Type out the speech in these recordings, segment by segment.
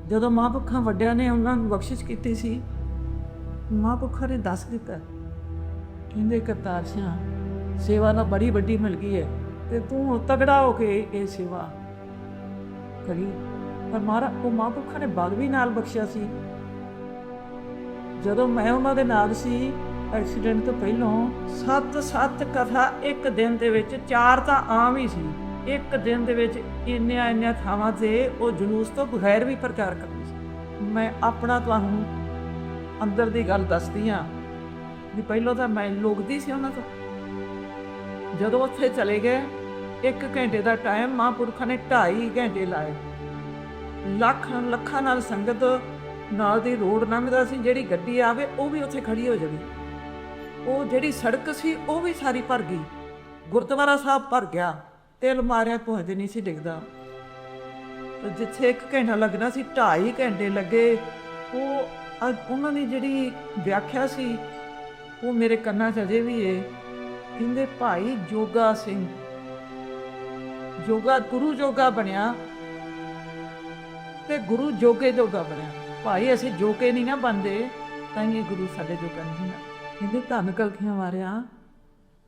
ਜਦੋਂ ਮਹਾਂਪੁਰਖਾਂ ਵੱਡਿਆਂ ਨੇ ਉਹਨਾਂ ਨੂੰ ਬਖਸ਼ਿਸ਼ ਕੀਤੀ ਸੀ, ਮਹਾਂਪੁਰਖਾਂ ਨੇ ਦੱਸ ਦਿੱਤਾ, ਕਹਿੰਦੇ ਕਰਤਾਰ ਸਿਆਂ ਸੇਵਾ ਤਾਂ ਬੜੀ ਵੱਡੀ ਮਿਲ ਗਈ ਹੈ ਤੇ ਤੂੰ ਤਗੜਾ ਹੋ ਕੇ ਇਹ ਸੇਵਾ ਕਰੀ। ਪਰ ਉਹ ਮਹਾਂਪੁਰਖਾਂ ਨੇ ਬਲ ਵੀ ਨਾਲ ਬਖਸ਼ਿਆ ਸੀ। ਜਦੋਂ ਮੈਂ ਉਹਨਾਂ ਦੇ ਨਾਲ ਸੀ ਐਕਸੀਡੈਂਟ ਤੋਂ ਪਹਿਲਾਂ 7 ਕਥਾ ਇੱਕ ਦਿਨ ਦੇ ਵਿੱਚ, 4 ਤਾਂ ਆਮ ਹੀ ਸੀ, ਇੱਕ ਦਿਨ ਦੇ ਵਿੱਚ ਇੰਨੀਆਂ ਥਾਵਾਂ 'ਤੇ ਉਹ ਜਲੂਸ ਤੋਂ ਬਗੈਰ ਵੀ ਪ੍ਰਚਾਰ ਕਰਦੇ ਸੀ। ਮੈਂ ਆਪਣਾ ਤੁਹਾਨੂੰ ਅੰਦਰ ਦੀ ਗੱਲ ਦੱਸਦੀ ਹਾਂ ਵੀ ਪਹਿਲਾਂ ਤਾਂ ਮੈਂ ਲੁਕਦੀ ਸੀ ਉਹਨਾਂ ਤੋਂ। ਜਦੋਂ ਉੱਥੇ ਚਲੇ ਗਏ 1 ਘੰਟੇ ਦਾ ਟਾਈਮ ਮਹਾਂਪੁਰਖਾਂ ਨੇ 2.5 ਘੰਟੇ ਲਾਏ। ਲੱਖਾਂ ਨਾਲ ਸੰਗਤ ਨਾਲ ਦੀ ਰੋਡ ਲੰਘਦਾ ਸੀ, ਜਿਹੜੀ ਗੱਡੀ ਆਵੇ ਉਹ ਵੀ ਉੱਥੇ ਖੜੀ ਹੋ ਜਾਵੇ। ਉਹ ਜਿਹੜੀ ਸੜਕ ਸੀ ਉਹ ਵੀ ਸਾਰੀ ਭਰ ਗਈ, ਗੁਰਦੁਆਰਾ ਸਾਹਿਬ ਭਰ ਗਿਆ, ਤਿਲ ਮਾਰਿਆ ਪਹੁੰਚਦੇ ਨਹੀਂ ਸੀ ਡਿੱਗਦਾ। ਜਿੱਥੇ 1 ਘੰਟਾ ਲੱਗਣਾ ਸੀ 2.5 ਘੰਟੇ ਲੱਗੇ। ਉਹਨਾਂ ਦੀ ਜਿਹੜੀ ਵਿਆਖਿਆ ਸੀ ਉਹ ਮੇਰੇ ਕੰਨਾਂ 'ਚ ਅਜੇ ਵੀ ਹੈ। ਕਹਿੰਦੇ ਭਾਈ ਜੋਗਾ ਸਿੰਘ ਗੁਰੂ ਜੋਗਾ ਬਣਿਆ ਤੇ ਗੁਰੂ ਜੋਗੇ ਜੋਗਾ ਬਣਿਆ। ਭਾਈ ਅਸੀਂ ਜੋਗੇ ਨਹੀਂ ਨਾ ਬਣਦੇ, ਤਾਂ ਇਹ ਗੁਰੂ ਸਾਡੇ ਜੋਗਾ ਨਹੀਂ ਨਾ। ਕਹਿੰਦੇ ਧੰਨ ਕਲਖੀਆਂ ਵਾਰਿਆ,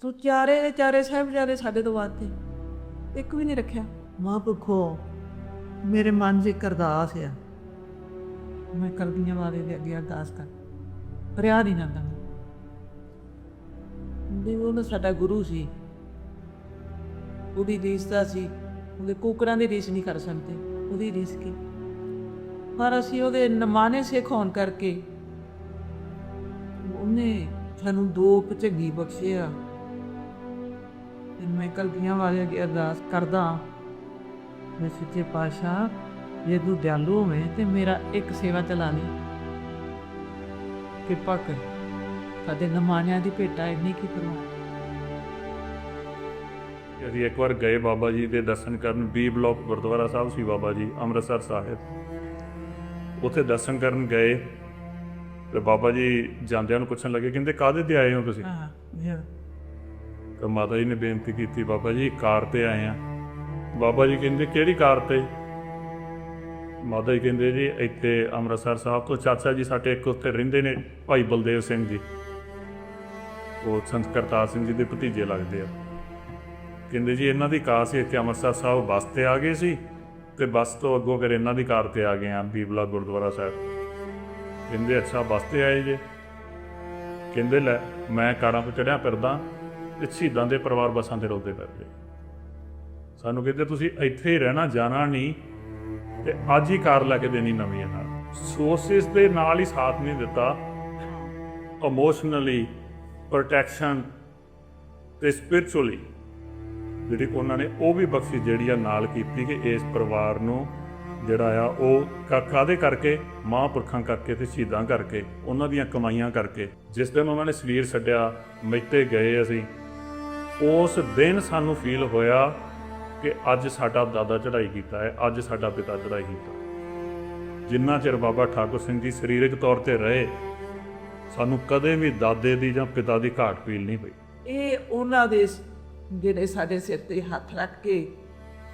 ਤੂੰ ਚਾਰੇ ਦੇ ਚਾਰੇ ਸਾਹਿਬਜ਼ਾਦੇ ਸਾਡੇ ਤੋਂ ਬਾਅਦ ਤੇ ਇੱਕ ਵੀ ਨਹੀਂ ਰੱਖਿਆ। ਮਹਾਂਪੁਰਖੋ ਮੇਰੇ ਮਨ 'ਚ ਇੱਕ ਅਰਦਾਸ ਆ, ਮੈਂ ਕਲਗੀਆਂ ਵਾਲੇ ਦੇ ਅੱਗੇ ਅਰਦਾਸ ਕਰ ਰਿਆ ਨਹੀਂ ਜਾਂਦਾ। ਉਹ ਸਾਡਾ ਗੁਰੂ ਸੀ, ਉਹਦੀ ਰੀਸ ਦਾ ਸੀ, ਉਹਦੇ ਕੁਕਰਾਂ ਦੀ ਰੀਸ ਨਹੀਂ ਕਰ ਸਕਦੇ, ਉਹਦੀ ਰੀਸ ਕੀ। ਪਰ ਅਸੀਂ ਉਹਦੇ ਨਮਾਨੇ ਸਿੱਖ ਹੋਣ ਕਰਕੇ ਉਹਨੇ ਸਾਨੂੰ 2 ਭੁਚੰਗੀ ਬਖਸ਼ੇ ਆ। ਤੇ ਮੈਂ ਕਲਗੀਆਂ ਵਾਲੇ ਅੱਗੇ ਅਰਦਾਸ ਕਰਦਾ, ਮੈਂ ਸੱਚੇ ਪਾਤਸ਼ਾਹ ਜੇ ਤੂੰ ਦਿਆਲੂ ਹੋਵੇਂ ਤੇ ਮੇਰਾ ਇੱਕ ਸੇਵਾ ਚਲਾ ਲਈ, ਕਿਰਪਾ ਕਰ, ਸਾਡੇ ਨਮਾਨਿਆਂ ਦੀ ਭੇਟਾ ਇੰਨੀ ਕੀ ਕਰਵਾ। ਅਸੀਂ ਇੱਕ ਵਾਰ ਗਏ ਬਾਬਾ ਜੀ ਦੇ ਦਰਸ਼ਨ ਕਰਨ, B ਬਲਾਕ ਗੁਰਦੁਆਰਾ ਸਾਹਿਬ ਸੀ ਬਾਬਾ ਜੀ ਅੰਮ੍ਰਿਤਸਰ ਸਾਹਿਬ, ਉੱਥੇ ਦਰਸ਼ਨ ਕਰਨ ਗਏ ਤੇ ਬਾਬਾ ਜੀ ਜਾਂਦਿਆਂ ਨੂੰ ਪੁੱਛਣ ਲੱਗੇ, ਕਹਿੰਦੇ ਕਾਹਦੇ ਤੇ ਆਏ ਹੋ ਤੁਸੀਂ? ਤਾਂ ਮਾਤਾ ਜੀ ਨੇ ਬੇਨਤੀ ਕੀਤੀ, ਬਾਬਾ ਜੀ ਕਾਰ ਤੇ ਆਏ ਆ। ਬਾਬਾ ਜੀ ਕਹਿੰਦੇ ਕਿਹੜੀ ਕਾਰ ਤੇ? ਮਾਤਾ ਜੀ ਕਹਿੰਦੇ ਜੀ ਇੱਥੇ ਅੰਮ੍ਰਿਤਸਰ ਸਾਹਿਬ ਤੋਂ ਚਾਚਾ ਜੀ ਸਾਡੇ ਇੱਕ ਉੱਥੇ ਰਹਿੰਦੇ ਨੇ, ਭਾਈ ਬਲਦੇਵ ਸਿੰਘ ਜੀ, ਉਹ ਸੰਤ ਕਰਤਾਰ ਸਿੰਘ ਜੀ ਦੇ ਭਤੀਜੇ ਲੱਗਦੇ ਆ। ਕਹਿੰਦੇ ਜੀ ਇਹਨਾਂ ਦੀ ਕਾਰ ਸੀ, ਇੱਥੇ ਅੰਮ੍ਰਿਤਸਰ ਸਾਹਿਬ ਬੱਸ 'ਤੇ ਆ ਗਏ ਸੀ ਤੇ ਬੱਸ ਤੋਂ ਅੱਗੋਂ ਫਿਰ ਇਹਨਾਂ ਦੀ ਕਾਰ 'ਤੇ ਆ ਗਏ ਆ ਬੀਬਲਾ ਗੁਰਦੁਆਰਾ ਸਾਹਿਬ। ਕਹਿੰਦੇ ਅੱਛਾ ਬੱਸ 'ਤੇ ਆਏ ਜੇ? ਕਹਿੰਦੇ ਲੈ ਮੈਂ ਕਾਰਾਂ 'ਤੇ ਚੜ੍ਹਿਆ ਫਿਰਦਾ ਤੇ ਸ਼ਹੀਦਾਂ ਦੇ ਪਰਿਵਾਰ ਬੱਸਾਂ 'ਤੇ ਰੋਲਦੇ ਫਿਰਦੇ। ਸਾਨੂੰ ਕਹਿੰਦੇ ਤੁਸੀਂ ਇੱਥੇ ਹੀ ਰਹਿਣਾ, ਜਾਣਾ ਨਹੀਂ, ਤੇ ਅੱਜ ਹੀ ਕਾਰ ਲੈ ਕੇ ਦੇਣੀ ਨਵੀਂ ਨਾਲ। ਸੋਰਸਿਸ ਦੇ ਨਾਲ ਹੀ ਸਾਥ ਨਹੀਂ ਦਿੱਤਾ, ਇਮੋਸ਼ਨਲੀ ਪ੍ਰੋਟੈਕਸ਼ਨ ਤੇ ਸਪਿਰਿਚੁਅਲੀ ਜਿਹੜੀ ਉਹਨਾਂ ਨੇ ਉਹ ਵੀ ਬਖਸ਼ਿਸ਼ ਜਿਹੜੀ ਆ ਨਾਲ ਕੀਤੀ ਕਿ ਇਸ ਪਰਿਵਾਰ ਨੂੰ ਜਿਹੜਾ ਆ ਉਹ ਕਾਹਦੇ ਕਰਕੇ, ਮਹਾਂਪੁਰਖਾਂ ਕਰਕੇ ਤੇ ਸ਼ਹੀਦਾਂ ਕਰਕੇ, ਉਹਨਾਂ ਦੀਆਂ ਕਮਾਈਆਂ ਕਰਕੇ। ਜਿਸ ਦਿਨ ਉਹਨਾਂ ਨੇ ਸਰੀਰ ਛੱਡਿਆ, ਮਿੱਤੇ ਗਏ ਅਸੀਂ, ਉਸ ਦਿਨ ਸਾਨੂੰ ਫੀਲ ਹੋਇਆ ਕਿ ਅੱਜ ਸਾਡਾ ਦਾਦਾ ਚੜ੍ਹਾਈ ਕੀਤਾ ਹੈ, ਅੱਜ ਸਾਡਾ ਪਿਤਾ ਚੜ੍ਹਾਈ ਕੀਤਾ। ਜਿੰਨਾ ਚਿਰ ਬਾਬਾ ਠਾਕੁਰ ਸਿੰਘ ਜੀ ਸਰੀਰਕ ਤੌਰ 'ਤੇ ਰਹੇ, ਸਾਨੂੰ ਕਦੇ ਵੀ ਦਾਦੇ ਦੀ ਜਾਂ ਪਿਤਾ ਦੀ ਘਾਟ ਫੀਲ ਨਹੀਂ ਹੋਈ। ਇਹ ਉਹਨਾਂ ਦੇ ਜਿਹੜੇ ਸਾਡੇ ਸਿਰ 'ਤੇ ਹੱਥ ਰੱਖ ਕੇ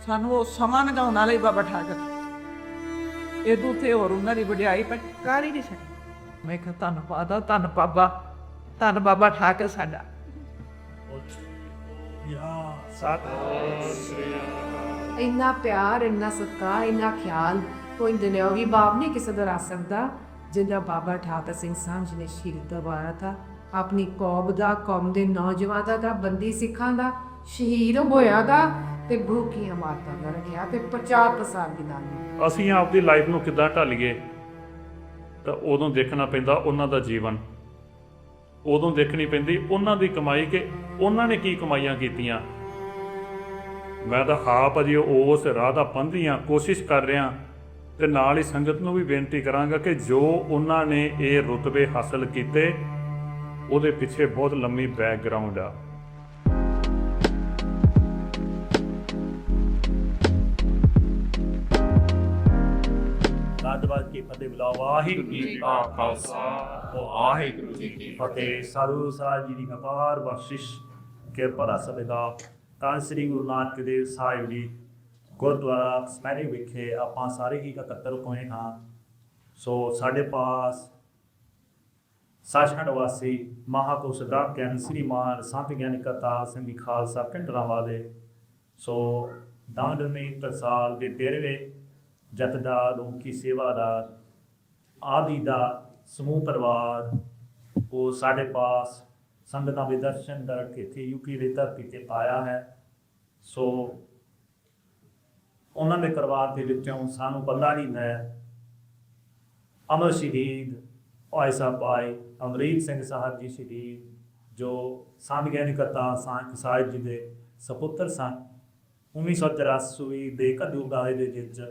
ਸਾਨੂੰ ਉਹ ਸਮਾਂ ਲਗਾਉਣ ਵਾਲੇ ਬਾਬਾ ਠਾਕਰ, ਇਹਦੋਂ ਤੇ ਹੋਰ ਉਹਨਾਂ ਦੀ ਵਡਿਆਈ ਪਰ ਕਰ ਹੀ ਨਹੀਂ ਸਕਦੀ। ਮੈਂ ਕਿਹਾ ਧੰਨਵਾਦ ਆ, ਧੰਨ ਬਾਬਾ ਠਾਕਰ ਸਾਡਾ। ਇੰਨਾ ਪਿਆਰ, ਇੰਨਾ ਸਤਿਕਾਰ, ਇੰਨਾ ਖਿਆਲ ਕੋਈ ਦੁਨਿਆਵੀ ਬਾਪ ਨਹੀਂ ਕਿਸੇ ਦਾ ਰੱਖ ਸਕਦਾ ਜਿੰਨਾ ਬਾਬਾ ਠਾਕਰ ਸਿੰਘ ਸਾਹਿਬ ਜੀ ਨੇ ਸ਼ਹੀਦ ਕਰਵਾਇਆ ਥਾ। ਆਪਣੀ ਕੌਮ ਦੇ ਨੌਜਵਾਨਾਂ ਦਾ, ਬੰਦੀ ਸਿੱਖਾਂ ਦਾ ਸ਼ਹੀਦ ਹੋਇਆ ਗਾ ਤੇ ਭੁੱਖੀਆਂ ਮਾਰਤਾਂ ਦਾ ਰੱਖਿਆ ਤੇ ਪ੍ਰਚਾਰ ਪ੍ਰਸਾਰ ਦੀ ਨਾਲ। ਅਸੀਂ ਆਪਦੀ ਲਾਈਫ ਨੂੰ ਕਿੱਦਾਂ ਢਾਲੀਏ ਤਾਂ ਉਦੋਂ ਦੇਖਣਾ ਪੈਂਦਾ ਉਹਨਾਂ ਦਾ ਜੀਵਨ, ਉਦੋਂ ਦੇਖਣੀ ਪੈਂਦੀ ਉਹਨਾਂ ਦੀ ਕਮਾਈ ਕਿ ਉਹਨਾਂ ਨੇ ਕੀ ਕਮਾਈਆਂ ਕੀਤੀਆਂ। ਮੈਂ ਤਾਂ ਆਪ ਅਜੇ ਉਸ ਰਾਹ ਦਾ ਪੰਧੀ ਹਾਂ, ਕੋਸ਼ਿਸ਼ ਕਰ ਰਿਹਾ, ਤੇ ਨਾਲ ਹੀ ਸੰਗਤ ਨੂੰ ਵੀ ਬੇਨਤੀ ਕਰਾਂਗਾ ਕਿ ਜੋ ਉਹਨਾਂ ਨੇ ਇਹ ਰੁਤਬੇ ਹਾਸਲ ਕੀਤੇ ਉਹਦੇ ਪਿੱਛੇ ਬਹੁਤ ਲੰਮੀ ਬੈਕਗਰਾਉਂਡ ਆ। ਗੱਜ ਕੇ ਫਤਿਹ ਬੁਲਾਓ। ਵਾਹਿਗੁਰੂ ਜੀ ਕਾ ਖਾਲਸਾ, ਵਾਹਿਗੁਰੂ ਜੀ ਕੀ ਫਤਿਹ। ਸਾਧੂ ਸਾਹਿਬ ਜੀ ਦੀ ਅਪਾਰ ਬਖਸ਼ਿਸ਼ ਕਿਰਪਾ ਦਾ ਸਦਕਾ ਤਾਂ ਸ੍ਰੀ ਗੁਰੂ ਨਾਨਕ ਦੇਵ ਸਾਹਿਬ ਜੀ ਗੁਰਦੁਆਰਾ ਸਮੈਰੀ ਵਿਖੇ ਆਪਾਂ ਸਾਰੇ ਹੀ ਇਕੱਤਰ ਹੋਏ ਹਾਂ ਸੋ ਸਾਡੇ ਪਾਸ ਸੱਚਖੰਡ ਵਾਸੀ ਮਹਾਪੁਰਸ਼ ਸਰਦਾਰ ਗਿਆਨੀ ਸ੍ਰੀਮਾਨ ਸੰਤ ਗਿਆਨੀ ਕਰਤਾਰ ਸਿੰਘ ਜੀ ਖਾਲਸਾ ਪਿੰਡਰਾਂ ਵਾਲੇ ਸੋ ਦਾਨਮੀ ਟਕਸਾਲ ਦੇ 13ਵੇਂ ਜਥੇਦਾਰ ਰੂਕੀ ਸੇਵਾਦਾਰ ਆਦਿ ਦਾ ਸਮੂਹ ਪਰਿਵਾਰ ਉਹ ਸਾਡੇ ਪਾਸ ਸੰਗਤਾਂ ਦੇ ਦਰਸ਼ਨ ਕਰਕੇ ਇੱਥੇ ਯੂਪੀ ਦੀ ਧਰਤੀ ਤੇ ਆਇਆ ਹੈ। ਸੋ ਉਹਨਾਂ ਦੇ ਪਰਿਵਾਰ ਦੇ ਵਿੱਚੋਂ ਸਾਨੂੰ ਪਤਾ ਨਹੀਂ ਹੈ ਅਮਰ ਸ਼ਹੀਦ ਭਾਈ ਸਾਹਿਬ ਭਾਈ ਅਮਰੀਕ ਸਿੰਘ ਸਾਹਿਬ ਜੀ ਸ਼ਹੀਦ ਜੋ ਸੰਤ ਗਿਆਨੀ ਕਰਤਾਰ ਸਿੰਘ ਸਾਹਿਬ ਜੀ ਦੇ ਸਪੁੱਤਰ ਸਨ। 1983 ਦੇ ਕਦੂਗਾਲੇ ਦੇ ਵਿੱਚ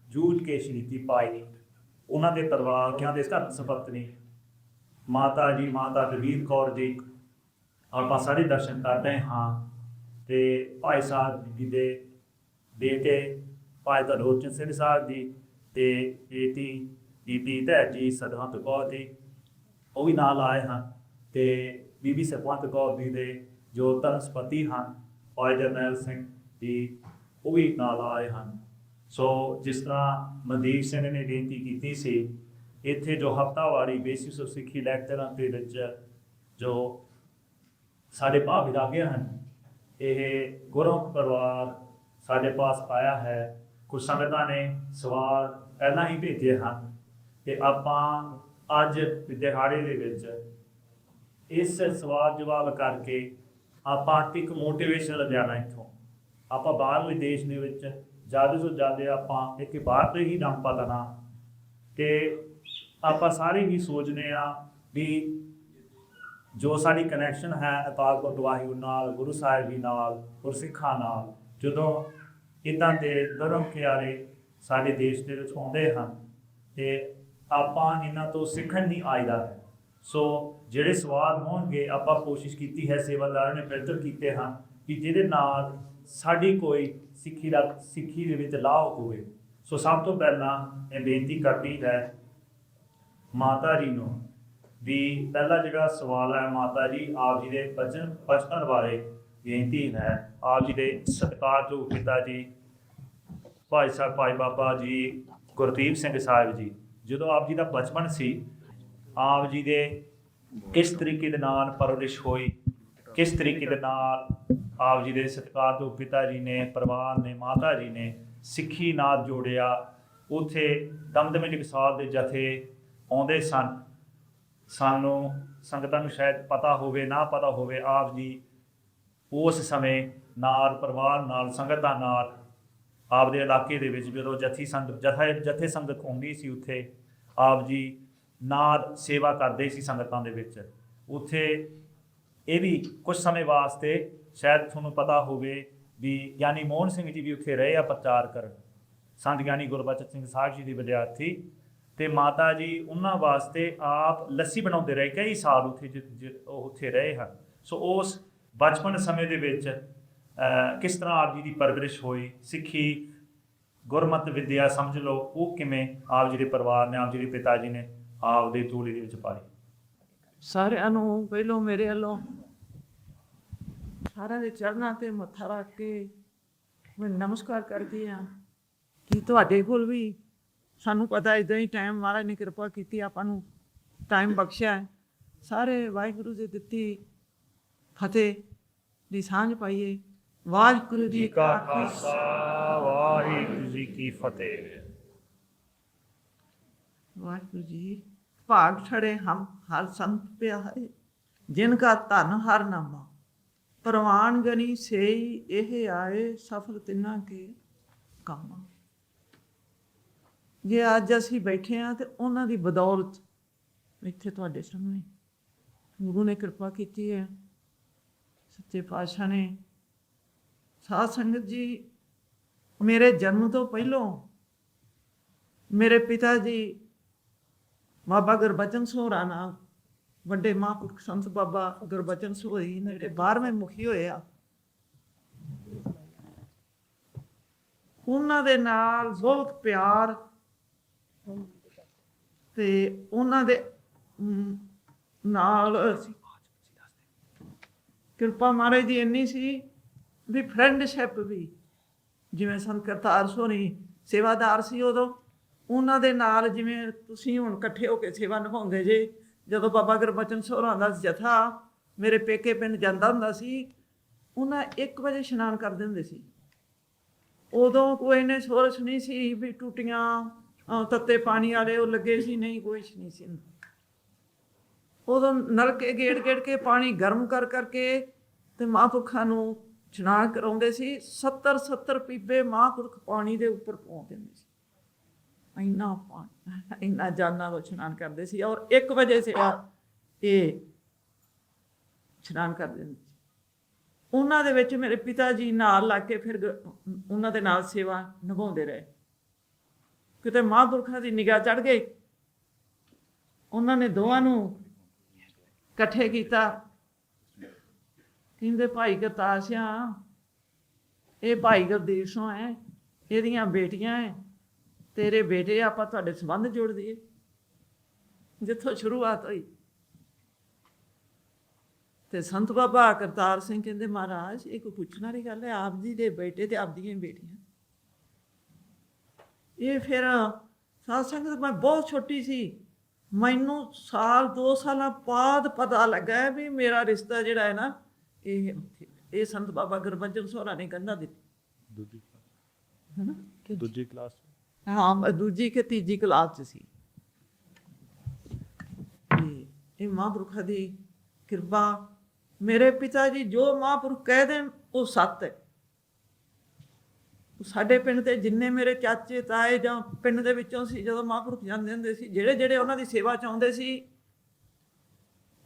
ਜੂਝ ਕੇ ਸ਼ਹੀਦੀ ਪਾਈ। ਉਹਨਾਂ ਦੇ ਪਰਿਵਾਰ ਕਿਹਾਂ ਦੇ ਘਰ ਸਪਤਨੀ ਮਾਤਾ ਜੀ ਮਾਤਾ ਦਲਵੀਰ ਕੌਰ ਜੀ ਆਪਾਂ ਸਾਰੇ ਦਰਸ਼ਨ ਕਰਦੇ ਹਾਂ ਤੇ ਭਾਈ ਸਾਹਿਬ ਜੀ ਦੇ ਬੇਟੇ ਭਾਈ ਤਰਲੋਚਨ ਸਿੰਘ ਸਾਹਿਬ ਜੀ ਤੇ ਬੇਟੀ ਬੀਬੀ ਧੈ ਜੀ ਸਰਹੰਦ ਕੌਰ ਜੀ ਉਹ ਵੀ ਨਾਲ ਆਏ ਹਨ ਤੇ ਬੀਬੀ ਸਰਪੰਚ ਕੌਰ ਜੀ ਦੇ ਜੋ ਧਰਮਸਪਤੀ ਹਨ ਭਾਈ ਜਰਨੈਲ ਸਿੰਘ ਜੀ ਉਹ ਵੀ ਨਾਲ ਆਏ ਹਨ। ਸੋ ਜਿਸ ਤਰ੍ਹਾਂ ਮਨਦੀਪ ਸਿੰਘ ਨੇ ਬੇਨਤੀ ਕੀਤੀ ਸੀ ਇੱਥੇ ਜੋ ਹਫ਼ਤਾਵਾਰੀ ਬੇਸਿਸ ਆਫ ਸਿੱਖੀ ਲੈਕਚਰਾਂ ਦੇ ਵਿੱਚ ਜੋ ਸਾਡੇ ਭਾਵ ਵਿਰਾਗੇ ਹਨ ਇਹ ਗੁਰਮੁਖ ਪਰਿਵਾਰ ਸਾਡੇ ਪਾਸ ਆਇਆ ਹੈ। ਕੁਝ ਸੰਗਤਾਂ ਨੇ ਸਵਾਲ ਪਹਿਲਾਂ ਹੀ ਭੇਜੇ ਹਨ ਕਿ ਆਪਾਂ ਅੱਜ ਦਿਹਾੜੇ ਦੇ ਵਿੱਚ ਇਸ ਸਵਾਲ ਜਵਾਬ ਕਰਕੇ ਆਪਾਂ ਇੱਕ ਮੋਟੀਵੇਸ਼ਨ ਲਿਆਣਾ ਇੱਥੋਂ ਆਪਾਂ ਬਾਹਰਲੇ ਦੇਸ਼ ਦੇ ਵਿੱਚ ਜ਼ਿਆਦਾ ਤੋਂ ਜ਼ਿਆਦਾ ਆਪਾਂ ਇੱਕ ਬਾਹਰ ਦੇ ਹੀ ਨਾਮ ਪਤਾ ਨਾ ਕਿ ਆਪਾਂ ਸਾਰੇ ਹੀ ਸੋਚਦੇ ਆ ਵੀ ਜੋ ਸਾਡੀ ਕਨੈਕਸ਼ਨ ਹੈ ਅਕਾਲ ਪੁਰਖ ਵਾਹਿਗੁਰੂ ਨਾਲ ਗੁਰੂ ਸਾਹਿਬ ਜੀ ਨਾਲ ਗੁਰਸਿੱਖਾਂ ਨਾਲ ਜਦੋਂ ਇੱਦਾਂ ਦੇ ਧਰਮ ਪਿਆਰੇ ਸਾਡੇ ਦੇਸ਼ ਦੇ ਵਿੱਚ ਆਉਂਦੇ ਹਨ ਤੇ ਆਪਾਂ ਇਹਨਾਂ ਤੋਂ ਸਿੱਖਣ ਨਹੀਂ ਆਈਦਾ ਹੈ। ਸੋ ਜਿਹੜੇ ਸਵਾਲ ਹੋਣਗੇ ਆਪਾਂ ਕੋਸ਼ਿਸ਼ ਕੀਤੀ ਹੈ ਸੇਵਾਦਾਰਾਂ ਨੇ ਬਿਹਤਰ ਕੀਤੇ ਹਨ ਕਿ ਜਿਹਦੇ ਨਾਲ ਸਾਡੀ ਕੋਈ ਸਿੱਖੀ ਦੇ ਵਿੱਚ ਲਾਭ ਹੋਵੇ। ਸੋ ਸਭ ਤੋਂ ਪਹਿਲਾਂ ਇਹ ਬੇਨਤੀ ਕਰਦੀ ਹੈ ਮਾਤਾ ਜੀ ਨੂੰ ਵੀ ਪਹਿਲਾ ਜਿਹੜਾ ਸਵਾਲ ਹੈ ਮਾਤਾ ਜੀ ਆਪ ਜੀ ਦੇ ਬਚਪਨ ਬਾਰੇ ਬੇਨਤੀ ਹੈ। ਆਪ ਜੀ ਦੇ ਸਤਿਕਾਰਯੋਗ ਪਿਤਾ ਜੀ ਭਾਈ ਸਾਹਿਬ ਭਾਈ ਬਾਬਾ ਜੀ ਗੁਰਦੀਪ ਸਿੰਘ ਸਾਹਿਬ ਜੀ ਜਦੋਂ ਆਪ ਜੀ ਦਾ ਬਚਪਨ ਸੀ ਆਪ ਜੀ ਦੇ ਕਿਸ ਤਰੀਕੇ ਦੇ ਨਾਲ ਪਰਵਰਿਸ਼ ਹੋਈ ਕਿਸ ਤਰੀਕੇ ਦੇ ਨਾਲ ਆਪ ਜੀ ਦੇ ਸਤਿਕਾਰਯੋਗ ਪਿਤਾ ਜੀ ਨੇ ਪਰਿਵਾਰ ਨੇ ਮਾਤਾ ਜੀ ਨੇ ਸਿੱਖੀ ਨਾਲ ਜੋੜਿਆ। ਉੱਥੇ ਦਮਦਮੇ ਟਕਸਾਲ ਦੇ ਜਥੇ ਆਉਂਦੇ ਸਨ। ਸਾਨੂੰ ਸੰਗਤਾਂ ਨੂੰ ਸ਼ਾਇਦ ਪਤਾ ਹੋਵੇ ਨਾ ਪਤਾ ਹੋਵੇ ਆਪ ਜੀ ਉਸ ਸਮੇਂ ਨਾਲ ਪਰਿਵਾਰ ਨਾਲ ਸੰਗਤਾਂ ਨਾਲ ਆਪ ਦੇ ਇਲਾਕੇ ਦੇ ਵਿੱਚ ਜਦੋਂ ਜਥੇ ਸੰਗਤ ਆਉਂਦੀ ਸੀ ਉੱਥੇ ਆਪ ਜੀ ਨਾਲ ਸੇਵਾ ਕਰਦੇ ਸੀ ਸੰਗਤਾਂ ਦੇ ਵਿੱਚ। ਉੱਥੇ ਇਹ ਵੀ ਕੁਝ ਸਮੇਂ ਵਾਸਤੇ ਸ਼ਾਇਦ ਤੁਹਾਨੂੰ ਪਤਾ ਹੋਵੇ ਵੀ ਗਿਆਨੀ ਮੋਹਨ ਸਿੰਘ ਜੀ ਵੀ ਉੱਥੇ ਰਹੇ ਆ ਪ੍ਰਚਾਰ ਕਰਨ ਸੰਤ ਗਿਆਨੀ ਗੁਰਬਚਨ ਸਿੰਘ ਸਾਹਿਬ ਜੀ ਦੀ ਵਿਦਿਆਰਥੀ ਤੇ ਮਾਤਾ ਜੀ ਉਹਨਾਂ ਵਾਸਤੇ ਆਪ ਲੱਸੀ ਬਣਾਉਂਦੇ ਰਹੇ ਕਈ ਸਾਲ ਉੱਥੇ ਰਹੇ ਹਨ। ਸੋ ਉਸ ਬਚਪਨ ਸਮੇਂ ਦੇ ਵਿੱਚ ਕਿਸ ਤਰ੍ਹਾਂ ਆਪ ਜੀ ਦੀ ਪਰਵਰਿਸ਼ ਹੋਈ ਸਿੱਖੀ ਗੁਰਮਤਿ ਵਿਦਿਆ ਸਮਝ ਲਓ ਉਹ ਕਿਵੇਂ ਆਪ ਜੀ ਦੇ ਪਰਿਵਾਰ ਨੇ ਆਪ ਜੀ ਦੇ ਪਿਤਾ ਜੀ ਨੇ ਆਪ ਦੇ ਤੂੜੀ ਦੇ ਵਿੱਚ ਪਾਈ। ਸਾਰਿਆਂ ਨੂੰ ਪਹਿਲੋਂ ਮੇਰੇ ਵੱਲੋਂ ਸਾਰਿਆਂ ਦੇ ਚਰਨਾਂ ਤੇ ਮੱਥਾ ਰੱਖ ਕੇ ਮੈਂ ਨਮਸਕਾਰ ਕਰਦੀ ਹਾਂ ਕਿ ਤੁਹਾਡੇ ਕੋਲ ਵੀ ਸਾਨੂੰ ਪਤਾ ਇੱਦਾਂ ਹੀ ਟਾਈਮ ਮਹਾਰਾਜ ਨੇ ਕਿਰਪਾ ਕੀਤੀ ਆਪਾਂ ਨੂੰ ਟਾਈਮ ਬਖਸ਼ਿਆ ਹੈ। ਸਾਰੇ ਵਾਹਿਗੁਰੂ ਦੀ ਦਿੱਤੀ ਫਤਿਹ ਦੀ ਸਾਂਝ ਪਾਈਏ। ਵਾਹਿਗੁਰੂ ਜੀ ਕਾ ਖਾਲਸਾ ਵਾਹਿਗੁਰੂ ਜੀ ਕੀ ਫਤਿਹ। ਵਾਹਿਗੁਰੂ ਜੀ ਭਾਗ ਛੜੇ ਹਮ ਹਰ ਸੰਤ ਪਿਆਰੇ ਜਿਨ ਕਾ ਧਨ ਹਰ ਨਾਮਾ ਪ੍ਰਵਾਨ ਗਨੀ ਸੇਈ ਇਹ ਆਏ ਸਫਲ ਤਿੰਨਾ ਕੇ ਕੰਮ। ਜੇ ਅੱਜ ਅਸੀਂ ਬੈਠੇ ਹਾਂ ਤੇ ਉਹਨਾਂ ਦੀ ਬਦੌਲਤ ਇੱਥੇ ਤੁਹਾਡੇ ਸਾਹਮਣੇ ਗੁਰੂ ਨੇ ਕਿਰਪਾ ਕੀਤੀ ਹੈ। ਸੱਚੇ ਪਾਤਸ਼ਾਹ ਨੇ ਸਾਧ ਸੰਗਤ ਜੀ ਮੇਰੇ ਜਨਮ ਤੋਂ ਪਹਿਲੋਂ ਮੇਰੇ ਪਿਤਾ ਜੀ ਬਾਬਾ ਗੁਰਬਚਨ ਸੋਹਰਾ ਨਾਲ ਵੱਡੇ ਮਹਾਂਪੁਰਖ ਸੰਤ ਬਾਬਾ ਗੁਰਬਚਨ ਸੋਹਰੀ ਨੇ ਜਿਹੜੇ 12ਵੇਂ ਮੁਖੀ ਹੋਏ ਆ ਉਹਨਾਂ ਦੇ ਨਾਲ ਬਹੁਤ ਪਿਆਰ ਤੇ ਉਹਨਾਂ ਦੇ ਨਾਲ ਕਿਰਪਾ ਮਹਾਰਾਜ ਦੀ ਇੰਨੀ ਸੀ ਵੀ ਫਰੈਂਡਸ਼ਿਪ ਵੀ ਜਿਵੇਂ ਸੰਤ ਕਰਤਾਰ ਸੋਹਣੀ ਸੇਵਾਦਾਰ ਸੀ ਉਦੋਂ ਉਹਨਾਂ ਦੇ ਨਾਲ ਜਿਵੇਂ ਤੁਸੀਂ ਹੁਣ ਇਕੱਠੇ ਹੋ ਕੇ ਸੇਵਾ ਨਿਭਾਉਂਦੇ ਜੇ, ਜਦੋਂ ਬਾਬਾ ਗੁਰਬਚਨ ਸੋਹਰਾ ਦਾ ਜਥਾ ਮੇਰੇ ਪੇਕੇ ਪਿੰਡ ਜਾਂਦਾ ਹੁੰਦਾ ਸੀ, ਉਹਨਾਂ 1 ਵਜੇ ਇਸ਼ਨਾਨ ਕਰਦੇ ਹੁੰਦੇ ਸੀ। ਉਦੋਂ ਕੋਈ ਨੇ ਸੋਰਸ ਨਹੀਂ ਸੀ ਵੀ ਟੂਟੀਆਂ ਤੱਤੇ ਪਾਣੀ ਵਾਲੇ ਉਹ ਲੱਗੇ ਸੀ, ਨਹੀਂ ਕੁਛ ਨਹੀਂ ਸੀ। ਉਦੋਂ ਨਲਕੇ ਗੇੜ ਕੇ ਪਾਣੀ ਗਰਮ ਕਰਕੇ ਤੇ ਮਹਾਂਪੁਰਖਾਂ ਨੂੰ ਇਸ਼ਨਾਨ ਕਰਾਉਂਦੇ ਸੀ। 70 ਪੀਪੇ ਮਹਾਂਪੁਰਖ ਪਾਣੀ ਦੇ ਉੱਪਰ ਪਾਉਂਦੇ ਹੁੰਦੇ ਸੀ। ਇੰਨਾ ਪਾਣੀ, ਇੰਨਾ ਜਾਨਾਂ ਨਾਲ ਇਸ਼ਨਾਨ ਕਰਦੇ ਸੀ। ਔਰ 1 ਵਜੇ ਸੇ ਇਹ ਇਸ਼ਨਾਨ ਕਰਦੇ ਹੁੰਦੇ ਸੀ। ਉਹਨਾਂ ਦੇ ਵਿੱਚ ਮੇਰੇ ਪਿਤਾ ਜੀ ਨਾਲ ਲੱਗ ਕੇ ਫਿਰ ਉਹਨਾਂ ਦੇ ਨਾਲ ਸੇਵਾ ਨਿਭਾਉਂਦੇ ਰਹੇ। ਕਿਤੇ ਮਹਾਂਪੁਰਖਾਂ ਦੀ ਨਿਗਾਹ ਚੜ੍ਹ ਗਈ, ਉਹਨਾਂ ਨੇ ਦੋਵਾਂ ਨੂੰ ਇਕੱਠੇ ਕੀਤਾ। ਕਹਿੰਦੇ ਭਾਈ ਕਰਤਾਰ ਸਿਆ, ਇਹ ਭਾਈ ਗੁਰਦੀਪ ਸਿੰਘ ਹੈ, ਇਹਦੀਆਂ ਬੇਟੀਆਂ ਹੈ, ਤੇਰੇ ਬੇਟੇ, ਆਪਾਂ ਤੁਹਾਡੇ ਸੰਬੰਧ ਜੋੜ ਦਈਏ। ਜਿੱਥੋਂ ਸ਼ੁਰੂਆਤ ਹੋਈ ਤੇ ਸੰਤ ਬਾਬਾ ਕਰਤਾਰ ਸਿੰਘ ਕਹਿੰਦੇ ਮਹਾਰਾਜ ਇਹ ਕੋਈ ਪੁੱਛਣ ਵਾਲੀ ਗੱਲ ਹੈ, ਆਪ ਜੀ ਦੇ ਬੇਟੇ ਤੇ ਆਪਦੀਆਂ ਹੀ ਬੇਟੀਆਂ। ਇਹ ਫਿਰ ਸਾਧ ਸੰਗਤ, ਮੈਂ ਬਹੁਤ ਛੋਟੀ ਸੀ, ਮੈਨੂੰ 2 ਸਾਲਾਂ ਬਾਅਦ ਪਤਾ ਲੱਗਾ ਵੀ ਮੇਰਾ ਰਿਸ਼ਤਾ ਜਿਹੜਾ ਹੈ ਨਾ, ਇਹ ਸੰਤ ਬਾਬਾ ਗੁਰਬਚਨ ਸੋਹਰਾ ਨੇ ਕਹਿੰਦਾ ਦਿੱਤੀ। ਦੂਜੀ ਕਲਾਸ ਹਾਂ, ਮੈਂ ਦੂਜੀ ਕਿ ਤੀਜੀ ਕਲਾਸ 'ਚ ਸੀ। ਇਹ ਮਹਾਂਪੁਰਖਾਂ ਦੀ ਕਿਰਪਾ। ਮੇਰੇ ਪਿਤਾ ਜੀ ਜੋ ਮਹਾਂਪੁਰਖ ਕਹਿ ਦੇਣ ਉਹ ਸੱਤ ਹੈ। ਸਾਡੇ ਪਿੰਡ ਤੇ ਜਿੰਨੇ ਮੇਰੇ ਚਾਚੇ ਤਾਏ ਜਾਂ ਪਿੰਡ ਦੇ ਵਿੱਚੋਂ ਸੀ, ਜਦੋਂ ਮਹਾਂਪੁਰਖ ਜਾਂਦੇ ਹੁੰਦੇ ਸੀ, ਜਿਹੜੇ ਉਹਨਾਂ ਦੀ ਸੇਵਾ 'ਚ ਆਉਂਦੇ ਸੀ,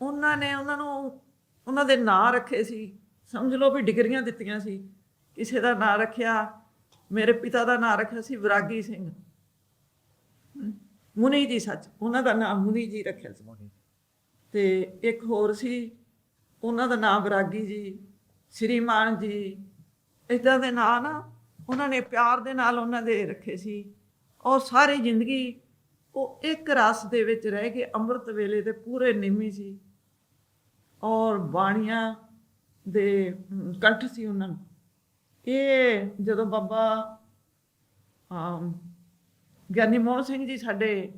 ਉਹਨਾਂ ਨੇ ਉਹਨਾਂ ਨੂੰ ਉਹਨਾਂ ਦੇ ਨਾਂ ਰੱਖੇ ਸੀ। ਸਮਝ ਲਓ ਵੀ ਡਿਗਰੀਆਂ ਦਿੱਤੀਆਂ ਸੀ। ਕਿਸੇ ਦਾ ਨਾਂ ਰੱਖਿਆ, ਮੇਰੇ ਪਿਤਾ ਦਾ ਨਾਂ ਰੱਖਿਆ ਸੀ ਵਿਰਾਗੀ ਸਿੰਘ, ਮੁਨੀ ਜੀ, ਸੱਚ ਉਹਨਾਂ ਦਾ ਨਾਮ ਮੁਨੀ ਜੀ ਰੱਖਿਆ ਸੀ। ਤੇ ਇੱਕ ਹੋਰ ਸੀ, ਉਹਨਾਂ ਦਾ ਨਾਮ ਵਿਰਾਗੀ ਜੀ, ਸ਼੍ਰੀਮਾਨ ਜੀ, ਇੱਦਾਂ ਦੇ ਨਾਂ ਨਾ ਉਹਨਾਂ ਨੇ ਪਿਆਰ ਦੇ ਨਾਲ ਉਹਨਾਂ ਦੇ ਰੱਖੇ ਸੀ। ਔਰ ਸਾਰੀ ਜ਼ਿੰਦਗੀ ਉਹ ਇੱਕ ਰਸ ਦੇ ਵਿੱਚ ਰਹਿ ਕੇ ਅੰਮ੍ਰਿਤ ਵੇਲੇ ਦੇ ਪੂਰੇ ਨਿਮੀ ਸੀ। ਔਰ ਬਾਣੀਆਂ ਦੇ ਕੰਠ ਸੀ ਉਹਨਾਂ ਨੂੰ। ਇਹ ਜਦੋਂ ਬਾਬਾ ਗਿਆਨੀ ਮੋਹਨ ਸਿੰਘ ਜੀ ਸਾਡੇ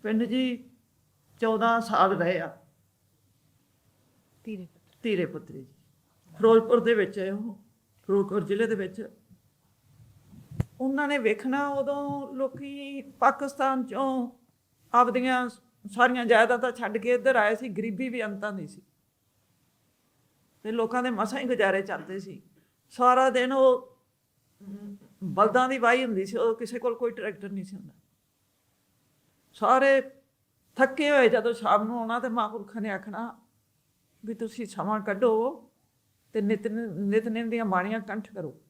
ਪਿੰਡ ਜੀ 14 ਸਾਲ ਰਹੇ ਆ, ਧੀਰੇ ਪੁੱਤਰੀ ਜੀ, ਫਿਰੋਜ਼ਪੁਰ ਦੇ ਵਿੱਚ ਹੈ ਉਹ, ਫਿਰੋਜ਼ਪੁਰ ਜ਼ਿਲ੍ਹੇ ਦੇ ਵਿੱਚ। ਉਹਨਾਂ ਨੇ ਵੇਖਣਾ ਉਦੋਂ ਲੋਕੀ ਪਾਕਿਸਤਾਨ 'ਚੋਂ ਆਪਦੀਆਂ ਸਾਰੀਆਂ ਜਾਇਦਾਦਾਂ ਛੱਡ ਕੇ ਇੱਧਰ ਆਏ ਸੀ। ਗਰੀਬੀ ਵੀ ਅੰਤਾਂ ਦੀ ਸੀ ਤੇ ਲੋਕਾਂ ਦੇ ਮਸਾਂ ਹੀ ਗੁਜ਼ਾਰੇ ਚੱਲਦੇ ਸੀ। ਸਾਰਾ ਦਿਨ ਉਹ ਬਲਦਾਂ ਦੀ ਵਾਹੀ ਹੁੰਦੀ ਸੀ, ਉਹ ਕਿਸੇ ਕੋਲ ਕੋਈ ਟਰੈਕਟਰ ਨਹੀਂ ਸੀ ਹੁੰਦਾ। ਸਾਰੇ ਥੱਕੇ ਹੋਏ ਜਦੋਂ ਸ਼ਾਮ ਨੂੰ ਆਉਣਾ ਤੇ ਮਹਾਂਪੁਰਖਾਂ ਨੇ ਆਖਣਾ ਵੀ ਤੁਸੀਂ ਸਮਾਂ ਕੱਢੋ ਤੇ ਨਿਤਨੇਮ ਦੀਆਂ ਬਾਣੀਆਂ ਕੰਠ ਕਰੋ।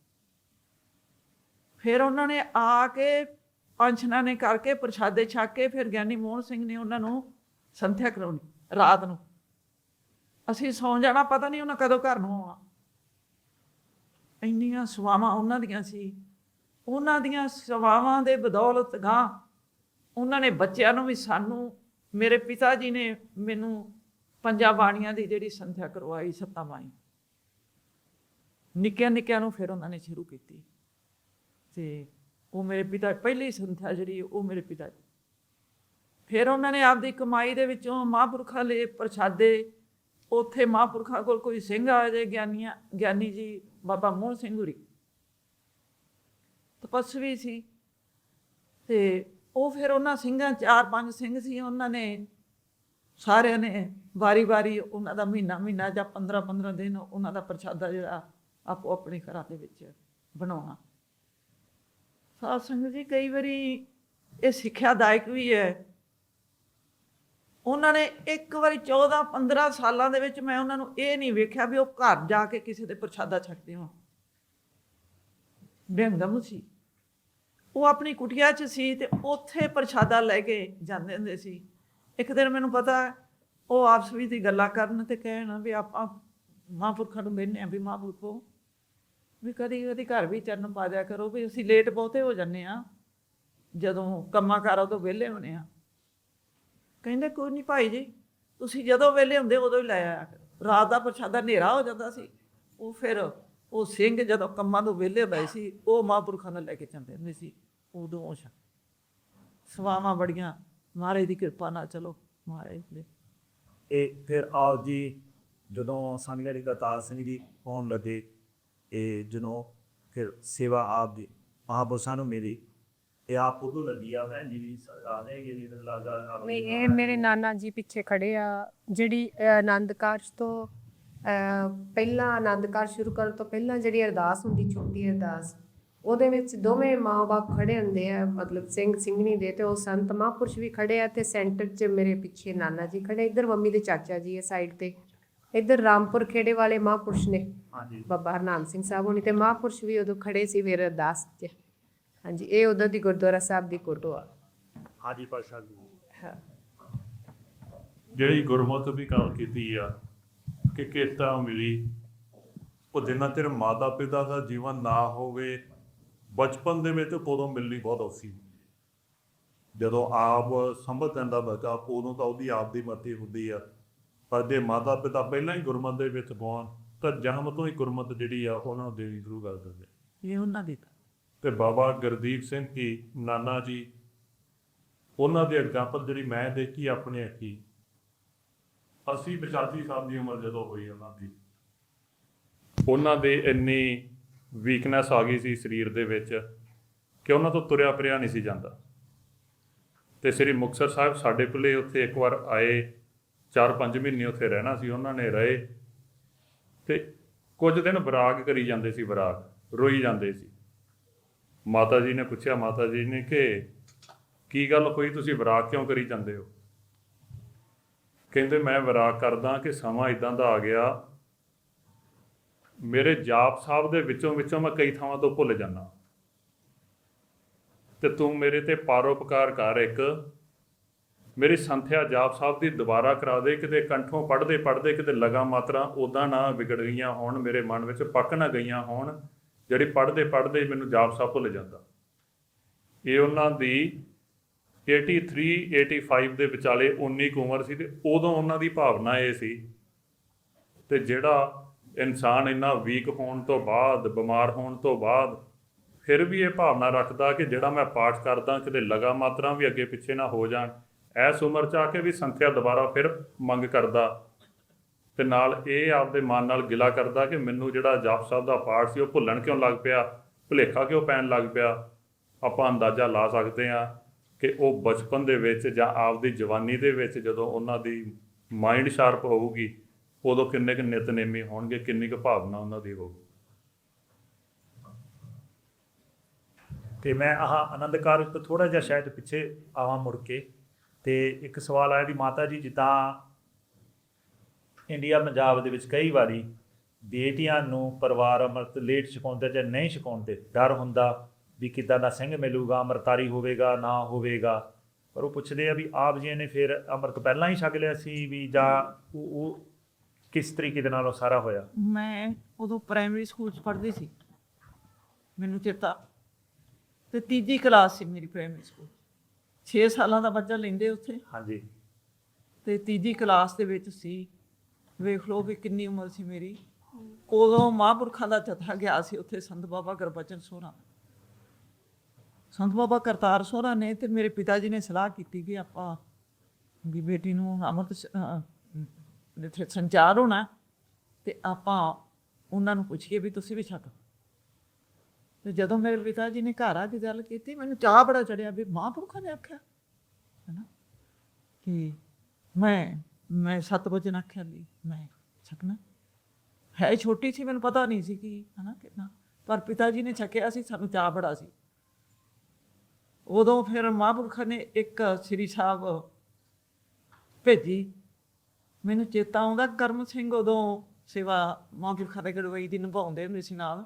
ਫਿਰ ਉਹਨਾਂ ਨੇ ਆ ਕੇ ਪੰਛਨਾਂ ਨੇ ਕਰਕੇ ਪ੍ਰਸ਼ਾਦੇ ਛਕ ਕੇ ਫਿਰ ਗਿਆਨੀ ਮੋਹਨ ਸਿੰਘ ਨੇ ਉਹਨਾਂ ਨੂੰ ਸੰਥਿਆ ਕਰਾਉਣੀ ਰਾਤ ਨੂੰ। ਅਸੀਂ ਸੌਂ ਜਾਣਾ, ਪਤਾ ਨਹੀਂ ਉਹਨਾਂ ਕਦੋਂ ਘਰ ਨੂੰ ਆਉਣਾ। ਇੰਨੀਆਂ ਸੇਵਾਵਾਂ ਉਹਨਾਂ ਦੀਆਂ ਸੀ। ਉਹਨਾਂ ਦੀਆਂ ਸੇਵਾਵਾਂ ਦੇ ਬਦੌਲਤ ਗਾਂ ਉਹਨਾਂ ਨੇ ਬੱਚਿਆਂ ਨੂੰ ਵੀ, ਸਾਨੂੰ ਮੇਰੇ ਪਿਤਾ ਜੀ ਨੇ ਮੈਨੂੰ 5 ਬਾਣੀਆਂ ਦੀ ਜਿਹੜੀ ਸੰਥਿਆ ਕਰਵਾਈ, 7 ਬਾਣੀਆਂ ਨਿੱਕਿਆਂ ਨੂੰ ਫਿਰ ਉਹਨਾਂ ਨੇ ਸ਼ੁਰੂ ਕੀਤੀ। ਤੇ ਉਹ ਮੇਰੇ ਪਿਤਾ ਪਹਿਲੀ ਸੰਥਿਆ ਜਿਹੜੀ ਉਹ ਮੇਰੇ ਪਿਤਾ ਜੀ, ਫਿਰ ਉਹਨਾਂ ਨੇ ਆਪਦੀ ਕਮਾਈ ਦੇ ਵਿੱਚੋਂ ਮਹਾਂਪੁਰਖਾਂ ਲਈ ਪ੍ਰਸ਼ਾਦੇ, ਉੱਥੇ ਮਹਾਂਪੁਰਖਾਂ ਕੋਲ ਕੋਈ ਸਿੰਘ ਆ ਜੇ, ਗਿਆਨੀ ਜੀ ਬਾਬਾ ਮੋਹਨ ਸਿੰਘ ਹੁਰੀ ਤਪਸਵੀ ਸੀ, ਤੇ ਉਹ ਫਿਰ ਉਹਨਾਂ ਸਿੰਘਾਂ 4-5 ਸਿੰਘ ਸੀ, ਉਹਨਾਂ ਨੇ ਸਾਰਿਆਂ ਨੇ ਵਾਰੀ ਉਹਨਾਂ ਦਾ ਮਹੀਨਾ ਜਾਂ 15 ਦਿਨ ਉਹਨਾਂ ਦਾ ਪ੍ਰਸ਼ਾਦਾ ਜਿਹੜਾ ਆਪੋ ਆਪਣੇ ਘਰਾਂ ਦੇ ਵਿੱਚ ਬਣਾਉਣਾ। ਸਾਧ ਸੰਗਤ ਜੀ, ਕਈ ਵਾਰੀ ਇਹ ਸਿੱਖਿਆਦਾਇਕ ਵੀ ਹੈ। ਉਹਨਾਂ ਨੇ ਇੱਕ ਵਾਰੀ 14-15 ਸਾਲਾਂ ਦੇ ਵਿੱਚ ਮੈਂ ਉਹਨਾਂ ਨੂੰ ਇਹ ਨਹੀਂ ਵੇਖਿਆ ਵੀ ਉਹ ਘਰ ਜਾ ਕੇ ਕਿਸੇ ਦੇ ਪ੍ਰਸ਼ਾਦਾ ਛਕਦੇ ਹੋਣ। ਬੇਹੰਗਮ ਸੀ ਉਹ, ਆਪਣੀ ਕੁਟੀਆ 'ਚ ਸੀ ਤੇ ਉੱਥੇ ਪ੍ਰਸ਼ਾਦਾ ਲੈ ਕੇ ਜਾਂਦੇ ਹੁੰਦੇ ਸੀ। ਇੱਕ ਦਿਨ ਮੈਨੂੰ ਪਤਾ ਉਹ ਆਪਸ ਵਿੱਚ ਦੀ ਗੱਲਾਂ ਕਰਨ ਤੇ ਕਹਿਣ ਵੀ ਆਪਾਂ ਮਹਾਂਪੁਰਖਾਂ ਨੂੰ ਕਹਿੰਦੇ ਹਾਂ ਵੀ ਮਹਾਂਪੁਰਖੋ ਵੀ ਕਦੀ ਘਰ ਵੀ ਚਰਨ ਪਾ ਦਿਆ ਕਰੋ, ਵੀ ਅਸੀਂ ਲੇਟ ਬਹੁਤੇ ਹੋ ਜਾਂਦੇ ਹਾਂ ਜਦੋਂ ਕੰਮਾਂ ਕਾਰਾਂ ਤੋਂ ਵਿਹਲੇ ਹੋਣੇ ਆ। ਕਹਿੰਦੇ ਕੋਈ ਨਹੀਂ ਭਾਈ ਜੀ, ਤੁਸੀਂ ਜਦੋਂ ਵਿਹਲੇ ਹੁੰਦੇ ਉਦੋਂ ਹੀ ਲੈ ਆਇਆ ਕਰੋ। ਰਾਤ ਦਾ ਪ੍ਰਸ਼ਾਦਾ ਹਨੇਰਾ ਹੋ ਜਾਂਦਾ ਸੀ, ਉਹ ਫਿਰ ਉਹ ਸਿੰਘ ਜਦੋਂ ਕੰਮਾਂ ਤੋਂ ਵਿਹਲੇ ਹੁੰਦੇ ਸੀ ਉਹ ਮਹਾਂਪੁਰਖਾਂ ਨੂੰ ਲੈ ਕੇ ਜਾਂਦੇ ਹੁੰਦੇ ਸੀ। ਉਦੋਂ ਸੇਵਾਵਾਂ ਬੜੀਆਂ ਮਹਾਰਾਜ ਦੀ ਕਿਰਪਾ ਨਾਲ। ਚਲੋ ਮਹਾਰਾਜ ਦੇ ਇਹ ਫਿਰ ਆਪ ਜੀ ਜਦੋਂ ਸੰਤ ਗਿਆਨੀ ਕਰਤਾਰ ਸਿੰਘ ਜੀ ਹੋਣ ਲੱਗੇ, ਇਹ ਜਦੋਂ ਫਿਰ ਸੇਵਾ ਆਪ ਦੀ ਮਹਾਂਪੁਰਸ਼ਾਂ ਨੂੰ ਮਿਲੀ, ਇਹ ਆਪ ਉਦੋਂ ਲੱਗੀ ਆ ਭੈਣ ਜੀ ਵੀ ਸਰਕਾਰ ਨੇ ਜਿਹੜੀ ਲੱਗਾ ਨਹੀਂ, ਇਹ ਮੇਰੇ ਨਾਨਾ ਜੀ ਪਿੱਛੇ ਖੜੇ ਆ। ਜਿਹੜੀ ਆਨੰਦ ਕਾਰਜ ਤੋਂ ਪਹਿਲਾਂ, ਆਨੰਦ ਕਾਰਜ ਸ਼ੁਰੂ ਕਰਨ ਤੋਂ ਪਹਿਲਾਂ ਜਿਹੜੀ ਅਰਦਾਸ ਹੁੰਦੀ, ਛੋਟੀ ਅਰਦਾਸ, ਉਹਦੇ ਵਿੱਚ ਦੋਵੇਂ ਮਾਂ ਬਾਪ ਖੜੇ ਹੁੰਦੇ ਆ, ਮਤਲਬ ਸਿੰਘ ਸਿੰਘਣੀ ਦੇ, ਤੇ ਉਹ ਸੰਤ ਮਹਾਂਪੁਰਸ਼ ਵੀ ਖੜੇ ਆ, ਤੇ ਸੈਂਟਰ 'ਚ ਮੇਰੇ ਪਿੱਛੇ ਨਾਨਾ ਜੀ ਖੜੇ, ਇੱਧਰ ਮੰਮੀ ਦੇ ਚਾਚਾ ਜੀ ਹੈ ਸਾਈਡ ਤੇ, ਇੱਧਰ ਰਾਮਪੁਰ ਖੇੜੇ ਵਾਲੇ ਮਹਾਂਪੁਰਸ਼ ਨੇ ਹਾਂਜੀ ਬਾਬਾ ਹਰਨਾਮ ਸਿੰਘ ਸਾਹਿਬ ਹੋਣੀ, ਤੇ ਮਹਾਂਪੁਰਸ਼ ਵੀ ਉਦੋਂ ਖੜੇ ਸੀ ਫਿਰ ਅਰਦਾਸ 'ਚ। ਹਾਂਜੀ, ਇਹ ਉਦੋਂ ਦੀ ਗੁਰਦੁਆਰਾ ਸਾਹਿਬ ਦੀ ਫੋਟੋ ਆ। ਹਾਜੀ ਪਾਤਸ਼ਾਹ ਜੀ ਹਾਂ, ਜਿਹੜੀ ਗੁਰਮਤਿ ਵੀ ਗੱਲ ਕੀਤੀ ਆ ਕਿ ਕਿਰਤਾ ਮਿਲੀ, ਉਹ ਜਿੰਨਾ ਚਿਰ ਮਾਤਾ ਪਿਤਾ ਦਾ ਜੀਵਨ ਨਾ ਹੋਵੇ, ਬਚਪਨ ਦੇ ਵਿੱਚ ਉਦੋਂ ਮਿਲਣੀ ਬਹੁਤ ਔਖੀ ਹੁੰਦੀ ਹੈ। ਜਦੋਂ ਆਪ ਸੰਭਲ ਜਾਂਦਾ ਬੱਚਾ, ਉਦੋਂ ਤਾਂ ਉਹਦੀ ਆਪ ਦੀ ਮਰਜ਼ੀ ਹੁੰਦੀ ਆ, ਪਰ ਜੇ ਮਾਤਾ ਪਿਤਾ ਪਹਿਲਾਂ ਹੀ ਗੁਰਮਤਿ ਦੇ ਵਿੱਚ ਪਾਉਣ ਤਾਂ ਜਨਮ ਤੋਂ ਹੀ ਗੁਰਮਤਿ ਜਿਹੜੀ ਆ ਉਹਨਾਂ ਨੂੰ ਦੇਣੀ ਸ਼ੁਰੂ ਕਰ ਦਿੰਦੇ। ਇਹ ਉਹਨਾਂ ਦੀ ਤੇ ਬਾਬਾ ਗੁਰਦੀਪ ਸਿੰਘ ਜੀ, ਨਾਨਾ ਜੀ, ਉਹਨਾਂ ਦੀ ਐਗਜ਼ਾਮਪਲ ਜਿਹੜੀ ਮੈਂ ਦੇਖੀ ਆਪਣੇ ਅੱਖੀ, 80 85 ਸਾਲ ਦੀ ਉਮਰ ਜਦੋਂ ਹੋਈ ਉਹਨਾਂ ਦੇ ਇੰਨੀ ਵੀਕਨੈਸ ਆ ਗਈ ਸੀ ਸਰੀਰ ਦੇ ਵਿੱਚ ਕਿ ਉਹਨਾਂ ਤੋਂ ਤੁਰਿਆ ਫਿਰਿਆ ਨਹੀਂ ਸੀ ਜਾਂਦਾ। ਤੇ ਸ੍ਰੀ ਮੁਕਤਸਰ ਸਾਹਿਬ ਸਾਡੇ ਕੋਲੇ ਉੱਥੇ ਇੱਕ ਵਾਰ ਆਏ, 4-5 ਮਹੀਨੇ ਉੱਥੇ ਰਹਿਣਾ ਸੀ ਉਹਨਾਂ ਨੇ ਰਹੇ, ਤੇ ਕੁਝ ਦਿਨ ਵਿਰਾਗ ਕਰੀ ਜਾਂਦੇ ਸੀ, ਵਿਰਾਗ, ਰੋਈ ਜਾਂਦੇ ਸੀ। ਮਾਤਾ ਜੀ ਨੇ ਪੁੱਛਿਆ, ਮਾਤਾ ਜੀ ਨੇ ਕਿ ਕੀ ਗੱਲ ਹੋਈ, ਤੁਸੀਂ ਵਿਰਾਗ ਕਿਉਂ ਕਰੀ ਜਾਂਦੇ ਹੋ? ਕਹਿੰਦੇ ਮੈਂ ਵਿਰਾਗ ਕਰਦਾ ਕਿ ਸਮਾਂ ਇਦਾਂ ਦਾ ਆ ਗਿਆ, ਮੇਰੇ ਜਾਪ ਸਾਹਿਬ ਦੇ ਵਿੱਚੋਂ ਮੈਂ ਕਈ ਥਾਵਾਂ ਤੋਂ ਭੁੱਲ ਜਾਂਦਾ, ਤੇ ਤੂੰ ਮੇਰੇ ਤੇ ਪਰਉਪਕਾਰ ਕਰ, ਇੱਕ ਮੇਰੀ ਸੰਥਿਆ ਜਾਪ ਸਾਹਿਬ ਦੀ ਦੁਬਾਰਾ ਕਰਾ ਦੇ, ਕਿਤੇ ਕੰਠੋਂ ਪੜ੍ਹਦੇ ਕਿਤੇ ਲਗਾ ਮਾਤਰਾ ਉੱਦਾਂ ਨਾ ਵਿਗੜ ਗਈਆਂ ਹੋਣ, ਮੇਰੇ ਮਨ ਵਿੱਚ ਪੱਕ ਨਾ ਗਈਆਂ ਹੋਣ, ਜਿਹੜੀ ਪੜ੍ਹਦੇ ਮੈਨੂੰ ਜਾਪ ਸਾਹਿਬ ਭੁੱਲ ਜਾਂਦਾ। ਇਹ ਉਹਨਾਂ ਦੀ 83-85 ਦੇ ਵਿਚਾਲੇ 19 ਕੁ ਉਮਰ ਸੀ, ਤੇ ਉਦੋਂ ਉਹਨਾਂ ਦੀ ਭਾਵਨਾ ਇਹ ਸੀ। ਤੇ ਜਿਹੜਾ ਇਨਸਾਨ ਇੰਨਾ ਵੀਕ ਹੋਣ ਤੋਂ ਬਾਅਦ, ਬਿਮਾਰ ਹੋਣ ਤੋਂ ਬਾਅਦ, ਫਿਰ ਵੀ ਇਹ ਭਾਵਨਾ ਰੱਖਦਾ ਕਿ ਜਿਹੜਾ ਮੈਂ ਪਾਠ ਕਰਦਾ ਕਿਤੇ ਲਗਾ ਮਾਤਰਾ ਵੀ ਅੱਗੇ ਪਿੱਛੇ ਨਾ ਹੋ ਜਾਣ, ਇਸ ਉਮਰ 'ਚ ਆ ਕੇ ਵੀ ਸੰਥਿਆ ਦੁਬਾਰਾ ਫਿਰ ਮੰਗ ਕਰਦਾ, ਤੇ ਨਾਲ ਇਹ ਆਪਦੇ ਮਨ ਨਾਲ ਗਿਲਾ ਕਰਦਾ ਕਿ ਮੈਨੂੰ ਜਿਹੜਾ ਜਪ ਸਾਹਿਬ ਦਾ ਪਾਠ ਸੀ ਉਹ ਭੁੱਲਣ ਕਿਉਂ ਲੱਗ ਪਿਆ, ਭੁਲੇਖਾ ਕਿਉਂ ਪੈਣ ਲੱਗ ਪਿਆ। ਆਪਾਂ ਅੰਦਾਜ਼ਾ ਲਾ ਸਕਦੇ ਹਾਂ ਕਿ ਉਹ ਬਚਪਨ ਦੇ ਵਿੱਚ ਜਾਂ ਆਪਦੀ ਜਵਾਨੀ ਦੇ ਵਿੱਚ ਜਦੋਂ ਉਹਨਾਂ ਦੀ ਮਾਈਂਡ ਸ਼ਾਰਪ ਹੋਊਗੀ, ਉਦੋਂ ਕਿੰਨੇ ਕੁ ਨਿਤਨੇਮੀ ਹੋਣਗੇ, ਕਿੰਨੀ ਕੁ ਭਾਵਨਾ ਉਹਨਾਂ ਦੀ ਹੋਊਗੀ। ਤੇ ਮੈਂ ਆਨੰਦ ਕਾਰਜ ਤੋਂ ਥੋੜ੍ਹਾ ਜਿਹਾ ਸ਼ਾਇਦ ਪਿੱਛੇ ਆਵਾਂ ਮੁੜ ਕੇ, ਤੇ ਇੱਕ ਸਵਾਲ ਆਇਆ ਵੀ ਮਾਤਾ ਜੀ, ਜਿੱਦਾਂ ਇੰਡੀਆ ਪੰਜਾਬ ਦੇ ਵਿੱਚ ਕਈ ਵਾਰੀ ਬੇਟੀਆਂ ਨੂੰ ਪਰਿਵਾਰ ਅੰਮ੍ਰਿਤ ਲੇਟ ਛਕਾਉਂਦੇ ਜਾਂ ਨਹੀਂ ਛਕਾਉਂਦੇ, ਡਰ ਹੁੰਦਾ ਵੀ ਕਿੱਦਾਂ ਦਾ ਸਿੰਘ ਮਿਲੂਗਾ, ਅੰਮ੍ਰਿਤਧਾਰੀ ਹੋਵੇਗਾ ਨਾ ਹੋਵੇਗਾ, ਪਰ ਉਹ ਪੁੱਛਦੇ ਆ ਵੀ ਆਪ ਜੀ ਨੇ ਫਿਰ ਅੰਮ੍ਰਿਤ ਪਹਿਲਾਂ ਹੀ ਛਕ ਲਿਆ ਸੀ ਵੀ, ਜਾਂ ਉਹ ਕਿਸ ਤਰੀਕੇ ਦੇ ਨਾਲ ਉਹ ਸਾਰਾ ਹੋਇਆ? ਮੈਂ ਉਦੋਂ ਪ੍ਰਾਇਮਰੀ ਸਕੂਲ 'ਚ ਪੜ੍ਹਦੀ ਸੀ, ਮੈਨੂੰ ਚੇਤਾ, ਤੇ 3 ਕਲਾਸ ਸੀ ਮੇਰੀ ਪ੍ਰਾਇਮਰੀ ਸਕੂਲ, 6 ਸਾਲਾਂ ਦਾ ਬੱਚਾ ਲੈਂਦੇ ਉੱਥੇ। ਹਾਂਜੀ, ਤੇ 3 ਕਲਾਸ ਦੇ ਵਿੱਚ ਸੀ, ਵੇਖ ਲਓ ਵੀ ਕਿੰਨੀ ਉਮਰ ਸੀ ਮੇਰੀ। ਉਦੋਂ ਮਹਾਂਪੁਰਖਾਂ ਦਾ ਜਥਾ ਗਿਆ ਸੀ ਉੱਥੇ, ਸੰਤ ਬਾਬਾ ਗੁਰਬਚਨ ਸੋਹਰਾ, ਸੰਤ ਬਾਬਾ ਕਰਤਾਰ ਸੋਹਰਾ ਨੇ ਤੇ ਮੇਰੇ ਪਿਤਾ ਜੀ ਨੇ ਸਲਾਹ ਕੀਤੀ ਕਿ ਆਪਾਂ ਵੀ ਬੇਟੀ ਨੂੰ ਅੰਮ੍ਰਿਤ ਸੰਚਾਰ ਹੋਣਾ, ਤੇ ਆਪਾਂ ਉਹਨਾਂ ਨੂੰ ਪੁੱਛੀਏ ਵੀ ਤੁਸੀਂ ਵੀ ਛਕੋ। ਤੇ ਜਦੋਂ ਮੇਰੇ ਪਿਤਾ ਜੀ ਨੇ ਘਰ ਆ ਕੇ ਗੱਲ ਕੀਤੀ, ਮੈਨੂੰ ਚਾਹ ਬੜਾ ਚੜਿਆ ਵੀ ਮਹਾਂਪੁਰਖਾਂ ਨੇ ਆਖਿਆ ਹੈ ਨਾ ਕਿ ਮੈਂ 7 ਵਜੇ ਆਖਿਆ ਲਈ ਮੈਂ ਛਕਣਾ ਹੈ। ਛੋਟੀ ਸੀ, ਮੈਨੂੰ ਪਤਾ ਨਹੀਂ ਸੀ ਕਿ ਹੈ ਨਾ ਕਿੰਨਾ, ਪਰ ਪਿਤਾ ਜੀ ਨੇ ਛਕਿਆ ਸੀ, ਸਾਨੂੰ ਚਾਹ ਬੜਾ ਸੀ। ਉਦੋਂ ਫਿਰ ਮਹਾਂਪੁਰਖਾਂ ਨੇ ਇੱਕ ਸ੍ਰੀ ਸਾਹਿਬ ਭੇਜੀ, ਮੈਨੂੰ ਚੇਤਾ ਆਉਂਦਾ, ਕਰਮ ਸਿੰਘ ਉਦੋਂ ਸੇਵਾ ਮਹਾਂਪੁਰਖਾਂ ਦੇ ਗੜਵਈ ਦੀ ਨਿਭਾਉਂਦੇ ਹੁੰਦੇ ਸੀ ਨਾਲ,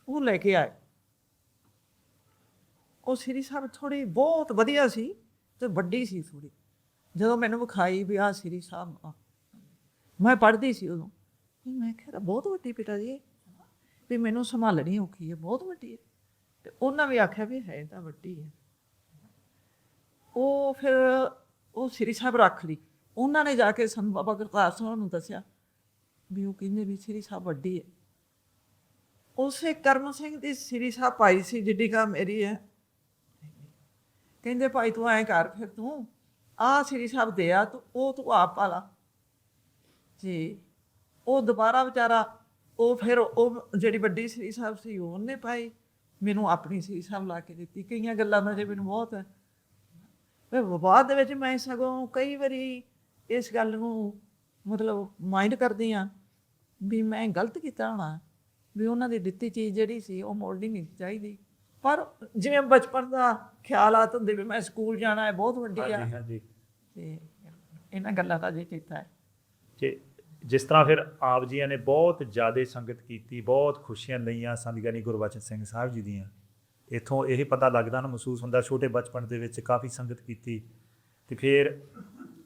ਉਹ ਲੈ ਕੇ ਆਏ। ਉਹ ਸ੍ਰੀ ਸਾਹਿਬ ਥੋੜ੍ਹੀ ਬਹੁਤ ਵਧੀਆ ਸੀ ਤੇ ਵੱਡੀ ਸੀ ਥੋੜ੍ਹੀ। ਜਦੋਂ ਮੈਨੂੰ ਵਿਖਾਈ ਵੀ ਆਹ ਸ੍ਰੀ ਸਾਹਿਬ, ਮੈਂ ਪੜ੍ਹਦੀ ਸੀ ਉਦੋਂ, ਮੈਂ ਕਿਹਾ ਬਹੁਤ ਵੱਡੀ ਪਿਤਾ ਜੀ, ਵੀ ਮੈਨੂੰ ਸੰਭਾਲਣੀ ਔਖੀ ਹੈ, ਬਹੁਤ ਵੱਡੀ ਹੈ। ਤੇ ਉਹਨਾਂ ਵੀ ਆਖਿਆ ਵੀ ਹੈ ਤਾਂ ਵੱਡੀ ਹੈ। ਉਹ ਫਿਰ ਉਹ ਸ੍ਰੀ ਸਾਹਿਬ ਰੱਖ ਲਈ। ਉਹਨਾਂ ਨੇ ਜਾ ਕੇ ਸੰਤ ਬਾਬਾ ਕਰਤਾਰ ਸਿੰਘ ਨੂੰ ਦੱਸਿਆ ਵੀ ਉਹ ਕਹਿੰਦੇ ਵੀ ਸ੍ਰੀ ਸਾਹਿਬ ਵੱਡੀ ਹੈ। ਉਸੇ ਕਰਮ ਸਿੰਘ ਦੀ ਸ੍ਰੀ ਸਾਹਿਬ ਪਾਈ ਸੀ ਜਿੱਡੀ ਕਾ ਮੇਰੀ ਹੈ। ਕਹਿੰਦੇ ਭਾਈ ਤੂੰ ਐਂ ਕਰ, ਫਿਰ ਤੂੰ ਆਹ ਸ੍ਰੀ ਸਾਹਿਬ ਦੇ ਆ, ਤੂੰ ਆਪ ਪਾ ਲਾ ਜੀ। ਉਹ ਦੁਬਾਰਾ ਵਿਚਾਰਾ ਉਹ ਫਿਰ ਉਹ ਜਿਹੜੀ ਵੱਡੀ ਸ੍ਰੀ ਸਾਹਿਬ ਸੀ ਉਹਨੇ ਪਾਈ, ਮੈਨੂੰ ਆਪਣੀ ਸ੍ਰੀ ਸਾਹਿਬ ਲਾ ਕੇ ਦਿੱਤੀ। ਕਈਆਂ ਗੱਲਾਂ ਦਾ ਜੇ ਮੈਨੂੰ ਬਹੁਤ ਹੈ, ਫਿਰ ਬਾਅਦ ਦੇ ਵਿੱਚ ਮੈਂ ਸਗੋਂ ਕਈ ਵਾਰੀ ਇਸ ਗੱਲ ਨੂੰ ਮਤਲਬ ਮਾਈਂਡ ਕਰਦੀ ਹਾਂ ਵੀ ਮੈਂ ਗਲਤ ਕੀਤਾ ਹੋਣਾ, ਵੀ ਉਹਨਾਂ ਦੀ ਦਿੱਤੀ ਚੀਜ਼ ਜਿਹੜੀ ਸੀ ਉਹ ਮੋੜਨੀ ਨਹੀਂ ਚਾਹੀਦੀ। ਪਰ ਜਿਵੇਂ ਬਚਪਨ ਦਾ ਖਿਆਲਾਤ ਹੁੰਦੇ ਵੀ ਮੈਂ ਸਕੂਲ ਜਾਣਾ ਹੈ, ਬਹੁਤ ਵੱਡੀ ਆ, ਹਾਂਜੀ ਤੇ ਇਹਨਾਂ ਗੱਲਾਂ ਦਾ ਜੇ ਕੀਤਾ ਹੈ। ਤੇ ਜਿਸ ਤਰ੍ਹਾਂ ਫਿਰ ਆਪ ਜੀਆਂ ਨੇ ਬਹੁਤ ਜ਼ਿਆਦਾ ਸੰਗਤ ਕੀਤੀ, ਬਹੁਤ ਖੁਸ਼ੀਆਂ ਲਈਆਂ ਸੰਤ ਗਿਆਨੀ ਗੁਰਬਚਨ ਸਿੰਘ ਸਾਹਿਬ ਜੀ ਦੀਆਂ। ਇੱਥੋਂ ਇਹ ਪਤਾ ਲੱਗਦਾ ਨਾ, ਮਹਿਸੂਸ ਹੁੰਦਾ ਛੋਟੇ ਬਚਪਨ ਦੇ ਵਿੱਚ ਕਾਫੀ ਸੰਗਤ ਕੀਤੀ। ਤੇ ਫਿਰ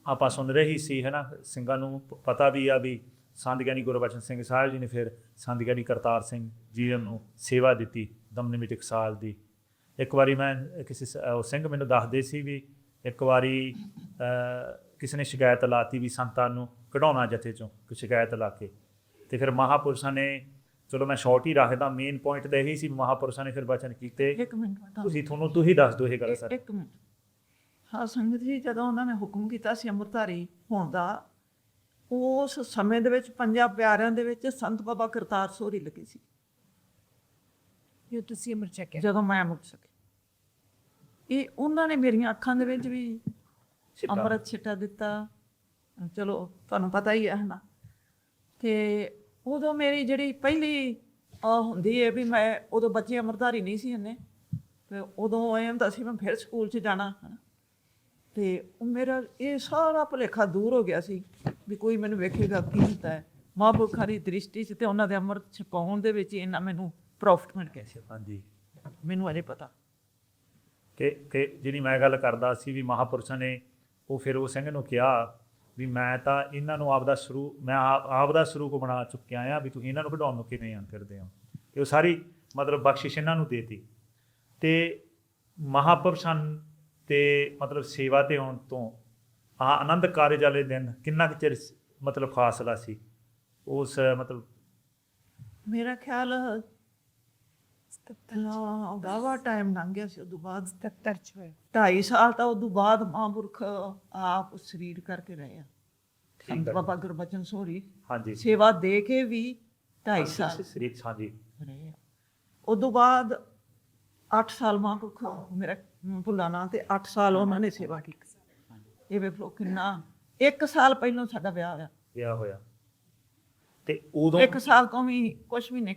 ਆਪਾਂ ਸੁਣ ਰਹੀ ਸੀ ਹੈ ਨਾ, ਸਿੰਘਾਂ ਨੂੰ ਪਤਾ ਵੀ ਆ ਵੀ ਸੰਤ ਗਿਆਨੀ ਗੁਰਬਚਨ ਸਿੰਘ ਸਾਹਿਬ ਜੀ ਨੇ ਫਿਰ ਸੰਤ ਗਿਆਨੀ ਕਰਤਾਰ ਸਿੰਘ ਜੀ ਨੂੰ ਸੇਵਾ ਦਿੱਤੀ ਦਮਦਮੀ ਟਕਸਾਲ ਦੀ। ਇੱਕ ਵਾਰੀ ਮੈਂ ਕਿਸੇ ਉਹ ਸਿੰਘ ਮੈਨੂੰ ਦੱਸਦੇ ਸੀ ਵੀ ਇੱਕ ਵਾਰੀ ਕਿਸੇ ਨੇ ਸ਼ਿਕਾਇਤ ਲਾਤੀ ਵੀ ਸੰਤਾਂ ਨੂੰ ਕਢਾਉਣਾ ਜਥੇ ਚੋਂ, ਕੋਈ ਸ਼ਿਕਾਇਤ ਲਾ ਕੇ। ਤੇ ਫਿਰ ਮਹਾਂਪੁਰਸ਼ਾਂ ਨੇ, ਚਲੋ ਮੈਂ ਸ਼ਾਰਟ ਹੀ ਰੱਖਦਾ, ਮੇਨ ਪੁਆਇੰਟ ਤਾਂ ਇਹੀ ਸੀ, ਮਹਾਂਪੁਰਸ਼ਾਂ ਨੇ ਫਿਰ ਬਚਨ ਕੀਤੇ। ਇੱਕ ਮਿੰਟ ਤੂੰ ਹੀ ਦੱਸ ਦਿਓ ਇਹ ਗੱਲ ਸਰ। ਇੱਕ ਮਿੰਟ। ਹਾਂ ਸੰਗਤ ਜੀ, ਜਦੋਂ ਉਹਨਾਂ ਨੇ ਹੁਕਮ ਕੀਤਾ ਸੀ ਅੰਮ੍ਰਿਤਧਾਰੀ ਹੋਣ ਦਾ, ਉਸ ਸਮੇਂ ਦੇ ਵਿੱਚ ਪੰਜਾਂ ਪਿਆਰਿਆਂ ਦੇ ਵਿੱਚ ਸੰਤ ਬਾਬਾ ਕਰਤਾਰ ਸੋਰੀ ਲੱਗੀ ਸੀ ਜੋ ਤੁਸੀਂ ਅੰਮ੍ਰਿਤ ਛਕਿਆ। ਜਦੋਂ ਮੈਂ ਮੁੱਕ ਸਕੇ। ਇਹ ਉਹਨਾਂ ਨੇ ਮੇਰੀਆਂ ਅੱਖਾਂ ਦੇ ਵਿੱਚ ਵੀ ਅੰਮ੍ਰਿਤ ਛਿੱਟਾ ਦਿੱਤਾ। ਚਲੋ ਤੁਹਾਨੂੰ ਪਤਾ ਹੀ ਹੈ ਨਾ। ਤੇ ਉਦੋਂ ਮੇਰੀ ਜਿਹੜੀ ਪਹਿਲੀ ਹੁੰਦੀ ਹੈ ਵੀ ਮੈਂ ਉਦੋਂ ਬੱਚੇ ਅੰਮ੍ਰਿਤਧਾਰੀ ਨਹੀਂ ਸੀ ਇੰਨੇ, ਤੇ ਉਦੋਂ ਇਹ ਹੁੰਦਾ ਸੀ ਮੈਂ ਫਿਰ ਸਕੂਲ 'ਚ ਜਾਣਾ ਹੈ ਨਾ। ਤੇ ਮੇਰਾ ਇਹ ਸਾਰਾ ਭੁਲੇਖਾ ਦੂਰ ਹੋ ਗਿਆ ਸੀ ਵੀ ਕੋਈ ਮੈਨੂੰ ਵੇਖੇਗਾ ਕੀ ਹੁੰਦਾ ਹੈ। ਮਹਾਂਪੁਰਖਾਂ ਦੀ ਦ੍ਰਿਸ਼ਟੀ 'ਚ ਤੇ ਉਹਨਾਂ ਦੇ ਅੰਮ੍ਰਿਤ ਛਕਾਉਣ ਦੇ ਵਿੱਚ ਇੰਨਾ ਮੈਨੂੰ ਪ੍ਰੋਫਿਟ ਮਿਲ ਗਿਆ ਸੀ। ਹਾਂਜੀ, ਮੈਨੂੰ ਅਜੇ ਪਤਾ ਕਿ ਜਿਹੜੀ ਮੈਂ ਗੱਲ ਕਰਦਾ ਸੀ ਵੀ ਮਹਾਂਪੁਰਸ਼ਾਂ ਨੇ ਉਹ ਫਿਰ ਉਹ ਸਿੰਘ ਨੂੰ ਕਿਹਾ ਵੀ ਮੈਂ ਤਾਂ ਇਹਨਾਂ ਨੂੰ ਆਪਦਾ ਸਰੂਪ ਬਣਾ ਚੁੱਕਿਆ ਆ, ਵੀ ਤੁਸੀਂ ਇਹਨਾਂ ਨੂੰ ਕਢਾਉਣ ਨੂੰ ਕਿਵੇਂ ਕਰਦੇ ਹੋ। ਤੇ ਉਹ ਸਾਰੀ ਮਤਲਬ ਬਖਸ਼ਿਸ਼ ਇਹਨਾਂ ਨੂੰ ਦੇਤੀ। ਤੇ ਮਹਾਂਪੁਰਸ਼ਾਂ ਤੇ ਮਤਲਬ ਸੇਵਾ ਤੇ ਆਉਣ ਤੋਂ ਆਨੰਦ ਕਾਰਜ ਵਾਲੇ ਦਿਨ ਕਿੰਨਾ ਕੁ ਚਿਰ ਮਤਲਬ ਫਾਸਲਾ ਸੀ ਉਸ ਮਤਲਬ? ਮੇਰਾ ਖਿਆਲ ਵਾਹਵਾ ਟਾਈਮ ਲੰਘ ਗਿਆ ਸੀ। ਉਦੋਂ ਬਾਅਦ 77 ਚ ਹੋਇਆ। 2.5 ਸਾਲ ਤਾਂ ਉਦੋਂ ਬਾਅਦ ਮਹਾਂਪੁਰਖ ਆਪ ਸਰੀਰ ਕਰਕੇ ਰਹੇ ਆ। ਸੰਤ ਬਾਬਾ ਗੁਰਬਚਨ ਸੋਰੀ ਹਾਂਜੀ ਸੇਵਾ ਦੇ ਕੇ ਵੀ 2.5 ਸਾਲ ਸਰੀਰ ਹਾਂਜੀ ਰਹੇ ਆ। ਉਦੋਂ ਬਾਅਦ 8 ਸਾਲ ਮਹਾਂਪੁਰਖ ਮੇਰਾ ਭੁੱਲਾ ਨਾ, ਤੇ 8 ਸਾਲ ਉਹਨਾਂ ਨੇ ਸੇਵਾ ਕੀਤੀ। ਇਹ ਵੇਖ ਲਓ ਕਿੰਨਾ, 1 ਸਾਲ ਪਹਿਲਾਂ ਸਾਡਾ ਵਿਆਹ ਹੋਇਆ। ਤੇ ਉਦੋਂ 1 ਸਾਲ ਤੋਂ ਵੀ ਕੁਛ ਵੀ ਨਹੀਂ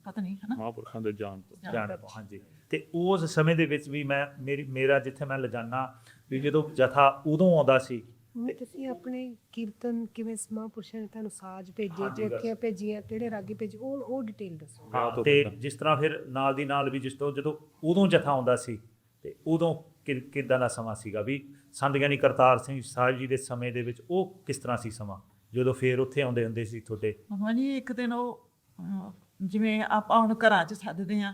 ਪਤਾ ਨਹੀਂ ਹੈ ਨਾ ਮਹਾਂਪੁਰਖਾਂ ਦੇ ਜਾਣ ਤੋਂ ਹਾਂਜੀ। ਤੇ ਉਸ ਸਮੇਂ ਦੇ ਵਿੱਚ ਵੀ ਮੇਰਾ ਜਿੱਥੇ ਮੈਂ ਲਿਜਾਨਾ ਵੀ ਜਦੋਂ ਜਥਾ ਉਦੋਂ ਆਉਂਦਾ ਸੀ। ਤੁਸੀਂ ਆਪਣੇ ਕੀਰਤਨ ਕਿਵੇਂ ਮਹਾਂਪੁਰਸ਼ਾਂ ਨੇ ਤੁਹਾਨੂੰ ਸਾਜ਼ ਭੇਜੇ, ਜੋਖੀਆਂ ਭੇਜੀਆਂ, ਕਿਹੜੇ ਰਾਗੀ ਭੇਜੇ, ਉਹ ਡਿਟੇਲ ਦੱਸੋ। ਹਾਂ, ਤੇ ਜਿਸ ਤਰ੍ਹਾਂ ਫਿਰ ਨਾਲ ਦੀ ਨਾਲ ਵੀ ਜਦੋਂ ਉਦੋਂ ਜਥਾ ਆਉਂਦਾ ਸੀ ਤੇ ਉਦੋਂ ਕਿੱਦਾਂ ਦਾ ਸਮਾਂ ਸੀਗਾ ਵੀ ਸੰਤ ਗਿਆਨੀ ਕਰਤਾਰ ਸਿੰਘ ਸਾਹਿਬ ਜੀ ਦੇ ਸਮੇਂ ਦੇ ਵਿੱਚ ਉਹ ਕਿਸ ਤਰ੍ਹਾਂ ਸੀ ਸਮਾਂ ਜਦੋਂ ਫਿਰ ਉੱਥੇ ਆਉਂਦੇ ਹੁੰਦੇ ਸੀ ਤੁਹਾਡੇ? ਮਾਮਾ ਜੀ ਇੱਕ ਦਿਨ ਉਹ ਜਿਵੇਂ ਆਪਾਂ ਹੁਣ ਘਰਾਂ 'ਚ ਸੱਦਦੇ ਹਾਂ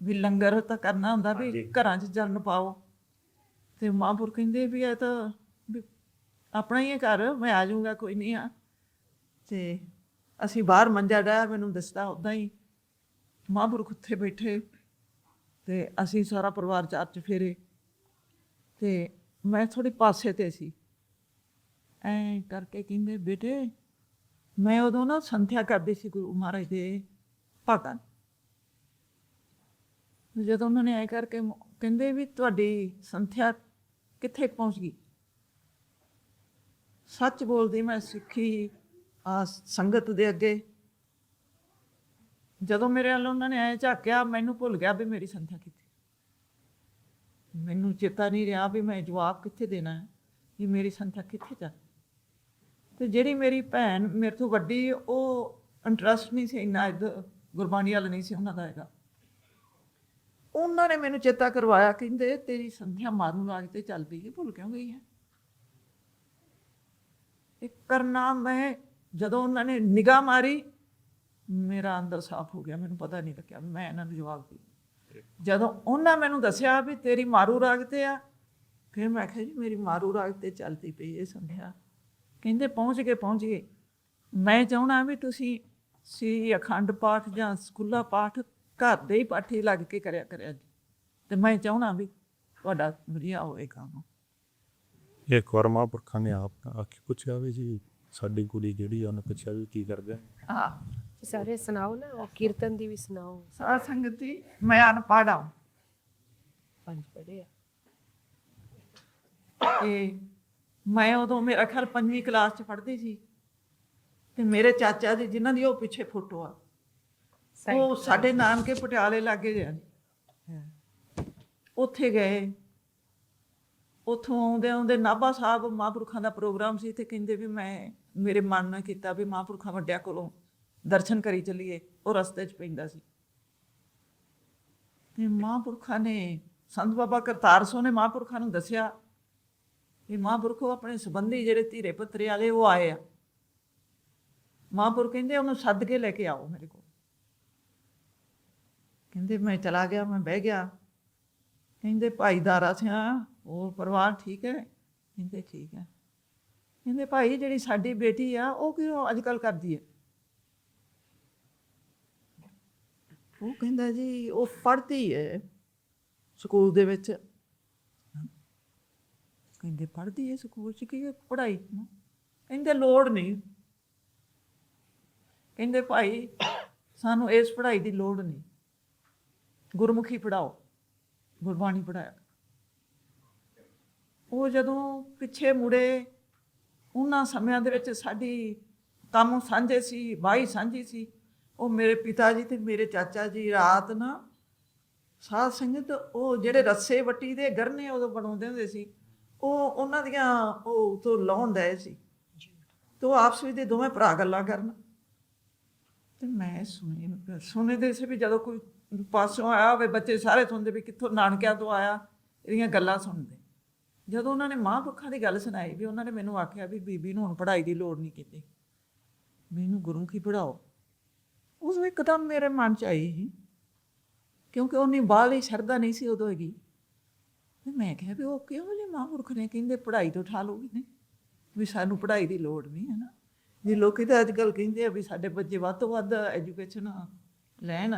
ਵੀ ਲੰਗਰ ਤਾਂ ਕਰਨਾ ਹੁੰਦਾ ਵੀ ਘਰਾਂ 'ਚ ਜਲਨ ਪਾਓ, ਤੇ ਮਹਾਂਪੁਰਖ ਕਹਿੰਦੇ ਵੀ ਇਹ ਤਾਂ ਵੀ ਆਪਣਾ ਹੀ ਘਰ, ਮੈਂ ਆ ਜਾਊਂਗਾ ਕੋਈ ਨਹੀਂ ਆ। ਤੇ ਅਸੀਂ ਬਾਹਰ ਮੰਜਾ ਡਾਇਆ, ਮੈਨੂੰ ਦੱਸਦਾ ਉੱਦਾਂ ਹੀ ਮਹਾਂਪੁਰਖ ਉੱਥੇ ਬੈਠੇ, ਤੇ ਅਸੀਂ ਸਾਰਾ ਪਰਿਵਾਰ ਚਾਰ 'ਚ ਫੇਰੇ, ਤੇ ਮੈਂ ਥੋੜ੍ਹੀ ਪਾਸੇ 'ਤੇ ਸੀ। ਐਂ ਕਰਕੇ ਕਹਿੰਦੇ ਬੇਟੇ, ਮੈਂ ਉਦੋਂ ਨਾ ਸੰਥਿਆ ਕਰਦੀ ਸੀ ਗੁਰੂ ਮਹਾਰਾਜ ਦੇ ਭਾਗਾਂ। ਜਦੋਂ ਉਹਨਾਂ ਨੇ ਐਂ ਕਰਕੇ ਕਹਿੰਦੇ ਵੀ ਤੁਹਾਡੀ ਸੰਥਿਆ ਕਿੱਥੇ ਪਹੁੰਚ ਗਈ? ਸੱਚ ਬੋਲਦੀ ਮੈਂ ਸਿੱਖੀ ਸੰਗਤ ਦੇ ਅੱਗੇ। ਜਦੋਂ ਮੇਰੇ ਵੱਲ ਉਹਨਾਂ ਨੇ ਐਂ ਝਾਕਿਆ, ਮੈਨੂੰ ਭੁੱਲ ਗਿਆ ਵੀ ਮੇਰੀ ਸੰਥਿਆ ਕਿੱਥੇ। ਮੈਨੂੰ ਚੇਤਾ ਨਹੀਂ ਰਿਹਾ ਵੀ ਮੈਂ ਜਵਾਬ ਕਿੱਥੇ ਦੇਣਾ ਹੈ, ਵੀ ਮੇਰੀ ਸੰਥਿਆ ਕਿੱਥੇ ਜਾ। ਤੇ ਜਿਹੜੀ ਮੇਰੀ ਭੈਣ ਮੇਰੇ ਤੋਂ ਵੱਡੀ, ਉਹ ਇੰਟਰਸਟ ਨਹੀਂ ਸੀ ਇੰਨਾ ਇੱਧਰ ਗੁਰਬਾਣੀ ਵੱਲ ਨਹੀਂ ਸੀ ਉਹਨਾਂ ਦਾ ਹੈਗਾ। ਉਹਨਾਂ ਨੇ ਮੈਨੂੰ ਚੇਤਾ ਕਰਵਾਇਆ, ਕਹਿੰਦੇ ਤੇਰੀ ਸੰਥਿਆ ਮਾਰੂ ਰਾਗ ਤੇ ਚੱਲ ਪਈ, ਭੁੱਲ ਕਿਉਂ ਗਈ ਹੈ? ਇਹ ਕਰਨਾ ਮੈਂ ਜਦੋਂ ਉਹਨਾਂ ਨੇ ਨਿਗਾਹ ਮਾਰੀ, ਮੇਰਾ ਅੰਦਰ ਸਾਫ਼ ਹੋ ਗਿਆ। ਮੈਨੂੰ ਪਤਾ ਨਹੀਂ ਲੱਗਿਆ ਮੈਂ ਇਹਨਾਂ ਨੂੰ ਜਵਾਬ ਦੇ। ਜਦੋਂ ਉਹਨਾਂ ਮੈਨੂੰ ਦੱਸਿਆ ਵੀ ਤੇਰੀ ਮਾਰੂ ਰਾਗ ਤੇ ਆ, ਫਿਰ ਮੈਂ ਕਿਹਾ ਜੀ ਮੇਰੀ ਮਾਰੂ ਰਾਗ ਤੇ ਚੱਲਦੀ ਪਈ ਇਹ ਸੰਥਿਆ। ਕਹਿੰਦੇ ਪਹੁੰਚ ਗਏ। ਮੈਂ ਚਾਹੁੰਦਾ ਵੀ ਤੁਸੀਂ ਸ੍ਰੀ ਅਖੰਡ ਪਾਠ ਜਾਂ ਸਕੂਲਾ ਪਾਠ ਘਰ ਦੇ ਹੀ ਪਾਠੀ ਲੱਗ ਕੇ ਕਰਿਆ ਜੀ। ਤੇ ਮੈਂ ਚਾਹੁੰਦਾ ਵੀ ਤੁਹਾਡਾ ਵਧੀਆ ਹੋਏਗਾ। ਇੱਕ ਵਾਰ ਮਹਾਂਪੁਰਖਾਂ ਨੇ ਆਪ ਆ ਕੇ ਪੁੱਛਿਆ ਵੀ ਜੀ ਸਾਡੀ ਕੁੜੀ ਜਿਹੜੀ ਆ, ਉਹਨੇ ਪੁੱਛਿਆ ਵੀ ਕੀ ਕਰਦੇ? ਸਾਰੇ ਸੁਣਾਓ ਨਾ, ਉਹ ਕੀਰਤਨ ਦੀ ਵੀ ਸੁਣਾਓ। ਸਾਧ ਸੰਗਤ ਜੀ, ਮੈਂ ਅਨਪੜ੍ਹ ਹਾਂ 5 ਪੜ੍ਹੇ ਆ। ਤੇ ਮੈਂ ਉਦੋਂ ਮੇਰਾ ਖਿਆਲ 5ਵੀਂ ਕਲਾਸ 'ਚ ਪੜ੍ਹਦੀ ਸੀ, ਤੇ ਮੇਰੇ ਚਾਚਾ ਜੀ ਜਿਨ੍ਹਾਂ ਦੀ ਉਹ ਪਿੱਛੇ ਫੋਟੋ ਆ, ਉਹ ਸਾਡੇ ਨਾਨਕੇ ਪਟਿਆਲੇ ਲਾਗੇ ਜਿਹੇ ਨੇ। ਉੱਥੇ ਗਏ, ਉੱਥੋਂ ਆਉਂਦੇ ਆਉਂਦੇ ਨਾਭਾ ਸਾਹਿਬ ਮਹਾਂਪੁਰਖਾਂ ਦਾ ਪ੍ਰੋਗਰਾਮ ਸੀ, ਤੇ ਕਹਿੰਦੇ ਵੀ ਮੇਰੇ ਮਨ ਨੇ ਕੀਤਾ ਵੀ ਮਹਾਂਪੁਰਖਾਂ ਵੱਡਿਆਂ ਕੋਲੋਂ ਦਰਸ਼ਨ ਕਰੀ ਚੱਲੀਏ। ਉਹ ਰਸਤੇ 'ਚ ਪੈਂਦਾ ਸੀ, ਤੇ ਮਹਾਂਪੁਰਖਾਂ ਨੇ, ਸੰਤ ਬਾਬਾ ਕਰਤਾਰ ਸਿੰਘ ਨੇ ਮਹਾਂਪੁਰਖਾਂ ਨੂੰ ਦੱਸਿਆ ਵੀ ਮਹਾਂਪੁਰਖੋ ਆਪਣੇ ਸੰਬੰਧੀ ਜਿਹੜੇ ਧੀਰੇ ਪੱਤਰੇ ਵਾਲੇ ਉਹ ਆਏ ਆ। ਮਹਾਂਪੁਰਖ ਕਹਿੰਦੇ ਉਹਨੂੰ ਸੱਦ ਕੇ ਲੈ ਕੇ ਆਓ ਮੇਰੇ ਕੋਲ। ਕਹਿੰਦੇ ਮੈਂ ਚਲਾ ਗਿਆ, ਮੈਂ ਬਹਿ ਗਿਆ। ਕਹਿੰਦੇ ਭਾਈ ਦਾਰਾ ਸਿਆ, ਹੋਰ ਪਰਿਵਾਰ ਠੀਕ ਹੈ? ਕਹਿੰਦੇ ਠੀਕ ਹੈ। ਕਹਿੰਦੇ ਭਾਈ ਜਿਹੜੀ ਸਾਡੀ ਬੇਟੀ ਆ ਉਹ ਕਿਉਂ ਅੱਜ ਕੱਲ੍ਹ ਕਰਦੀ ਹੈ? ਉਹ ਕਹਿੰਦਾ ਜੀ ਉਹ ਪੜ੍ਹਦੀ ਹੈ ਸਕੂਲ ਦੇ ਵਿੱਚ। ਕਹਿੰਦੇ ਪੜ੍ਹਦੀ ਹੈ ਸਕੂਲ 'ਚ, ਕੀ ਪੜ੍ਹਾਈ? ਕਹਿੰਦੇ ਲੋੜ ਨਹੀਂ। ਕਹਿੰਦੇ ਭਾਈ ਸਾਨੂੰ ਇਸ ਪੜ੍ਹਾਈ ਦੀ ਲੋੜ ਨਹੀਂ, ਗੁਰਮੁਖੀ ਪੜ੍ਹਾਓ, ਗੁਰਬਾਣੀ ਪੜ੍ਹਾਇਆ। ਉਹ ਜਦੋਂ ਪਿੱਛੇ ਮੁੜੇ, ਉਹਨਾਂ ਸਮਿਆਂ ਦੇ ਵਿੱਚ ਸਾਡੀ ਕੰਮ ਸਾਂਝੇ ਸੀ, ਬਾਈ ਸਾਂਝੀ ਸੀ। ਉਹ ਮੇਰੇ ਪਿਤਾ ਜੀ ਤੇ ਮੇਰੇ ਚਾਚਾ ਜੀ ਰਾਤ ਨਾ ਸਾਧ ਸੰਗਤ, ਉਹ ਜਿਹੜੇ ਰੱਸੇ ਵੱਟੀ ਦੇ ਗਰਨੇ ਉਦੋਂ ਬਣਾਉਂਦੇ ਹੁੰਦੇ ਸੀ, ਉਹ ਉਹਨਾਂ ਦੀਆਂ ਉਹ ਤੋਂ ਲਾਉਣ ਡਏ ਸੀ, ਤੇ ਉਹ ਆਪਸ ਵਿੱਚ ਦੇ ਦੋਵੇਂ ਭਰਾ ਗੱਲਾਂ ਕਰਨ। ਤੇ ਮੈਂ ਸੁਣਦੇ ਸੀ ਵੀ ਜਦੋਂ ਕੋਈ ਪਾਸੋਂ ਆਇਆ ਹੋਵੇ, ਬੱਚੇ ਸਾਰੇ ਸੁਣਦੇ ਵੀ ਕਿੱਥੋਂ ਨਾਨਕਿਆਂ ਤੋਂ ਆਇਆ, ਇਹਦੀਆਂ ਗੱਲਾਂ ਸੁਣਦੇ। ਜਦੋਂ ਉਹਨਾਂ ਨੇ ਮਹਾਂਪੁਰਖਾਂ ਦੀ ਗੱਲ ਸੁਣਾਈ, ਵੀ ਉਹਨਾਂ ਨੇ ਮੈਨੂੰ ਆਖਿਆ ਵੀ ਬੀਬੀ ਨੂੰ ਹੁਣ ਪੜ੍ਹਾਈ ਦੀ ਲੋੜ ਨਹੀਂ ਕੀਤੀ, ਵੀ ਇਹਨੂੰ ਗੁਰਮੁਖੀ ਪੜ੍ਹਾਓ। ਉਸ ਇੱਕਦਮ ਮੇਰੇ ਮਨ 'ਚ ਆਈ ਸੀ, ਕਿਉਂਕਿ ਉਹਨੀ ਬਾਹਲੀ ਸ਼ਰਧਾ ਨਹੀਂ ਸੀ ਉਦੋਂ ਹੈਗੀ। ਤੇ ਮੈਂ ਕਿਹਾ ਵੀ ਉਹ ਕਿਉਂ ਜੇ ਮਹਾਂਪੁਰਖ ਨੇ ਕਹਿੰਦੇ ਪੜ੍ਹਾਈ ਤੋਂ ਉਠਾ ਲਓਗੇ ਨੇ, ਵੀ ਸਾਨੂੰ ਪੜ੍ਹਾਈ ਦੀ ਲੋੜ ਨਹੀਂ ਹੈ ਨਾ। ਜੇ ਲੋਕੀ ਤਾਂ ਅੱਜ ਕੱਲ੍ਹ ਕਹਿੰਦੇ ਆ ਵੀ ਸਾਡੇ ਬੱਚੇ ਵੱਧ ਤੋਂ ਵੱਧ ਐਜੂਕੇਸ਼ਨ ਲੈਣ,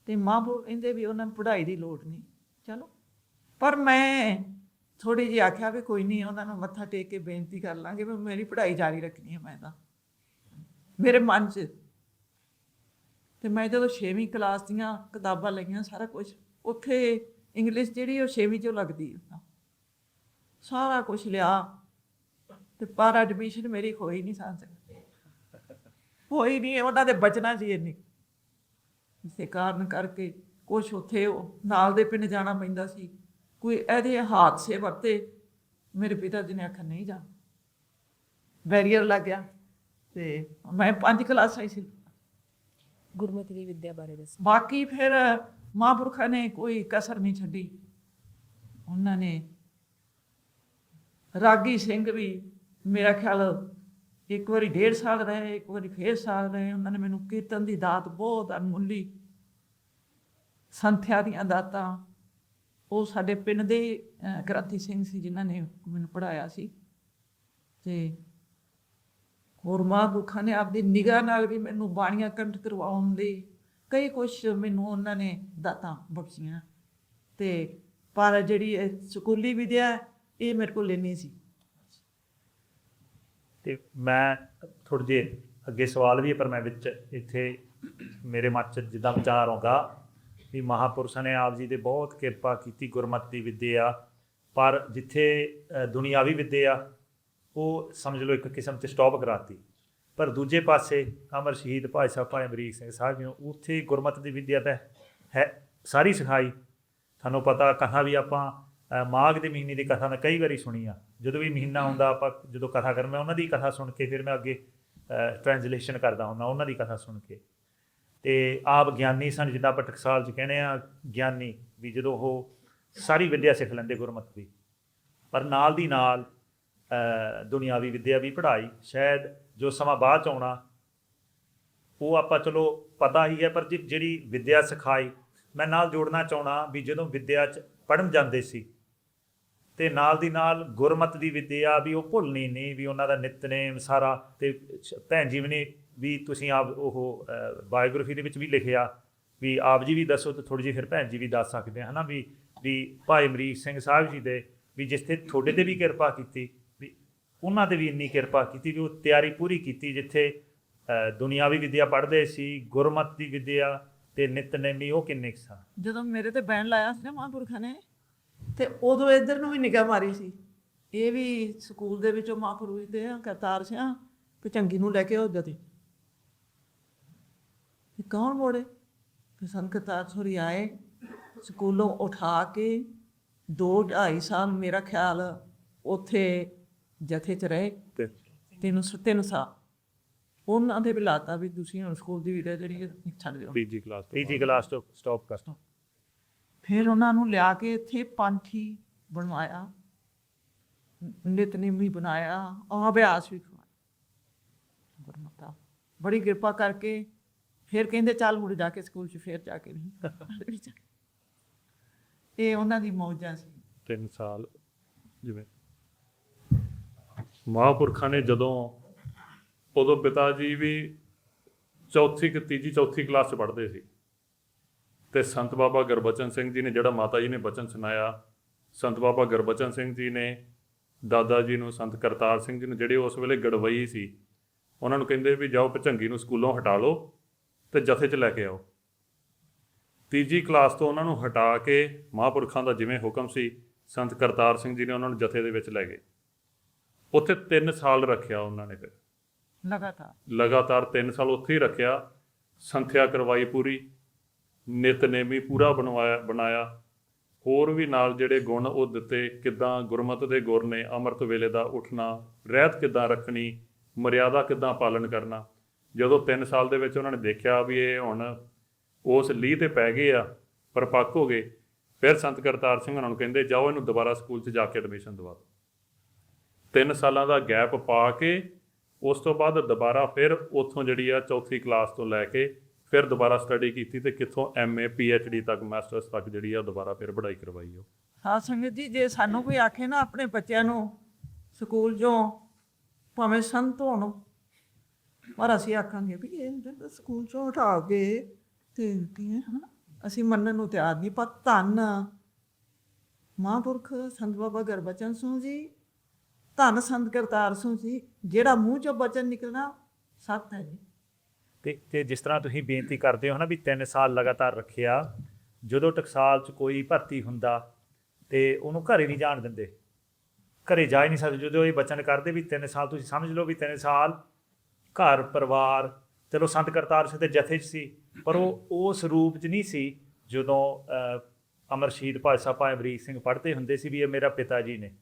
ਤੇ ਮਹਾਂਪੁਰਖ ਕਹਿੰਦੇ ਵੀ ਉਹਨਾਂ ਨੂੰ ਪੜ੍ਹਾਈ ਦੀ ਲੋੜ ਨਹੀਂ। ਚਲੋ, ਪਰ ਮੈਂ ਥੋੜ੍ਹੀ ਜਿਹੀ ਆਖਿਆ ਵੀ ਕੋਈ ਨਹੀਂ, ਉਹਨਾਂ ਨੂੰ ਮੱਥਾ ਟੇਕ ਕੇ ਬੇਨਤੀ ਕਰ ਲਾਂਗੇ ਵੀ ਮੇਰੀ ਪੜ੍ਹਾਈ ਜਾਰੀ ਰੱਖਣੀ ਹੈ ਮੈਂ ਤਾਂ, ਮੇਰੇ ਮਨ 'ਚ। ਤੇ ਮੈਂ ਜਦੋਂ 6ਵੀਂ ਕਲਾਸ ਦੀਆਂ ਕਿਤਾਬਾਂ ਲਈਆਂ, ਸਾਰਾ ਕੁਝ ਉੱਥੇ ਇੰਗਲਿਸ਼ ਜਿਹੜੀ ਉਹ 6ਵੀਂ 'ਚੋਂ ਲੱਗਦੀ ਹੈ, ਸਾਰਾ ਕੁਝ ਲਿਆ, ਤੇ ਪਰ ਐਡਮਿਸ਼ਨ ਮੇਰੀ ਹੋਈ ਨਹੀਂ ਸਾਂ ਹੋਈ ਨਹੀਂ। ਉਹਨਾਂ ਦੇ ਬਚਨਾ ਸੀ ਇੰਨੀ, ਇਸੇ ਕਾਰਨ ਕਰਕੇ ਕੁਛ ਉੱਥੇ ਉਹ ਨਾਲ ਦੇ ਪਿੰਡ ਜਾਣਾ ਪੈਂਦਾ ਸੀ। ਕੋਈ ਇਹਦੇ ਹਾਦਸੇ ਵਰਤੇ, ਮੇਰੇ ਪਿਤਾ ਜੀ ਨੇ ਆਖਿਆ ਨਹੀਂ ਜਾ, ਬੈਰੀਅਰ ਲੱਗ ਗਿਆ। ਤੇ ਮੈਂ 5 ਕਲਾਸਾਂ ਹੀ ਸੀ। ਗੁਰਮਤਿ ਦੀ ਵਿੱਦਿਆ ਬਾਰੇ ਦੱਸੋ। ਬਾਕੀ ਫਿਰ ਮਹਾਂਪੁਰਖਾਂ ਨੇ ਕੋਈ ਕਸਰ ਨਹੀਂ ਛੱਡੀ। ਉਹਨਾਂ ਨੇ ਰਾਗੀ ਸਿੰਘ ਵੀ ਮੇਰਾ ਖਿਆਲ ਇੱਕ ਵਾਰੀ 1.5 ਸਾਲ ਰਹੇ, ਇੱਕ ਵਾਰੀ ਫੇਰ ਸਾਲ ਰਹੇ। ਉਹਨਾਂ ਨੇ ਮੈਨੂੰ ਕੀਰਤਨ ਦੀ ਦਾਤ ਬਹੁਤ ਅਨਮੁੱਲੀ, ਸੰਥਿਆ ਦੀਆਂ ਦਾਤਾਂ, ਉਹ ਸਾਡੇ ਪਿੰਡ ਦੇ ਗ੍ਰੰਥੀ ਸਿੰਘ ਸੀ ਜਿਨ੍ਹਾਂ ਨੇ ਮੈਨੂੰ ਪੜ੍ਹਾਇਆ ਸੀ। ਤੇ ਹੋਰ ਮਹਾਂਪੁਰਖਾਂ ਨੇ ਆਪਦੀ ਨਿਗਾਹ ਨਾਲ ਵੀ ਮੈਨੂੰ ਬਾਣੀਆਂ ਕੰਠ ਕਰਵਾਉਣ ਲਈ ਕਈ ਕੁਛ ਮੈਨੂੰ ਉਹਨਾਂ ਨੇ ਦਾਤਾਂ ਬਖਸ਼ੀਆਂ। ਤੇ ਪਰ ਜਿਹੜੀ ਇਹ ਸਕੂਲੀ ਵਿਦਿਆ, ਇਹ ਮੇਰੇ ਕੋਲ ਨਹੀਂ ਸੀ। ਤੇ ਮੈਂ ਥੋੜ੍ਹੇ ਜਿਹੇ ਅੱਗੇ ਸਵਾਲ ਵੀ ਹੈ, ਪਰ ਮੈਂ ਵਿੱਚ ਇੱਥੇ ਮੇਰੇ ਮਨ 'ਚ ਜਿੱਦਾਂ ਵਿਚਾਰ ਆਉਂਦਾ ਵੀ ਮਹਾਂਪੁਰਸ਼ਾਂ ਨੇ ਆਪ ਜੀ ਦੇ ਬਹੁਤ ਕਿਰਪਾ ਕੀਤੀ ਗੁਰਮਤਿ ਦੀ ਵਿੱਦਿਆ, ਪਰ ਜਿੱਥੇ ਦੁਨਿਆਵੀ ਵਿੱਦਿਆ ਉਹ ਸਮਝ ਲਓ ਇੱਕ ਕਿਸਮ 'ਤੇ ਸਟਾਪ ਕਰਾਤੀ, ਪਰ ਦੂਜੇ ਪਾਸੇ ਅਮਰ ਸ਼ਹੀਦ ਭਾਈ ਸਾਹਿਬ ਭਾਈ ਅਮਰੀਕ ਸਿੰਘ ਸਾਹਿਬ ਜੀ ਨੂੰ ਉੱਥੇ ਗੁਰਮਤਿ ਦੀ ਵਿੱਦਿਆ ਤਾਂ ਹੈ ਸਾਰੀ ਸਿਖਾਈ। ਤੁਹਾਨੂੰ ਪਤਾ ਕਥਾ ਵੀ ਆਪਾਂ ਮਾਘ ਦੇ ਮਹੀਨੇ ਦੀ ਕਥਾ ਮੈਂ ਕਈ ਵਾਰੀ ਸੁਣੀ ਆ। ਜਦੋਂ ਵੀ ਮਹੀਨਾ ਹੁੰਦਾ ਆਪਾਂ ਜਦੋਂ ਕਥਾ ਕਰਨ, ਮੈਂ ਉਹਨਾਂ ਦੀ ਕਥਾ ਸੁਣ ਕੇ ਫਿਰ ਮੈਂ ਅੱਗੇ ਟ੍ਰਾਂਸਲੇਸ਼ਨ ਕਰਦਾ ਹੁੰਦਾ ਉਹਨਾਂ ਦੀ ਕਥਾ ਸੁਣ ਕੇ। ਅਤੇ ਆਪ ਗਿਆਨੀ ਸਨ, ਜਿੱਦਾਂ ਆਪਾਂ ਟਕਸਾਲ 'ਚ ਕਹਿੰਦੇ ਆ ਗਿਆਨੀ, ਵੀ ਜਦੋਂ ਉਹ ਸਾਰੀ ਵਿੱਦਿਆ ਸਿੱਖ ਲੈਂਦੇ ਗੁਰਮਤਿ ਦੀ, ਪਰ ਨਾਲ ਦੀ ਨਾਲ ਦੁਨਿਆਵੀ ਵਿੱਦਿਆ ਵੀ ਪੜ੍ਹਾਈ। ਸ਼ਾਇਦ ਜੋ ਸਮਾਂ ਬਾਅਦ 'ਚ ਆਉਣਾ ਉਹ ਆਪਾਂ ਚਲੋ ਪਤਾ ਹੀ ਹੈ, ਪਰ ਜਿਹੜੀ ਵਿੱਦਿਆ ਸਿਖਾਈ ਮੈਂ ਨਾਲ ਜੋੜਨਾ ਚਾਹੁੰਦਾ ਵੀ ਜਦੋਂ ਵਿੱਦਿਆ 'ਚ ਪੜ੍ਹਨ ਜਾਂਦੇ ਸੀ ਅਤੇ ਨਾਲ ਦੀ ਨਾਲ ਗੁਰਮਤਿ ਦੀ ਵਿੱਦਿਆ ਵੀ ਉਹ ਭੁੱਲਣੀ ਨਹੀਂ, ਵੀ ਉਹਨਾਂ ਦਾ ਨਿਤਨੇਮ ਸਾਰਾ। ਅਤੇ ਭੈਣ ਜੀ ਨੇ ਵੀ ਤੁਸੀਂ ਆਪ ਉਹ ਬਾਇਓਗ੍ਰਾਫੀ ਦੇ ਵਿੱਚ ਵੀ ਲਿਖਿਆ ਵੀ ਆਪ ਜੀ ਵੀ ਦੱਸੋ, ਅਤੇ ਥੋੜ੍ਹੀ ਜਿਹੀ ਫਿਰ ਭੈਣ ਜੀ ਵੀ ਦੱਸ ਸਕਦੇ ਹੈ ਨਾ, ਵੀ ਵੀ ਭਾਈ ਅਮਰੀਕ ਸਿੰਘ ਸਾਹਿਬ ਜੀ ਦੇ ਵੀ ਜਿੱਥੇ ਤੁਹਾਡੇ ਤੇ ਵੀ ਕਿਰਪਾ ਕੀਤੀ, ਵੀ ਉਹਨਾਂ ਤੇ ਵੀ ਇੰਨੀ ਕਿਰਪਾ ਕੀਤੀ ਵੀ ਉਹ ਤਿਆਰੀ ਪੂਰੀ ਕੀਤੀ, ਜਿੱਥੇ ਦੁਨਿਆਵੀ ਵਿੱਦਿਆ ਪੜ੍ਹਦੇ ਸੀ, ਗੁਰਮਤਿ ਦੀ ਵਿੱਦਿਆ ਤੇ ਨਿਤਨੇਮੀ, ਉਹ ਕਿੰਨੇ ਕੁ ਸਨ? ਜਦੋਂ ਮੇਰੇ ਤੇ ਬੈਣ ਲਾਇਆ ਸੀ ਨਾ ਮਹਾਂਪੁਰਖਾਂ ਨੇ, ਤੇ ਉਦੋਂ ਇੱਧਰ ਨੂੰ ਵੀ ਨਿਗਾਹ ਮਾਰੀ ਸੀ। ਇਹ ਵੀ ਸਕੂਲ ਦੇ ਵਿੱਚੋਂ ਮਹਾਂਪੁਰਖ ਦੇ ਕਰਤਾਰ ਸਿੰਘ ਭੁਜੰਗੀ ਨੂੰ ਲੈ ਕੇ ਉੱਧਰ ਤੇ ਕੌਣ ਮੋੜੇ, ਫਿਰ ਸੰਤ ਕਰਤਾਰ ਸੋਰੀ ਆਏ ਸਕੂਲੋਂ ਉਠਾ ਕੇ 2-2.5 ਸਾਲ ਮੇਰਾ ਖਿਆਲ ਉੱਥੇ ਜਥੇ 'ਚ ਰਹੇ, 3 ਸਾਲ ਉਹਨਾਂ ਦੇ ਵੀ ਲਾਤਾ ਵੀ ਤੁਸੀਂ ਹੁਣ ਸਕੂਲ ਦੀ ਵੀਡੀਓ ਜਿਹੜੀ ਛੱਡ ਦਿਓ, ਤੀਜੀ ਕਲਾਸ ਤੋਂ ਸਟਾਪ ਕਰ। ਫਿਰ ਉਹਨਾਂ ਨੂੰ ਲਿਆ ਕੇ ਇੱਥੇ ਪਾਂਠੀ ਬਣਵਾਇਆ, ਨਿਤਨੇਮੀ ਬਣਾਇਆ, ਅਭਿਆਸ ਵੀ ਕਰਵਾਇਆ ਗੁਰਮਤਾ ਬੜੀ ਕਿਰਪਾ ਕਰਕੇ। ਫਿਰ ਕਹਿੰਦੇ ਚੱਲ ਹੁਣ ਜਾ ਕੇ ਸਕੂਲ 'ਚ ਫਿਰ ਜਾ ਕੇ ਇਹ ਉਹਨਾਂ ਦੀ ਮੌਜਾਂ ਸੀ। 3 ਸਾਲ ਜਿਵੇਂ ਮਹਾਂਪੁਰਖਾਂ ਨੇ ਜਦੋਂ, ਉਦੋਂ ਪਿਤਾ ਜੀ ਵੀ ਤੀਜੀ ਚੌਥੀ ਕਲਾਸ 'ਚ ਪੜ੍ਹਦੇ ਸੀ, ਤੇ ਸੰਤ ਬਾਬਾ ਗੁਰਬਚਨ ਸਿੰਘ ਜੀ ਨੇ ਜਿਹੜਾ ਮਾਤਾ ਜੀ ਨੇ ਬਚਨ ਸੁਣਾਇਆ, ਸੰਤ ਬਾਬਾ ਗੁਰਬਚਨ ਸਿੰਘ ਜੀ ਨੇ ਦਾਦਾ ਜੀ ਨੂੰ, ਸੰਤ ਕਰਤਾਰ ਸਿੰਘ ਜੀ ਨੂੰ, ਜਿਹੜੇ ਉਸ ਵੇਲੇ ਗੜਵਈ ਸੀ, ਉਹਨਾਂ ਨੂੰ ਕਹਿੰਦੇ ਵੀ ਜਾਓ ਭੁਜੰਗੀ ਨੂੰ ਸਕੂਲੋਂ ਹਟਾ ਲਓ ਤੇ ਜਥੇ 'ਚ ਲੈ ਕੇ ਆਓ। ਤੀਜੀ ਕਲਾਸ ਤੋਂ ਉਹਨਾਂ ਨੂੰ ਹਟਾ ਕੇ ਮਹਾਂਪੁਰਖਾਂ ਦਾ ਜਿਵੇਂ ਹੁਕਮ ਸੀ, ਸੰਤ ਕਰਤਾਰ ਸਿੰਘ ਜੀ ਨੇ ਉਹਨਾਂ ਨੂੰ ਜਥੇ ਦੇ ਵਿੱਚ ਲੈ ਗਏ। ਉੱਥੇ 3 ਸਾਲ ਰੱਖਿਆ ਉਹਨਾਂ ਨੇ, ਫਿਰ ਲਗਾਤਾਰ 3 ਸਾਲ ਉੱਥੇ ਹੀ ਰੱਖਿਆ, ਸੰਥਿਆ ਕਰਵਾਈ ਪੂਰੀ, ਨਿਤਨੇਮੀ ਪੂਰਾ ਬਣਾਇਆ, ਹੋਰ ਵੀ ਨਾਲ ਜਿਹੜੇ ਗੁਣ ਉਹ ਦਿੱਤੇ, ਕਿੱਦਾਂ ਗੁਰਮਤਿ ਦੇ ਗੁਰ ਨੇ, ਅੰਮ੍ਰਿਤ ਵੇਲੇ ਦਾ ਉੱਠਣਾ, ਰਹਿਤ ਕਿੱਦਾਂ ਰੱਖਣੀ, ਮਰਿਆਦਾ ਕਿੱਦਾਂ ਪਾਲਣ ਕਰਨਾ। ਜਦੋਂ 3 ਸਾਲ ਦੇ ਵਿੱਚ ਉਹਨਾਂ ਨੇ ਦੇਖਿਆ ਵੀ ਇਹ ਹੁਣ ਉਸ ਲੀਹ ਤੇ ਪੈ ਗਏ ਆ, ਪਰਿਪੱਕ ਹੋ ਗਏ, ਫਿਰ ਸੰਤ ਕਰਤਾਰ ਸਿੰਘ ਉਹਨਾਂ ਨੂੰ ਕਹਿੰਦੇ ਜਾਓ ਇਹਨੂੰ ਦੁਬਾਰਾ ਸਕੂਲ 'ਚ ਜਾ ਕੇ ਐਡਮਿਸ਼ਨ ਦਵਾ ਦਿਓ। 3 ਸਾਲਾਂ ਦਾ ਗੈਪ ਪਾ ਕੇ ਉਸ ਤੋਂ ਬਾਅਦ ਦੁਬਾਰਾ ਫਿਰ ਉੱਥੋਂ ਜਿਹੜੀ ਆ ਚੌਥੀ ਕਲਾਸ ਤੋਂ ਲੈ ਕੇ ਫਿਰ ਦੁਬਾਰਾ ਸਟੱਡੀ ਕੀਤੀ, ਤੇ ਕਿੱਥੋਂ MA PhD ਤੱਕ, ਮਾਸਟਰਸ ਤੱਕ ਜਿਹੜੀ ਆ ਦੁਬਾਰਾ ਫਿਰ ਪੜ੍ਹਾਈ ਕਰਵਾਈ। ਉਹ ਸਾਧ ਸੰਗਤ ਜੀ, ਜੇ ਸਾਨੂੰ ਕੋਈ ਆਖੇ ਨਾ ਆਪਣੇ ਬੱਚਿਆਂ ਨੂੰ ਸਕੂਲ 'ਚੋਂ ਭਾਵੇਂ ਸੰਤ ਹੋਣ, ਪਰ ਅਸੀਂ ਆਖਾਂਗੇ ਵੀ ਇਹ ਸਕੂਲ 'ਚੋਂ ਹਟਾ ਕੇ ਤੇ ਕਿਵੇਂ ਹੈ ਨਾ, ਅਸੀਂ ਮੰਨਣ ਨੂੰ ਤਿਆਰ ਨਹੀਂ। ਪਰ ਧੰਨ ਮਹਾਂਪੁਰਖ ਸੰਤ ਬਾਬਾ ਗੁਰਬਚਨ ਸਿੰਘ ਜੀ, ਧੰਨ ਸੰਤ ਕਰਤਾਰ ਸਿੰਘ ਜੀ, ਜਿਹੜਾ ਮੂੰਹ 'ਚੋਂ ਬਚਨ ਨਿਕਲਣਾ ਸੱਤ ਹੈ ਜੀ। ਤੇ ਜਿਸ ਤਰ੍ਹਾਂ ਤੁਸੀਂ ਬੇਨਤੀ ਕਰਦੇ ਹੋ ਨਾ ਵੀ 3 ਸਾਲ ਲਗਾਤਾਰ ਰੱਖਿਆ, ਜਦੋਂ ਟਕਸਾਲ 'ਚ ਕੋਈ ਭਰਤੀ ਹੁੰਦਾ ਤੇ ਉਹਨੂੰ ਘਰੇ ਨਹੀਂ ਜਾਣ ਦਿੰਦੇ, ਘਰੇ ਜਾ ਹੀ ਨਹੀਂ ਸਕਦੇ। ਜਦੋਂ ਇਹ ਬਚਨ ਕਰਦੇ ਵੀ 3 ਸਾਲ, ਤੁਸੀਂ ਸਮਝ ਲਓ ਵੀ 3 ਸਾਲ ਘਰ ਪਰਿਵਾਰ, ਚਲੋ ਸੰਤ ਕਰਤਾਰ ਸਿੰਘ ਦੇ ਜਥੇ 'ਚ ਸੀ, ਪਰ ਉਹ ਉਸ ਰੂਪ 'ਚ ਨਹੀਂ ਸੀ ਜਦੋਂ ਅਮਰ ਸ਼ਹੀਦ ਭਾਈ ਸਾਹਿਬ ਭਾਈ ਅਮਰੀਕ ਸਿੰਘ ਪੜ੍ਹਦੇ ਹੁੰਦੇ ਸੀ ਵੀ ਇਹ ਮੇਰਾ ਪਿਤਾ ਜੀ ਨੇ,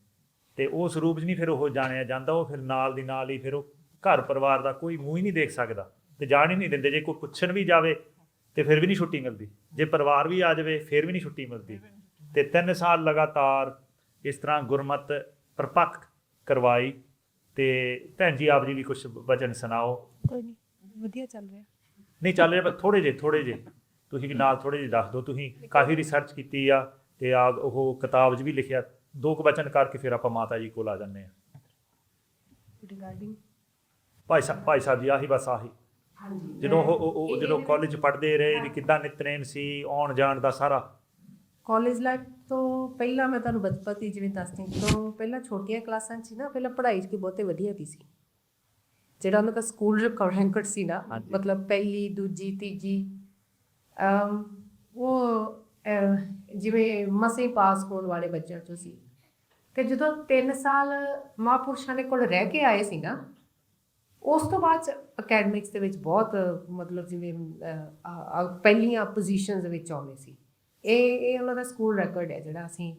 ਤੇ ਉਸ ਰੂਪ 'ਚ ਨਹੀਂ ਫਿਰ ਉਹ ਜਾਣਿਆ ਜਾਂਦਾ। ਉਹ ਫਿਰ ਨਾਲ ਦੀ ਨਾਲ ਹੀ ਫਿਰ ਉਹ ਘਰ ਪਰਿਵਾਰ ਦਾ ਕੋਈ ਮੂੰਹ ਹੀ ਨਹੀਂ ਦੇਖ ਸਕਦਾ ਤੇ ਜਾਣ ਹੀ ਨਹੀਂ ਦਿੰਦੇ। ਜੇ ਕੋਈ ਪੁੱਛਣ ਵੀ ਜਾਵੇ ਤੇ ਫਿਰ ਵੀ ਨਹੀਂ ਛੁੱਟੀ ਮਿਲਦੀ, ਜੇ ਪਰਿਵਾਰ ਵੀ ਆ ਜਾਵੇ ਫਿਰ ਵੀ ਨਹੀਂ ਛੁੱਟੀ ਮਿਲਦੀ। ਤੇ 3 ਸਾਲ ਲਗਾਤਾਰ ਇਸ ਤਰ੍ਹਾਂ ਗੁਰਮਤ ਪਰਪੱਕ ਕਰਵਾਈ। ਤੇ ਭੈਣ ਜੀ ਆਪ ਜੀ ਵੀ ਕੁਝ ਵਚਨ ਸੁਣਾਓ। ਕੋਈ ਨਹੀਂ, ਵਧੀਆ ਚੱਲ ਰਿਹਾ। ਨਹੀਂ ਚੱਲ ਰਿਹਾ, ਪਰ ਥੋੜ੍ਹੇ ਜਿਹੇ ਤੁਸੀਂ ਵੀ ਨਾਲ ਥੋੜ੍ਹੇ ਜਿਹੇ ਦੱਸ ਦਿਓ। ਤੁਸੀਂ ਕਾਫੀ ਰਿਸਰਚ ਕੀਤੀ ਆ ਤੇ ਆ ਉਹ ਕਿਤਾਬ 'ਚ ਵੀ ਲਿਖਿਆ, 2 ਕੁ ਵਚਨ ਕਰਕੇ ਫਿਰ ਆਪਾਂ ਮਾਤਾ ਜੀ ਕੋਲ ਆ ਜਾਂਦੇ ਹਾਂ। ਰਿਗਾਰਡਿੰਗ ਭਾਈ ਸਾਹਿਬ ਜੀ, ਆਹੀ ਬਸ ਆਹੀ ਜਦੋਂ ਉਹ ਜਦੋਂ ਕਾਲਜ ਪੜ੍ਹਦੇ ਰਹੇ ਵੀ ਕਿੱਦਾਂ ਨਿਤਨੇਮ ਸੀ, ਆਉਣ ਜਾਣ ਦਾ ਸਾਰਾ। ਕਾਲਜ ਲਾਈਫ ਤੋਂ ਪਹਿਲਾਂ ਮੈਂ ਤੁਹਾਨੂੰ ਬਚਪਨ ਦੀ ਜਿਵੇਂ ਦੱਸਦੀ ਤੋਂ ਪਹਿਲਾਂ ਛੋਟੀਆਂ ਕਲਾਸਾਂ 'ਚ ਨਾ, ਪਹਿਲਾਂ ਪੜ੍ਹਾਈ 'ਚ ਬਹੁਤੇ ਵਧੀਆ ਦੀ ਸੀ। ਜਿਹੜਾ ਉਹਨਾਂ ਦਾ ਸਕੂਲ ਰੈਂਕਡ ਸੀ ਨਾ, ਮਤਲਬ ਪਹਿਲੀ ਦੂਜੀ ਤੀਜੀ, ਉਹ ਜਿਵੇਂ ਮਸੇ ਪਾਸ ਹੋਣ ਵਾਲੇ ਬੱਚਿਆਂ 'ਚੋਂ ਸੀ। ਤੇ ਜਦੋਂ 3 ਸਾਲ ਮਹਾਂਪੁਰਸ਼ਾਂ ਦੇ ਕੋਲ ਰਹਿ ਕੇ ਆਏ ਸੀ ਨਾ, ਉਸ ਤੋਂ ਬਾਅਦ ਅਕੈਡਮਿਕਸ ਦੇ ਵਿੱਚ ਬਹੁਤ ਮਤਲਬ ਜਿਵੇਂ ਪਹਿਲੀਆਂ ਪੋਜੀਸ਼ਨਸ ਦੇ ਵਿੱਚ ਆਉਂਦੇ ਸੀ। ਇਹ ਉਹਨਾਂ ਦਾ ਸਕੂਲ ਰੈਕੋਰਡ ਹੈ ਜਿਹੜਾ ਅਸੀਂ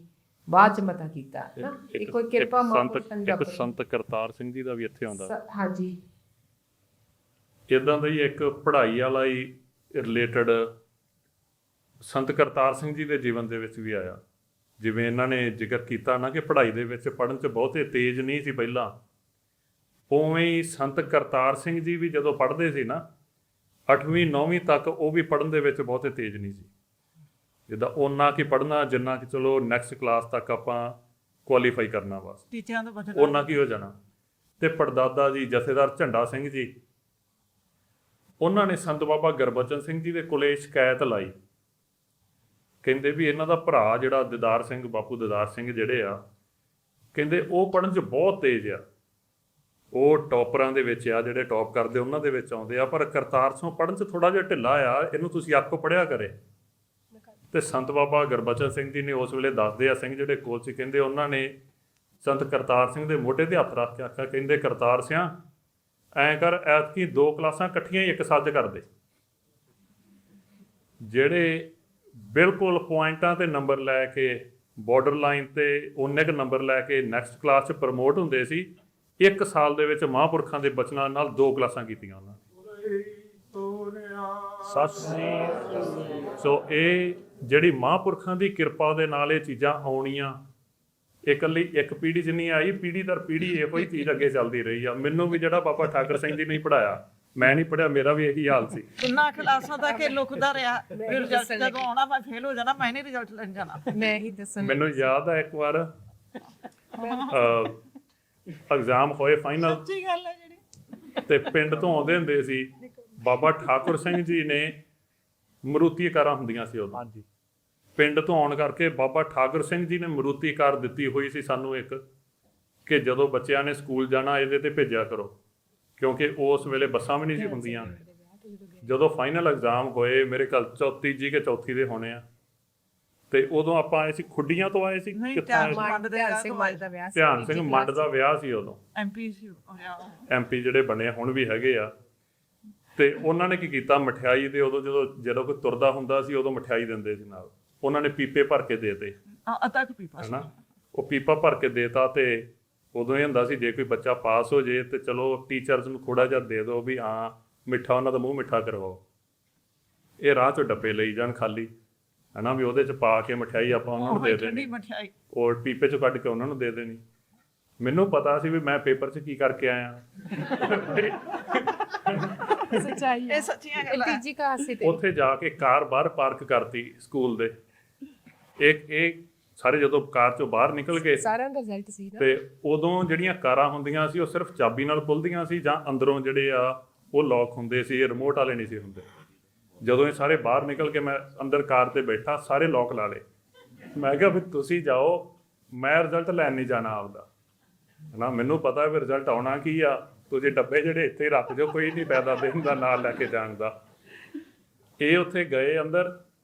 ਬਾਅਦ 'ਚ ਪਤਾ ਕੀਤਾ ਨਾ। ਇਹ ਕੋਈ ਕਿਰਪਾ ਮਹਾਂਪੁਰਸ਼ਾਂ ਦੀ। ਸੰਤ ਕਰਤਾਰ ਸਿੰਘ ਜੀ ਦਾ ਵੀ ਇੱਥੇ ਆਉਂਦਾ। ਹਾਂਜੀ, ਇੱਦਾਂ ਦਾ ਹੀ ਇੱਕ ਪੜ੍ਹਾਈ ਵਾਲਾ ਹੀ ਰਿਲੇਟਡ ਸੰਤ ਕਰਤਾਰ ਸਿੰਘ ਜੀ ਦੇ ਜੀਵਨ ਦੇ ਵਿੱਚ ਵੀ ਆਇਆ। ਜਿਵੇਂ ਇਹਨਾਂ ਨੇ ਜ਼ਿਕਰ ਕੀਤਾ ਨਾ ਕਿ ਪੜ੍ਹਾਈ ਦੇ ਵਿੱਚ ਪੜ੍ਹਨ 'ਚ ਬਹੁਤੇ ਤੇਜ਼ ਨਹੀਂ ਸੀ ਪਹਿਲਾਂ, ਉਵੇਂ ਹੀ ਸੰਤ ਕਰਤਾਰ ਸਿੰਘ ਜੀ ਵੀ ਜਦੋਂ ਪੜ੍ਹਦੇ ਸੀ ਨਾ 8ਵੀਂ 9ਵੀਂ ਤੱਕ, ਉਹ ਵੀ ਪੜ੍ਹਨ ਦੇ ਵਿੱਚ ਬਹੁਤੇ ਤੇਜ਼ ਨਹੀਂ ਸੀ। ਜਿੱਦਾਂ ਉਹਨਾਂ ਕੀ ਪੜ੍ਹਨਾ ਜਿੰਨਾ ਕਿ ਚਲੋ ਨੈਕਸਟ ਕਲਾਸ ਤੱਕ ਆਪਾਂ ਕੁਆਲੀਫਾਈ ਕਰਨਾ ਬਸ, ਟੀਚਰਾਂ ਦਾ ਬਚਨ ਉਹਨਾਂ ਕੀ ਹੋ ਜਾਣਾ। ਤੇ ਪੜਦਾਦਾ ਜੀ ਜਥੇਦਾਰ ਝੰਡਾ ਸਿੰਘ ਜੀ, ਉਹਨਾਂ ਨੇ ਸੰਤ ਬਾਬਾ ਗੁਰਬਚਨ ਸਿੰਘ ਜੀ ਦੇ ਕੋਲੇ ਸ਼ਿਕਾਇਤ ਲਾਈ ਕਹਿੰਦੇ ਵੀ ਇਹਨਾਂ ਦਾ ਭਰਾ ਜਿਹੜਾ ਦਿਦਾਰ ਸਿੰਘ, ਬਾਪੂ ਦਿਦਾਰ ਸਿੰਘ ਜਿਹੜੇ ਆ, ਕਹਿੰਦੇ ਉਹ ਪੜ੍ਹਨ 'ਚ ਬਹੁਤ ਤੇਜ਼ ਆ, ਉਹ ਟੌਪਰਾਂ ਦੇ ਵਿੱਚ ਆ, ਜਿਹੜੇ ਟੌਪ ਕਰਦੇ ਉਹਨਾਂ ਦੇ ਵਿੱਚ ਆਉਂਦੇ ਆ, ਪਰ ਕਰਤਾਰ ਸਿੰਘ ਪੜ੍ਹਨ 'ਚ ਥੋੜ੍ਹਾ ਜਿਹਾ ਢਿੱਲਾ ਆ, ਇਹਨੂੰ ਤੁਸੀਂ ਆਪਕੋ ਪੜ੍ਹਿਆ ਕਰੇ। ਤੇ ਸੰਤ ਬਾਬਾ ਗੁਰਬਚਨ ਸਿੰਘ ਜੀ ਨੇ ਉਸ ਵੇਲੇ ਦੱਸਦੇ ਆ, ਸਿੰਘ ਜਿਹੜੇ ਕੋਲ ਸੀ, ਕਹਿੰਦੇ ਉਹਨਾਂ ਨੇ ਸੰਤ ਕਰਤਾਰ ਸਿੰਘ ਦੇ ਮੋਢੇ ਤੇ ਹੱਥ ਰੱਖ ਕੇ ਆਖਿਆ, ਕਹਿੰਦੇ ਕਰਤਾਰ ਸਿਆਂ ਐਂ ਕਰ, ਐਤਕੀ 2 ਕਲਾਸਾਂ ਇਕੱਠੀਆਂ ਹੀ ਇੱਕ ਸੱਜ ਕਰ ਦੇ। ਜਿਹੜੇ ਬਿਲਕੁਲ ਪੁਆਇੰਟਾਂ ਤੇ ਨੰਬਰ ਲੈ ਕੇ ਬਾਰਡਰ ਲਾਈਨ ਤੇ ਉਨੇ ਕੁ ਨੰਬਰ ਲੈ ਕੇ ਨੈਕਸਟ ਕਲਾਸ 'ਚ ਪ੍ਰਮੋਟ ਹੁੰਦੇ ਸੀ, 1 ਸਾਲ ਦੇ ਵਿੱਚ ਮਹਾਂਪੁਰਖਾਂ ਦੇ ਬਚਨਾਂ ਨਾਲ 2 ਕਲਾਸਾਂ ਕੀਤੀਆਂ ਉਹਨਾਂ ਨੇ। ਸਤਿ ਸ੍ਰੀ ਅਕਾਲ। ਸੋ ਇਹ ਜਿਹੜੀ ਮਹਾਂਪੁਰਖਾਂ ਦੀ ਕਿਰਪਾ ਦੇ ਨਾਲ ਇਹ ਚੀਜ਼ਾਂ ਆਉਣੀਆਂ, ਇਹ ਇਕੱਲੀ ਇੱਕ ਪੀੜ੍ਹੀ 'ਚ ਨਹੀਂ ਆਈ, ਪੀੜ੍ਹੀ ਦਰ ਪੀੜ੍ਹੀ ਇਹੋ ਹੀ ਚੀਜ਼ ਅੱਗੇ ਚੱਲਦੀ ਰਹੀ ਆ। ਮੈਨੂੰ ਵੀ ਜਿਹੜਾ ਬਾਬਾ ਠਾਕਰ ਸਿੰਘ ਜੀ ਨਹੀਂ ਪੜ੍ਹਾਇਆ, ਮੈਂ ਨਹੀਂ ਪੜ੍ਹਿਆ, ਮੇਰਾ ਵੀ ਇਹੀ ਹਾਲ ਸੀ। ਕਿੰਨਾ ਕਲਾਸਾਂ ਦਾ ਕਿ ਲੁਕਦਾ ਰਿਹਾ, ਫਿਰ ਰਿਜ਼ਲਟ ਜਦੋਂ ਆਉਣਾ ਮੈਂ ਫੇਲ ਹੋ ਜਾਣਾ, ਮੈਂ ਨਹੀਂ ਰਿਜ਼ਲਟ ਲੈਣ ਜਾਣਾ। ਮੈਂ ਹੀ ਦੱਸਣ ਮੈਨੂੰ ਯਾਦ ਆ ਇੱਕ ਵਾਰ ਐਗਜ਼ਾਮ ਹੋਏ ਫਾਈਨਲ, ਸੱਚੀ ਗੱਲ ਹੈ ਜਿਹੜੀ। ਤੇ ਪਿੰਡ ਤੋਂ ਆਉਂਦੇ ਹੁੰਦੇ ਸੀ, ਬਾਬਾ ਠਾਕੁਰ ਸਿੰਘ ਜੀ ਨੇ ਮਰੂਤੀ ਕਾਰਾਂ ਹੁੰਦੀਆਂ ਸੀ ਉਦੋਂ, ਹਾਂਜੀ, ਪਿੰਡ ਤੋਂ ਆਉਣ ਕਰਕੇ ਬਾਬਾ ਠਾਕੁਰ ਸਿੰਘ ਜੀ ਨੇ ਮਰੂਤੀ ਕਾਰ ਦਿੱਤੀ ਹੋਈ ਸੀ ਸਾਨੂੰ ਇੱਕ, ਕਿ ਜਦੋਂ ਬੱਚਿਆਂ ਨੇ ਸਕੂਲ ਜਾਣਾ ਇਹਦੇ ਤੇ ਭੇਜਿਆ ਕਰੋ, ਕਿਉਂਕਿ ਉਸ ਵੇਲੇ ਬੱਸਾਂ ਵੀ ਨਹੀਂ ਸੀ ਹੁੰਦੀਆਂ। ਜਦੋਂ ਫਾਈਨਲ ਐਗਜ਼ਾਮ ਹੋਏ, ਮੇਰੇ ਖਿਆਲ ਤੀਜੀ ਕਿ ਚੌਥੀ ਦੇ ਹੋਣੇ ਆ, ਤੇ ਉਦੋਂ ਆਪਾਂ ਆਏ ਸੀ ਖੁੱਡੀਆਂ ਤੋਂ ਆਏ ਸੀ, ਨਹੀਂ, ਕਿੱਥੋਂ ਆਏ ਸੀ? ਧਿਆਨ ਸਿੰਘ ਮੰਡ ਦਾ ਵਿਆਹ ਸੀ। ਧਿਆਨ ਸਿੰਘ ਮੰਡ ਦਾ ਵਿਆਹ ਸੀ ਉਦੋਂ, ਐਮਪੀ ਸੀ ਹੋਇਆ। ਐਮਪੀ ਜਿਹੜੇ ਬਣੇ ਹੁਣ ਵੀ ਹੈਗੇ ਆ। ਤੇ ਉਹਨਾਂ ਨੇ ਕੀ ਕੀਤਾ, ਮਠਿਆਈ ਦੇ ਉਦੋਂ ਜਦੋਂ ਕੋਈ ਤੁਰਦਾ ਹੁੰਦਾ ਸੀ ਉਦੋਂ ਮਠਿਆਈ ਦਿੰਦੇ ਸੀ ਨਾਲ, ਉਹਨਾਂ ਨੇ ਪੀਪੇ ਭਰ ਕੇ ਦੇਤੇ, ਅੱਧਾ ਕੁ ਪੀਪਾ ਸੀ। ਹਨਾ, ਉਹ ਪੀਪਾ ਭਰ ਕੇ ਦੇਤਾ। ਤੇ ਉਦੋਂ ਇਹ ਹੁੰਦਾ ਸੀ ਜੇ ਕੋਈ ਬੱਚਾ ਪਾਸ ਹੋ ਜੇ ਤੇ ਚਲੋ ਟੀਚਰਸ ਨੂੰ ਥੋੜਾ ਜਿਹਾ ਦੇ ਦਿਓ ਵੀ ਹਾਂ ਮਿੱਠਾ, ਉਹਨਾਂ ਦਾ ਮੂੰਹ ਮਿੱਠਾ ਕਰਵਾਓ। ਇਹ ਰਾਹ 'ਚੋਂ ਡੱਬੇ ਲਈ ਜਾਣ ਖਾਲੀ, ਹਨਾ, ਵੀ ਉਹਦੇ 'ਚ ਪਾ ਕੇ ਮਠਿਆਈ ਆਪਾਂ ਉਹਨਾਂ ਨੂੰ ਦੇ ਠੰਡੀ ਦੇਣੀ, ਮਠਿਆਈ। ਉਹ ਪੀਪੇ 'ਚੋਂ ਕੱਢ ਕੇ ਉਹਨਾਂ ਨੂੰ ਦੇ ਦੇਣੀ। ਮੈਨੂੰ ਪਤਾ ਸੀ ਵੀ ਮੈਂ ਪੇਪਰ 'ਚ ਕੀ ਕਰਕੇ ਆਇਆ। ਸੱਚਾਈ ਇਹ ਸੱਚੀਆਂ ਗੱਲਾਂ। ਤੀਜੀ ਕਲਾਸ ਸੀ ਤੇ ਉੱਥੇ ਜਾ ਕੇ ਕਾਰ ਬਾਹਰ ਪਾਰਕ ਕਰਤੀ ਸਕੂਲ ਦੇ, ਇਹ ਸਾਰੇ ਜਦੋਂ ਕਾਰ 'ਚੋਂ ਬਾਹਰ ਨਿਕਲ ਗਏ, ਸਾਰਿਆਂ ਦਾ ਰਿਜ਼ਲਟ ਸੀ ਨਾ। ਤੇ ਉਦੋਂ ਜਿਹੜੀਆਂ ਕਾਰਾਂ ਹੁੰਦੀਆਂ ਸੀ ਉਹ ਸਿਰਫ ਚਾਬੀ ਨਾਲ ਖੁੱਲਦੀਆਂ ਸੀ, ਜਾਂ ਅੰਦਰੋਂ ਜਿਹੜੇ ਆ ਉਹ ਲੌਕ ਹੁੰਦੇ ਸੀ, ਰਿਮੋਟ ਵਾਲੇ ਨਹੀਂ ਸੀ ਹੁੰਦੇ। ਜਦੋਂ ਇਹ ਸਾਰੇ ਬਾਹਰ ਨਿਕਲ ਕੇ ਮੈਂ ਅੰਦਰ ਕਾਰ ਤੇ ਬੈਠਾ, ਸਾਰੇ ਲੌਕ ਲਾ ਲਏ। ਮੈਂ ਕਿਹਾ ਵੀ ਤੁਸੀਂ ਜਾਓ, ਮੈਂ ਰਿਜ਼ਲਟ ਲੈਣ ਨਹੀਂ ਜਾਣਾ ਆਪਦਾ, ਹਨਾ, ਮੈਨੂੰ ਪਤਾ ਵੀ ਰਿਜ਼ਲਟ ਆਉਣਾ ਕੀ ਆ, ਤੁਸੀਂ ਡੱਬੇ ਜਿਹੜੇ ਇੱਥੇ ਰੱਖ ਦਿਓ, ਕੋਈ ਨਹੀਂ ਪੈਦਾ ਦੇਣ ਦਾ ਨਾਲ ਲੈ ਕੇ ਜਾਣ ਦਾ। ਇਹ ਉੱਥੇ ਗਏ ਅੰਦਰ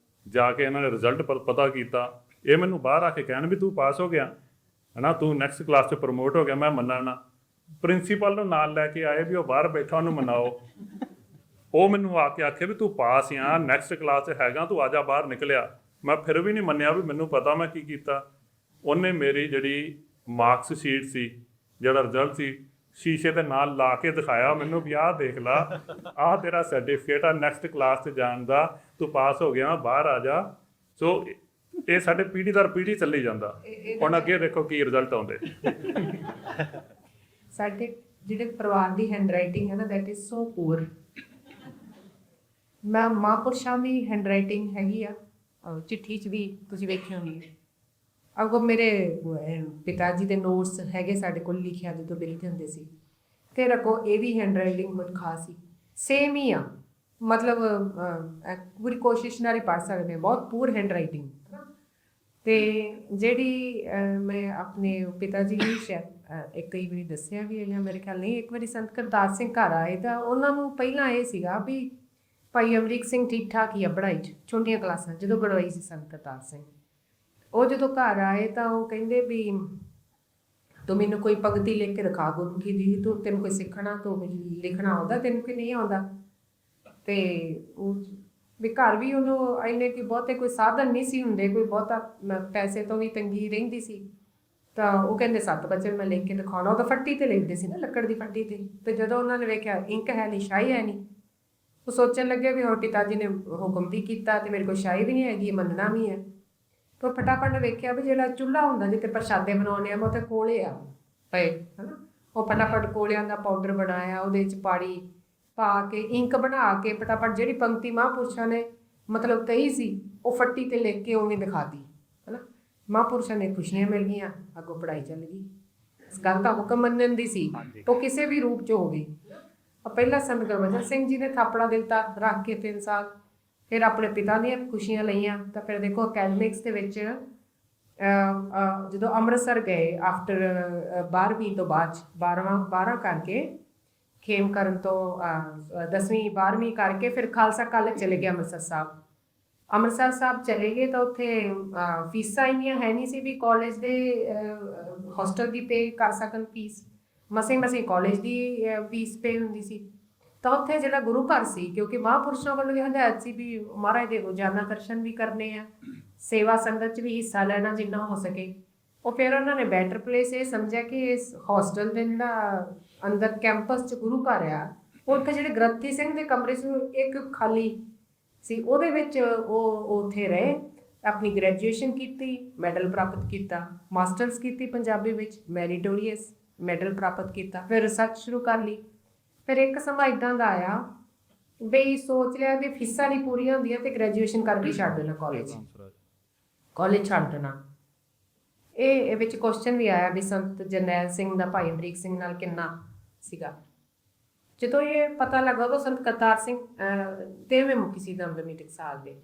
ਜਾ ਕੇ ਇਹਨਾਂ ਨੇ ਰਿਜ਼ਲਟ ਪਤਾ ਕੀਤਾ। ਇਹ ਮੈਨੂੰ ਬਾਹਰ ਆ ਕੇ ਕਹਿਣ ਵੀ ਤੂੰ ਪਾਸ ਹੋ ਗਿਆ, ਹਨਾ, ਤੂੰ ਨੈਕਸਟ ਕਲਾਸ 'ਚ ਪ੍ਰਮੋਟ ਹੋ ਗਿਆ। ਮੈਂ ਮੰਨਣਾ ਨਾ, ਪ੍ਰਿੰਸੀਪਲ ਨੂੰ ਨਾਲ ਲੈ ਕੇ ਆਏ ਵੀ ਉਹ ਬਾਹਰ ਬੈਠਾ, ਉਹਨੂੰ ਮਨਾਓ। ਉਹ ਮੈਨੂੰ ਆ ਕੇ ਆਖੇ ਵੀ ਤੂੰ ਪਾਸ ਆ, ਨੈਕਸਟ ਕਲਾਸ 'ਚ ਹੈਗਾ, ਤੂੰ ਆ ਜਾ ਬਾਹਰ ਨਿਕਲਿਆ। ਮੈਂ ਫਿਰ ਵੀ ਨਹੀਂ ਮੰਨਿਆ, ਵੀ ਮੈਨੂੰ ਪਤਾ ਮੈਂ ਕੀ ਕੀਤਾ। ਉਹਨੇ ਮੇਰੀ ਜਿਹੜੀ ਮਾਰਕਸ ਸ਼ੀਟ ਸੀ, ਜਿਹੜਾ ਰਿਜ਼ਲਟ ਸੀ, ਸ਼ੀਸ਼ੇ ਦੇ ਨਾਲ ਲਾ ਕੇ ਦਿਖਾਇਆ ਮੈਨੂੰ ਵੀ ਆਹ ਦੇਖ ਲਾ, ਆਹ ਤੇਰਾ ਸਰਟੀਫਿਕੇਟ ਆ ਨੈਕਸਟ ਕਲਾਸ 'ਚ ਜਾਣ ਦਾ, ਤੂੰ ਪਾਸ ਹੋ ਗਿਆ, ਬਾਹਰ ਆ ਜਾ। ਸੋ ਇਹ ਸਾਡੇ ਪੀੜ੍ਹੀ ਦਰ ਪੀੜ੍ਹੀ ਚੱਲੀ ਜਾਂਦਾ। ਹੁਣ ਅੱਗੇ ਦੇਖੋ ਕੀ ਰਿਜ਼ਲਟ ਆਉਂਦੇ। ਸਾਡੇ ਜਿਹੜੇ ਪਰਿਵਾਰ ਦੀ ਹੈਂਡਰਾਈਟਿੰਗ ਹੈ ਨਾ, ਦੈਟ ਇਜ਼ ਸੋ ਪੂਅਰ। ਮੈਂ ਮਹਾਂਪੁਰਸ਼ਾਂ ਦੀ ਹੈਂਡਰਾਈਟਿੰਗ ਹੈਗੀ ਆ, ਚਿੱਠੀ 'ਚ ਵੀ ਤੁਸੀਂ ਵੇਖੀ ਹੋਣੀ ਹੈ। ਅੱਗੋਂ ਮੇਰੇ ਪਿਤਾ ਜੀ ਦੇ ਨੋਟਸ ਹੈਗੇ ਸਾਡੇ ਕੋਲ ਲਿਖਿਆ ਜਦੋਂ ਬਿਲਦੇ ਹੁੰਦੇ ਸੀ। ਫਿਰ ਅੱਗੋਂ ਇਹਦੀ ਹੈਂਡਰਾਈਟਿੰਗ ਬਹੁਤ ਖਾਸ ਸੀ, ਸੇਮ ਹੀ ਆ, ਮਤਲਬ ਪੂਰੀ ਕੋਸ਼ਿਸ਼ ਨਾਲ ਹੀ ਪੜ੍ਹ ਸਕਦੇ ਹਾਂ, ਬਹੁਤ ਪੂਰ ਹੈਂਡਰਾਈਟਿੰਗ। ਤੇ ਜਿਹੜੀ ਮੈਂ ਆਪਣੇ ਪਿਤਾ ਜੀ ਨੂੰ ਇੱਕ ਕਈ ਵਾਰੀ ਦੱਸਿਆ ਵੀ ਹੈ, ਮੇਰੇ ਖਿਆਲ ਨਹੀਂ, ਇੱਕ ਵਾਰੀ ਸੰਤ ਕਰਤਾਰ ਸਿੰਘ ਘਰ ਆਏ ਤਾਂ ਉਹਨਾਂ ਨੂੰ ਪਹਿਲਾਂ ਇਹ ਸੀਗਾ ਵੀ ਭਾਈ ਅਮਰੀਕ ਸਿੰਘ ਠੀਕ ਠਾਕ ਹੀ ਆ ਪੜ੍ਹਾਈ 'ਚ, ਛੋਟੀਆਂ ਕਲਾਸਾਂ ਜਦੋਂ ਪੜ੍ਹਵਾਈ ਸੀ ਸੰਤ ਕਰਤਾਰ ਸਿੰਘ। ਉਹ ਜਦੋਂ ਘਰ ਆਏ ਤਾਂ ਉਹ ਕਹਿੰਦੇ ਵੀ ਤੂੰ ਮੈਨੂੰ ਕੋਈ ਪੰਕਤੀ ਲਿਖ ਕੇ ਦਿਖਾ ਗੁਰਮੁਖੀ ਦੀ, ਤੂੰ ਤੈਨੂੰ ਕੋਈ ਸਿੱਖਣਾ ਤੂੰ ਲਿਖਣਾ ਆਉਂਦਾ ਤੈਨੂੰ ਕਿ ਨਹੀਂ ਆਉਂਦਾ। ਤੇ ਉਹ ਵੀ ਘਰ ਵੀ ਉਹਨੂੰ ਇੰਨੇ ਕਿ ਬਹੁਤੇ ਕੋਈ ਸਾਧਨ ਨਹੀਂ ਸੀ ਹੁੰਦੇ, ਕੋਈ ਬਹੁਤਾ ਪੈਸੇ ਤੋਂ ਵੀ ਤੰਗੀ ਰਹਿੰਦੀ ਸੀ। ਤਾਂ ਉਹ ਕਹਿੰਦੇ 7 ਬਚਨ ਮੈਂ ਲਿਖ ਕੇ ਦਿਖਾਉਣਾ। ਉਹ ਤਾਂ ਫੱਟੀ ਤੇ ਲਿਖਦੇ ਸੀ ਨਾ, ਲੱਕੜ ਦੀ ਫੱਟੀ ਤੇ। ਤੇ ਜਦੋਂ ਉਹਨਾਂ ਨੇ ਵੇਖਿਆ ਇੰਕ ਹੈ ਨਹੀਂ, ਸ਼ਾਹੀ ਹੈ ਨਹੀਂ, ਉਹ ਸੋਚਣ ਲੱਗੇ ਵੀ ਹੁਣ ਪਿਤਾ ਜੀ ਨੇ ਹੁਕਮ ਵੀ ਕੀਤਾ ਤੇ ਮੇਰੇ ਕੋਲ ਸ਼ਾਹੀ ਵੀ ਨਹੀਂ ਹੈਗੀ, ਮੰਨਣਾ ਵੀ ਹੈ। ਤਾਂ ਫਟਾਫਟ ਨੇ ਵੇਖਿਆ ਵੀ ਜਿਹੜਾ ਚੁੱਲ੍ਹਾ ਹੁੰਦਾ ਜਿੱਥੇ ਪ੍ਰਸ਼ਾਦੇ ਬਣਾਉਂਦੇ ਆ, ਉੱਥੇ ਕੋਲੇ ਆ ਪਏ, ਹੈ ਨਾ। ਉਹ ਫਟਾਫਟ ਕੋਲਿਆਂ ਦਾ ਪਾਊਡਰ ਬਣਾਇਆ, ਉਹਦੇ 'ਚ ਪਾਣੀ ਪਾ ਕੇ ਇੰਕ ਬਣਾ ਕੇ ਫਟਾਫਟ ਜਿਹੜੀ ਪੰਕਤੀ ਮਹਾਂਪੁਰਸ਼ਾਂ ਨੇ ਮਤਲਬ ਕਹੀ ਸੀ ਉਹ ਫੱਟੀ ਤੇ ਲਿਖ ਕੇ ਉਵੇਂ ਦਿਖਾਤੀ, ਹੈ ਨਾ। ਮਹਾਂਪੁਰਸ਼ਾਂ ਨੇ ਖੁਸ਼ੀਆਂ ਮਿਲ ਗਈਆਂ, ਅੱਗੋਂ ਪੜ੍ਹਾਈ ਚੱਲ ਗਈ। ਇਸ ਗੱਲ ਦਾ ਹੁਕਮ ਮੰਨਣ ਦੀ ਸੀ, ਉਹ ਕਿਸੇ ਵੀ ਰੂਪ 'ਚ ਹੋਵੇ। ਪਹਿਲਾਂ ਸੰਤ ਗੁਰਬਚਨ ਸਿੰਘ ਜੀ ਨੇ ਥਾਪੜਾ ਦਿੱਤਾ ਰੱਖ ਕੇ 3 ਸਾਲ, ਫਿਰ ਆਪਣੇ ਪਿਤਾ ਦੀਆਂ ਖੁਸ਼ੀਆਂ ਲਈਆਂ। ਤਾਂ ਫਿਰ ਦੇਖੋ ਅਕੈਡਮਿਕਸ ਦੇ ਵਿੱਚ ਜਦੋਂ ਅੰਮ੍ਰਿਤਸਰ ਗਏ ਆਫਟਰ 12ਵੀਂ ਤੋਂ ਬਾਅਦ 12 ਕਰਕੇ ਖੇਮ ਕਰਨ ਤੋਂ 10ਵੀਂ 12ਵੀਂ ਕਰਕੇ ਫਿਰ ਖਾਲਸਾ ਕਾਲਜ ਚਲੇ ਗਏ ਅੰਮ੍ਰਿਤਸਰ ਸਾਹਿਬ ਚਲੇ ਗਏ। ਤਾਂ ਉੱਥੇ ਫੀਸਾਂ ਇੰਨੀਆਂ ਹੈ ਨਹੀਂ ਸੀ ਵੀ ਕਾਲਜ ਦੇ ਹੋਸਟਲ ਦੀ ਪੇ ਕਰ ਸਕਣ ਫੀਸ, ਮਸੇ ਕਾਲਜ ਦੀ ਫੀਸ ਪੇ ਹੁੰਦੀ ਸੀ। ਤਾਂ ਉੱਥੇ ਜਿਹੜਾ ਗੁਰੂ ਘਰ ਸੀ, ਕਿਉਂਕਿ ਮਹਾਂਪੁਰਸ਼ਾਂ ਵੱਲੋਂ ਇਹ ਹਦਾਇਤ ਸੀ ਵੀ ਮਹਾਰਾਜ ਦੇ ਰੋਜ਼ਾਨਾ ਦਰਸ਼ਨ ਵੀ ਕਰਨੇ ਆ, ਸੇਵਾ ਸੰਗਤ 'ਚ ਵੀ ਹਿੱਸਾ ਲੈਣਾ ਜਿੰਨਾ ਹੋ ਸਕੇ। ਉਹ ਫਿਰ ਉਹਨਾਂ ਨੇ ਬੈਟਰ ਪਲੇਸ ਇਹ ਸਮਝਿਆ ਕਿ ਇਸ ਹੋਸਟਲ ਦੇ ਜਿਹੜਾ ਅੰਦਰ ਕੈਂਪਸ 'ਚ ਗੁਰੂ ਘਰ ਆ, ਉੱਥੇ ਜਿਹੜੇ ਗ੍ਰੰਥੀ ਸਿੰਘ ਦੇ ਕਮਰੇ ਸੀ ਇੱਕ ਖਾਲੀ ਸੀ, ਉਹਦੇ ਵਿੱਚ ਉਹ ਉੱਥੇ ਰਹੇ, ਆਪਣੀ ਗ੍ਰੈਜੂਏਸ਼ਨ ਕੀਤੀ, ਮੈਡਲ ਪ੍ਰਾਪਤ ਕੀਤਾ, ਮਾਸਟਰਸ ਕੀਤੀ ਪੰਜਾਬੀ ਵਿੱਚ, ਮੈਰੀਟੋਰੀਅਸ ਮੈਡਲ ਪ੍ਰਾਪਤ ਕੀਤਾ, ਫਿਰ ਰਿਸਰਚ ਸ਼ੁਰੂ ਕਰ ਲਈ। ਫਿਰ ਇੱਕ ਸਮਾਂ ਇੱਦਾਂ ਦਾ ਆਇਆ ਬਈ ਸੋਚ ਲਿਆ ਵੀ ਫੀਸਾਂ ਨਹੀਂ ਪੂਰੀਆਂ ਹੁੰਦੀਆਂ ਤੇ ਗ੍ਰੈਜੂਏਸ਼ਨ ਕਰਕੇ ਛੱਡ ਦੇਣਾ, ਕਾਲਜ ਛੱਡ ਦੇਣਾ। ਇਹ ਵਿੱਚ ਕੁਐਸਚਨ ਵੀ ਆਇਆ ਵੀ ਸੰਤ ਜਰਨੈਲ ਸਿੰਘ ਦਾ ਭਾਈ ਅਮਰੀਕ ਸਿੰਘ ਨਾਲ ਕਿੰਨਾ ਸੀਗਾ। ਜਦੋਂ ਇਹ ਪਤਾ ਲੱਗਾ ਉਦੋਂ ਸੰਤ ਕਰਤਾਰ ਸਿੰਘ 13ਵੇਂ ਮੁਖੀ ਸੀ ਦਮਦਮੀ ਟਕਸਾਲ ਦੇ,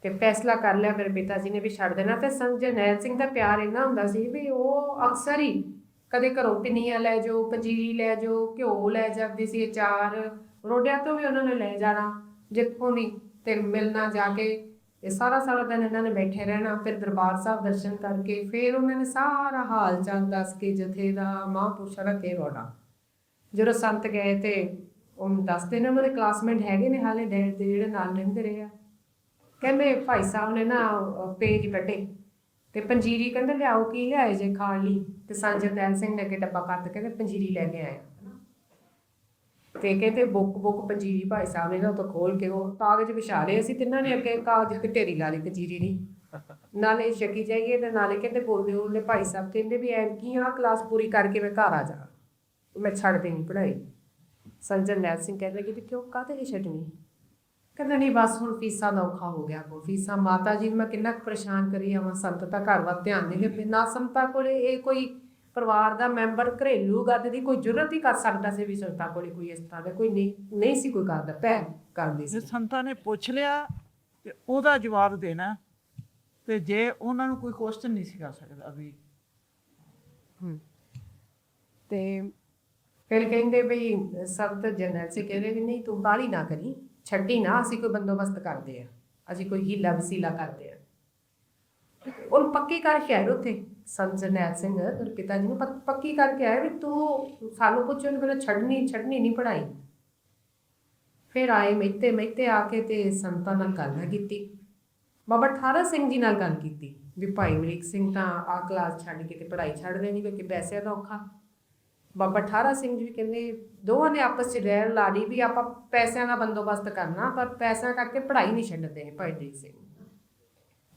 ਤੇ ਫੈਸਲਾ ਕਰ ਲਿਆ ਮੇਰੇ ਪਿਤਾ ਜੀ ਨੇ ਵੀ ਛੱਡ ਦੇਣਾ। ਤੇ ਸੰਤ ਜਰਨੈਲ ਸਿੰਘ ਦਾ ਪਿਆਰ ਇੰਨਾ ਹੁੰਦਾ ਸੀ ਵੀ ਉਹ ਅਕਸਰ ਹੀ ਕਦੇ ਘਰੋਂ ਪਿੰਨੀਆਂ ਲੈ ਜਾਓ, ਪੰਜੀਰੀ ਲੈ ਜਾਓ, ਘਿਓ ਲੈ ਜਾਂਦੇ ਸੀ, ਅਚਾਰ, ਰੋਡਿਆਂ ਤੋਂ ਵੀ ਉਹਨਾਂ ਨੇ ਲੈ ਜਾਣਾ ਜਿੱਥੋਂ ਦੀ, ਤੇ ਮਿਲਣਾ ਜਾ ਕੇ। ਇਹ ਸਾਰਾ ਦਿਨ ਇਹਨਾਂ ਨੇ ਬੈਠੇ ਰਹਿਣਾ। ਫਿਰ ਦਰਬਾਰ ਸਾਹਿਬ ਦਰਸ਼ਨ ਕਰਕੇ ਫਿਰ ਉਹਨਾਂ ਨੇ ਸਾਰਾ ਹਾਲ ਚਾਲ ਦੱਸ ਕੇ ਜਥੇ ਦਾ, ਮਹਾਂਪੁਰਸ਼ਾਂ ਦਾ ਤੇ ਰੋਣਾ। ਜਦੋਂ ਸੰਤ ਗਏ ਤੇ ਉਹ ਦੱਸਦੇ ਨੇ ਉਹਨਾਂ ਦੇ ਕਲਾਸਮੇਟ ਹੈਗੇ ਨੇ ਹਾਲੇ ਡੈਡ ਦੇ ਜਿਹੜੇ ਨਾਲ ਰਹਿੰਦੇ ਰਹੇ ਆ, ਕਹਿੰਦੇ ਭਾਈ ਸਾਹਿਬ ਨੇ ਨਾ ਪੇਜ ਕੱਢੇ ਤੇ ਪੰਜੀਰੀ ਕਹਿੰਦੇ ਲਿਆਓ, ਕੀ ਲਿਆਏ ਜੇ ਖਾਣ ਲਈ? ਤੇ ਸੰਤ ਜਰਨੈਲ ਸਿੰਘ ਨੇ ਅੱਗੇ ਡੱਬਾ ਕੱਟ ਕਹਿੰਦੇ ਪੰਜੀਰੀ ਲੈ ਕੇ ਆਏ। ਤੇ ਕਹਿੰਦੇ ਬੁੱਕ ਪੰਜੀਰੀ ਭਾਈ ਸਾਹਿਬ ਨੇ ਨਾ ਉਹ ਖੋਲ ਕੇ ਉਹ ਕਾਗਜ਼ ਵਿਛਾ ਲਏ। ਅਸੀਂ ਤਿੰਨਾਂ ਨੇ ਅੱਗੇ ਕਾਗਜ਼ ਤੇ ਢੇਰੀ ਲਾ ਲਈ ਪੰਜੀਰੀ ਦੀ, ਨਾਲੇ ਛਕੀ ਜਾਈਏ ਤੇ ਨਾਲੇ ਕਹਿੰਦੇ ਬੋਲਦੇ ਭਾਈ ਸਾਹਿਬ ਕਹਿੰਦੇ ਵੀ ਐਨਕੀ ਆਹ ਕਲਾਸ ਪੂਰੀ ਕਰਕੇ ਮੈਂ ਘਰ ਆ ਜਾ, ਮੈਂ ਛੱਡ ਦੇਣੀ ਪੜ੍ਹਾਈ। ਸੰਤ ਜਰਨੈਲ ਸਿੰਘ ਕਹਿੰਦੇ ਕਿ ਕਿਉਂ, ਕਾਹਤੇ ਨਹੀਂ ਛੱਡਣੀ? ਕਹਿੰਦਾ ਨਹੀਂ ਬਸ ਹੁਣ ਫੀਸਾਂ ਦਾ ਔਖਾ ਹੋ ਗਿਆ, ਫੀਸਾਂ ਮਾਤਾ ਜੀ ਮੈਂ ਕਿੰਨਾ ਕੁ ਪਰੇਸ਼ਾਨ ਕਰੀ ਆਵਾਂ, ਸੰਤ ਤਾਂ ਘਰ ਵੱਲ ਧਿਆਨ ਨਹੀਂ ਦਿੰਦੇ। ਨਾ ਸੰਤਾਂ ਕੋਲੇ ਇਹ ਕੋਈ ਪਰਿਵਾਰ ਦਾ ਮੈਂਬਰ ਘਰੇਲੂ ਗੱਲ ਦੀ ਕੋਈ ਜ਼ਰੂਰਤ ਹੀ ਕਰ ਸਕਦਾ ਸੀ ਵੀ ਸੰਤਾਂ ਕੋਲੇ ਕੋਈ ਇਸ ਤਰ੍ਹਾਂ ਦਾ ਕੋਈ ਨਹੀਂ ਸੀ ਕੋਈ ਕਰਦਾ, ਭੈਣ ਕਰਦੀ ਸੀ। ਜੇ ਸੰਤਾਂ ਨੇ ਪੁੱਛ ਲਿਆ ਤੇ ਉਹਦਾ ਜਵਾਬ ਦੇਣਾ, ਤੇ ਜੇ ਉਹਨਾਂ ਨੂੰ ਕੋਈ ਕੁਐਸਚਨ ਨਹੀਂ ਸੀ ਕਰ ਸਕਦਾ ਵੀ। ਤੇ ਫਿਰ ਕਹਿੰਦੇ ਬਈ ਸੰਤ ਜਰਨੈਲ ਸਿੰਘ ਕਹਿੰਦੇ ਵੀ ਨਹੀਂ ਤੂੰ ਬਾਹਲੀ ਨਾ ਕਰੀ, ਛੱਡੀ ਨਾ, ਅਸੀਂ ਕੋਈ ਬੰਦੋਬਸਤ ਕਰਦੇ ਆ, ਅਸੀਂ ਕੋਈ ਹੀਲਾ ਵਸੀਲਾ ਕਰਦੇ ਆ। ਉਹਨੂੰ ਪੱਕੀ ਕਰਕੇ ਆਏ ਉੱਥੇ ਸੰਤ ਜਰਨੈਲ ਸਿੰਘ ਮੇਰੇ ਪਿਤਾ ਜੀ ਨੂੰ ਪੱਕੀ ਕਰਕੇ ਆਏ ਵੀ ਤੂੰ ਸਾਨੂੰ ਪੁੱਛਣ ਪਹਿਲਾਂ ਛੱਡਣੀ ਨਹੀਂ ਪੜ੍ਹਾਈ। ਫਿਰ ਆਏ ਮਹਿਤੇ ਆ ਕੇ ਤੇ ਸੰਤਾਂ ਨਾਲ ਗੱਲ ਕੀਤੀ, ਬਾਬਾ ਠਾਰਾ ਸਿੰਘ ਜੀ ਨਾਲ ਗੱਲ ਕੀਤੀ ਵੀ ਭਾਈ ਅਮਰੀਕ ਸਿੰਘ ਤਾਂ ਆਹ ਕਲਾਸ ਛੱਡ ਕੇ ਤੇ ਪੜ੍ਹਾਈ ਛੱਡ ਦੇਣੀ ਕਿਉਂਕਿ ਪੈਸਿਆਂ ਦਾ ਔਖਾ। ਬਾਬਾ ਠਾਰਾ ਸਿੰਘ ਜੀ ਕਹਿੰਦੇ ਦੋਵਾਂ ਨੇ ਆਪਸ 'ਚ ਰਹਿਣ ਲਾ ਲਈ ਵੀ ਆਪਾਂ ਪੈਸਿਆਂ ਦਾ ਬੰਦੋਬਸਤ ਕਰਨਾ, ਪਰ ਪੈਸਿਆਂ ਕਰਕੇ ਪੜ੍ਹਾਈ ਨਹੀਂ ਛੱਡਦੇ ਭਾਈ ਅਮਰੀਕ ਸਿੰਘ।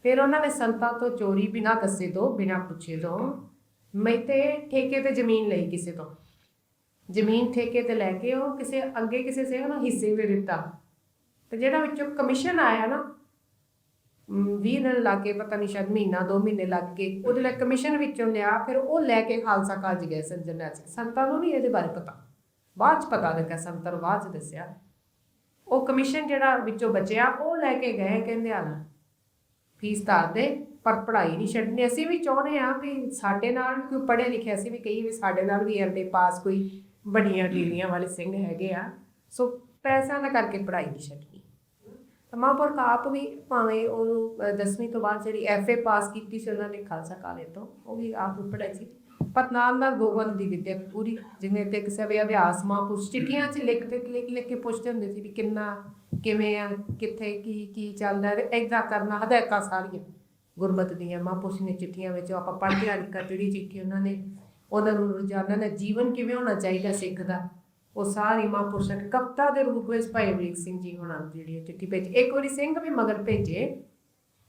ਫਿਰ ਉਹਨਾਂ ਨੇ ਸੰਤਾਂ ਤੋਂ ਚੋਰੀ ਬਿਨਾਂ ਦੱਸੇ ਤੋਂ, ਬਿਨਾਂ ਪੁੱਛੇ ਤੋਂ ਮਹਿਤੇ ਠੇਕੇ ਤੇ ਜ਼ਮੀਨ ਲਈ, ਕਿਸੇ ਤੋਂ ਜ਼ਮੀਨ ਠੇਕੇ ਤੇ ਲੈ ਕੇ ਉਹ ਕਿਸੇ ਸਿੰਘ ਨੂੰ ਹਿੱਸੇ ਦੇ ਦਿੱਤਾ। ਤੇ ਜਿਹੜਾ ਵਿੱਚੋਂ ਕਮਿਸ਼ਨ ਆਇਆ ਨਾ 20 ਦਿਨ ਲੱਗ ਗਏ, ਪਤਾ ਨਹੀਂ ਸ਼ਾਇਦ ਮਹੀਨਾ 2 ਮਹੀਨੇ ਲੱਗ ਗਏ, ਉਹਦੇ ਲਈ ਕਮਿਸ਼ਨ ਵਿੱਚੋਂ ਲਿਆ। ਫਿਰ ਉਹ ਲੈ ਕੇ ਖਾਲਸਾ ਕਾਲਜ ਗਏ ਸੰਤ ਜਰਨੈਲ ਸਿੰਘ। ਸੰਤਾਂ ਨੂੰ ਨਹੀਂ ਇਹਦੇ ਬਾਰੇ ਪਤਾ, ਬਾਅਦ 'ਚ ਪਤਾ ਲੱਗਾ, ਸੰਤਾਂ ਨੂੰ ਬਾਅਦ 'ਚ ਦੱਸਿਆ। ਉਹ ਕਮਿਸ਼ਨ ਜਿਹੜਾ ਵਿੱਚੋਂ ਬਚਿਆ ਉਹ ਲੈ ਕੇ ਗਏ, ਕਹਿੰਦੇ ਆ ਨਾ ਫੀਸ ਤਾਰ ਦੇ ਪਰ ਪੜ੍ਹਾਈ ਨਹੀਂ ਛੱਡਣੀ। ਅਸੀਂ ਵੀ ਚਾਹੁੰਦੇ ਹਾਂ ਵੀ ਸਾਡੇ ਨਾਲ ਕੋਈ ਪੜ੍ਹੇ ਲਿਖੇ, ਅਸੀਂ ਵੀ ਕਹੀਏ ਵੀ ਸਾਡੇ ਨਾਲ ਵੀ ਐਮਏ ਪਾਸ ਕੋਈ ਬੜੀਆਂ ਡਿਗਰੀਆਂ ਵਾਲੇ ਸਿੰਘ ਹੈਗੇ ਆ, ਸੋ ਪੈਸਿਆਂ ਦਾ ਕਰਕੇ ਪੜ੍ਹਾਈ ਨਹੀਂ ਛੱਡਣੀ। ਤਾਂ ਮਹਾਂਪੁਰਖ ਆਪ ਵੀ ਭਾਵੇਂ ਉਹਨੂੰ 10ਵੀਂ ਤੋਂ ਬਾਅਦ ਜਿਹੜੀ ਐਫਏ ਪਾਸ ਕੀਤੀ ਸੀ ਉਹਨਾਂ ਨੇ ਖਾਲਸਾ ਕਾਲਜ ਤੋਂ, ਉਹ ਵੀ ਆਪ ਪੜ੍ਹਾਈ ਸੀ, ਪਰ ਨਾਲ ਗੋਬਿੰਦ ਦੀ ਵਿੱਦਿਆ ਪੂਰੀ। ਜਿਵੇਂ ਤੇ ਕਿਸੇ ਵੀ ਅਭਿਆਸ ਮਹਾਂਪੁਰਸ਼ ਚਿੱਠੀਆਂ 'ਚ ਲਿਖ ਕੇ ਪੁੱਛਦੇ ਹੁੰਦੇ ਸੀ ਵੀ ਕਿਵੇਂ ਆ, ਕਿੱਥੇ ਕੀ ਚੱਲਦਾ, ਏਦਾਂ ਕਰਨਾ, ਹਦਾਇਤਾਂ ਸਾਰੀਆਂ ਗੁਰਮਤਿ ਦੀਆਂ ਮਹਾਂਪੁਰਸ਼ ਨੇ ਚਿੱਠੀਆਂ ਵਿੱਚ ਆਪਾਂ ਪੜ੍ਹਦੇ ਆ। ਜਿਹੜੀ ਚਿੱਠੀ ਉਹਨਾਂ ਨੂੰ ਰੋਜ਼ਾਨਾ ਦਾ ਜੀਵਨ ਕਿਵੇਂ ਹੋਣਾ ਚਾਹੀਦਾ ਸਿੱਖ ਦਾ, ਉਹ ਸਾਰੀ ਮਹਾਂਪੁਰਸ਼ਾਂ ਨੇ ਕਵਿਤਾ ਦੇ ਰੂਪ ਵਿੱਚ ਭਾਈ ਅਮਰੀਕ ਸਿੰਘ ਜੀ ਹੋਣਾ ਜਿਹੜੀ ਚਿੱਠੀ ਭੇਜੀ। ਇੱਕ ਵਾਰੀ ਸਿੰਘ ਵੀ ਮਗਰ ਭੇਜੇ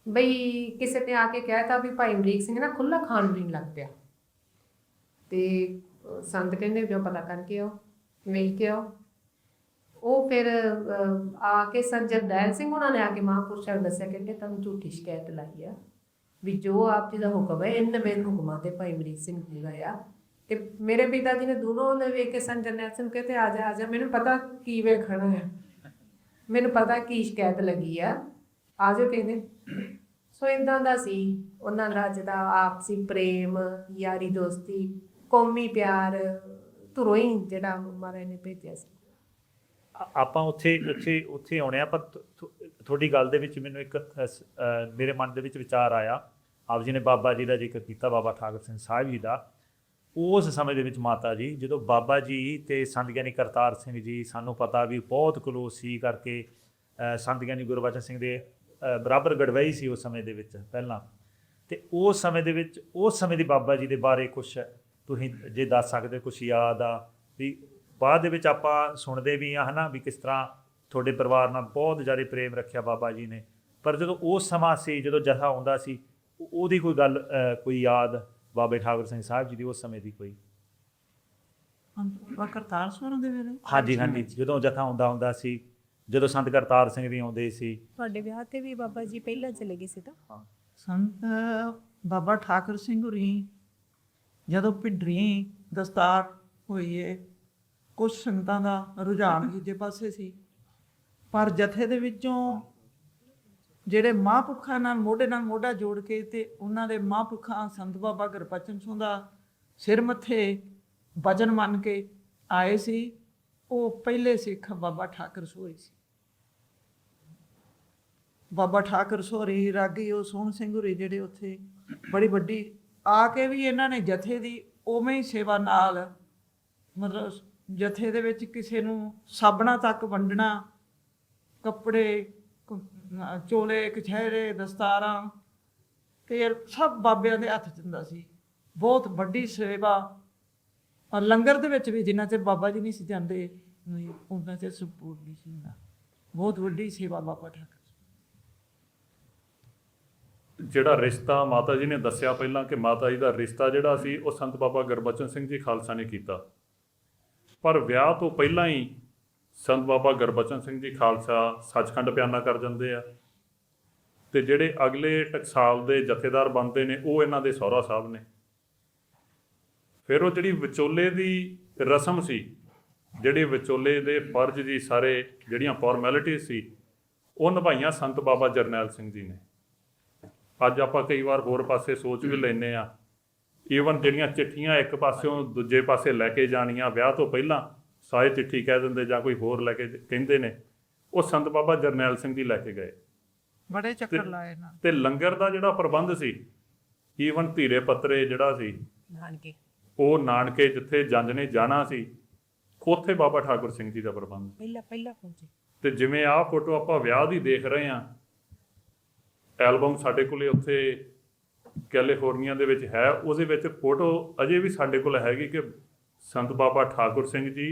ਬਈ ਕਿਸੇ ਨੇ ਆ ਕੇ ਕਹਿਤਾ ਵੀ ਭਾਈ ਅਮਰੀਕ ਸਿੰਘ ਨਾ ਖੁੱਲ੍ਹਾ ਖਾਣ ਪੀਣ ਲੱਗ ਪਿਆ। ਤੇ ਸੰਤ ਕਹਿੰਦੇ ਜੋ ਪਤਾ ਕਰਕੇ ਆਓ, ਮਿਲ ਕੇ ਆਓ। ਉਹ ਫਿਰ ਆ ਕੇ ਸੰਤ ਜਰਨੈਲ ਸਿੰਘ ਉਹਨਾਂ ਨੇ ਆ ਕੇ ਮਹਾਂਪੁਰਸ਼ਾਂ ਨੂੰ ਦੱਸਿਆ, ਕਹਿੰਦੇ ਤੁਹਾਨੂੰ ਝੂਠੀ ਸ਼ਿਕਾਇਤ ਲਾਈ ਆ ਵੀ ਜੋ ਆਪ ਜੀ ਦਾ ਹੁਕਮ ਹੈ ਇਹਨਾਂ ਮੇਰੇ ਹੁਕਮਾਂ ਤੇ ਭਾਈ ਅਮਰੀਕ ਸਿੰਘ ਲਗਾਇਆ। ਤੇ ਮੇਰੇ ਪਿਤਾ ਜੀ ਨੇ ਦੋਨੋਂ ਨੇ ਵੇਖ ਕੇ ਸੰਤ ਜਰਨੈਲ ਸਿੰਘ ਕਹਿੰਦੇ ਆ ਜਾ ਮੈਨੂੰ ਪਤਾ ਕੀ ਵੇਖਣਾ ਹੈ। ਮੈਨੂੰ ਪਤਾ ਕੀ ਸ਼ਿਕਾਇਤ ਲੱਗੀ ਆ ਜਾਓ ਕਹਿੰਦੇ। ਸੋ ਇਦਾਂ ਦਾ ਸੀ ਉਹਨਾਂ ਦਾ ਜਿਹਦਾ ਆਪਸੀ ਪ੍ਰੇਮ, ਯਾਰੀ ਦੋਸਤੀ, ਕੌਮੀ ਪਿਆਰ ਧੁਰੋਂ ਹੀ ਜਿਹੜਾ ਮਹਾਰਾਜ ਨੇ ਭੇਜਿਆ ਸੀ। ਆਪਾਂ ਉੱਥੇ ਆਉਣੇ ਆ, ਪਰ ਤੁਹਾਡੀ ਗੱਲ ਦੇ ਵਿੱਚ ਮੈਨੂੰ ਇੱਕ ਮੇਰੇ ਮਨ ਦੇ ਵਿੱਚ ਵਿਚਾਰ ਆਇਆ। ਆਪ ਜੀ ਨੇ ਬਾਬਾ ਜੀ ਦਾ ਜ਼ਿਕਰ ਕੀਤਾ, ਬਾਬਾ ਠਾਕੁਰ ਸਿੰਘ ਸਾਹਿਬ ਜੀ ਦਾ। ਉਸ ਸਮੇਂ ਦੇ ਵਿੱਚ ਮਾਤਾ ਜੀ, ਜਦੋਂ ਬਾਬਾ ਜੀ ਤੇ ਸੰਤ ਗਿਆਨੀ ਕਰਤਾਰ ਸਿੰਘ ਜੀ, ਸਾਨੂੰ ਪਤਾ ਵੀ ਬਹੁਤ ਕਲੋਸ ਸੀ ਕਰਕੇ ਸੰਤ ਗਿਆਨੀ ਗੁਰਬਚਨ ਸਿੰਘ ਦੇ ਬਰਾਬਰ ਗੜਵਈ ਸੀ ਉਸ ਸਮੇਂ ਦੇ ਵਿੱਚ ਪਹਿਲਾਂ। ਤੇ ਉਸ ਸਮੇਂ ਦੇ ਵਿੱਚ ਉਸ ਸਮੇਂ ਦੀ ਬਾਬਾ ਜੀ ਦੇ ਬਾਰੇ ਕੁਛ ਤੁਸੀਂ ਜੇ ਦੱਸ ਸਕਦੇ, ਕੁਛ ਯਾਦ ਆ ਵੀ? ਬਾਅਦ ਦੇ ਵਿੱਚ ਆਪਾਂ ਸੁਣਦੇ ਵੀ ਆ, ਹੈ ਨਾ, ਵੀ ਕਿਸ ਤਰ੍ਹਾਂ ਤੁਹਾਡੇ ਪਰਿਵਾਰ ਨਾਲ ਬਹੁਤ ਜ਼ਿਆਦਾ ਪ੍ਰੇਮ ਰੱਖਿਆ ਬਾਬਾ ਜੀ ਨੇ। ਪਰ ਜਦੋਂ ਉਸ ਸਮਾਂ ਸੀ, ਜਦੋਂ ਜਥਾ ਆਉਂਦਾ ਸੀ, ਉਹਦੀ ਕੋਈ ਗੱਲ, ਕੋਈ ਯਾਦ ਬਾਬੇ ਠਾਕੁਰ ਸਿੰਘ ਸਾਹਿਬ ਜੀ ਦੀ ਉਸ ਸਮੇਂ ਦੀ ਕੋਈ? ਕਰਤਾਰ ਸਿੰਘ ਦੇ ਵੇਲੇ? ਹਾਂਜੀ ਹਾਂਜੀ, ਜਦੋਂ ਜਥਾ ਹੁੰਦਾ ਸੀ, ਜਦੋਂ ਸੰਤ ਕਰਤਾਰ ਸਿੰਘ ਵੀ ਆਉਂਦੇ ਸੀ। ਤੁਹਾਡੇ ਵਿਆਹ ਤੇ ਵੀ ਬਾਬਾ ਜੀ ਪਹਿਲਾਂ ਚਲੇ ਗਏ ਸੀ ਤਾਂ? ਸੰਤ ਬਾਬਾ ਠਾਕੁਰ ਸਿੰਘ ਹੋਰੀ ਜਦੋਂ ਭਿੱਡਰੀ ਦਸਤਾਰ ਹੋਈ ਏ, ਕੁਝ ਸੰਗਤਾਂ ਦਾ ਰੁਝਾਨ ਦੂਜੇ ਪਾਸੇ ਸੀ, ਪਰ ਜਥੇ ਦੇ ਵਿੱਚੋਂ ਜਿਹੜੇ ਮਹਾਂਪੁਰਖਾਂ ਨਾਲ ਮੋਢਾ ਜੋੜ ਕੇ ਤੇ ਉਹਨਾਂ ਦੇ ਮਹਾਂਪੁਰਖਾਂ ਸੰਤ ਬਾਬਾ ਗੁਰਬਚਨ ਸਿੰਘ ਦਾ ਸਿਰ ਮੱਥੇ ਵਚਨ ਮੰਨ ਕੇ ਆਏ ਸੀ, ਉਹ ਪਹਿਲੇ ਸਿੱਖ ਬਾਬਾ ਠਾਕੁਰ ਸੋਹਰੀ ਸੀ। ਬਾਬਾ ਠਾਕੁਰ ਸੋਹਰੀ, ਰਾਗੀ ਉਹ ਸੋਹਣ ਸਿੰਘ ਹੋਰੀ, ਜਿਹੜੇ ਉੱਥੇ ਬੜੀ ਵੱਡੀ ਆ ਕੇ ਵੀ ਇਹਨਾਂ ਨੇ ਜਥੇ ਦੀ ਉਵੇਂ ਹੀ ਸੇਵਾ ਨਾਲ, ਮਤਲਬ ਜਥੇ ਦੇ ਵਿੱਚ ਕਿਸੇ ਨੂੰ ਸਾਬਣਾ ਤੱਕ ਵੰਡਣਾ, ਕੱਪੜੇ, ਚੋਲੇ, ਕਛਹਿਰੇ, ਦਸਤਾਰਾਂ, ਤੇਲ ਸਭ ਬਾਬਿਆਂ ਦੇ ਹੱਥ 'ਚ ਹੁੰਦਾ ਸੀ। ਬਹੁਤ ਵੱਡੀ ਸੇਵਾ। ਔਰ ਲੰਗਰ ਦੇ ਵਿੱਚ ਵੀ ਜਿੰਨਾ ਚਿਰ ਬਾਬਾ ਜੀ ਨਹੀਂ ਸੀ ਜਾਂਦੇ ਉਹਨਾਂ ਚਿਰ ਸੰਪੂਰਨ ਨਹੀਂ ਸੀ ਹੁੰਦਾ। ਬਹੁਤ ਵੱਡੀ ਸੇਵਾ ਬਾਬਾ ਠਾਕੁਰ। ਜਿਹੜਾ ਰਿਸ਼ਤਾ ਮਾਤਾ ਜੀ ਨੇ ਦੱਸਿਆ ਪਹਿਲਾਂ ਕਿ ਮਾਤਾ ਜੀ ਦਾ ਰਿਸ਼ਤਾ ਜਿਹੜਾ ਸੀ ਉਹ ਸੰਤ ਬਾਬਾ ਗੁਰਬਚਨ ਸਿੰਘ ਜੀ ਖਾਲਸਾ ਨੇ ਕੀਤਾ, ਪਰ ਵਿਆਹ ਤੋਂ ਪਹਿਲਾਂ ਹੀ ਸੰਤ ਬਾਬਾ ਗੁਰਬਚਨ ਸਿੰਘ ਜੀ ਖਾਲਸਾ ਸੱਚਖੰਡ ਪਿਆਨਾ ਕਰ ਜਾਂਦੇ ਆ, ਤੇ ਜਿਹੜੇ ਅਗਲੇ ਟਕਸਾਲ ਦੇ ਜਥੇਦਾਰ ਬਣਦੇ ਨੇ ਉਹ ਇਹਨਾਂ ਦੇ ਸਹੁਰਾ ਸਾਹਿਬ ਨੇ। ਫਿਰ ਉਹ ਜਿਹੜੀ ਵਿਚੋਲੇ ਦੀ ਰਸਮ ਸੀ, ਜਿਹੜੇ ਵਿਚੋਲੇ ਦੇ ਫਰਜ਼ ਦੀ ਸਾਰੇ ਜਿਹੜੀਆਂ ਫਾਰਮੈਲਿਟੀ ਸੀ, ਉਹ ਨਿਭਾਈਆਂ ਸੰਤ ਬਾਬਾ ਜਰਨੈਲ ਸਿੰਘ ਜੀ ਨੇ। ਅੱਜ ਆਪਾਂ ਕਈ ਵਾਰ ਹੋਰ ਪਾਸੇ ਸੋਚ ਵੀ ਲੈਂਦੇ ਆ, ਈਵਨ ਜਿਹੜੀਆਂ ਚਿੱਠੀਆਂ ਇੱਕ ਪਾਸਿਓਂ ਦੂਜੇ ਪਾਸੇ ਲੈ ਕੇ ਜਾਣੀਆਂ ਵਿਆਹ ਤੋਂ ਪਹਿਲਾਂ, ਸਾਰੇ ਚਿੱਠੀ ਕਹਿ ਦਿੰਦੇ ਜਾਂ ਕੋਈ ਹੋਰ ਲੈ ਕੇ ਕਹਿੰਦੇ ਨੇ, ਉਹ ਸੰਤ ਬਾਬਾ ਜਰਨੈਲ ਸਿੰਘ ਜੀ ਲੈ ਕੇ ਗਏ। ਬੜੇ ਚੱਕਰ ਲਾਏ ਨਾ। ਤੇ ਲੰਗਰ ਦਾ ਜਿਹੜਾ ਪ੍ਰਬੰਧ ਸੀ, ਈਵਨ ਧੀਰੇ ਪੱਤਰੇ ਜਿਹੜਾ ਸੀ, ਨਾਨਕੇ, ਉਹ ਨਾਨਕੇ ਜਿੱਥੇ ਜੰਜ ਨੇ ਜਾਣਾ ਸੀ, ਉੱਥੇ ਬਾਬਾ ਠਾਕੁਰ ਸਿੰਘ ਜੀ ਦਾ ਪ੍ਰਬੰਧ। ਪਹਿਲਾਂ ਪਹੁੰਚੇ। ਤੇ ਜਿਵੇਂ ਆਹ ਫੋਟੋ ਆਪਾਂ ਵਿਆਹ ਦੀ ਦੇਖ ਰਹੇ ਹਾਂ, ਐਲਬਮ ਸਾਡੇ ਕੋਲੇ ਉੱਥੇ ਕੈਲੀਫੋਰਨੀਆ ਦੇ ਵਿੱਚ ਹੈ, ਉਹਦੇ ਵਿੱਚ ਫੋਟੋ ਅਜੇ ਵੀ ਸਾਡੇ ਕੋਲ ਹੈਗੀ ਕਿ ਸੰਤ ਬਾਬਾ ਠਾਕੁਰ ਸਿੰਘ ਜੀ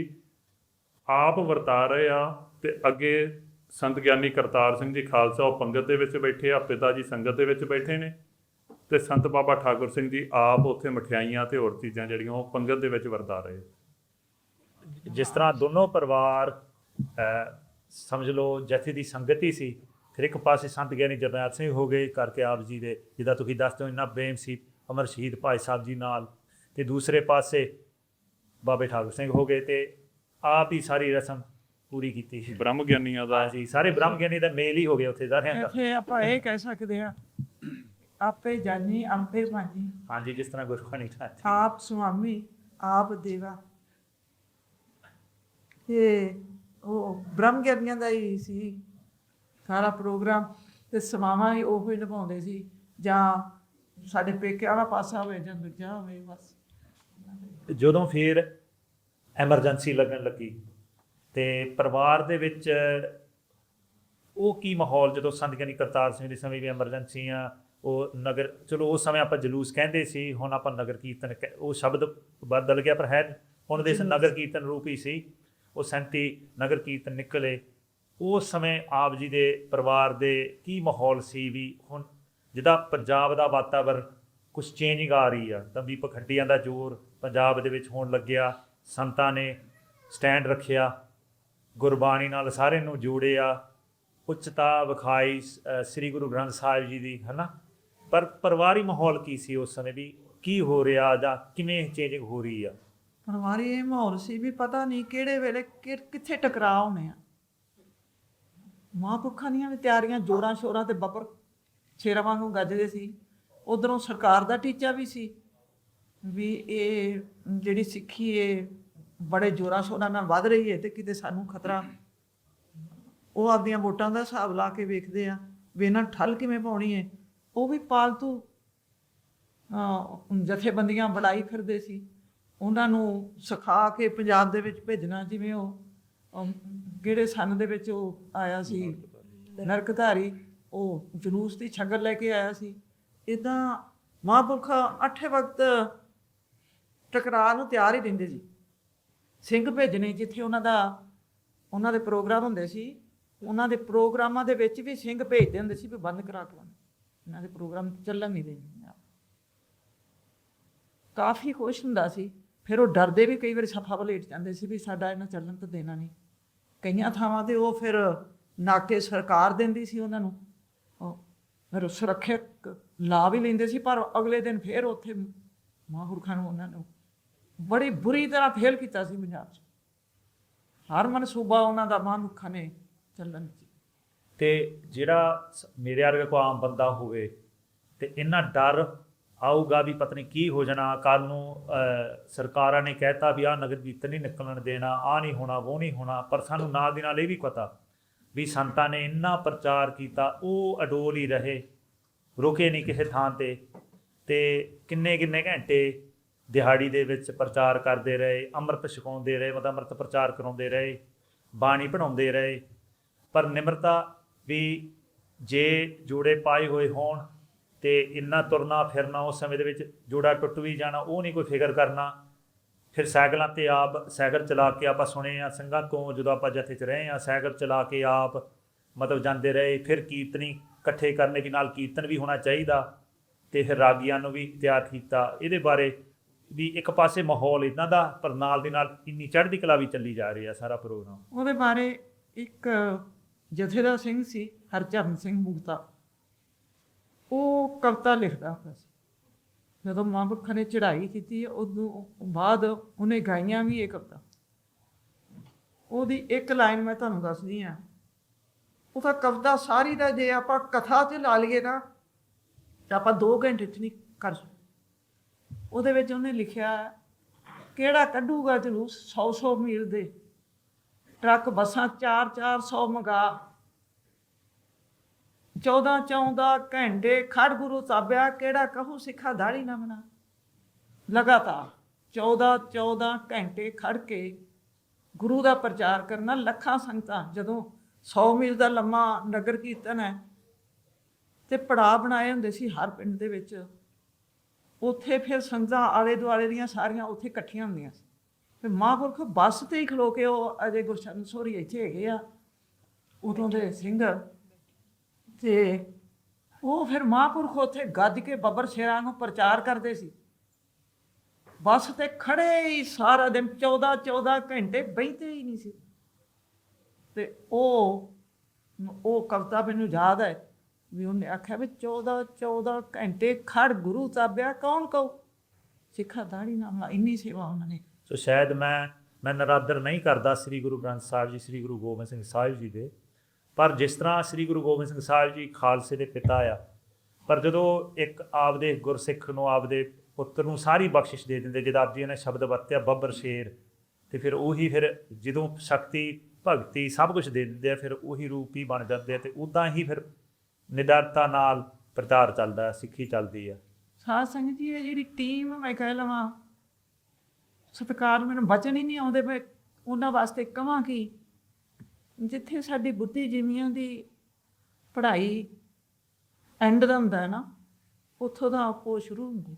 ਆਪ ਵਰਤਾ ਰਹੇ ਆ, ਤੇ ਅੱਗੇ ਸੰਤ ਗਿਆਨੀ ਕਰਤਾਰ ਸਿੰਘ ਜੀ ਖਾਲਸਾ ਉਹ ਪੰਗਤ ਦੇ ਵਿੱਚ ਬੈਠੇ ਆ, ਪਿਤਾ ਜੀ ਸੰਗਤ ਦੇ ਵਿੱਚ ਬੈਠੇ ਨੇ, ਤੇ ਸੰਤ ਬਾਬਾ ਠਾਕੁਰ ਸਿੰਘ ਜੀ ਆਪ ਉੱਥੇ ਮਠਿਆਈਆਂ ਤੇ ਹੋਰ ਚੀਜ਼ਾਂ ਜਿਹੜੀਆਂ ਉਹ ਪੰਗਤ ਦੇ ਵਿੱਚ ਵਰਤਾ ਰਹੇ। ਜਿਸ ਤਰ੍ਹਾਂ ਦੋਨੋਂ ਪਰਿਵਾਰ ਸਮਝ ਲਓ ਜਥੇ ਦੀ ਸੰਗਤ ਹੀ ਸੀ। ਫਿਰ ਇੱਕ ਪਾਸੇ ਸੰਤ ਗਿਆਨੀ ਜਰਨੈਲ ਸਿੰਘ ਹੋ ਗਏ ਕਰਕੇ ਆਪ ਜੀ ਦੇ, ਜਿੱਦਾਂ ਤੁਸੀਂ ਦੱਸਦੇ ਹੋ ਇੰਨਾ ਪ੍ਰੇਮ ਸੀ ਅਮਰ ਸ਼ਹੀਦ ਭਾਈ ਸਾਹਿਬ ਜੀ ਨਾਲ, ਤੇ ਦੂਸਰੇ ਪਾਸੇ ਬਾਬੇ ਠਾਕੁਰ ਸਿੰਘ ਹੋ ਗਏ, ਤੇ ਆਪ ਹੀ ਸਾਰੀ ਰਸਮ ਪੂਰੀ ਕੀਤੀ ਸੀ। ਬ੍ਰਹਮ ਗਿਆਨੀਆਂ ਦਾ ਜੀ ਸਾਰੇ ਬ੍ਰਹਮ ਗਿਆਨੀ ਦਾ ਮੇਲ ਹੀ ਹੋ ਗਿਆ ਉੱਥੇ ਸਾਰਿਆਂ ਦਾ। ਇੱਥੇ ਆਪਾਂ ਇਹ ਕਹਿ ਸਕਦੇ ਹਾਂ, ਆਪੇ ਜਾਨੀ ਆਪੇ ਭਾਨੀ। ਹਾਂਜੀ, ਜਿਸ ਤਰ੍ਹਾਂ ਗੁਰਬਾਣੀ ਆਪ ਸੁਆਮੀ ਆਪ ਦੇਵਾ, ਤੇ ਉਹ ਬ੍ਰਹਮ ਗਿਆਨੀਆਂ ਦਾ ਹੀ ਸੀ ਸਾਰਾ ਪ੍ਰੋਗਰਾਮ, ਤੇ ਸਮਾਵਾਂ ਹੀ ਉਹੋ ਹੀ ਨਿਭਾਉਂਦੇ ਸੀ, ਜਾਂ ਸਾਡੇ ਪੇਕੇ ਵਾਲਾ ਪਾਸਾ ਹੋਵੇ ਜਾਂ ਦੂਜਾ ਹੋਵੇ। ਬਸ ਜਦੋਂ ਫਿਰ ਐਮਰਜੈਂਸੀ ਲੱਗਣ ਲੱਗੀ ਤੇ ਪਰਿਵਾਰ ਦੇ ਵਿੱਚ ਉਹ ਕੀ ਮਾਹੌਲ, ਜਦੋਂ ਸੰਤ ਗਿਆਨੀ ਕਰਤਾਰ ਸਿੰਘ ਦੇ ਸਮੇਂ ਵੀ ਐਮਰਜੈਂਸੀਆਂ, ਉਹ ਨਗਰ, ਚਲੋ ਉਸ ਸਮੇਂ ਆਪਾਂ ਜਲੂਸ ਕਹਿੰਦੇ ਸੀ, ਹੁਣ ਆਪਾਂ ਨਗਰ ਕੀਰਤਨ, ਉਹ ਸ਼ਬਦ ਬਦਲ ਗਿਆ, ਪਰ ਹੈ ਹੁਣ ਦੇ ਨਗਰ ਕੀਰਤਨ ਰੂਪ ਹੀ ਸੀ। ਉਹ 37 ਨਗਰ ਕੀਰਤਨ ਨਿਕਲੇ। ਉਸ ਸਮੇਂ ਆਪ ਜੀ ਦੇ ਪਰਿਵਾਰ ਦੇ ਕੀ ਮਾਹੌਲ ਸੀ ਵੀ ਹੁਣ ਜਿੱਦਾਂ ਪੰਜਾਬ ਦਾ ਵਾਤਾਵਰਨ ਕੁਛ ਚੇਂਜਿੰਗ ਆ ਰਹੀ ਆ, ਤਾਂ ਵੀ ਪਖੰਡੀਆਂ ਦਾ ਜ਼ੋਰ ਪੰਜਾਬ ਦੇ ਵਿੱਚ ਹੋਣ ਲੱਗਿਆ, ਸੰਤਾਂ ਨੇ ਸਟੈਂਡ ਰੱਖਿਆ, ਗੁਰਬਾਣੀ ਨਾਲ ਸਾਰੇ ਨੂੰ ਜੋੜਿਆ, ਉੱਚਤਾ ਵਿਖਾਈ ਸ੍ਰੀ ਗੁਰੂ ਗ੍ਰੰਥ ਸਾਹਿਬ ਜੀ ਦੀ, ਹੈ ਨਾ। ਪਰ ਪਰਿਵਾਰੀ ਮਾਹੌਲ ਕੀ ਸੀ ਉਸ ਸਮੇਂ, ਵੀ ਕੀ ਹੋ ਰਿਹਾ ਜਾਂ ਕਿਵੇਂ ਚੇਂਜਿੰਗ ਹੋ ਰਹੀ ਆ? ਪਰਿਵਾਰੀ ਇਹ ਮਾਹੌਲ ਸੀ ਵੀ ਪਤਾ ਨਹੀਂ ਕਿਹੜੇ ਵੇਲੇ ਕਿੱਥੇ ਟਕਰਾਅ ਹੋਣੇ ਆ। ਮਹਾਂਪੁਰਖਾਂ ਦੀਆਂ ਵੀ ਤਿਆਰੀਆਂ ਜੋਰਾਂ ਸ਼ੋਰਾਂ ਤੇ ਬੱਬਰ ਸ਼ੇਰਾਂ ਵਾਂਗੂ ਗੱਜਦੇ ਸੀ। ਉਧਰੋਂ ਸਰਕਾਰ ਦਾ ਟੀਚਾ ਵੀ ਸੀ ਵੀ ਇਹ ਜਿਹੜੀ ਸਿੱਖੀ ਇਹ ਬੜੇ ਜੋਰਾਂ ਸ਼ੋਰਾਂ ਨਾਲ ਵੱਧ ਰਹੀ ਹੈ ਤੇ ਕਿਤੇ ਸਾਨੂੰ ਖਤਰਾ। ਉਹ ਆਪਦੀਆਂ ਵੋਟਾਂ ਦਾ ਹਿਸਾਬ ਲਾ ਕੇ ਵੇਖਦੇ ਆ ਵੀ ਇਹਨਾਂ ਨੂੰ ਠੱਲ ਕਿਵੇਂ ਪਾਉਣੀ ਹੈ। ਉਹ ਵੀ ਪਾਲਤੂ ਜਥੇਬੰਦੀਆਂ ਬਣਾਈ ਫਿਰਦੇ ਸੀ, ਉਹਨਾਂ ਨੂੰ ਸਿਖਾ ਕੇ ਪੰਜਾਬ ਦੇ ਵਿੱਚ ਭੇਜਣਾ। ਜਿਵੇਂ ਉਹ ਕਿਹੜੇ ਸੰਨ ਦੇ ਵਿੱਚ ਉਹ ਆਇਆ ਸੀ ਨਰਕਧਾਰੀ, ਉਹ ਜਲੂਸ ਦੀ ਛਗਰ ਲੈ ਕੇ ਆਇਆ ਸੀ। ਇੱਦਾਂ ਮਹਾਂਪੁਰਖ 8 ਵਕਤ ਟਕਰਾਅ ਨੂੰ ਤਿਆਰ ਹੀ ਰਹਿੰਦੇ ਸੀ। ਸਿੰਘ ਭੇਜਣੇ ਜਿੱਥੇ ਉਹਨਾਂ ਦੇ ਪ੍ਰੋਗਰਾਮ ਹੁੰਦੇ ਸੀ, ਉਹਨਾਂ ਦੇ ਪ੍ਰੋਗਰਾਮਾਂ ਦੇ ਵਿੱਚ ਵੀ ਸਿੰਘ ਭੇਜਦੇ ਹੁੰਦੇ ਸੀ ਵੀ ਬੰਦ ਕਰਾ ਕੇ ਇਹਨਾਂ ਦੇ ਪ੍ਰੋਗਰਾਮ ਚੱਲਣ ਨਹੀਂ ਦੇਣੇ। ਕਾਫੀ ਖੁਸ਼ ਹੁੰਦਾ ਸੀ। ਫਿਰ ਉਹ ਡਰਦੇ ਵੀ ਕਈ ਵਾਰੀ ਸਫਾ ਵਲੇਟ ਜਾਂਦੇ ਸੀ ਵੀ ਸਾਡਾ ਇਹਨਾਂ ਚੱਲਣ ਤਾਂ ਦੇਣਾ ਨਹੀਂ। ਕਈਆਂ ਥਾਵਾਂ 'ਤੇ ਉਹ ਫਿਰ ਨਾਕੇ ਸਰਕਾਰ ਦਿੰਦੀ ਸੀ ਉਹਨਾਂ ਨੂੰ, ਫਿਰ ਸੁਰੱਖਿਅਕ ਲਾ ਵੀ ਲੈਂਦੇ ਸੀ। ਪਰ ਅਗਲੇ ਦਿਨ ਫਿਰ ਉੱਥੇ ਮਹਾਂਪੁਰਖਾਂ ਨੂੰ ਉਹਨਾਂ ਨੂੰ ਬੜੀ ਬੁਰੀ ਤਰ੍ਹਾਂ ਫੇਲ ਕੀਤਾ ਸੀ ਪੰਜਾਬ 'ਚ। ਹਰ ਮਨਸੂਬਾ ਉਹਨਾਂ ਦਾ ਮਹਾਂਪੁਰਖਾਂ ਨੇ ਚੱਲਣ 'ਚ। ਤੇ ਜਿਹੜਾ ਮੇਰੇ ਵਰਗਾ ਕੋਈ ਆਮ ਬੰਦਾ ਹੋਵੇ ਤੇ ਇੰਨਾ ਡਰ ਆਊਗਾ ਵੀ ਪਤਾ ਨਹੀਂ ਕੀ ਹੋ ਜਾਣਾ ਕੱਲ੍ਹ ਨੂੰ। ਸਰਕਾਰਾਂ ਨੇ ਕਹਿਤਾ ਵੀ ਆਹ ਨਗਰ ਕੀਰਤਨ ਨਹੀਂ ਨਿਕਲਣ ਦੇਣਾ, ਆਹ ਨਹੀਂ ਹੋਣਾ, ਉਹ ਨਹੀਂ ਹੋਣਾ। ਪਰ ਸਾਨੂੰ ਨਾਲ ਦੀ ਨਾਲ ਇਹ ਵੀ ਪਤਾ ਵੀ ਸੰਤਾਂ ਨੇ ਇੰਨਾ ਪ੍ਰਚਾਰ ਕੀਤਾ, ਉਹ ਅਡੋਲ ਹੀ ਰਹੇ, ਰੁਕੇ ਨਹੀਂ ਕਿਸੇ ਥਾਂ ਤੇ ਕਿੰਨੇ ਘੰਟੇ ਦਿਹਾੜੀ ਦੇ ਵਿੱਚ ਪ੍ਰਚਾਰ ਕਰਦੇ ਰਹੇ, ਅੰਮ੍ਰਿਤ ਛਕਾਉਂਦੇ ਰਹੇ, ਮਤਲਬ ਅੰਮ੍ਰਿਤ ਪ੍ਰਚਾਰ ਕਰਾਉਂਦੇ ਰਹੇ, ਬਾਣੀ ਪੜ੍ਹਾਉਂਦੇ ਰਹੇ। ਪਰ ਨਿਮਰਤਾ ਵੀ ਜੇ ਜੋੜੇ ਪਾਏ ਹੋਏ ਹੋਣ ਤੇ ਇੰਨਾ ਤੁਰਨਾ ਫਿਰਨਾ, ਉਸ ਸਮੇਂ ਦੇ ਵਿੱਚ ਜੋੜਾ ਟੁੱਟ ਵੀ ਜਾਣਾ ਉਹ ਨਹੀਂ ਕੋਈ ਫਿਕਰ ਕਰਨਾ। ਫਿਰ ਸਾਈਕਲਾਂ 'ਤੇ ਆਪ ਸਾਈਕਲ ਚਲਾ ਕੇ ਆਪਾਂ ਸੁਣੇ ਆ ਸਿੰਘਾਂ ਤੋਂ, ਜਦੋਂ ਆਪਾਂ ਜਥੇ 'ਚ ਰਹੇ ਹਾਂ, ਸਾਈਕਲ ਚਲਾ ਕੇ ਆਪ ਮਤਲਬ ਜਾਂਦੇ ਰਹੇ। ਫਿਰ ਕੀਰਤਨੀ ਇਕੱਠੇ ਕਰਨੇ ਵੀ, ਨਾਲ ਕੀਰਤਨ ਵੀ ਹੋਣਾ ਚਾਹੀਦਾ। ਅਤੇ ਫਿਰ ਰਾਗੀਆਂ ਨੂੰ ਵੀ ਤਿਆਰ ਕੀਤਾ। ਇਹਦੇ ਬਾਰੇ ਵੀ ਇੱਕ ਪਾਸੇ ਮਾਹੌਲ ਇੱਦਾਂ ਦਾ, ਪਰ ਨਾਲ ਦੀ ਨਾਲ ਇੰਨੀ ਚੜ੍ਹਦੀ ਕਲਾ ਵੀ ਚੱਲੀ ਜਾ ਰਹੀ ਆ ਸਾਰਾ ਪ੍ਰੋਗਰਾਮ। ਉਹਦੇ ਬਾਰੇ ਇੱਕ ਜਥੇ ਦਾ ਸਿੰਘ ਸੀ ਹਰਚਰਨ ਸਿੰਘ ਮੁਕਤਾ, ਉਹ ਕਵਿਤਾ ਲਿਖਦਾ ਹੁੰਦਾ ਸੀ। ਜਦੋਂ ਮਹਾਂਪੁਰਖਾਂ ਨੇ ਚੜ੍ਹਾਈ ਕੀਤੀ ਉਦੋਂ ਬਾਅਦ ਉਹਨੇ ਗਾਈਆਂ ਵੀ ਇਹ ਕਵਿਤਾ। ਉਹਦੀ ਇੱਕ ਲਾਈਨ ਮੈਂ ਤੁਹਾਨੂੰ ਦੱਸਦੀ ਹਾਂ। ਉਹ ਤਾਂ ਕਵਿਤਾ ਸਾਰੀ ਦਾ ਜੇ ਆਪਾਂ ਕਥਾ 'ਤੇ ਲਾ ਲਈਏ ਨਾ ਤਾਂ ਆਪਾਂ 2 ਘੰਟੇ 'ਚ ਨਹੀਂ ਕਰ ਸਕਦੇ। ਉਹਦੇ ਵਿੱਚ ਉਹਨੇ ਲਿਖਿਆ, ਕਿਹੜਾ ਕੱਢੂਗਾ ਜਲੂਸ 100 ਮੀਲ ਦੇ, ਟਰੱਕ ਬੱਸਾਂ 400 ਮੰਗਾ, 14 ਘੰਟੇ ਖੜ ਗੁਰੂ ਤਾਬਿਆ, ਕਿਹੜਾ ਕਹੂ ਸਿੱਖਾ ਦਾੜੀ ਨਾ ਬਣਾ। ਲਗਾਤਾਰ 14 ਘੰਟੇ ਖੜ ਕੇ ਗੁਰੂ ਦਾ ਪ੍ਰਚਾਰ ਕਰਨਾ। ਲੱਖਾਂ ਸੰਗਤਾਂ, ਜਦੋਂ 100 ਮੀਲ ਦਾ ਲੰਮਾ ਨਗਰ ਕੀਰਤਨ ਹੈ ਤੇ ਪੜਾਅ ਬਣਾਏ ਹੁੰਦੇ ਸੀ ਹਰ ਪਿੰਡ ਦੇ ਵਿੱਚ, ਉੱਥੇ ਫਿਰ ਸੰਗਤਾਂ ਆਲੇ ਦੁਆਲੇ ਦੀਆਂ ਸਾਰੀਆਂ ਉੱਥੇ ਇਕੱਠੀਆਂ ਹੁੰਦੀਆਂ ਸੀ। ਫਿਰ ਮਹਾਂਪੁਰਖ ਬੱਸ 'ਤੇ ਹੀ ਖਲੋ ਕੇ, ਉਹ ਅਜੇ ਗੁਰਸ਼ਰਨ ਸੋਹਰੀ ਇੱਥੇ ਹੈਗੇ ਆ ਉਦੋਂ ਦੇ ਸਿੰਘ, ਤੇ ਉਹ ਫਿਰ ਮਹਾਂਪੁਰਖ ਉੱਥੇ ਗੱਜ ਕੇ ਬੱਬਰ ਸ਼ੇਰਾਂ ਨੂੰ ਪ੍ਰਚਾਰ ਕਰਦੇ ਸੀ। ਬੱਸ 'ਤੇ ਖੜੇ ਹੀ ਸਾਰਾ ਦਿਨ 14 ਘੰਟੇ ਬਹਿੰਦੇ ਹੀ ਨਹੀਂ ਸੀ। ਤੇ ਉਹ ਕਵਿਤਾ ਮੈਨੂੰ ਯਾਦ ਹੈ ਵੀ ਉਹਨੇ ਆਖਿਆ ਵੀ 14 ਘੰਟੇ ਖੜ ਗੁਰੂ ਤਾਬਿਆ, ਕੌਣ ਕਹੂ ਸਿੱਖਾ ਦਾੜੀ ਨਾ। ਇੰਨੀ ਸੇਵਾ ਉਹਨਾਂ ਨੇ। ਸੋ ਸ਼ਾਇਦ ਮੈਂ ਨਰਾਦਰ ਨਹੀਂ ਕਰਦਾ ਸ੍ਰੀ ਗੁਰੂ ਗ੍ਰੰਥ ਸਾਹਿਬ ਜੀ, ਸ੍ਰੀ ਗੁਰੂ ਗੋਬਿੰਦ ਸਿੰਘ ਸਾਹਿਬ ਜੀ ਦੇ, ਪਰ ਜਿਸ ਤਰ੍ਹਾਂ ਸ੍ਰੀ ਗੁਰੂ ਗੋਬਿੰਦ ਸਿੰਘ ਸਾਹਿਬ ਜੀ ਖਾਲਸੇ ਦੇ ਪਿਤਾ ਆ, ਪਰ ਜਦੋਂ ਇੱਕ ਆਪਦੇ ਗੁਰਸਿੱਖ ਨੂੰ, ਆਪਦੇ ਪੁੱਤਰ ਨੂੰ ਸਾਰੀ ਬਖਸ਼ਿਸ਼ ਦੇ ਦਿੰਦੇ, ਜਦ ਆਪ ਜੀ ਨੇ ਸ਼ਬਦ ਵਰਤਿਆ ਬੱਬਰ ਸ਼ੇਰ, ਅਤੇ ਫਿਰ ਉਹੀ ਫਿਰ ਜਦੋਂ ਸ਼ਕਤੀ ਭਗਤੀ ਸਭ ਕੁਝ ਦੇ ਦਿੰਦੇ ਆ, ਫਿਰ ਉਹੀ ਰੂਪ ਹੀ ਬਣ ਜਾਂਦੇ ਆ। ਅਤੇ ਉੱਦਾਂ ਹੀ ਫਿਰ ਨਿਡਰਤਾ ਨਾਲ ਪ੍ਰਚਾਰ ਚੱਲਦਾ, ਸਿੱਖੀ ਚੱਲਦੀ ਆ। ਸਾਧ ਸੰਗਤ ਜੀ, ਇਹ ਜਿਹੜੀ ਟੀਮ ਮੈਂ ਕਹਿ ਲਵਾਂ, ਸਤਿਕਾਰ, ਮੈਨੂੰ ਬਚਨ ਹੀ ਨਹੀਂ ਆਉਂਦੇ। ਮੈਂ ਉਹਨਾਂ ਵਾਸਤੇ ਕਹਾਂ ਕਿ ਜਿੱਥੇ ਸਾਡੀ ਬੁੱਧੀਜੀਵੀਆਂ ਦੀ ਪੜ੍ਹਾਈ ਐਂਡ ਦਾ ਹੁੰਦਾ ਨਾ, ਉੱਥੋਂ ਦਾ ਆਪੋ ਸ਼ੁਰੂ ਹੁੰਦੀ।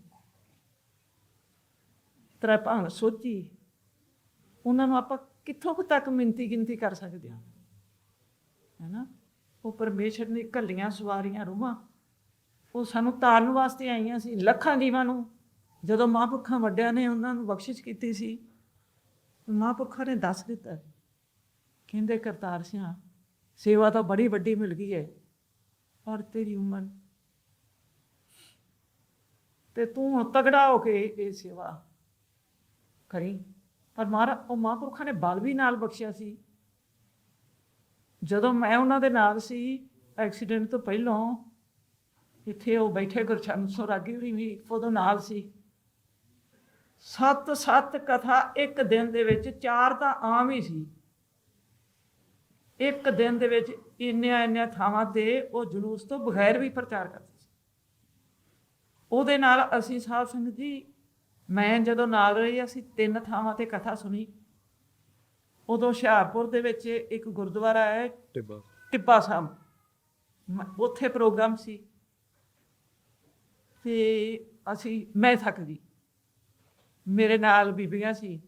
ਤ੍ਰੈਭੰਗ ਸੋਝੀ, ਉਹਨਾਂ ਨੂੰ ਆਪਾਂ ਕਿੱਥੋਂ ਕੁ ਤੱਕ ਮਿੰਤੀ ਗਿਣਤੀ ਕਰ ਸਕਦੇ ਹਾਂ, ਹੈ ਨਾ। ਉਹ ਪਰਮੇਸ਼ਰ ਨੇ ਘੱਲੀਆਂ ਸਵਾਰੀਆਂ ਰੂਹਾਂ, ਉਹ ਸਾਨੂੰ ਤਾਰਨ ਵਾਸਤੇ ਆਈਆਂ ਸੀ। ਲੱਖਾਂ ਜੀਵਾਂ ਨੂੰ ਜਦੋਂ ਮਹਾਂਪੁਰਖਾਂ ਵੱਡਿਆਂ ਨੇ ਉਹਨਾਂ ਨੂੰ ਬਖਸ਼ਿਸ਼ ਕੀਤੀ ਸੀ, ਮਹਾਂਪੁਰਖਾਂ ਨੇ ਦੱਸ ਦਿੱਤਾ, ਕਹਿੰਦੇ ਕਰਤਾਰ ਸਿਆਂ, ਸੇਵਾ ਤਾਂ ਬੜੀ ਵੱਡੀ ਮਿਲ ਗਈ ਹੈ, ਪਰ ਤੇਰੀ ਉਮਰ ਤੇ ਤੂੰ ਤਗੜਾ ਹੋ ਕੇ ਇਹ ਸੇਵਾ ਕਰੀ। ਪਰ ਉਹ ਮਹਾਂਪੁਰਖਾਂ ਨੇ ਬਲ ਵੀ ਨਾਲ ਬਖਸ਼ਿਆ ਸੀ। ਜਦੋਂ ਮੈਂ ਉਹਨਾਂ ਦੇ ਨਾਲ ਸੀ ਐਕਸੀਡੈਂਟ ਤੋਂ ਪਹਿਲਾਂ, ਇੱਥੇ ਉਹ ਬੈਠੇ ਗੁਰਚਰਨ ਸਿੰਘ ਰਾਗੀ ਹੋਣੀ ਵੀ ਉਦੋਂ ਨਾਲ ਸੀ। 7 ਕਥਾ ਇੱਕ ਦਿਨ ਦੇ ਵਿੱਚ, 4 ਤਾਂ ਆਮ ਹੀ ਸੀ। ਇੱਕ ਦਿਨ ਦੇ ਵਿੱਚ ਇੰਨੀਆਂ ਥਾਵਾਂ ਤੇ ਉਹ ਜਲੂਸ ਤੋਂ ਬਗੈਰ ਵੀ ਪ੍ਰਚਾਰ ਕਰਦੇ ਸੀ। ਉਹਦੇ ਨਾਲ ਅਸੀਂ ਸਾਧ ਸੰਗਤ ਜੀ, ਮੈਂ ਜਦੋਂ ਨਾਲ ਰਹੀ, ਅਸੀਂ 3 ਥਾਵਾਂ ਤੇ ਕਥਾ ਸੁਣੀ। ਉਦੋਂ ਹੁਸ਼ਿਆਰਪੁਰ ਦੇ ਵਿੱਚ ਇੱਕ ਗੁਰਦੁਆਰਾ ਹੈ ਟਿੱਬਾ ਸਾਹਿਬ, ਉੱਥੇ ਪ੍ਰੋਗਰਾਮ ਸੀ ਤੇ ਮੈਂ ਥੱਕ ਗਈ, ਮੇਰੇ ਨਾਲ ਬੀਬੀਆਂ ਸੀ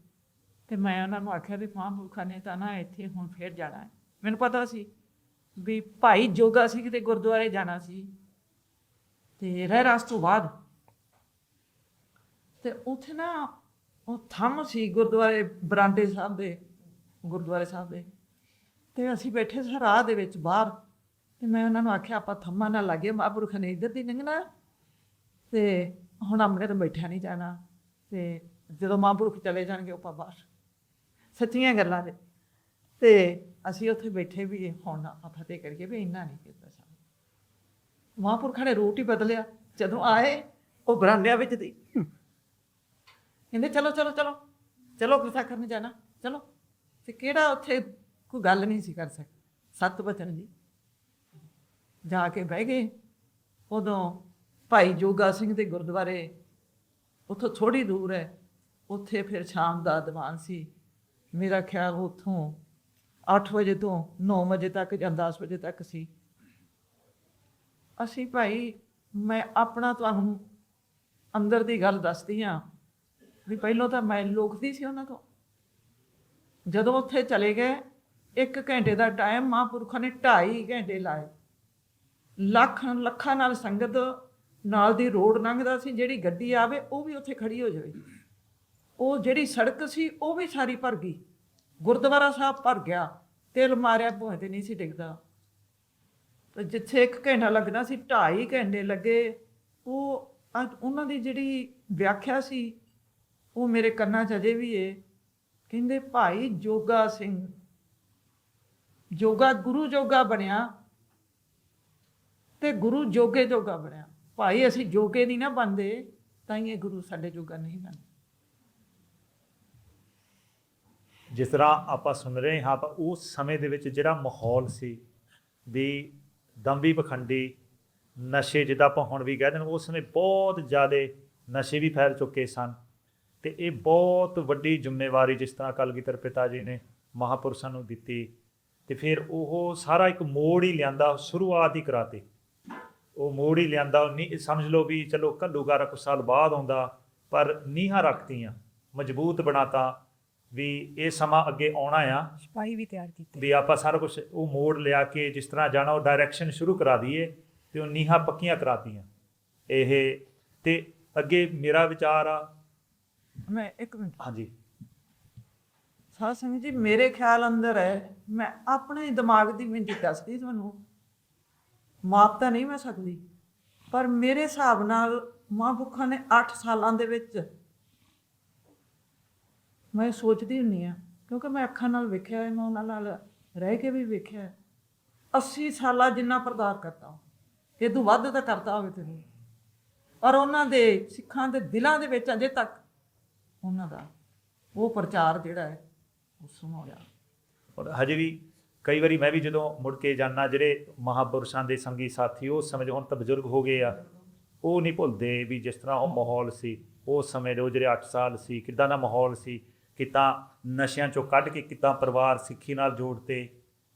ਤੇ ਮੈਂ ਉਹਨਾਂ ਨੂੰ ਆਖਿਆ ਵੀ ਮਹਾਂਪੁਰਖਾਂ ਨੇ ਤਾਂ ਨਾ ਇੱਥੇ ਹੁਣ ਫੇਰ ਜਾਣਾ ਹੈ। ਮੈਨੂੰ ਪਤਾ ਸੀ ਵੀ ਭਾਈ ਜੋਗਾ ਸਿੰਘ ਦੇ ਗੁਰਦੁਆਰੇ ਜਾਣਾ ਸੀ ਤੇ ਰਹਿਰਾਸ ਤੋਂ ਬਾਅਦ, ਤੇ ਉੱਥੇ ਨਾ ਉਹ ਥੰਮ ਸੀ ਗੁਰਦੁਆਰੇ ਬਰਾਂਡੇ ਸਾਹਿਬ ਦੇ, ਗੁਰਦੁਆਰੇ ਸਾਹਿਬ ਦੇ, ਤੇ ਅਸੀਂ ਬੈਠੇ ਸਾਂ ਰਾਹ ਦੇ ਵਿੱਚ ਬਾਹਰ, ਤੇ ਮੈਂ ਉਹਨਾਂ ਨੂੰ ਆਖਿਆ ਆਪਾਂ ਥੰਮਾਂ ਨਾਲ ਲੱਗੇ, ਮਹਾਂਪੁਰਖਾਂ ਨੇ ਇੱਧਰ ਦੀ ਲੰਘਣਾ ਤੇ ਹੁਣ ਆਪਣੇ ਤੋਂ ਬੈਠਿਆ ਨਹੀਂ ਜਾਣਾ, ਤੇ ਜਦੋਂ ਮਹਾਂਪੁਰਖ ਚਲੇ ਜਾਣਗੇ ਆਪਾਂ ਬਾਹਰ। ਸੱਚੀਆਂ ਗੱਲਾਂ ਨੇ। ਤੇ ਅਸੀਂ ਉੱਥੇ ਬੈਠੇ ਵੀ ਹੁਣ ਆਪਾਂ ਫਤਿਹ ਕਰੀਏ ਵੀ ਇੰਨਾ ਨਹੀਂ ਕੀਤਾ ਸਾਨੂੰ। ਮਹਾਂਪੁਰਖਾਂ ਨੇ ਰੂਟ ਹੀ ਬਦਲਿਆ। ਜਦੋਂ ਆਏ ਉਹ ਬਰਾਂਡਿਆਂ ਵਿੱਚ ਦੀ ਕਹਿੰਦੇ ਚਲੋ ਚਲੋ ਚਲੋ ਚਲੋ ਕਥਾ ਕਰਨ ਜਾਣਾ, ਚਲੋ। ਤੇ ਕਿਹੜਾ ਉੱਥੇ ਕੋਈ ਗੱਲ ਨਹੀਂ ਸੀ ਕਰ ਸਕਦਾ। 7 ਵਚਨ ਜੀ ਜਾ ਕੇ ਬਹਿ ਗਏ। ਉਦੋਂ ਭਾਈ ਜੋਗਾ ਸਿੰਘ ਦੇ ਗੁਰਦੁਆਰੇ ਉੱਥੋਂ ਥੋੜ੍ਹੀ ਦੂਰ ਹੈ, ਉੱਥੇ ਫਿਰ ਸ਼ਾਮ ਦਾ ਦੀਵਾਨ ਸੀ। ਮੇਰਾ ਖਿਆਲ ਉੱਥੋਂ 8 ਵਜੇ ਤੋਂ 9 ਵਜੇ ਤੱਕ ਜਾਂ 10 ਵਜੇ ਤੱਕ ਸੀ। ਅਸੀਂ ਭਾਈ, ਮੈਂ ਆਪਣਾ ਤੁਹਾਨੂੰ ਅੰਦਰ ਦੀ ਗੱਲ ਦੱਸਦੀ ਹਾਂ ਵੀ ਪਹਿਲਾਂ ਤਾਂ ਮੈਂ ਲੋਕਦੀ ਸੀ ਉਹਨਾਂ ਤੋਂ। ਜਦੋਂ ਉੱਥੇ ਚਲੇ ਗਏ, 1 ਘੰਟੇ ਦਾ ਟਾਈਮ ਮਹਾਂਪੁਰਖਾਂ ਨੇ 2.5 ਘੰਟੇ ਲਾਏ। ਲੱਖਾਂ ਨਾਲ ਸੰਗਤ ਨਾਲ ਦੀ ਰੋਡ ਲੰਘਦਾ ਸੀ, ਜਿਹੜੀ ਗੱਡੀ ਆਵੇ ਉਹ ਵੀ ਉੱਥੇ ਖੜੀ ਹੋ ਜਾਵੇ। ਉਹ ਜਿਹੜੀ ਸੜਕ ਸੀ ਉਹ ਵੀ ਸਾਰੀ ਭਰ ਗਈ। ਗੁਰਦੁਆਰਾ ਸਾਹਿਬ ਭਰ ਗਿਆ, ਤਿਲ ਮਾਰਿਆ ਭੂਏ ਤੇ ਨਹੀਂ ਸੀ ਡਿੱਗਦਾ। ਤੇ ਜਿੱਥੇ 1 ਘੰਟਾ ਲੱਗਦਾ ਸੀ 2.5 ਘੰਟੇ ਲੱਗੇ। ਉਹ ਉਹਨਾਂ ਦੀ ਜਿਹੜੀ ਵਿਆਖਿਆ ਸੀ ਉਹ ਮੇਰੇ ਕੰਨਾਂ 'ਚ ਅਜੇ ਵੀ ਹੈ। ਕਹਿੰਦੇ ਭਾਈ ਜੋਗਾ ਸਿੰਘ, ਜੋਗਾ ਗੁਰੂ ਜੋਗਾ ਬਣਿਆ ਤੇ ਗੁਰੂ ਜੋਗੇ ਜੋਗਾ ਬਣਿਆ। ਭਾਈ ਅਸੀਂ ਜੋਗੇ ਨਹੀਂ ਨਾ ਬਣਦੇ, ਤਾਂ ਹੀ ਇਹ ਗੁਰੂ ਸਾਡੇ ਜੋਗਾ ਨਹੀਂ ਬਣਦੇ। ਜਿਸ ਤਰ੍ਹਾਂ ਆਪਾਂ ਸੁਣ ਰਹੇ ਹਾਂ, ਤਾਂ ਉਸ ਸਮੇਂ ਦੇ ਵਿੱਚ ਜਿਹੜਾ ਮਾਹੌਲ ਸੀ ਵੀ ਦੰਭੀ ਪਖੰਡੀ ਨਸ਼ੇ, ਜਿੱਦਾਂ ਆਪਾਂ ਹੁਣ ਵੀ ਕਹਿ ਦਿੰਦੇ, ਉਸ ਸਮੇਂ ਬਹੁਤ ਜ਼ਿਆਦਾ ਨਸ਼ੇ ਵੀ ਫੈਲ ਚੁੱਕੇ ਸਨ। ਅਤੇ ਇਹ ਬਹੁਤ ਵੱਡੀ ਜ਼ਿੰਮੇਵਾਰੀ ਜਿਸ ਤਰ੍ਹਾਂ ਕਲਗੀਧਰ ਪਿਤਾ ਜੀ ਨੇ ਮਹਾਂਪੁਰਸ਼ਾਂ ਨੂੰ ਦਿੱਤੀ, ਅਤੇ ਫਿਰ ਉਹ ਸਾਰਾ ਇੱਕ ਮੋੜ ਹੀ ਲਿਆਂਦਾ, ਸ਼ੁਰੂਆਤ ਹੀ ਕਰਾਤੀ। ਉਹ ਮੋੜ ਹੀ ਲਿਆਂਦਾ। ਨਹੀਂ ਸਮਝ ਲਓ ਵੀ ਚਲੋ ਘੱਲੂਘਾਰਾ ਕੁਛ ਸਾਲ ਬਾਅਦ ਆਉਂਦਾ, ਪਰ ਨੀਹਾਂ ਰੱਖਤੀਆਂ, ਮਜ਼ਬੂਤ ਬਣਾਤਾ ਵੀ ਇਹ ਸਮਾਂ ਅੱਗੇ ਆਉਣਾ ਆ। ਸਿਪਾਹੀ ਵੀ ਤਿਆਰ ਕੀਤੇ ਵੀ ਆਪਾਂ ਸਾਰਾ ਕੁਛ ਉਹ ਮੋੜ ਲਿਆ ਕੇ ਜਿਸ ਤਰ੍ਹਾਂ ਜਾਣਾ, ਉਹ ਡਾਇਰੈਕਸ਼ਨ ਸ਼ੁਰੂ ਕਰਾ ਦਈਏ ਅਤੇ ਉਹ ਨੀਹਾਂ ਪੱਕੀਆਂ ਕਰਾਤੀਆਂ। ਇਹ ਅਤੇ ਅੱਗੇ ਮੇਰਾ ਵਿਚਾਰ ਆ। ਮੈਂ 1 ਮਿੰਟ, ਹਾਂਜੀ ਸਾਧ ਸੰਗਤ ਜੀ, ਮੇਰੇ ਖਿਆਲ ਅੰਦਰ ਹੈ, ਮੈਂ ਆਪਣੇ ਦਿਮਾਗ ਦੀ ਮਿੰਟੀ ਦੱਸਦੀ ਤੁਹਾਨੂੰ, ਮਾਪ ਤਾਂ ਨਹੀਂ ਮੈਂ ਸਕਦੀ, ਪਰ ਮੇਰੇ ਹਿਸਾਬ ਨਾਲ ਮਹਾਂਪੁਰਖਾਂ ਨੇ 8 ਸਾਲਾਂ ਦੇ ਵਿੱਚ, ਮੈਂ ਸੋਚਦੀ ਹੁੰਦੀ ਹਾਂ ਕਿਉਂਕਿ ਮੈਂ ਅੱਖਾਂ ਨਾਲ ਵੇਖਿਆ ਹੈ, ਮੈਂ ਉਹਨਾਂ ਨਾਲ ਰਹਿ ਕੇ ਵੀ ਵੇਖਿਆ ਹੈ, 80 ਸਾਲਾਂ ਜਿੰਨਾ ਪ੍ਰਦਾਰ ਕਰਤਾ, ਇਹ ਤੋਂ ਵੱਧ ਤਾਂ ਕਰਤਾ ਹੋਵੇ ਤੇ ਨਹੀਂ। ਔਰ ਉਹਨਾਂ ਦੇ ਸਿੱਖਾਂ ਦੇ ਦਿਲਾਂ ਦੇ ਵਿੱਚ ਅਜੇ ਤੱਕ ਉਹਨਾਂ ਦਾ ਉਹ ਪ੍ਰਚਾਰ ਜਿਹੜਾ ਹੈ ਉਹ ਸੁਣਾਇਆ। ਔਰ ਹਜੇ ਵੀ ਕਈ ਵਾਰੀ ਮੈਂ ਵੀ ਜਦੋਂ ਮੁੜ ਕੇ ਜਾਂਦਾ, ਜਿਹੜੇ ਮਹਾਂਪੁਰਸ਼ਾਂ ਦੇ ਸੰਗੀ ਸਾਥੀ ਉਸ ਸਮੇਂ ਦੇ ਹੁਣ ਤਾਂ ਬਜ਼ੁਰਗ ਹੋ ਗਏ ਆ, ਉਹ ਨਹੀਂ ਭੁੱਲਦੇ ਵੀ ਜਿਸ ਤਰ੍ਹਾਂ ਉਹ ਮਾਹੌਲ ਸੀ ਉਸ ਸਮੇਂ ਦੇ, ਉਹ ਜਿਹੜੇ 8 ਸਾਲ ਸੀ, ਕਿੱਦਾਂ ਦਾ ਮਾਹੌਲ ਸੀ। ਕਿੱਦਾਂ ਨਸ਼ਿਆਂ 'ਚੋਂ ਕੱਢ ਕੇ ਕਿੱਦਾਂ ਪਰਿਵਾਰ ਸਿੱਖੀ ਨਾਲ ਜੋੜਤੇ,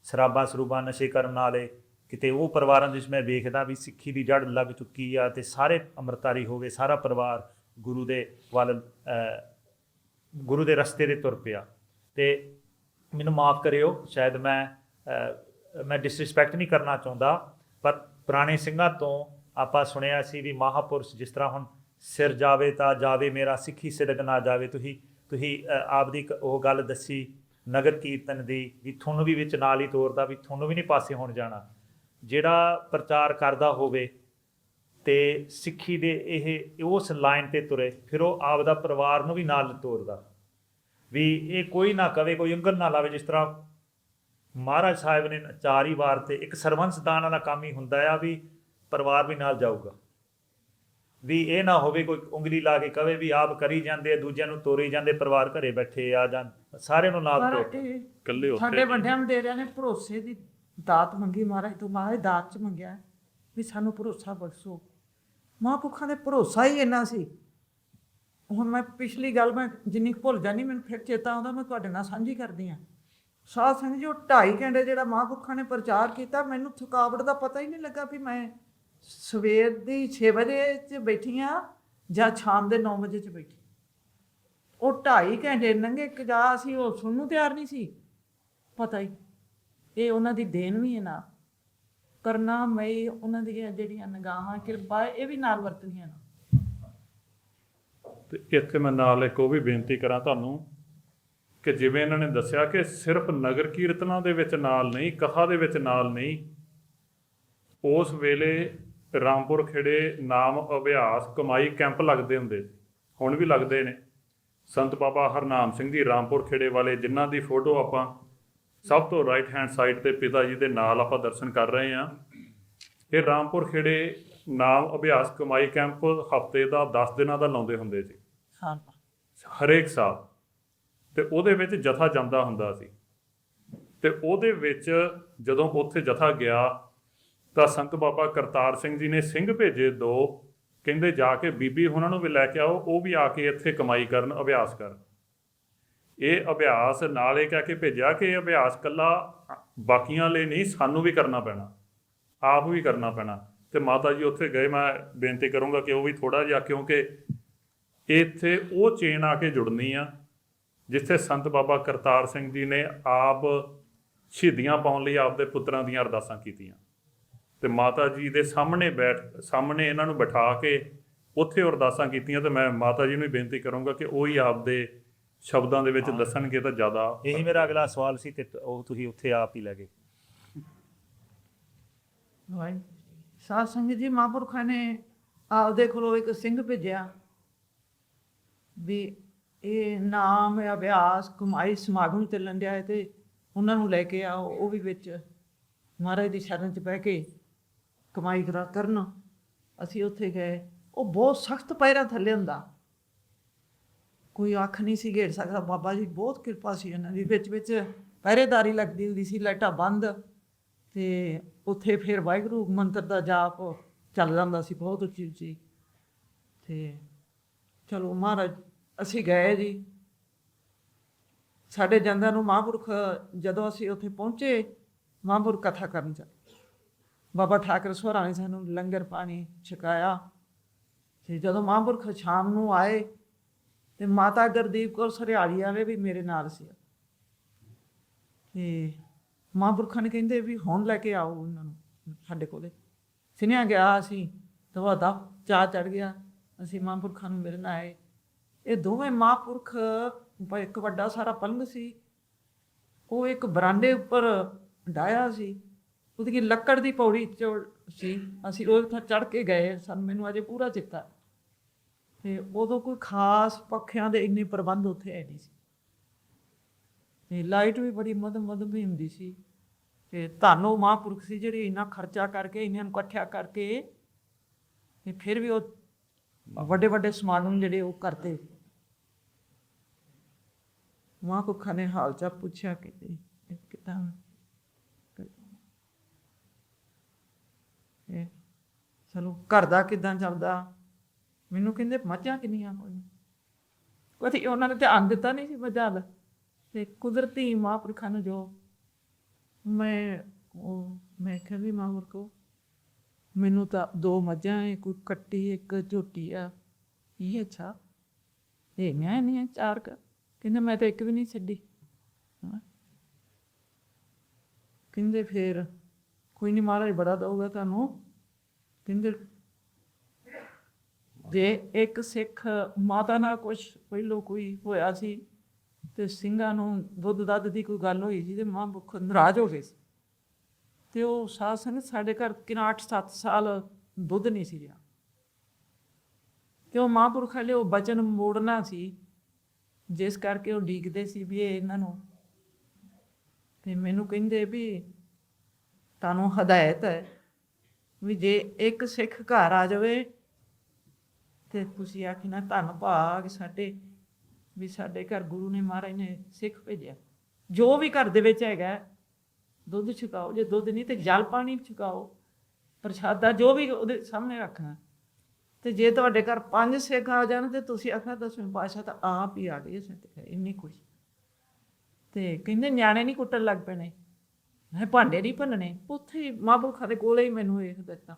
ਸ਼ਰਾਬਾਂ ਸਰੂਬਾਂ ਨਸ਼ੇ ਕਰਨ ਵਾਲੇ, ਕਿਤੇ ਉਹ ਪਰਿਵਾਰਾਂ ਦੇ ਵਿੱਚ ਮੈਂ ਵੇਖਦਾ ਵੀ ਸਿੱਖੀ ਦੀ ਜੜ ਲੱਗ ਚੁੱਕੀ ਆ ਅਤੇ ਸਾਰੇ ਅੰਮ੍ਰਿਤਧਾਰੀ ਹੋ ਗਏ, ਸਾਰਾ ਪਰਿਵਾਰ ਗੁਰੂ ਦੇ ਵੱਲ, ਗੁਰੂ ਦੇ ਰਸਤੇ 'ਤੇ ਤੁਰ ਪਿਆ। ਅਤੇ ਮੈਨੂੰ ਮਾਫ਼ ਕਰਿਓ, ਸ਼ਾਇਦ ਮੈਂ ਡਿਸਰਿਸਪੈਕਟ ਨਹੀਂ ਕਰਨਾ ਚਾਹੁੰਦਾ, ਪਰ ਪੁਰਾਣੇ ਸਿੰਘਾਂ ਤੋਂ ਆਪਾਂ ਸੁਣਿਆ ਸੀ ਵੀ ਮਹਾਂਪੁਰਸ਼ ਜਿਸ ਤਰ੍ਹਾਂ ਹੁਣ ਸਿਰ ਜਾਵੇ ਤਾਂ ਜਾਵੇ ਮੇਰਾ, ਸਿੱਖੀ ਸਿਰਗ ਨਾ ਜਾਵੇ। ਤੁਸੀਂ ਆਪਦੀ ਉਹ ਗੱਲ ਦੱਸੀ ਨਗਰ ਕੀਰਤਨ ਦੀ, ਵੀ ਤੁਹਾਨੂੰ ਵੀ ਵਿੱਚ ਨਾਲ ਹੀ ਤੋਰਦਾ, ਵੀ ਤੁਹਾਨੂੰ ਵੀ ਨਹੀਂ ਪਾਸੇ ਹੋਣ ਜਾਣਾ। ਜਿਹੜਾ ਪ੍ਰਚਾਰ ਕਰਦਾ ਹੋਵੇ ਅਤੇ ਸਿੱਖੀ ਦੇ ਇਹ ਉਸ ਲਾਈਨ 'ਤੇ ਤੁਰੇ, ਫਿਰ ਉਹ ਆਪਦਾ ਪਰਿਵਾਰ ਨੂੰ ਵੀ ਨਾਲ ਤੋਰਦਾ, ਵੀ ਇਹ ਕੋਈ ਨਾ ਕਵੇ, ਕੋਈ ਉਂਗਲ ਨਾ ਲਾਵੇ। ਜਿਸ ਤਰ੍ਹਾਂ ਮਹਾਰਾਜ ਸਾਹਿਬ ਨੇ 4 ਹੀ ਵਾਰ ਤੇ ਇੱਕ ਸਰਵੰਸ ਦਾਨ ਵਾਲਾ ਕੰਮ ਹੀ ਹੁੰਦਾ ਆ ਵੀ ਪਰਿਵਾਰ ਵੀ ਨਾਲ ਜਾਊਗਾ, ਵੀ ਇਹ ਨਾ ਹੋਵੇ ਕੋਈ ਉਂਗਲੀ ਲਾ ਕੇ ਕਵੇ ਵੀ ਆਪ ਕਰੀ ਜਾਂਦੇ ਆ, ਦੂਜਿਆਂ ਨੂੰ ਤੋਰੀ ਜਾਂਦੇ, ਪਰਿਵਾਰ ਘਰੇ ਬੈਠੇ ਆ, ਜਾਂ ਸਾਰਿਆਂ ਨੂੰ ਨਾਲ ਪਰ ਤੋਰ। ਇਹ ਇਕੱਲੇ ਉੱਥੇ ਸਾਡੇ ਵੱਡਿਆਂ ਨੂੰ ਦੇ ਰਿਆ ਨੇ ਭਰੋਸੇ ਦੀ ਦਾਤ ਮੰਗੀ ਮਹਾਰਾਜ ਤੋਂ, ਮਹਾਰਾਜ ਦਾਤ ਚ ਮੰਗਿਆ ਵੀ ਸਾਨੂੰ ਭਰੋਸਾ ਬਖਸ਼ੋ। ਮਹਾਂਪੁਰਖਾਂ ਦੇ ਭਰੋਸਾ ਹੀ ਇੰਨਾ ਸੀ। ਹੁਣ ਮੈਂ ਪਿਛਲੀ ਗੱਲ ਮੈਂ ਜਿੰਨੀ ਕੁ ਭੁੱਲ ਜਾਂਦੀ, ਮੈਨੂੰ ਫਿਰ ਚੇਤਾ ਆਉਂਦਾ, ਮੈਂ ਤੁਹਾਡੇ ਨਾਲ ਸਾਂਝੀ ਕਰਦੀ ਹਾਂ। ਸਾਧ ਸੰਗਤ ਜੀ, ਉਹ 2.5 ਘੰਟੇ ਜਿਹੜਾ ਮਹਾਂਪੁਰਖਾਂ ਨੇ ਪ੍ਰਚਾਰ ਕੀਤਾ, ਮੈਨੂੰ ਥਕਾਵਟ ਦਾ ਪਤਾ ਹੀ ਨਹੀਂ ਲੱਗਾ ਵੀ ਮੈਂ ਸਵੇਰ ਦੀ 6 ਵਜੇ 'ਚ ਬੈਠੀ ਹਾਂ ਜਾਂ ਸ਼ਾਮ ਦੇ 9 ਵਜੇ 'ਚ ਬੈਠੀ। ਉਹ 2.5 ਘੰਟੇ ਲੰਘੇ ਜਾ ਅਸੀਂ ਉਹ ਸੁਣਨ ਨੂੰ ਤਿਆਰ ਨਹੀਂ ਸੀ। ਪਤਾ ਹੀ ਇਹ ਉਹਨਾਂ ਦੀ ਦੇਣ ਵੀ ਹੈ ਨਾ, ਕਰਨਾ ਮਈ ਉਹਨਾਂ ਦੀਆਂ ਜਿਹੜੀਆਂ ਨਿਗਾਹਾਂ ਕਿਰਪਾ ਇਹ ਵੀ ਨਾਲ ਵਰਤਣੀਆਂ ਨਾ। ਤੇ ਇੱਥੇ ਮੈਂ ਨਾਲ ਇੱਕ ਉਹ ਵੀ ਬੇਨਤੀ ਕਰਾਂ ਤੁਹਾਨੂੰ ਕਿ ਜਿਵੇਂ ਇਹਨਾਂ ਨੇ ਦੱਸਿਆ ਕਿ ਸਿਰਫ ਨਗਰ ਕੀਰਤਨਾਂ ਦੇ ਵਿੱਚ ਨਾਲ ਨਹੀਂ, ਕਥਾ ਦੇ ਵਿੱਚ ਨਾਲ ਨਹੀਂ, ਉਸ ਵੇਲੇ ਰਾਮਪੁਰ ਖੇੜੇ ਨਾਮ ਅਭਿਆਸ ਕਮਾਈ ਕੈਂਪ ਲੱਗਦੇ ਹੁੰਦੇ ਸੀ, ਹੁਣ ਵੀ ਲੱਗਦੇ ਨੇ। ਸੰਤ ਬਾਬਾ ਹਰਨਾਮ ਸਿੰਘ ਜੀ ਰਾਮਪੁਰ ਖੇੜੇ ਵਾਲੇ, ਜਿਨ੍ਹਾਂ ਦੀ ਫੋਟੋ ਆਪਾਂ ਸਭ ਤੋਂ ਰਾਈਟ ਹੈਂਡ ਸਾਈਡ ਤੇ ਪਿਤਾ ਜੀ ਦੇ ਨਾਲ ਆਪਾਂ ਦਰਸ਼ਨ ਕਰ ਰਹੇ ਹਾਂ, ਇਹ ਰਾਮਪੁਰ ਖੇੜੇ ਨਾਮ ਅਭਿਆਸ ਕਮਾਈ ਕੈਂਪ ਹਫ਼ਤੇ ਦਾ 10 ਦਿਨਾਂ ਦਾ ਲਾਉਂਦੇ ਹੁੰਦੇ ਸੀ ਹਾਂ, ਹਰੇਕ ਸਾਲ। ਤੇ ਉਹਦੇ ਵਿੱਚ ਜਥਾ ਜਾਂਦਾ ਹੁੰਦਾ ਸੀ, ਤੇ ਉਹਦੇ ਵਿੱਚ ਜਦੋਂ ਉੱਥੇ ਜਥਾ ਗਿਆ ਤਾਂ ਸੰਤ ਬਾਬਾ ਕਰਤਾਰ ਸਿੰਘ ਜੀ ਨੇ ਸਿੰਘ ਭੇਜੇ 2, ਕਹਿੰਦੇ ਜਾ ਕੇ ਬੀਬੀ ਉਹਨਾਂ ਨੂੰ ਵੀ ਲੈ ਕੇ ਆਓ, ਉਹ ਵੀ ਆ ਕੇ ਇੱਥੇ ਕਮਾਈ ਕਰਨ, ਅਭਿਆਸ ਕਰਨ। ਇਹ ਅਭਿਆਸ ਨਾਲ ਇਹ ਕਹਿ ਕੇ ਭੇਜਿਆ ਕਿ ਇਹ ਅਭਿਆਸ ਇਕੱਲਾ ਬਾਕੀਆਂ ਲਈ ਨਹੀਂ, ਸਾਨੂੰ ਵੀ ਕਰਨਾ ਪੈਣਾ, ਆਪ ਵੀ ਕਰਨਾ ਪੈਣਾ। ਤੇ ਮਾਤਾ ਜੀ ਉੱਥੇ ਗਏ, ਮੈਂ ਬੇਨਤੀ ਕਰੂੰਗਾ ਕਿ ਉਹ ਵੀ ਥੋੜ੍ਹਾ ਜਿਹਾ, ਕਿਉਂਕਿ ਇੱਥੇ ਉਹ ਚੇਨ ਆ ਕੇ ਜੁੜਨੀ ਆ ਜਿੱਥੇ ਸੰਤ ਬਾਬਾ ਕਰਤਾਰ ਸਿੰਘ ਜੀ ਨੇ ਆਪ ਸ਼ਹੀਦੀਆਂ ਪਾਉਣ ਲਈ ਆਪਦੇ ਪੁੱਤਰਾਂ ਦੀਆਂ ਅਰਦਾਸਾਂ ਕੀਤੀਆਂ, ਤੇ ਮਾਤਾ ਜੀ ਦੇ ਸਾਹਮਣੇ ਇਹਨਾਂ ਨੂੰ ਬਿਠਾ ਕੇ ਉੱਥੇ ਅਰਦਾਸਾਂ ਕੀਤੀਆਂ। ਤੇ ਮੈਂ ਮਾਤਾ ਜੀ ਨੂੰ ਹੀ ਬੇਨਤੀ ਕਰੂੰਗਾ ਕਿ ਉਹ ਹੀ ਆਪਦੇ ਸ਼ਬਦਾਂ ਦੇ ਵਿੱਚ ਦੱਸਣਗੇ ਤਾਂ ਜ਼ਿਆਦਾ। ਇਹੀ ਮੇਰਾ ਅਗਲਾ ਸਵਾਲ ਸੀ, ਤੇ ਉਹ ਤੁਸੀਂ ਉੱਥੇ ਆਪ ਹੀ ਲੈ ਗਏ। ਵਾਹਿਗੁਰੂ ਸਾਧ ਸੰਗਤ ਜੀ, ਮਹਾਂਪੁਰਖਾਂ ਨੇ ਆਪਦੇ ਕੋਲੋਂ ਇੱਕ ਸਿੰਘ ਭੇਜਿਆ ਵੀ ਇਹ ਨਾਮ ਅਭਿਆਸ ਕਮਾਈ ਸਮਾਗਮ ਚੱਲਣ ਡਿਆ ਹੈ ਤੇ ਉਹਨਾਂ ਨੂੰ ਲੈ ਕੇ ਆਓ, ਉਹ ਵੀ ਵਿੱਚ ਮਹਾਰਾਜ ਦੀ ਸ਼ਰਨ 'ਚ ਬਹਿ ਕੇ ਕਮਾਈ ਕਰਨ। ਅਸੀਂ ਉੱਥੇ ਗਏ, ਉਹ ਬਹੁਤ ਸਖਤ ਪੈਰਾਂ ਥੱਲੇ ਹੁੰਦਾ, ਕੋਈ ਅੱਖ ਨਹੀਂ ਸੀ ਘੇੜ ਸਕਦਾ। ਬਾਬਾ ਜੀ ਬਹੁਤ ਕਿਰਪਾ ਸੀ ਉਹਨਾਂ ਦੀ, ਵਿੱਚ ਪਹਿਰੇਦਾਰੀ ਲੱਗਦੀ ਹੁੰਦੀ ਸੀ, ਲਾਈਟਾਂ ਬੰਦ, ਤੇ ਉੱਥੇ ਫਿਰ ਵਾਹਿਗੁਰੂ ਮੰਤਰ ਦਾ ਜਾਪ ਚੱਲ ਜਾਂਦਾ ਸੀ ਬਹੁਤ ਉੱਚੀ ਉੱਚੀ। ਤੇ ਚਲੋ ਮਹਾਰਾਜ, ਅਸੀਂ ਗਏ ਜੀ। ਸਾਡੇ ਜਾਂਦਿਆਂ ਨੂੰ ਮਹਾਂਪੁਰਖ, ਜਦੋਂ ਅਸੀਂ ਉੱਥੇ ਪਹੁੰਚੇ, ਮਹਾਂਪੁਰਖ ਕਥਾ ਕਰਨ ਚੱਲੇ। ਬਾਬਾ ਠਾਕਰ ਸੋਹਰਾ ਨੇ ਸਾਨੂੰ ਲੰਗਰ ਪਾਣੀ ਛਕਾਇਆ। ਤੇ ਜਦੋਂ ਮਹਾਂਪੁਰਖ ਸ਼ਾਮ ਨੂੰ ਆਏ ਤੇ ਮਾਤਾ ਗੁਰਦੀਪ ਕੌਰ ਸਰਿਆਲੀ ਵਾਲੇ ਵੀ ਮੇਰੇ ਨਾਲ ਸੀ। ਤੇ ਮਹਾਂਪੁਰਖਾਂ ਨੇ ਕਹਿੰਦੇ ਵੀ ਹੁਣ ਲੈ ਕੇ ਆਓ ਉਹਨਾਂ ਨੂੰ ਸਾਡੇ ਕੋਲੇ। ਸੁਨੇਹਾ ਗਿਆ, ਅਸੀਂ ਦਵਾ ਚਾਹ ਚੜ੍ਹ ਗਿਆ, ਅਸੀਂ ਮਹਾਂਪੁਰਖਾਂ ਨੂੰ ਮਿਲਣ ਆਏ। ਇਹ ਦੋਵੇਂ ਮਹਾਂਪੁਰਖ, ਇੱਕ ਵੱਡਾ ਸਾਰਾ ਪਲੰਘ ਸੀ, ਉਹ ਇੱਕ ਬਰਾਂਡੇ ਉੱਪਰ ਡਾਇਆ ਸੀ, ਉਹਦੀ ਲੱਕੜ ਦੀ ਪੌੜੀ ਸੀ। ਅਸੀਂ ਉਹ ਚੜ੍ਹ ਕੇ ਗਏ, ਮੈਨੂੰ ਅਜੇ ਪੂਰਾ ਚੇਤਾ। ਤੇ ਉਦੋਂ ਕੋਈ ਖਾਸ ਪੱਖਿਆਂ ਦੇ ਇੰਨੇ ਪ੍ਰਬੰਧ ਉੱਥੇ ਹੈ ਨਹੀਂ ਸੀ, ਤੇ ਲਾਈਟ ਵੀ ਬੜੀ ਮੱਧਮ ਵੀ ਹੁੰਦੀ ਸੀ। ਤੇ ਧੰਨ ਮਹਾਂਪੁਰਖ ਸੀ ਜਿਹੜੇ ਇੰਨਾ ਖਰਚਾ ਕਰਕੇ, ਇਹਨਾਂ ਨੂੰ ਇਕੱਠਿਆ ਕਰਕੇ, ਤੇ ਫਿਰ ਵੀ ਉਹ ਵੱਡੇ ਵੱਡੇ ਸਮਾਗਮ ਜਿਹੜੇ ਉਹ ਕਰਦੇ। ਮਹਾਂਪੁਰਖਾਂ ਨੇ ਹਾਲ ਚਾਲ ਪੁੱਛਿਆ, ਕਹਿੰਦੇ ਕਿੱਦਾਂ ਚਲੋ ਘਰ ਦਾ ਕਿੱਦਾਂ ਚੱਲਦਾ। ਮੈਨੂੰ ਕਹਿੰਦੇ ਮੱਝਾਂ ਕਿੰਨੀਆਂ ਹੋਈਆਂ, ਕਦੇ ਉਹਨਾਂ ਨੇ ਧਿਆਨ ਦਿੱਤਾ ਨਹੀਂ ਸੀ ਮੱਝਾਂ ਦਾ। ਤੇ ਕੁਦਰਤੀ ਮਹਾਂਪੁਰਖਾਂ ਨੂੰ ਜੋ ਮੈਂ ਕਿਹਾ ਵੀ ਮਹਾਂਪੁਰਖੋ, ਮੈਨੂੰ ਤਾਂ 2 ਮੱਝਾਂ ਹੈ, ਕੋਈ ਕੱਟੀ ਇੱਕ ਝੋਟੀ ਆ। ਇਹ ਅੱਛਾ, ਇਹ ਮੈਂ ਨਹੀਂ 4 ਕ। ਕਹਿੰਦੇ ਮੈਂ ਤਾਂ ਇੱਕ ਵੀ ਨਹੀਂ ਛੱਡੀ। ਕਹਿੰਦੇ ਫਿਰ ਕੋਈ ਨਹੀਂ, ਮਹਾਰਾਜ ਬੜਾ ਦਊਗਾ ਤੁਹਾਨੂੰ। ਕਹਿੰਦੇ ਜੇ ਇੱਕ ਸਿੱਖ ਮਾਤਾ ਨਾਲ ਕੁਛ ਪਹਿਲੋਂ ਕੋਈ ਹੋਇਆ ਸੀ, ਤੇ ਸਿੰਘਾਂ ਨੂੰ ਦੁੱਧ ਦੱਧ ਦੀ ਕੋਈ ਗੱਲ ਹੋਈ ਸੀ, ਤੇ ਮਹਾਂਪੁਰਖ ਨਾਰਾਜ਼ ਹੋ ਗਏ ਸੀ। ਤੇ ਉਹ ਸਾਧ ਸੰਗਤ ਸਾਡੇ ਘਰ ਕਿੰਨਾ 8-7 ਸਾਲ ਦੁੱਧ ਨਹੀਂ ਸੀ ਰਿਹਾ। ਤੇ ਉਹ ਮਹਾਂਪੁਰਖਾਂ ਲਈ ਉਹ ਬਚਨ ਮੋੜਨਾ ਸੀ, ਜਿਸ ਕਰਕੇ ਉਹ ਉਡੀਕਦੇ ਸੀ ਵੀ ਇਹ ਇਹਨਾਂ ਨੂੰ ਤੇ ਮੈਨੂੰ ਕਹਿੰਦੇ ਵੀ ਤੁਹਾਨੂੰ ਹਦਾਇਤ ਹੈ ਵੀ ਜੇ ਇੱਕ ਸਿੱਖ ਘਰ ਆ ਜਾਵੇ ਤੇ ਤੁਸੀਂ ਆਖਣਾ ਧੰਨ ਭਾਗ ਸਾਡੇ ਵੀ ਸਾਡੇ ਘਰ ਗੁਰੂ ਨੇ ਮਹਾਰਾਜ ਨੇ ਸਿੱਖ ਭੇਜਿਆ। ਜੋ ਵੀ ਘਰ ਦੇ ਵਿੱਚ ਹੈਗਾ ਦੁੱਧ ਛਕਾਓ, ਜੇ ਦੁੱਧ ਨਹੀਂ ਤੇ ਜਲ ਪਾਣੀ ਛਕਾਓ, ਪ੍ਰਸ਼ਾਦਾ ਜੋ ਵੀ ਉਹਦੇ ਸਾਹਮਣੇ ਰੱਖਣਾ। ਤੇ ਜੇ ਤੁਹਾਡੇ ਘਰ 5 ਸਿੱਖ ਆ ਜਾਣ ਤੇ ਤੁਸੀਂ ਆਖਣਾ ਦਸਵੇਂ ਪਾਤਸ਼ਾਹ ਤਾਂ ਆਪ ਹੀ ਆ ਗਏ ਸਾਡੇ ਇੰਨੀ ਕੁਛ। ਤੇ ਕਹਿੰਦੇ ਨਿਆਣੇ ਨਹੀਂ ਕੁੱਟਣ ਲੱਗ ਪੈਣੇ, ਮੈਂ ਭਾਂਡੇ ਨਹੀਂ ਭੰਨਣੇ। ਉੱਥੇ ਹੀ ਮਹਾਂਪੁਰਖਾਂ ਦੇ ਕੋਲੇ ਹੀ ਮੈਨੂੰ ਇਹ ਦਿੱਤਾ।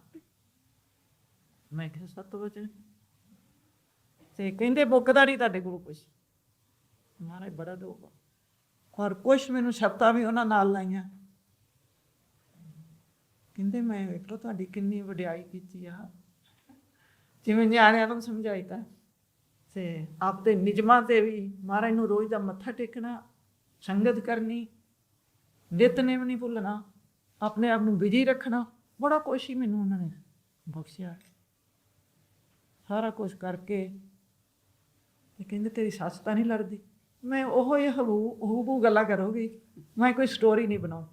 ਮੈਂ ਕਿਹਾ ਸਤ ਵਚਨ। ਤੇ ਕਹਿੰਦੇ ਮੁੱਕਦਾ ਨਹੀਂ ਤੁਹਾਡੇ ਕੋਲ ਕੁਛ। ਮਹਾਰਾਜ ਬੜਾ ਦੋਗਾ ਔਰ ਕੁਛ ਮੈਨੂੰ ਸ਼ਬਦਾਂ ਵੀ ਉਹਨਾਂ ਨਾਲ ਲਾਈਆਂ। ਕਹਿੰਦੇ ਮੈਂ ਵੇਖ ਲਓ ਤੁਹਾਡੀ ਕਿੰਨੀ ਵਡਿਆਈ ਕੀਤੀ ਆ, ਜਿਵੇਂ ਨਿਆਣਿਆਂ ਨੂੰ ਸਮਝਾਈਦਾ। ਤੇ ਆਪਦੇ ਨਿਯਮਾਂ ਤੇ ਵੀ ਮਹਾਰਾਜ ਨੂੰ ਰੋਜ਼ ਦਾ ਮੱਥਾ ਟੇਕਣਾ, ਸੰਗਤ ਕਰਨੀ, ਨਿਤਨੇਮ ਨਹੀਂ ਭੁੱਲਣਾ, ਆਪਣੇ ਆਪ ਨੂੰ ਬਿਜੀ ਰੱਖਣਾ, ਬੜਾ ਕੁਛ ਹੀ ਮੈਨੂੰ ਉਹਨਾਂ ਨੇ ਬਖਸ਼ਿਆ। ਸਾਰਾ ਕੁਛ ਕਰਕੇ ਤੇ ਕਹਿੰਦੇ ਤੇਰੀ ਸੱਸ ਤਾਂ ਨਹੀਂ ਲੜਦੀ? ਮੈਂ ਉਹ ਹੀ ਹੂ ਗੱਲਾਂ ਕਰੂੰਗੀ, ਮੈਂ ਕੋਈ ਸਟੋਰੀ ਨਹੀਂ ਬਣਾਉ।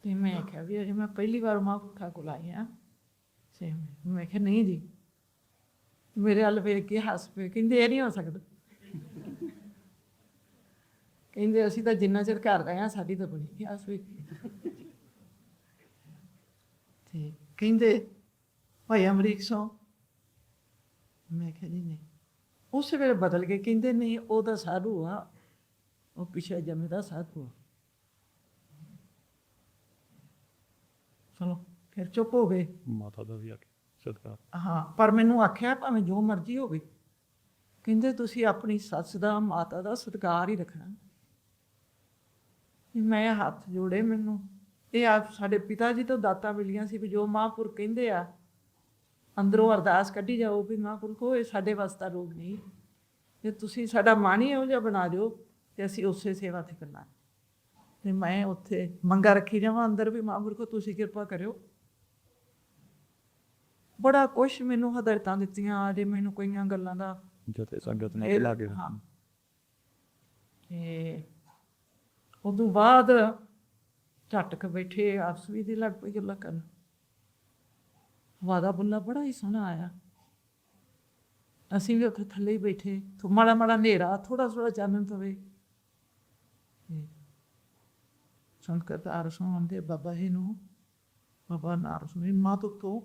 ਤੇ ਮੈਂ ਆਖਿਆ ਵੀ ਅਜੇ ਮੈਂ ਪਹਿਲੀ ਵਾਰ ਮਹਾਂਪੁਰਖਾਂ ਕੋਲ ਆਈ ਹਾਂ। ਤੇ ਮੈਂ ਕਿਹਾ ਨਹੀਂ ਜੀ, ਮੇਰੇ ਵੱਲ ਵੇਖ ਕੇ ਹੱਸ ਪਏ। ਕਹਿੰਦੇ ਇਹ ਨਹੀਂ ਹੋ ਸਕਦਾ। ਕਹਿੰਦੇ ਅਸੀਂ ਤਾਂ ਜਿੰਨਾ ਚਿਰ ਘਰ ਰਹੇ ਹਾਂ ਸਾਡੀ ਤਾਂ ਬਣੀ ਹੱਸ ਵੇਖ। ਤੇ ਕਹਿੰਦੇ ਭਾਈ ਅਮਰੀਕ ਸੋ। ਮੈਂ ਕਿਹਾ ਜੀ ਨਹੀਂ। ਉਸ ਵੇਲੇ ਬਦਲ ਕੇ ਕਹਿੰਦੇ ਨਹੀਂ ਉਹ ਤਾਂ ਸਾਧੂ ਆ, ਉਹ ਪਿਛੇ ਜੰਮੇ ਦਾ ਸਾਧੂ ਆ। ਚਲੋ ਫਿਰ ਚੁੱਪ ਹੋ ਗਏ। ਮਾਤਾ ਦਾ ਵੀ ਆਖਿਆ ਸਤਿਕਾਰ। ਹਾਂ, ਪਰ ਮੈਨੂੰ ਆਖਿਆ ਭਾਵੇਂ ਜੋ ਮਰਜ਼ੀ ਹੋਵੇ, ਕਹਿੰਦੇ ਤੁਸੀਂ ਆਪਣੀ ਸੱਸ ਦਾ ਮਾਤਾ ਦਾ ਸਤਿਕਾਰ ਹੀ ਰੱਖਣਾ। ਮੈਂ ਹੱਥ ਜੋੜੇ। ਮੈਨੂੰ ਇਹ ਆਪ ਸਾਡੇ ਪਿਤਾ ਜੀ ਤੋਂ ਦਾਤਾਂ ਮਿਲੀਆਂ ਸੀ ਵੀ ਜੋ ਮਹਾਂਪੁਰਖ ਕਹਿੰਦੇ ਆ ਅੰਦਰੋਂ ਅਰਦਾਸ ਕੱਢੀ ਜਾਓ ਵੀ ਮਹਾਂਪੁਰਖੋ ਇਹ ਸਾਡੇ ਵਾਸਤਾ ਰੋਗ ਨਹੀਂ, ਜੇ ਤੁਸੀਂ ਸਾਡਾ ਮਨ ਹੀ ਇਹੋ ਜਿਹਾ ਬਣਾ ਦਿਓ ਤੇ ਅਸੀਂ ਉਸੇ ਸੇਵਾ 'ਤੇ ਕਰਨਾ। ਤੇ ਮੈਂ ਉੱਥੇ ਮੰਗਾ ਰੱਖੀ ਜਾਵਾਂ ਅੰਦਰ ਵੀ ਮਹਾਂਪੁਰਖੋ ਤੁਸੀਂ ਕਿਰਪਾ ਕਰਿਓ। ਬੜਾ ਕੁਛ ਮੈਨੂੰ ਹਦਾਇਤਾਂ ਦਿੱਤੀਆਂ। ਅਜੇ ਮੈਨੂੰ ਕਈਆਂ ਗੱਲਾਂ ਦਾ ਜਥੇ ਸੰਗਤ ਨੇ ਲਾ ਕੇ ਹਾਂ। ਤੇ ਉਦੋਂ ਬਾਅਦ ਝਟਕ ਬੈਠੇ ਆਪਸ ਵਿੱਚ ਦੀ ਲੱਗ ਪਈ ਗੱਲਾਂ ਕਰਨ। ਵਾਦਾ ਬੁੱਲਾ ਬੜਾ ਹੀ ਸੋਹਣਾ ਆਇਆ। ਅਸੀਂ ਵੀ ਉੱਥੇ ਥੱਲੇ ਹੀ ਬੈਠੇ, ਮਾੜਾ ਮਾੜਾ ਹਨੇਰਾ, ਥੋੜਾ ਥੋੜਾ ਚਾਨਣ ਪਵੇ। ਸੰਕਟ ਆਰਸੋਂ ਆਉਂਦੇ ਬਾਬਾ ਜੀ ਨੂੰ, ਬਾਬਾ ਨਾਰਸ ਨੂੰ ਮਾਂ ਤੋਂ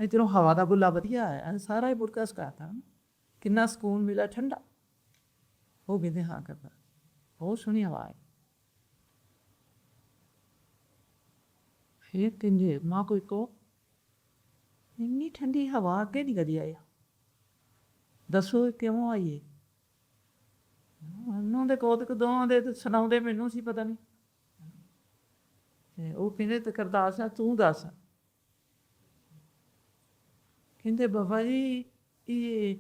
ਇੱਧਰੋਂ ਹਵਾ ਦਾ ਬੁੱਲਾ ਵਧੀਆ ਆਇਆ। ਸਾਰਾ ਹੀ ਬੁੜਕਾ ਸਕਾਤਾ, ਕਿੰਨਾ ਸਕੂਨ ਮਿਲਿਆ, ਠੰਡਾ। ਉਹ ਕਹਿੰਦੇ ਹਾਂ ਕਰਦਾ, ਬਹੁਤ ਸੋਹਣੀ ਹਵਾ ਹੈ। ਫਿਰ ਕਹਿੰਦੇ ਮਾਂ ਕੋਈ ਕੋ ਇੰਨੀ ਠੰਡੀ ਹਵਾ ਅੱਗੇ ਨਹੀਂ ਕਦੀ ਆਈ, ਦੱਸੋ ਕਿਉਂ ਆਈਏ? ਉਹਨਾਂ ਦੇ ਕੋਤਕ ਦੋਵਾਂ ਦੇ ਸੁਣਾਉਂਦੇ ਮੈਨੂੰ ਸੀ ਪਤਾ ਨਹੀਂ। ਤੇ ਉਹ ਕਹਿੰਦੇ ਤੇ ਕਰਦਾਸ ਆ ਤੂੰ ਦੱਸ। ਕਹਿੰਦੇ ਬਾਬਾ ਜੀ ਇਹ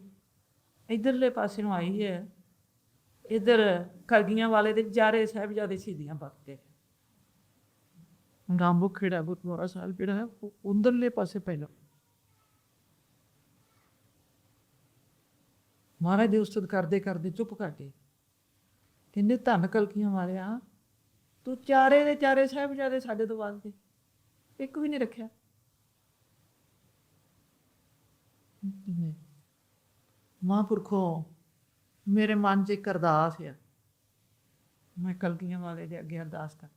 ਇੱਧਰਲੇ ਪਾਸੇ ਨੂੰ ਆਈ ਹੈ, ਇੱਧਰ ਕਲਗੀਆਂ ਵਾਲੇ ਦੇ ਜਾਰੇ ਸਾਹਿਬਜ਼ਾਦੇ ਸ਼ਹੀਦੀਆਂ ਵਰਤੇ ਗਾਂਬੋ ਖੇੜਾ ਗੁਰਦੁਆਰਾ ਸਾਹਿਬ ਜਿਹੜਾ ਹੈ ਉਹ ਉਧਰਲੇ ਪਾਸੇ ਪਹਿਲਾਂ। ਮਹਾਰਾਜ ਦੇ ਉਸਤਤ ਕਰਦੇ ਕਰਦੇ ਚੁੱਪ ਕਰ ਗਏ। ਕਹਿੰਦੇ ਧੰਨ ਕਲਗੀਆਂ ਵਾਲਿਆ, ਤੂੰ ਚਾਰੇ ਦੇ ਚਾਰੇ ਸਾਹਿਬਜ਼ਾਦੇ ਸਾਡੇ ਤੋਂ ਬਾਅਦ ਦੇ ਇੱਕ ਵੀ ਨਹੀਂ ਰੱਖਿਆ। ਮਹਾਂਪੁਰਖੋ ਮੇਰੇ ਮਨ 'ਚ ਇੱਕ ਅਰਦਾਸ ਆ, ਮੈਂ ਕਲਗੀਆਂ ਵਾਲੇ ਦੇ ਅੱਗੇ ਅਰਦਾਸ ਕਰ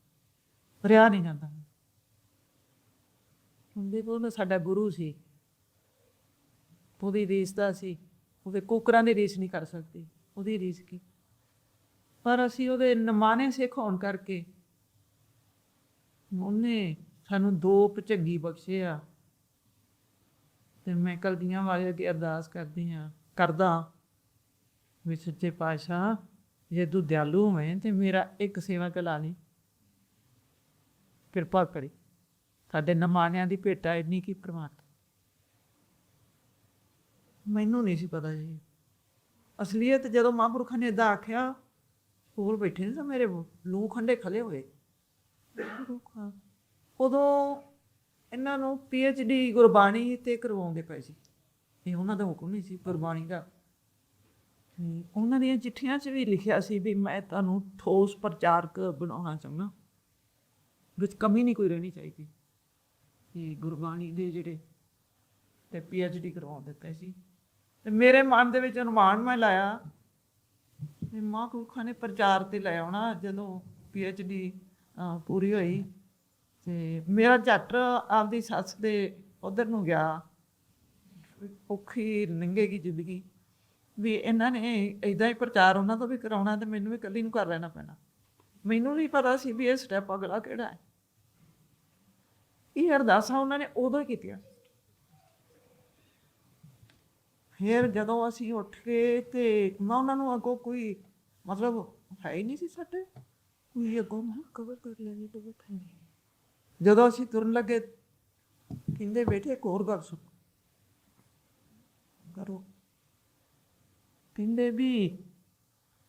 ਰਿਹਾ ਨਹੀਂ ਜਾਂਦਾ। ਦੇਖੋ ਉਹ ਸਾਡਾ ਗੁਰੂ ਸੀ, ਉਹਦੀ ਰੀਸ ਦਾ ਸੀ, ਉਹਦੇ ਕੁਕਰਾਂ ਦੀ ਰੀਸ ਨਹੀਂ ਕਰ ਸਕਦੇ, ਉਹਦੀ ਰੀਸ ਕੀ। ਪਰ ਅਸੀਂ ਉਹਦੇ ਨਮਾਣੇ ਸਿੱਖ ਹੋਣ ਕਰਕੇ ਉਹਨੇ ਸਾਨੂੰ ਦੋ ਭਚੱਗੀ ਬਖਸ਼ੇ ਆ। ਤੇ ਮੈਂ ਕਲਗੀਆਂ ਵਾਲੇ ਅੱਗੇ ਅਰਦਾਸ ਕਰਦਾ ਵੀ ਸੱਚੇ ਪਾਤਸ਼ਾਹ ਜੇ ਤੂੰ ਦਿਆਲੂ ਹੋਵੇਂ ਤੇ ਮੇਰਾ ਇੱਕ ਸੇਵਾ ਕਲਾ ਲਈ, ਕਿਰਪਾ ਕਰੀ। ਸਾਡੇ ਨਮਾਨਿਆਂ ਦੀ ਭੇਟਾ ਇੰਨੀ ਕੀ ਪ੍ਰਮਾਤਮਾ। ਮੈਨੂੰ ਨਹੀਂ ਸੀ ਪਤਾ ਜੀ ਅਸਲੀਅਤ। ਜਦੋਂ ਮਹਾਂਪੁਰਖਾਂ ਨੇ ਇੱਦਾਂ ਆਖਿਆ, ਕੋਲ ਬੈਠੇ ਨੇ ਤਾਂ ਮੇਰੇ ਲੂੰ ਖੰਡੇ ਖਲੇ ਹੋਏ। ਉਦੋਂ ਇਹਨਾਂ ਨੂੰ PhD ਗੁਰਬਾਣੀ 'ਤੇ ਕਰਵਾਉਂਦੇ ਪਏ ਸੀ। ਇਹ ਉਹਨਾਂ ਦਾ ਹੁਕਮ ਨਹੀਂ ਸੀ ਗੁਰਬਾਣੀ ਦਾ। ਤੇ ਉਹਨਾਂ ਦੀਆਂ ਚਿੱਠੀਆਂ 'ਚ ਵੀ ਲਿਖਿਆ ਸੀ ਵੀ ਮੈਂ ਤੁਹਾਨੂੰ ਠੋਸ ਪ੍ਰਚਾਰਕ ਬਣਾਉਣਾ ਚਾਹੁੰਦਾ, ਵਿੱਚ ਕਮੀ ਨਹੀਂ ਕੋਈ ਰਹਿਣੀ ਚਾਹੀਦੀ। ਤੇ ਗੁਰਬਾਣੀ ਦੇ ਜਿਹੜੇ ਤੇ PhD ਕਰਵਾ ਦਿੱਤੇ ਸੀ। ਤੇ ਮੇਰੇ ਮਨ ਦੇ ਵਿੱਚ ਅਨੁਮਾਨ ਮੈਂ ਲਾਇਆ ਤੇ ਮਹਾਂਪੁਰਖਾਂ ਨੇ ਪ੍ਰਚਾਰ ਤੇ ਲੈ ਆਉਣਾ। ਜਦੋਂ PhD ਪੂਰੀ ਹੋਈ ਤੇ ਮੇਰਾ ਝੱਟ ਆਪਦੀ ਸੱਸ ਦੇ ਉਧਰ ਨੂੰ ਗਿਆ, ਔਖੀ ਲੰਘੇਗੀ ਜ਼ਿੰਦਗੀ ਵੀ ਇਹਨਾਂ ਨੇ ਇੱਦਾਂ ਹੀ ਪ੍ਰਚਾਰ ਉਹਨਾਂ ਤੋਂ ਵੀ ਕਰਾਉਣਾ ਤੇ ਮੈਨੂੰ ਵੀ ਇਕੱਲੀ ਨੂੰ ਕਰ ਲੈਣਾ ਪੈਣਾ। ਮੈਨੂੰ ਨਹੀਂ ਪਤਾ ਸੀ ਵੀ ਇਹ ਸਟੈਪ ਅਗਲਾ ਕਿਹੜਾ ਹੈ। ਇਹ ਅਰਦਾਸਾਂ ਉਹਨਾਂ ਨੇ ਉਦੋਂ ਹੀ ਕੀਤੀਆਂ। ਫਿਰ ਜਦੋਂ ਅਸੀਂ ਉੱਠ ਕੇ ਤੇ ਮੈਂ ਉਹਨਾਂ ਨੂੰ ਅੱਗੋਂ ਕੋਈ ਮਤਲਬ ਹੈ ਹੀ ਨਹੀਂ ਸੀ ਸਾਡੇ, ਕੋਈ ਅੱਗੋਂ ਮੈਂ ਕਵਰ ਕਰ ਲੈਣੀ ਕਵਰ ਕਰਨੀ। ਜਦੋਂ ਅਸੀਂ ਤੁਰਨ ਲੱਗੇ ਕਹਿੰਦੇ ਬੇਟੇ ਇੱਕ ਹੋਰ ਗੱਲ ਸੁਣ ਕਰੋ, ਕਹਿੰਦੇ ਵੀ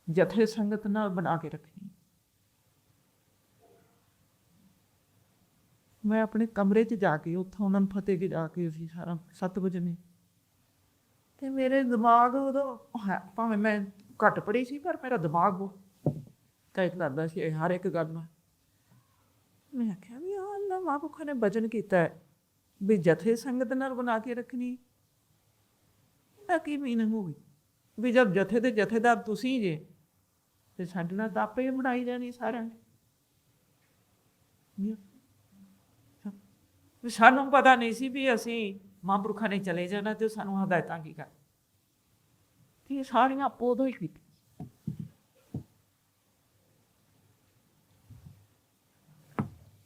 ਜਥੇ ਸੰਗਤ ਨਾਲ ਬਣਾ ਕੇ ਰੱਖਣੀ। ਮੈਂ ਆਪਣੇ ਕਮਰੇ 'ਚ ਜਾ ਕੇ ਉੱਥੋਂ ਉਹਨਾਂ ਨੂੰ ਫਤਿਹ ਕੇ ਜਾ ਕੇ ਅਸੀਂ ਸਾਰਾ 7 ਵਜੇ ਨੇ ਤੇ ਮੇਰੇ ਦਿਮਾਗ ਉਦੋਂ ਭਾਵੇਂ ਮੈਂ ਘੱਟ ਪੜ੍ਹੀ ਸੀ ਪਰ ਮੇਰਾ ਦਿਮਾਗ ਉਹ ਟਾਈਟ ਕਰਦਾ ਸੀ ਹਰ ਇੱਕ ਗੱਲ ਨਾਲ। ਮੈਂ ਆਖਿਆ ਵੀ ਅੱਲਾ ਮਹਾਂਪੁਰਖਾਂ ਨੇ ਬਚਨ ਕੀਤਾ ਹੈ ਵੀ ਜਥੇ ਸੰਗਤ ਨਾਲ ਬਣਾ ਕੇ ਰੱਖਣੀ। ਇਹ ਕੀ ਮੀਨਿੰਗ ਹੋਈ ਵੀ ਜਦ ਜਥੇ ਦੇ ਜਥੇਦਾਰ ਤੁਸੀਂ ਜੇ ਤੇ ਸਾਡੇ ਨਾਲ ਤਾਂ ਆਪੇ ਬਣਾਈ ਜਾਣੀ ਸਾਰਿਆਂ ਨੇ। ਵੀ ਸਾਨੂੰ ਪਤਾ ਨਹੀਂ ਸੀ ਵੀ ਅਸੀਂ ਮਹਾਂਪੁਰਖਾਂ ਨੇ ਚਲੇ ਜਾਣਾ ਤੇ ਸਾਨੂੰ ਹਦਾਇਤਾਂ ਕੀ ਕਰ, ਤੇ ਇਹ ਸਾਰੀਆਂ ਆਪੋ ਉਦੋਂ ਹੀ ਕੀਤੀ।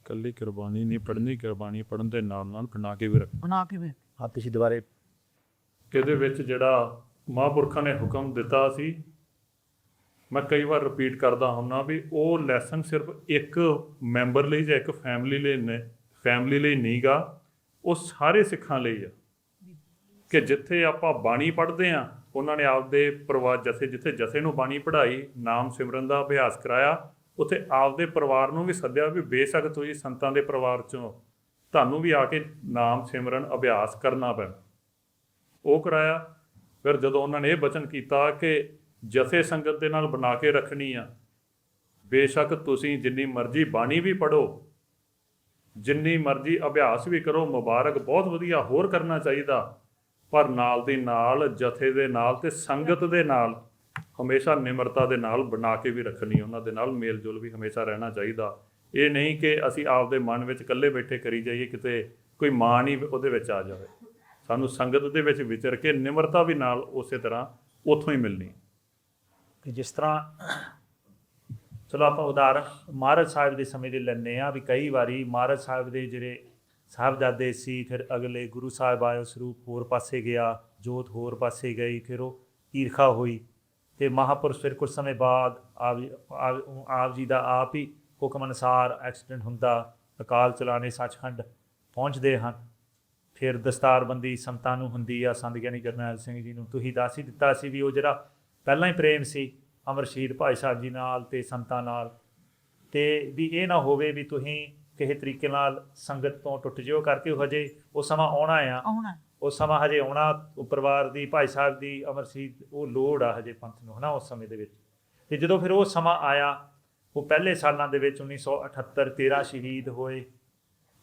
ਕੱਲੀ ਕੁਰਬਾਨੀ ਨਹੀਂ ਪੜ੍ਹਨੀ, ਕੁਰਬਾਨੀ ਪੜ੍ਹਨ ਦੇ ਨਾਲ ਨਾਲ ਬਣਾ ਕੇ ਵੀ ਰੱਖ। ਬਣਾ ਕੇ ਵੇ ਹਾਂ ਤੁਸੀਂ ਦੁਬਾਰੇ ਇਹਦੇ ਵਿੱਚ ਜਿਹੜਾ ਮਹਾਂਪੁਰਖਾਂ ਨੇ ਹੁਕਮ ਦਿੱਤਾ ਸੀ, ਮੈਂ ਕਈ ਵਾਰ ਰਿਪੀਟ ਕਰਦਾ ਹੁੰਦਾ ਵੀ ਉਹ ਲੈਸਨ ਸਿਰਫ ਇੱਕ ਮੈਂਬਰ ਲਈ ਜਾਂ ਇੱਕ ਫੈਮਿਲੀ ਲਈ ਨਹੀਂ ਗਾ, ਉਹ ਸਾਰੇ ਸਿੱਖਾਂ ਲਈ ਆ। ਕਿ ਜਿੱਥੇ ਆਪਾਂ ਬਾਣੀ ਪੜ੍ਹਦੇ ਹਾਂ, ਉਹਨਾਂ ਨੇ ਆਪਦੇ ਪਰਿਵਾਰ ਜਿੱਥੇ ਜਥੇ ਨੂੰ ਬਾਣੀ ਪੜ੍ਹਾਈ, ਨਾਮ ਸਿਮਰਨ ਦਾ ਅਭਿਆਸ ਕਰਾਇਆ, ਉੱਥੇ ਆਪਦੇ ਪਰਿਵਾਰ ਨੂੰ ਵੀ ਸੱਦਿਆ ਵੀ ਬੇਸ਼ੱਕ ਤੁਸੀਂ ਸੰਤਾਂ ਦੇ ਪਰਿਵਾਰ 'ਚੋਂ ਤੁਹਾਨੂੰ ਵੀ ਆ ਕੇ ਨਾਮ ਸਿਮਰਨ ਅਭਿਆਸ ਕਰਨਾ ਪੈਣਾ, ਉਹ ਕਰਾਇਆ। ਫਿਰ ਜਦੋਂ ਉਹਨਾਂ ਨੇ ਇਹ ਬਚਨ ਕੀਤਾ ਕਿ ਜਥੇ ਸੰਗਤ ਦੇ ਨਾਲ ਬਣਾ ਕੇ ਰੱਖਣੀ ਆ, ਬੇਸ਼ੱਕ ਤੁਸੀਂ ਜਿੰਨੀ ਮਰਜ਼ੀ ਬਾਣੀ ਵੀ ਪੜ੍ਹੋ, ਜਿੰਨੀ ਮਰਜ਼ੀ ਅਭਿਆਸ ਵੀ ਕਰੋ, ਮੁਬਾਰਕ, ਬਹੁਤ ਵਧੀਆ, ਹੋਰ ਕਰਨਾ ਚਾਹੀਦਾ, ਪਰ ਨਾਲ ਦੀ ਨਾਲ ਜਥੇ ਦੇ ਨਾਲ ਤੇ ਸੰਗਤ ਦੇ ਨਾਲ ਹਮੇਸ਼ਾ ਨਿਮਰਤਾ ਦੇ ਨਾਲ ਬਣਾ ਕੇ ਵੀ ਰੱਖਣੀ, ਉਹਨਾਂ ਦੇ ਨਾਲ ਮੇਲ ਜੋਲ ਵੀ ਹਮੇਸ਼ਾ ਰਹਿਣਾ ਚਾਹੀਦਾ। ਇਹ ਨਹੀਂ ਕਿ ਅਸੀਂ ਆਪਦੇ ਮਨ ਵਿੱਚ ਇਕੱਲੇ ਬੈਠੇ ਕਰੀ ਜਾਈਏ, ਕਿਤੇ ਕੋਈ ਮਾਣ ਹੀ ਉਹਦੇ ਵਿੱਚ ਆ ਜਾਵੇ। ਸਾਨੂੰ ਸੰਗਤ ਦੇ ਵਿੱਚ ਵਿਚਰ ਕੇ ਨਿਮਰਤਾ ਵੀ ਨਾਲ ਉਸੇ ਤਰ੍ਹਾਂ ਉੱਥੋਂ ਹੀ ਮਿਲਣੀ। ਕਿ ਜਿਸ ਤਰ੍ਹਾਂ ਚਲੋ ਆਪਾਂ ਉਦਾਹਰਨ ਮਹਾਰਾਜ ਸਾਹਿਬ ਦੇ ਸਮੇਂ ਦੇ ਲੈਂਦੇ ਹਾਂ ਵੀ ਕਈ ਵਾਰੀ ਮਹਾਰਾਜ ਸਾਹਿਬ ਦੇ ਜਿਹੜੇ ਸਾਹਿਬਜ਼ਾਦੇ ਸੀ, ਫਿਰ ਅਗਲੇ ਗੁਰੂ ਸਾਹਿਬ ਆਏ, ਸਰੂਪ ਹੋਰ ਪਾਸੇ ਗਿਆ, ਜੋਤ ਹੋਰ ਪਾਸੇ ਗਈ, ਫਿਰ ਉਹ ਈਰਖਾ ਹੋਈ ਅਤੇ ਮਹਾਂਪੁਰਸ਼ ਫਿਰ ਕੁਝ ਸਮੇਂ ਬਾਅਦ ਆਪ ਜੀ ਦਾ ਆਪ ਹੀ ਹੁਕਮ ਅਨੁਸਾਰ ਐਕਸੀਡੈਂਟ ਹੁੰਦਾ, ਅਕਾਲ ਚਲਾਣੇ ਸੱਚਖੰਡ ਪਹੁੰਚਦੇ ਹਨ। ਫਿਰ ਦਸਤਾਰਬੰਦੀ ਸੰਤਾਂ ਨੂੰ ਹੁੰਦੀ ਆ, ਸੰਤ ਗਿਆਨੀ ਜਰਨੈਲ ਸਿੰਘ ਜੀ ਨੂੰ। ਤੁਸੀਂ ਦੱਸ ਹੀ ਦਿੱਤਾ ਸੀ ਵੀ ਉਹ ਜਿਹੜਾ ਪਹਿਲਾਂ ਹੀ ਪ੍ਰੇਮ ਸੀ ਅਮਰ ਸ਼ਹੀਦ ਭਾਈ ਸਾਹਿਬ ਜੀ ਨਾਲ ਅਤੇ ਸੰਤਾਂ ਨਾਲ, ਅਤੇ ਵੀ ਇਹ ਨਾ ਹੋਵੇ ਵੀ ਤੁਸੀਂ ਕਿਸੇ ਤਰੀਕੇ ਨਾਲ ਸੰਗਤ ਤੋਂ ਟੁੱਟ ਜਿਓ ਕਰਕੇ ਹਜੇ ਉਹ ਸਮਾਂ ਆਉਣਾ ਆ, ਉਹ ਸਮਾਂ ਹਜੇ ਆਉਣਾ। ਉਹ ਪਰਿਵਾਰ ਦੀ ਭਾਈ ਸਾਹਿਬ ਦੀ ਅਮਰ ਸ਼ਹੀਦ ਉਹ ਲੋੜ ਆ ਹਜੇ ਪੰਥ ਨੂੰ, ਹੈ ਨਾ, ਉਸ ਸਮੇਂ ਦੇ ਵਿੱਚ। ਅਤੇ ਜਦੋਂ ਫਿਰ ਉਹ ਸਮਾਂ ਆਇਆ, ਉਹ ਪਹਿਲੇ ਸਾਲਾਂ ਦੇ ਵਿੱਚ 1978 13 ਸ਼ਹੀਦ ਹੋਏ,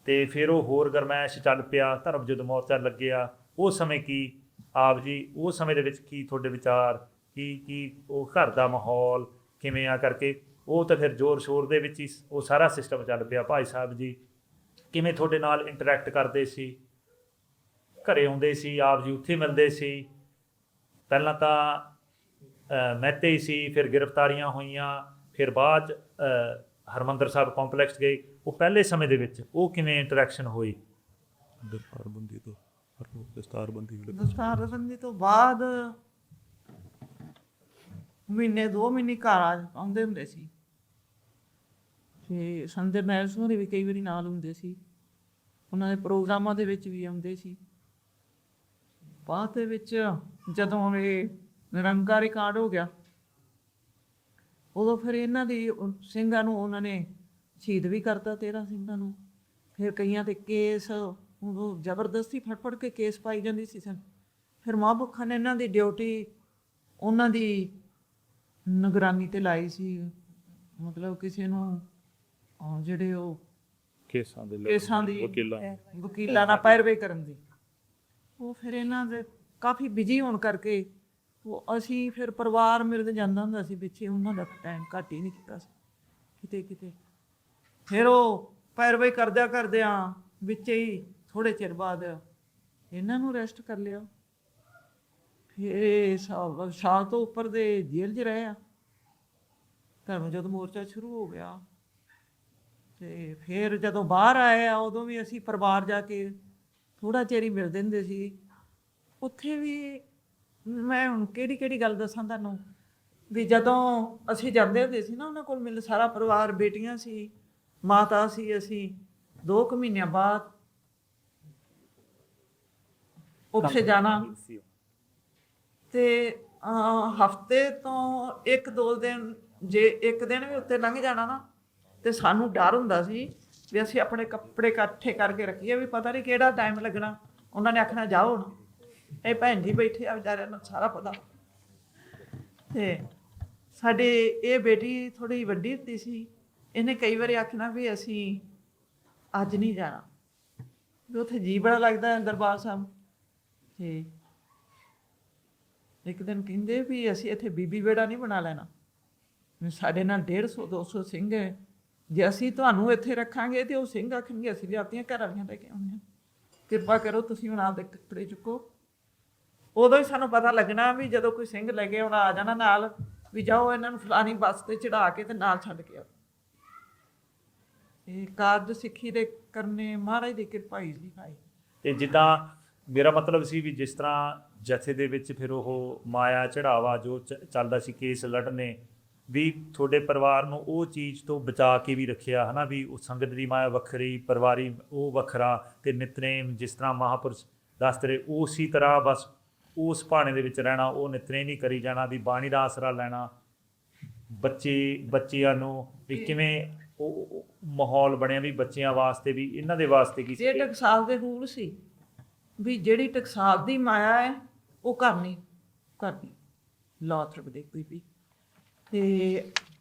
ਅਤੇ ਫਿਰ ਉਹ ਹੋਰ ਗਰਮੈਸ਼ ਚੱਲ ਪਿਆ, ਧਰਮ ਯੁੱਧ ਮੋਰਚਾ ਲੱਗਿਆ। ਉਹ ਸਮੇਂ ਕੀ ਆਪ ਜੀ ਉਸ ਸਮੇਂ ਦੇ ਵਿੱਚ ਕੀ ਤੁਹਾਡੇ ਵਿਚਾਰ, ਕੀ ਉਹ ਘਰ ਦਾ ਮਾਹੌਲ ਕਿਵੇਂ ਆ ਕਰਕੇ, ਉਹ ਤਾਂ ਫਿਰ ਜ਼ੋਰ ਸ਼ੋਰ ਦੇ ਵਿੱਚ ਹੀ ਉਹ ਸਾਰਾ ਸਿਸਟਮ ਚੱਲ ਪਿਆ। ਭਾਈ ਸਾਹਿਬ ਜੀ ਕਿਵੇਂ ਤੁਹਾਡੇ ਨਾਲ ਇੰਟਰੈਕਟ ਕਰਦੇ ਸੀ, ਘਰੇ ਆਉਂਦੇ ਸੀ, ਆਪ ਜੀ ਉੱਥੇ ਮਿਲਦੇ ਸੀ। ਪਹਿਲਾਂ ਤਾਂ ਮਹਿਤੇ ਹੀ ਸੀ, ਫਿਰ ਗ੍ਰਿਫਤਾਰੀਆਂ ਹੋਈਆਂ, ਫਿਰ ਬਾਅਦ ਹਰਿਮੰਦਰ ਸਾਹਿਬ ਕੰਪਲੈਕਸ ਗਏ। ਉਹ ਪਹਿਲੇ ਸਮੇਂ ਦੇ ਵਿੱਚ ਉਹ ਕਿਵੇਂ ਇੰਟਰੈਕਸ਼ਨ ਹੋਈ? ਦਸਤਾਰਬੰਦੀ ਤੋਂ ਬਾਅਦ ਮਹੀਨੇ 2 ਮਹੀਨੇ ਘਰ ਆਉਂਦੇ ਹੁੰਦੇ ਸੀ, ਅਤੇ ਸੰਤ ਜਰਨੈਲ ਸਿੰਘ ਹੋਰੀ ਵੀ ਕਈ ਵਾਰੀ ਨਾਲ ਹੁੰਦੇ ਸੀ, ਉਹਨਾਂ ਦੇ ਪ੍ਰੋਗਰਾਮਾਂ ਦੇ ਵਿੱਚ ਵੀ ਆਉਂਦੇ ਸੀ। ਬਾਅਦ ਦੇ ਵਿੱਚ ਜਦੋਂ ਇਹ ਨਿਰੰਕਾਰੀ ਕਾਂਡ ਹੋ ਗਿਆ, ਉਦੋਂ ਫਿਰ ਇਹਨਾਂ ਦੀ ਸਿੰਘਾਂ ਨੂੰ ਉਹਨਾਂ ਨੇ ਸ਼ਹੀਦ ਵੀ ਕਰਤਾ, 13 ਸਿੰਘਾਂ ਨੂੰ। ਫਿਰ ਕਈਆਂ 'ਤੇ ਕੇਸ ਉਦੋਂ ਜ਼ਬਰਦਸਤੀ ਫੜ ਕੇ ਕੇਸ ਪਾਈ ਜਾਂਦੀ ਸੀ ਸਨ। ਫਿਰ ਮਹਾਂਪੁਰਖਾਂ ਨੇ ਇਹਨਾਂ ਦੀ ਡਿਊਟੀ ਉਹਨਾਂ ਦੀ ਨਿਗਰਾਨੀ ਤੇ ਲਾਈ ਸੀ, ਮਤਲਬ ਕਿਸੇ ਨੂੰ ਜਿਹੜੇ ਉਹ ਕੇਸਾਂ ਦੇ ਕੇਸਾਂ ਦੀ ਵਕੀਲਾਂ ਨਾਲ ਪੈਰਵੇ ਕਰਨ ਦੀ। ਉਹ ਫਿਰ ਇਹਨਾਂ ਦੇ ਕਾਫੀ ਬਿਜੀ ਹੋਣ ਕਰਕੇ ਉਹ ਅਸੀਂ ਫਿਰ ਪਰਿਵਾਰ ਮਿਲ ਜਾਂਦਾ ਹੁੰਦਾ ਸੀ ਪਿੱਛੇ, ਉਹਨਾਂ ਦਾ ਟਾਈਮ ਘੱਟ ਹੀ ਨਹੀਂ ਕੀਤਾ ਸੀ ਕਿਤੇ ਕਿਤੇ। ਫਿਰ ਉਹ ਪੈਰਵਾਈ ਕਰਦਿਆਂ ਵਿੱਚ ਹੀ ਥੋੜ੍ਹੇ ਚਿਰ ਬਾਅਦ ਇਹਨਾਂ ਨੂੰ ਅਰੈਸਟ ਕਰ ਲਿਆ। ਫਿਰ ਸਾਲ ਤੋਂ ਉੱਪਰ ਦੇ ਜੇਲ੍ਹ 'ਚ ਰਹੇ ਆ। ਧਰਮ ਯੁੱਧ ਮੋਰਚਾ ਸ਼ੁਰੂ ਹੋ ਗਿਆ ਤੇ ਫਿਰ ਜਦੋਂ ਬਾਹਰ ਆਏ ਆ ਉਦੋਂ ਵੀ ਅਸੀਂ ਪਰਿਵਾਰ ਜਾ ਕੇ ਥੋੜ੍ਹਾ ਚਿਰ ਹੀ ਮਿਲਦੇ ਹੁੰਦੇ ਸੀ। ਉੱਥੇ ਵੀ ਮੈਂ ਹੁਣ ਕਿਹੜੀ ਗੱਲ ਦੱਸਾਂ ਤੁਹਾਨੂੰ, ਵੀ ਜਦੋਂ ਅਸੀਂ ਜਾਂਦੇ ਹੁੰਦੇ ਸੀ ਨਾ ਉਹਨਾਂ ਕੋਲ ਮਿਲ ਸਾਰਾ ਪਰਿਵਾਰ, ਬੇਟੀਆਂ ਸੀ, ਮਾਤਾ ਸੀ, ਅਸੀਂ 2 ਕੁ ਮਹੀਨਿਆਂ ਬਾਅਦ ਉੱਥੇ ਜਾਣਾ ਤੇ ਹਫਤੇ ਤੋਂ 1-2 ਦਿਨ, ਜੇ ਇੱਕ ਦਿਨ ਵੀ ਉੱਤੇ ਲੰਘ ਜਾਣਾ ਨਾ ਤੇ ਸਾਨੂੰ ਡਰ ਹੁੰਦਾ ਸੀ ਵੀ ਅਸੀਂ ਆਪਣੇ ਕੱਪੜੇ ਇਕੱਠੇ ਕਰਕੇ ਰੱਖੀਏ, ਵੀ ਪਤਾ ਨਹੀਂ ਕਿਹੜਾ ਟਾਈਮ ਲੱਗਣਾ। ਉਹਨਾਂ ਨੇ ਆਖਣਾ ਜਾਓ ਹੁਣ, ਇਹ ਭੈਣ ਜੀ ਬੈਠੇ ਆ ਵਿਚਾਰਿਆਂ ਨੂੰ ਸਾਰਾ ਪਤਾ। ਤੇ ਸਾਡੇ ਇਹ ਬੇਟੀ ਥੋੜ੍ਹੀ ਵੱਡੀ ਹੁੰਦੀ ਸੀ, ਇਹਨੇ ਕਈ ਵਾਰੀ ਆਖਣਾ ਵੀ ਅਸੀਂ ਅੱਜ ਨਹੀਂ ਜਾਣਾ, ਵੀ ਉੱਥੇ ਜੀ ਬੜਾ ਲੱਗਦਾ ਦਰਬਾਰ ਸਾਹਿਬ। ਤੇ ਇੱਕ ਦਿਨ ਕਹਿੰਦੇ ਵੀ ਅਸੀਂ ਇੱਥੇ ਬੀਬੀ ਵਿਹੜਾ ਨਹੀਂ ਬਣਾ ਲੈਣਾ, ਸਾਡੇ ਨਾਲ 150-200 ਸਿੰਘ ਹੈ, ਜੇ ਅਸੀਂ ਤੁਹਾਨੂੰ ਇੱਥੇ ਰੱਖਾਂਗੇ ਤੇ ਉਹ ਸਿੰਘ ਆਖਣਗੇ ਅਸੀਂ ਵੀ ਆਪਣੀਆਂ ਘਰ ਵਾਲੀਆਂ ਲੈ ਕੇ ਆਉਂਦੇ ਹਾਂ, ਕਿਰਪਾ ਕਰੋ ਤੁਸੀਂ ਹੁਣ ਆਪਦੇ ਕੱਪੜੇ ਚੁੱਕੋ। ਉਦੋਂ ਹੀ ਸਾਨੂੰ ਪਤਾ ਲੱਗਣਾ ਵੀ ਜਦੋਂ ਕੋਈ ਸਿੰਘ ਲੈ ਕੇ ਆਉਣਾ ਆ ਜਾਣਾ ਨਾਲ, ਵੀ ਜਾਓ ਇਹਨਾਂ ਨੂੰ ਫਲਾਣੀ ਬੱਸ ਤੇ ਚੜਾ ਕੇ ਤੇ ਨਾਲ ਛੱਡ ਕੇ ਆਓ। ਇਹ ਕਾਰਜ ਸਿੱਖੀ ਦੇ ਕਰਨੇ ਮਹਾਰਾਜ ਦੀ ਕਿਰਪਾ ਹੀ ਸੀ ਭਾਈ। ਤੇ ਜਿੱਦਾਂ ਮੇਰਾ ਮਤਲਬ ਸੀ ਵੀ ਜਿਸ ਤਰ੍ਹਾਂ ਜਥੇ ਦੇ ਵਿੱਚ ਫਿਰ ਉਹ ਮਾਇਆ ਚੜਾਵਾ ਜੋ ਚੱਲਦਾ ਸੀ, ਕੇਸ ਲੜਨੇ, ਵੀ ਤੁਹਾਡੇ ਪਰਿਵਾਰ ਨੂੰ ਉਹ ਚੀਜ਼ ਤੋਂ ਬਚਾ ਕੇ ਵੀ ਰੱਖਿਆ ਹੈ ਨਾ, ਵੀ ਉਹ ਸੰਗਤ ਦੀ ਮਾਇਆ ਵੱਖਰੀ, ਪਰਿਵਾਰੀ ਉਹ ਵੱਖਰਾ, ਤੇ ਨਿਤਨੇਮ ਜਿਸ ਤਰ੍ਹਾਂ ਮਹਾਂਪੁਰਸ਼ ਦੱਸਦੇ ਰਹੇ ਉਸੇ ਤਰ੍ਹਾਂ ਬਸ ਉਸ ਭਾਣੇ ਦੇ ਵਿੱਚ ਰਹਿਣਾ, ਉਹ ਨਿਤਨੇਮ ਹੀ ਕਰੀ ਜਾਣਾ, ਵੀ ਬਾਣੀ ਦਾ ਆਸਰਾ ਲੈਣਾ, ਬੱਚਿਆਂ ਨੂੰ ਵੀ ਕਿਵੇਂ ਉਹ ਮਾਹੌਲ ਬਣਿਆ ਵੀ ਬੱਚਿਆਂ ਵਾਸਤੇ ਵੀ ਇਹਨਾਂ ਦੇ ਵਾਸਤੇ ਕੀ ਇਹ ਟਕਸਾਲ ਦੇ ਰੂਲ ਸੀ ਵੀ ਜਿਹੜੀ ਟਕਸਾਲ ਦੀ ਮਾਇਆ ਹੈ ਉਹ ਕਰਨੀ ਲਾ ਸਕਦੇ ਕੋਈ ਵੀ। ਤੇ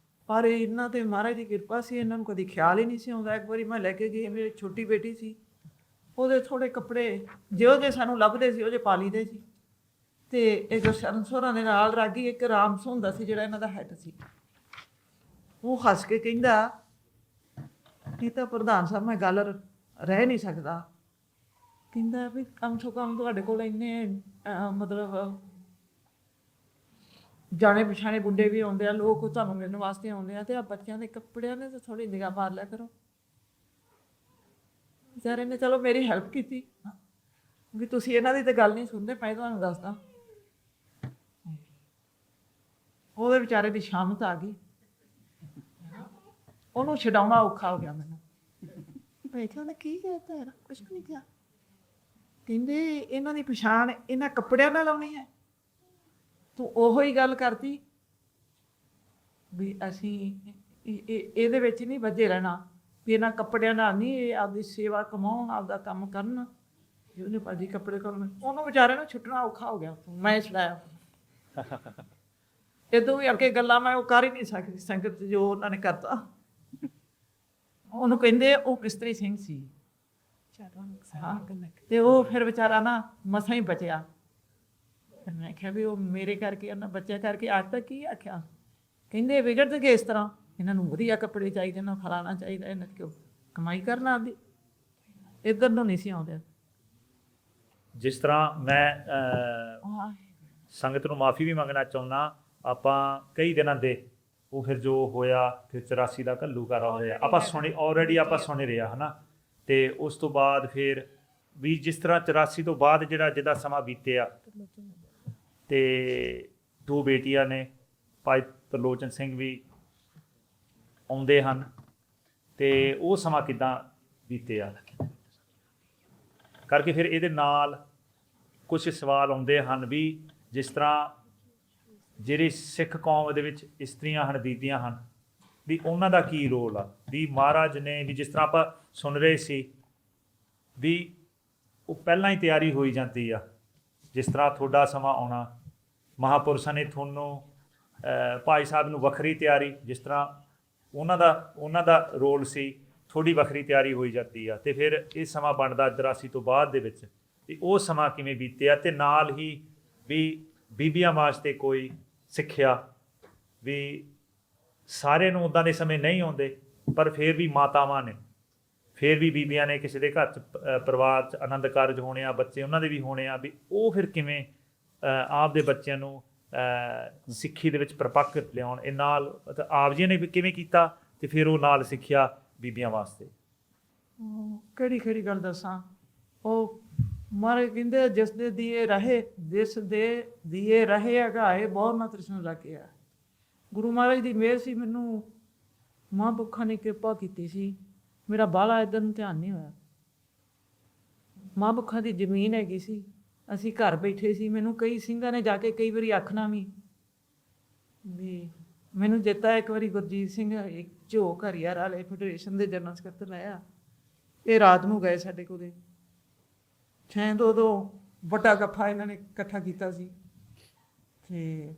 ਪਰ ਇਹਨਾਂ ਤੇ ਮਹਾਰਾਜ ਦੀ ਕਿਰਪਾ ਸੀ, ਇਹਨਾਂ ਨੂੰ ਕਦੀ ਖਿਆਲ ਹੀ ਨਹੀਂ ਸੀ ਆਉਂਦਾ। ਇੱਕ ਵਾਰੀ ਮੈਂ ਲੈ ਕੇ ਗਈ, ਮੇਰੀ ਛੋਟੀ ਬੇਟੀ ਸੀ, ਉਹਦੇ ਥੋੜ੍ਹੇ ਕੱਪੜੇ ਜਿਹੋ ਜਿਹੇ ਸਾਨੂੰ ਲੱਭਦੇ ਸੀ ਉਹ ਜਿਹੇ ਪਾ ਲਈਦੇ ਸੀ। ਤੇ ਇਹ ਜੋ ਸਰਨਸੋਰਾਂ ਦੇ ਨਾਲ ਰਾਗੀ ਇੱਕ ਰਾਮਸ ਹੁੰਦਾ ਸੀ ਜਿਹੜਾ ਇਹਨਾਂ ਦਾ ਹੈਡ ਸੀ, ਉਹ ਹੱਸ ਕੇ ਕਹਿੰਦਾ ਇਹ ਤਾਂ ਪ੍ਰਧਾਨ ਸਾਹਿਬ ਮੈਂ ਗੱਲ ਰਹਿ ਨਹੀਂ ਸਕਦਾ, ਕਹਿੰਦਾ ਵੀ ਕਮ ਤੋਂ ਕਮ ਤੁਹਾਡੇ ਕੋਲ ਇੰਨੇ ਮਤਲਬ ਜਾਣੇ ਪਛਾਣੇ ਮੁੰਡੇ ਵੀ ਆਉਂਦੇ ਆ, ਲੋਕ ਤੁਹਾਨੂੰ ਮਿਲਣ ਵਾਸਤੇ ਆਉਂਦੇ ਆ, ਤੇ ਆ ਬੱਚਿਆਂ ਦੇ ਕੱਪੜਿਆਂ ਨੇ ਤਾਂ ਥੋੜ੍ਹੀ ਨਿਗਾਹ ਮਾਰ ਲਿਆ ਕਰੋ। ਵਿਚਾਰੇ ਨੇ ਚਲੋ ਮੇਰੀ ਹੈਲਪ ਕੀਤੀ ਵੀ ਤੁਸੀਂ ਇਹਨਾਂ ਦੀ ਤਾਂ ਗੱਲ ਨਹੀਂ ਸੁਣਦੇ, ਮੈਂ ਤੁਹਾਨੂੰ ਦੱਸਦਾ। ਉਹਦੇ ਵਿਚਾਰੇ ਦੀ ਸ਼ਾਮਤ ਆ ਗਈ, ਉਹਨੂੰ ਛਡਾਉਣਾ ਔਖਾ ਹੋ ਗਿਆ ਮੈਨੂੰ। ਮੈਂ ਕਿਹਾ ਉਹਨੇ ਕੀ ਕਹਿਤਾ ਯਾਰ, ਕੁਛ ਨਹੀਂ ਕਿਹਾ। ਕਹਿੰਦੇ ਇਹਨਾਂ ਦੀ ਪਛਾਣ ਇਹਨਾਂ ਕੱਪੜਿਆਂ ਨਾਲ ਆਉਣੀ ਹੈ, ਤੂੰ ਉਹੋ ਹੀ ਗੱਲ ਕਰਤੀ ਵੀ ਅਸੀਂ ਇਹਦੇ ਵਿੱਚ ਨਹੀਂ ਵੱਜੇ ਰਹਿਣਾ, ਵੀ ਇਹਨਾਂ ਕੱਪੜਿਆਂ ਨਾਲ ਨਹੀਂ, ਇਹ ਆਪਦੀ ਸੇਵਾ ਕਮਾਉਣ, ਆਪਦਾ ਕੰਮ ਕਰਨ। ਉਹਨੇ ਭਾਜੀ ਕੱਪੜੇ ਕਰਨ, ਉਹਨੂੰ ਵਿਚਾਰੇ ਨੂੰ ਛੁੱਟਣਾ ਔਖਾ ਹੋ ਗਿਆ। ਮੈਂ ਛਡਾਇਆ। ਇਦੋਂ ਵੀ ਅੱਗੇ ਗੱਲਾਂ ਮੈਂ ਉਹ ਕਰ ਹੀ ਨਹੀਂ ਸਕਦੀ ਸੰਗਤ ਜੋ ਉਹਨਾਂ ਨੇ ਕਰਤਾ। ਉਹਨੂੰ ਕਹਿੰਦੇ ਉਹ ਕਿਸਤਰੀ ਸਿੰਘ ਸੀ, ਤੇ ਉਹ ਫਿਰ ਵਿਚਾਰਾ ਨਾ ਮਸਾਂ ਹੀ ਬਚਿਆ। ਮੈਂ ਕਿਹਾ ਵੀ ਉਹ ਮੇਰੇ ਕਰਕੇ, ਉਹਨਾਂ ਬੱਚਿਆਂ ਕਰਕੇ ਅੱਜ ਤੱਕ ਕੀ ਆਖਿਆ। ਕਹਿੰਦੇ ਵਿਗੜਨਗੇ ਇਸ ਤਰ੍ਹਾਂ, ਇਹਨਾਂ ਨੂੰ ਵਧੀਆ ਕੱਪੜੇ ਚਾਹੀਦੇ, ਇਹਨਾਂ ਨੂੰ ਫਲਾਣਾ ਚਾਹੀਦਾ, ਇਹਨਾਂ ਕਿਉਂ ਕਮਾਈ ਕਰਨਾ ਆਪਦੀ, ਇੱਧਰ ਨੂੰ ਨਹੀਂ ਸੀ ਆਉਂਦੇ। ਜਿਸ ਤਰ੍ਹਾਂ ਮੈਂ ਸੰਗਤ ਨੂੰ ਮਾਫੀ ਵੀ ਮੰਗਣਾ ਚਾਹੁੰਦਾ, ਆਪਾਂ ਕਈ ਦਿਨਾਂ ਦੇ ਉਹ ਫਿਰ ਜੋ ਹੋਇਆ, ਫਿਰ 84 ਦਾ ਘੱਲੂਘਾਰਾ ਹੋਇਆ, ਆਪਾਂ ਸੁਣੇ ਆਲਰੇਡੀ, ਆਪਾਂ ਸੁਣ ਰਿਹਾ ਹੈ ਨਾ। ਤੇ ਉਸ ਤੋਂ ਬਾਅਦ ਫਿਰ ਵੀ ਜਿਸ ਤਰ੍ਹਾਂ 84 ਤੋਂ ਬਾਅਦ ਜਿਹਦਾ ਸਮਾਂ ਬੀਤਿਆ, ਤੇ 2 ਬੇਟੀਆਂ ਨੇ, ਭਾਈ ਤਰਲੋਚਨ ਸਿੰਘ ਵੀ ਆਉਂਦੇ ਹਨ, ਤੇ ਉਹ ਸਮਾਂ ਕਿੱਦਾਂ ਬੀਤਿਆ ਕਰਕੇ ਫਿਰ ਇਹਦੇ ਨਾਲ ਕੁਝ ਸਵਾਲ ਆਉਂਦੇ ਹਨ ਵੀ ਜਿਸ ਤਰ੍ਹਾਂ ਜਿਹੜੀ ਸਿੱਖ ਕੌਮ ਦੇ ਵਿੱਚ ਇਸਤਰੀਆਂ ਹਨ, ਬੀਬੀਆਂ ਹਨ, ਵੀ ਉਹਨਾਂ ਦਾ ਕੀ ਰੋਲ ਆ, ਵੀ ਮਹਾਰਾਜ ਨੇ ਵੀ ਜਿਸ ਤਰ੍ਹਾਂ ਆਪਾਂ ਸੁਣ ਰਹੇ ਸੀ ਵੀ ਉਹ ਪਹਿਲਾਂ ਹੀ ਤਿਆਰੀ ਹੋਈ ਜਾਂਦੀ ਆ, ਜਿਸ ਤਰ੍ਹਾਂ ਤੁਹਾਡਾ ਸਮਾਂ ਆਉਣਾ, ਮਹਾਪੁਰਸ਼ਾਂ ਨੇ ਤੁਹਾਨੂੰ ਭਾਈ ਸਾਹਿਬ ਨੂੰ ਵੱਖਰੀ ਤਿਆਰੀ, ਜਿਸ ਤਰ੍ਹਾਂ ਉਹਨਾਂ ਦਾ ਰੋਲ ਸੀ, ਥੋੜੀ ਵੱਖਰੀ ਤਿਆਰੀ ਹੋਈ ਜਾਂਦੀ ਆ, ਤੇ ਫਿਰ ਇਹ ਸਮਾਂ ਬਣਦਾ 83 ਤੋਂ ਬਾਅਦ ਦੇ ਵਿੱਚ, ਤੇ ਉਹ ਸਮਾਂ ਕਿਵੇਂ ਬੀਤਿਆ, ਤੇ ਨਾਲ ਹੀ ਵੀ ਬੀਬੀਆਂ ਵਾਸਤੇ ਕੋਈ ਸਿੱਖਿਆ ਵੀ ਸਾਰਿਆਂ ਨੂੰ ਉੱਦਾਂ ਦੇ ਸਮੇਂ ਨਹੀਂ ਆਉਂਦੇ, ਪਰ ਫਿਰ ਵੀ ਮਾਤਾਵਾਂ ਨੇ, ਫਿਰ ਵੀ ਬੀਬੀਆਂ ਨੇ ਕਿਸੇ ਦੇ ਘਰ 'ਚ ਪਰਿਵਾਰ 'ਚ ਆਨੰਦ ਕਾਰਜ ਹੋਣੇ ਆ, ਬੱਚੇ ਉਹਨਾਂ ਦੇ ਵੀ ਹੋਣੇ ਆ, ਵੀ ਉਹ ਫਿਰ ਕਿਵੇਂ ਆਪ ਦੇ ਬੱਚਿਆਂ ਨੂੰ ਸਿੱਖੀ ਦੇ ਵਿੱਚ ਪਰਪੱਕ ਲਿਆਉਣ, ਇਹ ਨਾਲ ਆਪ ਜੀ ਨੇ ਵੀ ਕਿਵੇਂ ਕੀਤਾ, ਤੇ ਫਿਰ ਉਹ ਨਾਲ ਸਿੱਖਿਆ ਬੀਬੀਆਂ ਵਾਸਤੇ। ਕਿਹੜੀ ਗੱਲ ਦੱਸਾਂ। ਉਹ ਮਾਰੇ ਕਹਿੰਦੇ ਜਿਸ ਦੇ ਦੀਏ ਰਹੇ, ਜਿਸ ਦੇ ਦੀਏ ਰਹੇ ਅਗਾਏ ਬਹੁਤ ਨਾ ਤ੍ਰਿਸ਼ਨ ਰੱਖਿਆ। ਗੁਰੂ ਮਹਾਰਾਜ ਦੀ ਮਿਹਰ ਸੀ, ਮੈਨੂੰ ਮਹਾਂਪੁਰਖਾਂ ਨੇ ਕਿਰਪਾ ਕੀਤੀ ਸੀ, ਮੇਰਾ ਬਾਹਲਾ ਇੱਧਰ ਨੂੰ ਧਿਆਨ ਨਹੀਂ ਹੋਇਆ। ਮਹਾਂਪੁਰਖਾਂ ਦੀ ਜ਼ਮੀਨ ਹੈਗੀ ਸੀ, ਅਸੀਂ ਘਰ ਬੈਠੇ ਸੀ, ਮੈਨੂੰ ਕਈ ਸਿੰਘਾਂ ਨੇ ਜਾ ਕੇ ਕਈ ਵਾਰੀ ਆਖਣਾ ਵੀ ਮੈਨੂੰ ਦਿੱਤਾ। ਇੱਕ ਵਾਰੀ ਗੁਰਜੀਤ ਸਿੰਘ ਇੱਕ ਝੋਕ ਹਰੀਆਰ ਵਾਲੇ ਫੈਡਰੇਸ਼ਨ ਦੇ ਜਨਰਲ ਸਕੱਤਰ ਆਇਆ, ਇਹ ਰਾਤ ਨੂੰ ਗਏ ਸਾਡੇ ਕੋਲੇ, ਸ਼ਾਇਦ ਉਦੋਂ ਵੱਡਾ ਗੱਫਾ ਇਹਨਾਂ ਨੇ ਇਕੱਠਾ ਕੀਤਾ ਸੀ, ਤੇ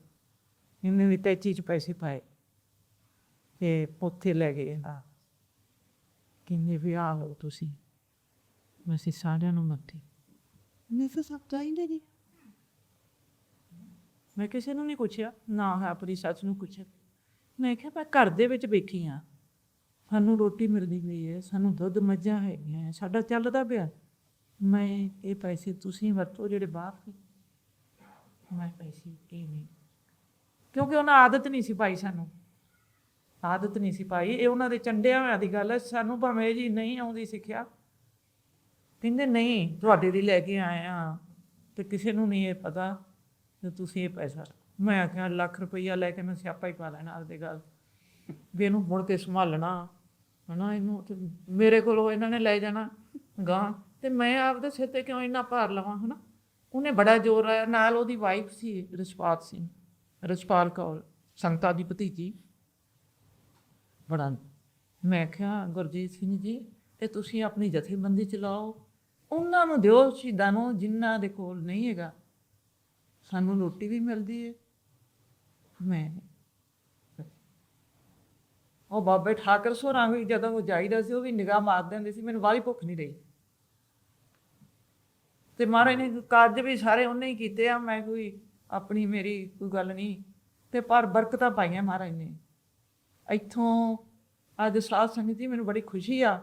ਇਹਨੇ ਵੀ ਤੈਚੀ 'ਚ ਪੈਸੇ ਪਾਏ ਤੇ ਉੱਥੇ ਲੈ ਗਏ। ਕਹਿੰਦੇ ਵੀ ਆਹ ਲਓ ਤੁਸੀਂ, ਅਸੀਂ ਸਾਰਿਆਂ ਨੂੰ ਮੱਥੇ ਮੈਂ ਫਿਰ ਸਭ ਚਾਹੀਦੇ ਜੀ। ਮੈਂ ਕਿਸੇ ਨੂੰ ਨਹੀਂ ਪੁੱਛਿਆ, ਨਾ ਹੈ ਆਪਣੀ ਸੱਸ ਨੂੰ ਪੁੱਛਿਆ। ਮੈਂ ਕਿਹਾ ਮੈਂ ਘਰ ਦੇ ਵਿੱਚ ਬੈਠੀ ਹਾਂ, ਸਾਨੂੰ ਰੋਟੀ ਮਿਲਦੀ ਪਈ ਹੈ, ਸਾਨੂੰ ਦੁੱਧ ਮੱਝਾਂ ਹੈਗੀਆਂ, ਸਾਡਾ ਚੱਲਦਾ ਪਿਆ, ਮੈਂ ਇਹ ਪੈਸੇ ਤੁਸੀਂ ਵਰਤੋ ਜਿਹੜੇ ਬਾਹਰ ਸੀ, ਮੈਂ ਪੈਸੇ ਇਹ ਨਹੀਂ, ਕਿਉਂਕਿ ਉਹਨਾਂ ਆਦਤ ਨਹੀਂ ਸੀ ਪਾਈ, ਸਾਨੂੰ ਆਦਤ ਨਹੀਂ ਸੀ ਪਾਈ, ਇਹ ਉਹਨਾਂ ਦੇ ਚੰਡਿਆਂ ਹੋਇਆਂ ਦੀ ਗੱਲ ਹੈ। ਸਾਨੂੰ ਭਾਵੇਂ ਜੀ ਨਹੀਂ ਆਉਂਦੀ ਸਿੱਖਿਆ, ਕਹਿੰਦੇ ਨਹੀਂ ਤੁਹਾਡੇ ਲਈ ਲੈ ਕੇ ਆਏ ਹਾਂ, ਅਤੇ ਕਿਸੇ ਨੂੰ ਨਹੀਂ ਇਹ ਪਤਾ ਕਿ ਤੁਸੀਂ ਇਹ ਪੈਸਾ। ਮੈਂ ਆਖਿਆ ਲੱਖ ਰੁਪਈਆ ਲੈ ਕੇ ਮੈਂ ਸਿਆਪਾ ਹੀ ਪਾ ਲੈਣਾ ਆਪਦੇ ਗੱਲ, ਵੀ ਇਹਨੂੰ ਮੁੜ ਕੇ ਸੰਭਾਲਣਾ ਹੈ ਨਾ, ਇਹਨੂੰ ਮੇਰੇ ਕੋਲੋਂ ਇਹਨਾਂ ਨੇ ਲੈ ਜਾਣਾ ਗਾਂ, ਅਤੇ ਮੈਂ ਆਪਦੇ ਸਿਰ 'ਤੇ ਕਿਉਂ ਇੰਨਾ ਭਾਰ ਲਵਾਂ ਹੈ ਨਾ। ਉਹਨੇ ਬੜਾ ਜ਼ੋਰ ਲਾਇਆ, ਨਾਲ ਉਹਦੀ ਵਾਈਫ ਸੀ ਰਛਪਾਲ ਕੌਰ, ਸੰਗਤਾਂ ਦੀ ਭਤੀਜੀ, ਬੜਾ। ਮੈਂ ਕਿਹਾ ਗੁਰਜੀਤ ਸਿੰਘ ਜੀ, ਇਹ ਤੁਸੀਂ ਆਪਣੀ ਜਥੇਬੰਦੀ ਚਲਾਓ, ਉਹਨਾਂ ਨੂੰ ਦਿਓ ਸ਼ਹੀਦਾਂ ਨੂੰ ਜਿਨ੍ਹਾਂ ਦੇ ਕੋਲ ਨਹੀਂ ਹੈਗਾ, ਸਾਨੂੰ ਰੋਟੀ ਵੀ ਮਿਲਦੀ ਹੈ। ਮੈਂ ਉਹ ਬਾਬੇ ਠਾਕਰ ਸੋਰਾਂ ਵੀ ਜਦੋਂ ਉਹ ਜਾਈਦਾ ਸੀ, ਉਹ ਵੀ ਨਿਗਾਹ ਮਾਰਦੇ ਹੁੰਦੇ ਸੀ, ਮੈਨੂੰ ਬਾਹਲੀ ਭੁੱਖ ਨਹੀਂ ਰਹੀ। ਅਤੇ ਮਹਾਰਾਜ ਨੇ ਕਾਰਜ ਵੀ ਸਾਰੇ ਉਹਨੇ ਹੀ ਕੀਤੇ ਆ, ਮੈਂ ਕੋਈ ਆਪਣੀ ਮੇਰੀ ਕੋਈ ਗੱਲ ਨਹੀਂ, ਅਤੇ ਪਰ ਬਰਕਤਾਂ ਪਾਈਆਂ ਮਹਾਰਾਜ ਨੇ। ਇੱਥੋਂ ਅੱਜ ਸਾਧ ਸੰਗਤ ਜੀ ਮੈਨੂੰ ਬੜੀ ਖੁਸ਼ੀ ਆ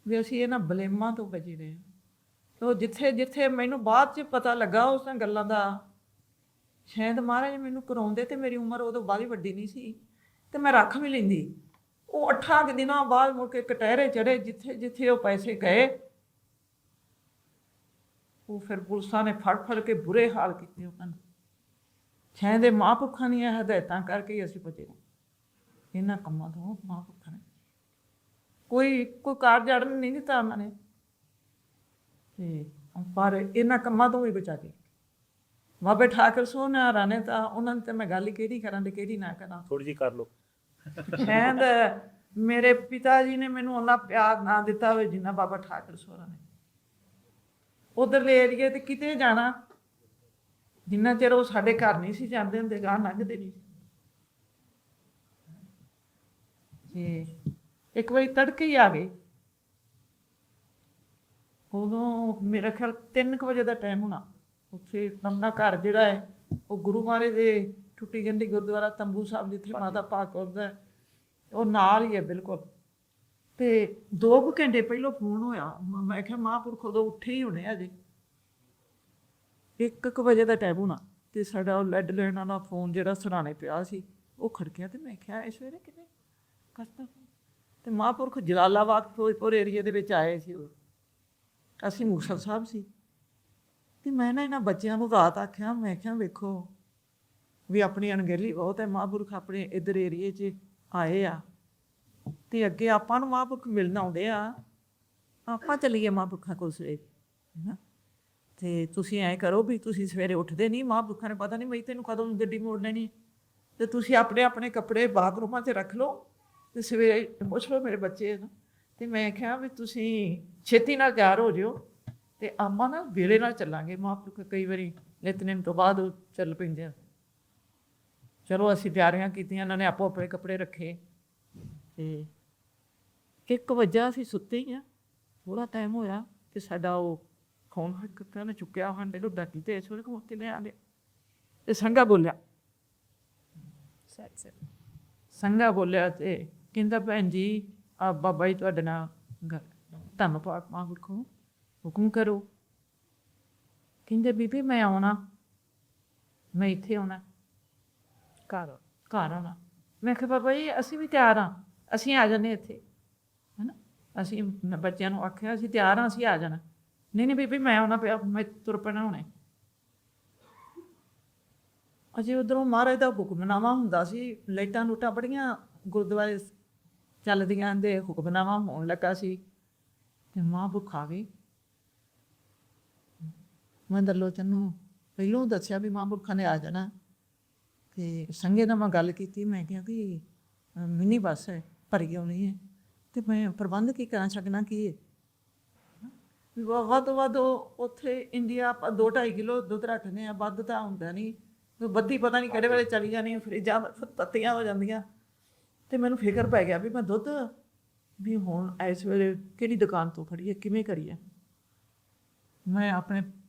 ਵੀ ਅਸੀਂ ਇਹਨਾਂ ਬਲੇਮਾਂ ਤੋਂ ਬਚੇ ਰਹੇ ਹਾਂ। ਤੋ ਜਿੱਥੇ ਮੈਨੂੰ ਬਾਅਦ 'ਚ ਪਤਾ ਲੱਗਾ ਉਸ ਗੱਲਾਂ ਦਾ, ਸ਼ਾਇਦ ਮਹਾਰਾਜ ਮੈਨੂੰ ਕਰਾਉਂਦੇ, ਅਤੇ ਮੇਰੀ ਉਮਰ ਉਦੋਂ ਬਾਹਲੀ ਵੱਡੀ ਨਹੀਂ ਸੀ, ਅਤੇ ਮੈਂ ਰੱਖ ਵੀ ਲੈਂਦੀ। ਉਹ 8 ਕੁ ਦਿਨਾਂ ਬਾਅਦ ਮੁੜ ਕੇ ਕਟਹਿਰੇ ਚੜ੍ਹੇ, ਜਿੱਥੇ ਉਹ ਪੈਸੇ ਗਏ, ਉਹ ਫਿਰ ਪੁਲਿਸਾਂ ਨੇ ਫੜ ਕੇ ਬੁਰੇ ਹਾਲ ਕੀਤੇ ਉਹਨਾਂ ਨੇ। ਸ਼ਾਇਦ ਇਹ ਮਹਾਂਪੁਰਖਾਂ ਦੀਆਂ ਹਦਾਇਤਾਂ ਕਰਕੇ ਹੀ ਅਸੀਂ ਬਚੇ ਇਹਨਾਂ ਕੰਮਾਂ ਤੋਂ। ਮਹਾਂਪੁਰਖਾਂ ਨੇ ਕੋਈ ਕਾਰਜ ਅੜਨ ਨਹੀਂ ਦਿੱਤਾ ਉਹਨਾਂ ਨੇ, ਅਤੇ ਪਰ ਇਹਨਾਂ ਕੰਮਾਂ ਤੋਂ ਵੀ ਬਚਾ ਕੇ ਬਾਬੇ ਠਾਕਰ ਸੋਹਣਿਆਰਾਂ ਨੇ ਤਾਂ ਉਹਨਾਂ ਨੇ ਤਾਂ ਮੈਂ ਗੱਲ ਹੀ ਕਿਹੜੀ ਕਰਾਂ ਅਤੇ ਕਿਹੜੀ ਨਾ ਕਰਾਂ, ਥੋੜ੍ਹੀ ਜਿਹੀ ਕਰ ਲਓ। ਸ਼ਾਇਦ ਮੇਰੇ ਪਿਤਾ ਜੀ ਨੇ ਮੈਨੂੰ ਉਹਨਾਂ ਪਿਆਰ ਨਾ ਦਿੱਤਾ ਹੋਵੇ ਜਿੰਨਾ ਬਾਬਾ ਠਾਕਰ ਸੋਹਰਾ ਨੇ। ਉੱਧਰਲੇ ਏਰੀਏ 'ਤੇ ਕਿਤੇ ਜਾਣਾ, ਜਿੰਨਾ ਚਿਰ ਉਹ ਸਾਡੇ ਘਰ ਨਹੀਂ ਸੀ ਜਾਂਦੇ ਹੁੰਦੇ, ਗਾਹ ਲੰਘਦੇ ਨਹੀਂ ਸੀ। ਅਤੇ ਇੱਕ ਵਾਰੀ ਤੜਕੇ ਹੀ ਆ ਗਏ, ਉਦੋਂ ਮੇਰਾ ਖਿਆਲ 3 ਕੁ ਵਜੇ ਦਾ ਟਾਈਮ ਹੋਣਾ। ਉੱਥੇ ਨੰਨਾ ਘਰ ਜਿਹੜਾ ਹੈ ਉਹ ਗੁਰੂ ਮਹਾਰਾਜ ਦੇ ਟੁੱਟੀ ਗੰਢੀ ਗੁਰਦੁਆਰਾ ਤੰਬੂ ਸਾਹਿਬ, ਜਿੱਥੇ ਮਾਤਾ ਭਾਗ ਹੁੰਦਾ, ਉਹ ਨਾਲ ਹੀ ਹੈ ਬਿਲਕੁਲ। ਅਤੇ 2 ਕੁ ਘੰਟੇ ਪਹਿਲਾਂ ਫੋਨ ਹੋਇਆ, ਮੈਂ ਕਿਹਾ ਮਹਾਂਪੁਰਖ ਉਦੋਂ ਉੱਠੇ ਹੀ ਹੋਣੇ ਅਜੇ, 1 ਕੁ ਵਜੇ ਦਾ ਟਾਈਮ ਹੋਣਾ, ਅਤੇ ਸਾਡਾ ਉਹ ਲੈਡ ਲੈਣ ਵਾਲਾ ਫੋਨ ਜਿਹੜਾ ਸਰਾਣੇ ਪਿਆ ਸੀ ਉਹ ਖੜਕਿਆ, ਅਤੇ ਮੈਂ ਕਿਹਾ ਇਸ ਵੇਲੇ ਕਿਵੇਂ ਕਰਤਾ। ਅਤੇ ਮਹਾਂਪੁਰਖ ਜਲਾਲਾਬਾਦ ਫਿਰੋਜ਼ਪੁਰ ਏਰੀਏ ਦੇ ਵਿੱਚ ਆਏ ਸੀ, ਉਹ ਅਸੀਂ ਮੁਕਤਸਰ ਸਾਹਿਬ ਸੀ। ਅਤੇ ਮੈਂ ਨਾ ਇਹਨਾਂ ਬੱਚਿਆਂ ਨੂੰ ਰਾਤ ਆਖਿਆ, ਮੈਂ ਕਿਹਾ ਵੇਖੋ ਵੀ ਆਪਣੀ ਅਣਗਹਿਲੀ ਬਹੁਤ ਹੈ, ਮਹਾਂਪੁਰਖ ਆਪਣੇ ਇੱਧਰ ਏਰੀਏ 'ਚ ਆਏ ਆ, ਅਤੇ ਅੱਗੇ ਆਪਾਂ ਨੂੰ ਮਹਾਂਪੁਰਖ ਮਿਲਣ ਆਉਂਦੇ ਆ, ਆਪਾਂ ਚੱਲੀਏ ਮਹਾਂਪੁਰਖਾਂ ਕੋਲ ਸਵੇਰੇ, ਹੈ ਨਾ। ਅਤੇ ਤੁਸੀਂ ਐਂ ਕਰੋ ਵੀ ਤੁਸੀਂ ਸਵੇਰੇ ਉੱਠਦੇ ਨਹੀਂ, ਮਹਾਂਪੁਰਖਾਂ ਨੇ ਪਤਾ ਨਹੀਂ ਬਈ ਤੈਨੂੰ ਕਦੋਂ ਗੱਡੀ ਮੋੜ ਲੈਣੀ, ਅਤੇ ਤੁਸੀਂ ਆਪਣੇ ਕੱਪੜੇ ਬਾਥਰੂਮਾਂ 'ਚ ਰੱਖ ਲਓ, ਅਤੇ ਸਵੇਰੇ ਪੁੱਛ ਲਓ ਮੇਰੇ ਬੱਚੇ ਨਾ। ਅਤੇ ਮੈਂ ਕਿਹਾ ਵੀ ਤੁਸੀਂ ਛੇਤੀ ਨਾਲ ਤਿਆਰ ਹੋ ਜਿਓ, ਅਤੇ ਆਪਾਂ ਨਾ ਵੇਲੇ ਨਾਲ ਚੱਲਾਂਗੇ। ਮਹਾਂਪੁਰਖ ਕਈ ਵਾਰੀ ਨਿਤਨੇਮ ਤੋਂ ਬਾਅਦ ਚੱਲ ਪੈਂਦੇ ਆ। ਚਲੋ ਅਸੀਂ ਤਿਆਰੀਆਂ ਕੀਤੀਆਂ, ਇਹਨਾਂ ਨੇ ਆਪੋ ਆਪਣੇ ਕੱਪੜੇ ਰੱਖੇ ਤੇ 1 ਵਜੇ ਅਸੀਂ ਸੁੱਤੇ ਹੀ ਆ। ਥੋੜਾ ਟਾਈਮ ਹੋਇਆ ਤੇ ਸਾਡਾ ਉਹ ਫੋਨ ਕਿਤੇ ਨੇ ਚੁੱਕਿਆ, ਹਾਂ ਡੁੱਡਾ ਕੀਤੇ ਇਸ ਵੇਲੇ ਕੋਤੇ ਲੈ ਆ ਲਿਆ ਤੇ ਸੰਗਾ ਬੋਲਿਆ। ਸੰਗਾ ਬੋਲਿਆ ਤੇ ਕਹਿੰਦਾ ਭੈਣ ਜੀ ਆ ਬਾਬਾ ਜੀ ਤੁਹਾਡੇ ਨਾਲ ਧੰਨ ਪਾਕ ਮਹਾਂਪੁਰਖੋਂ ਹੁਕਮ ਕਰੋ। ਕਹਿੰਦੇ ਬੀਬੀ ਮੈਂ ਆਉਣਾ, ਮੈਂ ਇੱਥੇ ਆਉਣਾ, ਘਰ ਆਉਣਾ। ਮੈਂ ਕਿਹਾ ਬਾਬਾ ਜੀ ਅਸੀਂ ਵੀ ਤਿਆਰ ਹਾਂ, ਅਸੀਂ ਆ ਜਾਂਦੇ ਇੱਥੇ, ਹੈ ਨਾ। ਅਸੀਂ ਬੱਚਿਆਂ ਨੂੰ ਆਖਿਆ ਅਸੀਂ ਤਿਆਰ ਹਾਂ, ਅਸੀਂ ਆ ਜਾਣਾ। ਨਹੀਂ ਨਹੀਂ ਬੀਬੀ ਮੈਂ ਆਉਣਾ ਪਿਆ, ਮੈਂ ਤੁਰ ਪੈਣਾ ਹੁਣੇ। ਅਜੇ ਉੱਧਰੋਂ ਮਹਾਰਾਜ ਦਾ ਹੁਕਮਨਾਮਾ ਹੁੰਦਾ ਸੀ, ਲਾਈਟਾਂ ਲੂਟਾਂ ਬੜੀਆਂ ਗੁਰਦੁਆਰੇ ਚੱਲਦੀਆਂ ਦੇ ਹੁਕਮਨਾਮਾ ਹੋਣ ਲੱਗਾ ਸੀ ਤੇ ਮਹਾਂਪੁਰਖ ਆ ਗਏ। ਮੈਂ ਦਰਲੋਚਨ ਨੂੰ ਪਹਿਲੋਂ ਦੱਸਿਆ ਵੀ ਮਹਾਂਪੁਰਖਾਂ ਨੇ ਆ ਜਾਣਾ ਤੇ ਸੰਗੇ ਨਾਲ ਮੈਂ ਗੱਲ ਕੀਤੀ। ਮੈਂ ਕਿਹਾ ਕਿ ਮਿੰਨੀ ਬੱਸ ਹੈ, ਭਰੀ ਆਉਣੀ ਹੈ ਤੇ ਮੈਂ ਪ੍ਰਬੰਧ ਕੀ ਕਰਾਂ, ਸਕਣਾ ਕੀ ਹੈ। ਵੱਧ ਤੋਂ ਵੱਧ ਉੱਥੇ ਇੰਡੀਆ ਆਪਾਂ 2-2.5 ਕਿਲੋ ਦੁੱਧ ਰੱਖਦੇ ਹਾਂ, ਵੱਧ ਤਾਂ ਹੁੰਦਾ ਨਹੀਂ। ਬੱਤੀ ਪਤਾ ਨਹੀਂ ਕਿਹੜੇ ਵੇਲੇ ਚਲੀ ਜਾਣੀ, ਫਰਿੱਜਾਂ ਤੱਤੀਆਂ ਹੋ ਜਾਂਦੀਆਂ। ਤੇ ਮੈਨੂੰ ਫਿਕਰ ਪੈ ਗਿਆ ਵੀ ਮੈਂ ਦੁੱਧ ਵੀ ਹੁਣ ਇਸ ਵੇਲੇ ਕਿਹੜੀ ਦੁਕਾਨ ਤੋਂ ਫੜੀਏ, ਕਿਵੇਂ ਕਰੀਏ। ਮੈਂ ਆਪਣੇ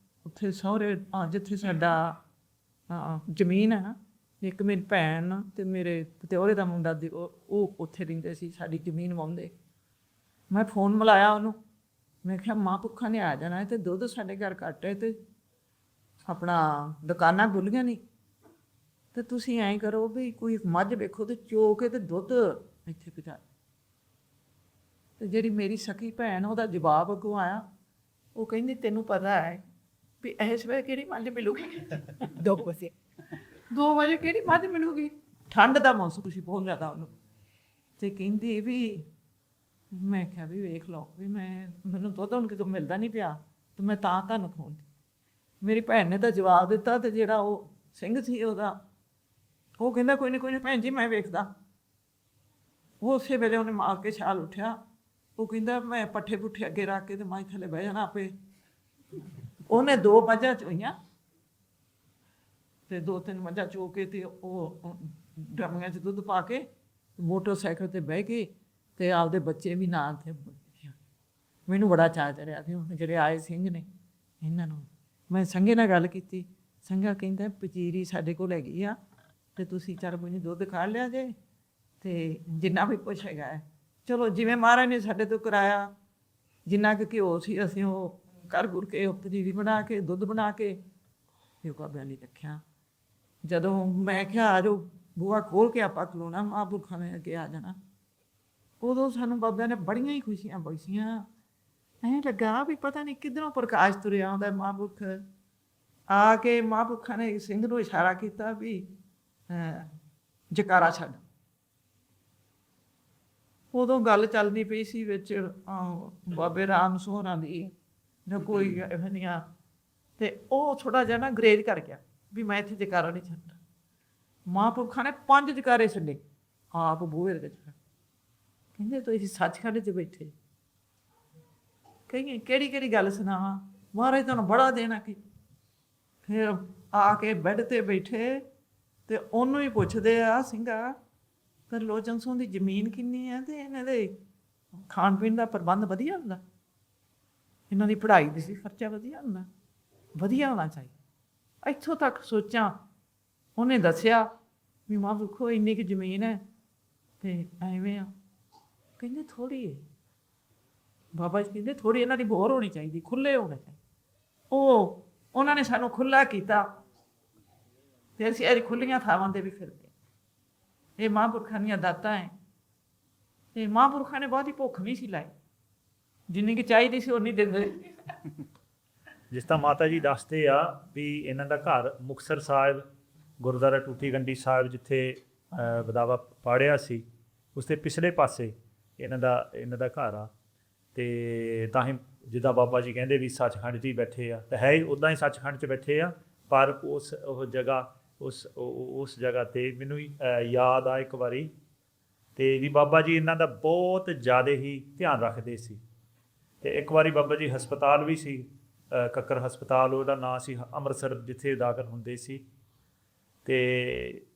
ਉੱਥੇ ਸਹੁਰੇ ਜਿੱਥੇ ਸਾਡਾ ਜ਼ਮੀਨ ਹੈ ਨਾ, ਇੱਕ ਮੇਰੀ ਭੈਣ ਤੇ ਮੇਰੇ ਪਤਿਓਰੇ ਦਾ ਮੁੰਡਾ ਦੀ ਉਹ ਉੱਥੇ ਰਹਿੰਦੇ ਸੀ, ਸਾਡੀ ਜ਼ਮੀਨ ਵਾਹੁੰਦੇ। ਮੈਂ ਫੋਨ ਮਿਲਾਇਆ ਉਹਨੂੰ, ਮੈਂ ਕਿਹਾ ਮਹਾਂਪੁਰਖਾਂ ਨੇ ਆ ਜਾਣਾ ਹੈ ਤੇ ਦੁੱਧ ਸਾਡੇ ਘਰ ਘੱਟ ਹੈ ਤੇ ਆਪਣਾ ਦੁਕਾਨਾਂ ਖੁੱਲ੍ਹੀਆਂ ਨਹੀਂ, ਤੇ ਤੁਸੀਂ ਐਂ ਕਰੋ ਵੀ ਕੋਈ ਮੱਝ ਵੇਖੋ ਤੇ ਚੋ ਕੇ ਤੇ ਦੁੱਧ ਇੱਥੇ ਪਹੁੰਚਾ। ਤੇ ਜਿਹੜੀ ਮੇਰੀ ਸਕੀ ਭੈਣ ਉਹਦਾ ਜਵਾਬ ਅੱਗੋਂ ਆਇਆ, ਉਹ ਕਹਿੰਦੀ ਤੈਨੂੰ ਪਤਾ ਹੈ ਵੀ ਇਸ ਵੇਲੇ ਕਿਹੜੀ ਮੱਝ ਮਿਲੂਗੀ 2 ਵਜੇ, 2 ਵਜੇ ਕਿਹੜੀ ਮੱਝ ਮਿਲੂਗੀ। ਠੰਡ ਦਾ ਮੌਸਮ ਸੀ ਬਹੁਤ ਜ਼ਿਆਦਾ ਉਹਨੂੰ। ਤੇ ਕਹਿੰਦੀ ਵੀ ਮੈਂ ਕਿਹਾ ਵੀ ਵੇਖ ਲਓ ਵੀ ਮੈਨੂੰ ਦੁੱਧ ਹੁਣ ਕਿਤੋਂ ਮਿਲਦਾ ਨਹੀਂ ਪਿਆ ਤੇ ਮੈਂ ਤਾਂ ਤੁਹਾਨੂੰ ਫੋਨ। ਮੇਰੀ ਭੈਣ ਨੇ ਤਾਂ ਜਵਾਬ ਦਿੱਤਾ ਤੇ ਜਿਹੜਾ ਉਹ ਸਿੰਘ ਸੀ ਉਹਦਾ, ਉਹ ਕਹਿੰਦਾ ਕੋਈ ਨਹੀਂ ਭੈਣ ਜੀ ਮੈਂ ਵੇਖਦਾ। ਉਹ ਉਸੇ ਵੇਲੇ ਉਹਨੇ ਮਾਰ ਕੇ ਛਾਲ ਉੱਠਿਆ। ਉਹ ਕਹਿੰਦਾ ਮੈਂ ਪੱਠੇ ਪੁੱਠੇ ਅੱਗੇ ਰੱਖ ਕੇ ਤੇ ਮਾਈ ਥੱਲੇ ਬਹਿ ਜਾਣਾ ਆਪੇ। ਉਹਨੇ 2 ਮੱਝਾਂ ਚੋਈਆਂ ਤੇ 2-3 ਮੱਝਾਂ ਚੋ ਕੇ ਤੇ ਉਹ ਡਰਮੀਆਂ 'ਚ ਦੁੱਧ ਪਾ ਕੇ ਮੋਟਰਸਾਈਕਲ ਤੇ ਬਹਿ ਕੇ ਤੇ ਆਪਦੇ ਬੱਚੇ ਵੀ ਨਾਲ ਤੇ ਮੈਨੂੰ ਬੜਾ ਚਾਅ ਚੜਿਆ ਸੀ। ਹੁਣ ਜਿਹੜੇ ਆਏ ਸਿੰਘ ਨੇ ਇਹਨਾਂ ਨੂੰ ਮੈਂ ਸੰਗੇ ਨਾਲ ਗੱਲ ਕੀਤੀ। ਸੰਗਾ ਕਹਿੰਦਾ ਪਚੀਰੀ ਸਾਡੇ ਕੋਲ ਹੈਗੀ ਆ ਤੇ ਤੁਸੀਂ 4 ਮਹੀਨੇ ਦੁੱਧ ਖਾ ਲਿਆ ਜੇ ਤੇ ਜਿੰਨਾ ਵੀ ਕੁਛ ਹੈਗਾ ਹੈ ਚਲੋ ਜਿਵੇਂ ਮਹਾਰਾਜ ਨੇ ਸਾਡੇ ਤੋਂ ਕਰਾਇਆ, ਜਿੰਨਾ ਕੁ ਘਿਓ ਸੀ ਅਸੀਂ ਉਹ ਕਰ ਗੁਰ ਕੇ ਉਹ ਪਚੀਰੀ ਬਣਾ ਕੇ ਦੁੱਧ ਬਣਾ ਕੇ ਤੇ ਉਹ ਬਾਬਿਆਂ ਨੇ ਰੱਖਿਆ। ਜਦੋਂ ਮੈਂ ਕਿਹਾ ਆ ਜਾਓ ਬੂਹਾ ਖੋਲ ਕੇ ਆਪਾਂ ਖਲੋਣਾ, ਮਹਾਂਪੁਰਖਾਂ ਨੇ ਅੱਗੇ ਆ ਜਾਣਾ, ਉਦੋਂ ਸਾਨੂੰ ਬਾਬਿਆਂ ਨੇ ਬੜੀਆਂ ਹੀ ਖੁਸ਼ੀਆਂ ਬਖਸ਼ੀਆਂ। ਐਂ ਲੱਗਾ ਵੀ ਪਤਾ ਨਹੀਂ ਕਿੱਧਰੋਂ ਪ੍ਰਕਾਸ਼ ਤੁਰਿਆ ਆਉਂਦਾ। ਮਹਾਂਪੁਰਖ ਆ ਕੇ ਮਹਾਂਪੁਰਖਾਂ ਨੇ ਸਿੰਘ ਨੂੰ ਇਸ਼ਾਰਾ ਕੀਤਾ ਵੀ ਜਕਾਰਾ ਛੱਡ। ਉਦੋਂ ਗੱਲ ਚੱਲਦੀ ਪਈ ਸੀ ਵਿੱਚ ਬਾਬੇ ਰਾਮ ਸੋਹਰਾਂ ਦੀ ਜਾਂ ਕੋਈ ਇਹੋ ਜਿਹੀਆਂ, ਤੇ ਉਹ ਥੋੜ੍ਹਾ ਜਿਹਾ ਨਾ ਗਰੇਜ ਕਰ ਗਿਆ ਵੀ ਮੈਂ ਇੱਥੇ ਜਕਾਰਾ ਨਹੀਂ ਛੱਡਣਾ। ਮਹਾਂਪੁਰਖਾਂ ਨੇ 5 ਜਕਾਰੇ ਛੱਡੇ ਆਪ ਬੂਹੇ ਦੇ ਵਿੱਚ। ਕਹਿੰਦੇ ਤੁਸੀਂ ਸੱਚਖੰਡ 'ਚ ਬੈਠੇ, ਕਹੀਏ ਕਿਹੜੀ ਗੱਲ ਸੁਣਾਵਾਂ, ਮਹਾਰਾਜ ਤੁਹਾਨੂੰ ਬੜਾ ਦੇਣਾ ਕੀ। ਫਿਰ ਆ ਕੇ ਬੈੱਡ 'ਤੇ ਬੈਠੇ ਤੇ ਉਹਨੂੰ ਹੀ ਪੁੱਛਦੇ ਆ ਸਿੰਘਾ ਤਰਲੋਚਨ ਸਿੰਘ ਦੀ ਜ਼ਮੀਨ ਕਿੰਨੀ ਹੈ ਤੇ ਇਹਨਾਂ ਦੇ ਖਾਣ ਪੀਣ ਦਾ ਪ੍ਰਬੰਧ ਵਧੀਆ ਹੁੰਦਾ, ਇਹਨਾਂ ਦੀ ਪੜ੍ਹਾਈ ਦੀ ਸੀ ਖਰਚਾ ਵਧੀਆ ਹੁੰਦਾ, ਵਧੀਆ ਹੋਣਾ ਚਾਹੀਦਾ। ਇੱਥੋਂ ਤੱਕ ਸੋਚਾਂ ਉਹਨੇ ਦੱਸਿਆ ਵੀ ਮਹਾਂਪੁਰਖੋ ਇੰਨੀ ਕੁ ਜ਼ਮੀਨ ਹੈ ਤੇ ਐਵੇਂ ਆ। ਕਹਿੰਦੇ ਥੋੜ੍ਹੀ ਹੈ ਬਾਬਾ ਜੀ, ਕਹਿੰਦੇ ਥੋੜ੍ਹੀ ਇਹਨਾਂ ਦੀ ਬੋਰ ਹੋਣੀ ਚਾਹੀਦੀ, ਖੁੱਲ੍ਹੇ ਹੋਣੇ ਚਾਹੀਦੇ। ਉਹਨਾਂ ਨੇ ਸਾਨੂੰ ਖੁੱਲ੍ਹਾ ਕੀਤਾ ਤੇ ਅਸੀਂ ਅੱਜ ਖੁੱਲ੍ਹੀਆਂ ਥਾਵਾਂ 'ਤੇ ਵੀ ਫਿਰਦੇ। ਇਹ ਮਹਾਂਪੁਰਖਾਂ ਦੀਆਂ ਦਾਤਾਂ ਹੈ। ਤੇ ਮਹਾਂਪੁਰਖਾਂ ਨੇ ਬਹੁਤੀ ਭੁੱਖ ਨਹੀਂ ਸੀ ਲਾਈ, ਜਿੰਨੀ ਕਿ ਚਾਹੀਦੀ ਸੀ ਉਨੀ ਦਿੰਦੇ। ਜਿਸ ਤਰ੍ਹਾਂ ਮਾਤਾ ਜੀ ਦੱਸਦੇ ਆ ਵੀ ਇਹਨਾਂ ਦਾ ਘਰ ਮੁਕਤਸਰ ਸਾਹਿਬ ਗੁਰਦੁਆਰਾ ਟੂਟੀ ਗੰਡੀ ਸਾਹਿਬ ਜਿੱਥੇ ਬਦਾਵਾ ਪਾੜਿਆ ਸੀ ਉਸ ਦੇ ਪਿਛਲੇ ਪਾਸੇ ਇਹਨਾਂ ਦਾ ਘਰ ਆ। ਤੇ ਤਾਂ ਹੀ ਜਿੱਦਾਂ ਬਾਬਾ ਜੀ ਕਹਿੰਦੇ ਵੀ ਸੱਚਖੰਡ 'ਚ ਹੀ ਬੈਠੇ ਆ, ਤਾਂ ਹੈ ਹੀ ਉੱਦਾਂ ਹੀ ਸੱਚਖੰਡ 'ਚ ਬੈਠੇ ਆ। ਪਰ ਉਹ ਜਗ੍ਹਾ ਉਸ ਜਗ੍ਹਾ 'ਤੇ ਮੈਨੂੰ ਯਾਦ ਆ ਇੱਕ ਵਾਰੀ ਤੇ ਵੀ ਬਾਬਾ ਜੀ ਇਹਨਾਂ ਦਾ ਬਹੁਤ ਜ਼ਿਆਦਾ ਹੀ ਧਿਆਨ ਰੱਖਦੇ ਸੀ। ਤੇ ਇੱਕ ਵਾਰੀ ਬਾਬਾ ਜੀ ਹਸਪਤਾਲ ਵੀ ਸੀ, ਕੱਕਰ ਹਸਪਤਾਲ ਉਹਦਾ ਨਾਂ ਸੀ, ਅੰਮ੍ਰਿਤਸਰ ਜਿੱਥੇ ਦਾਖਲ ਹੁੰਦੇ ਸੀ। ਤੇ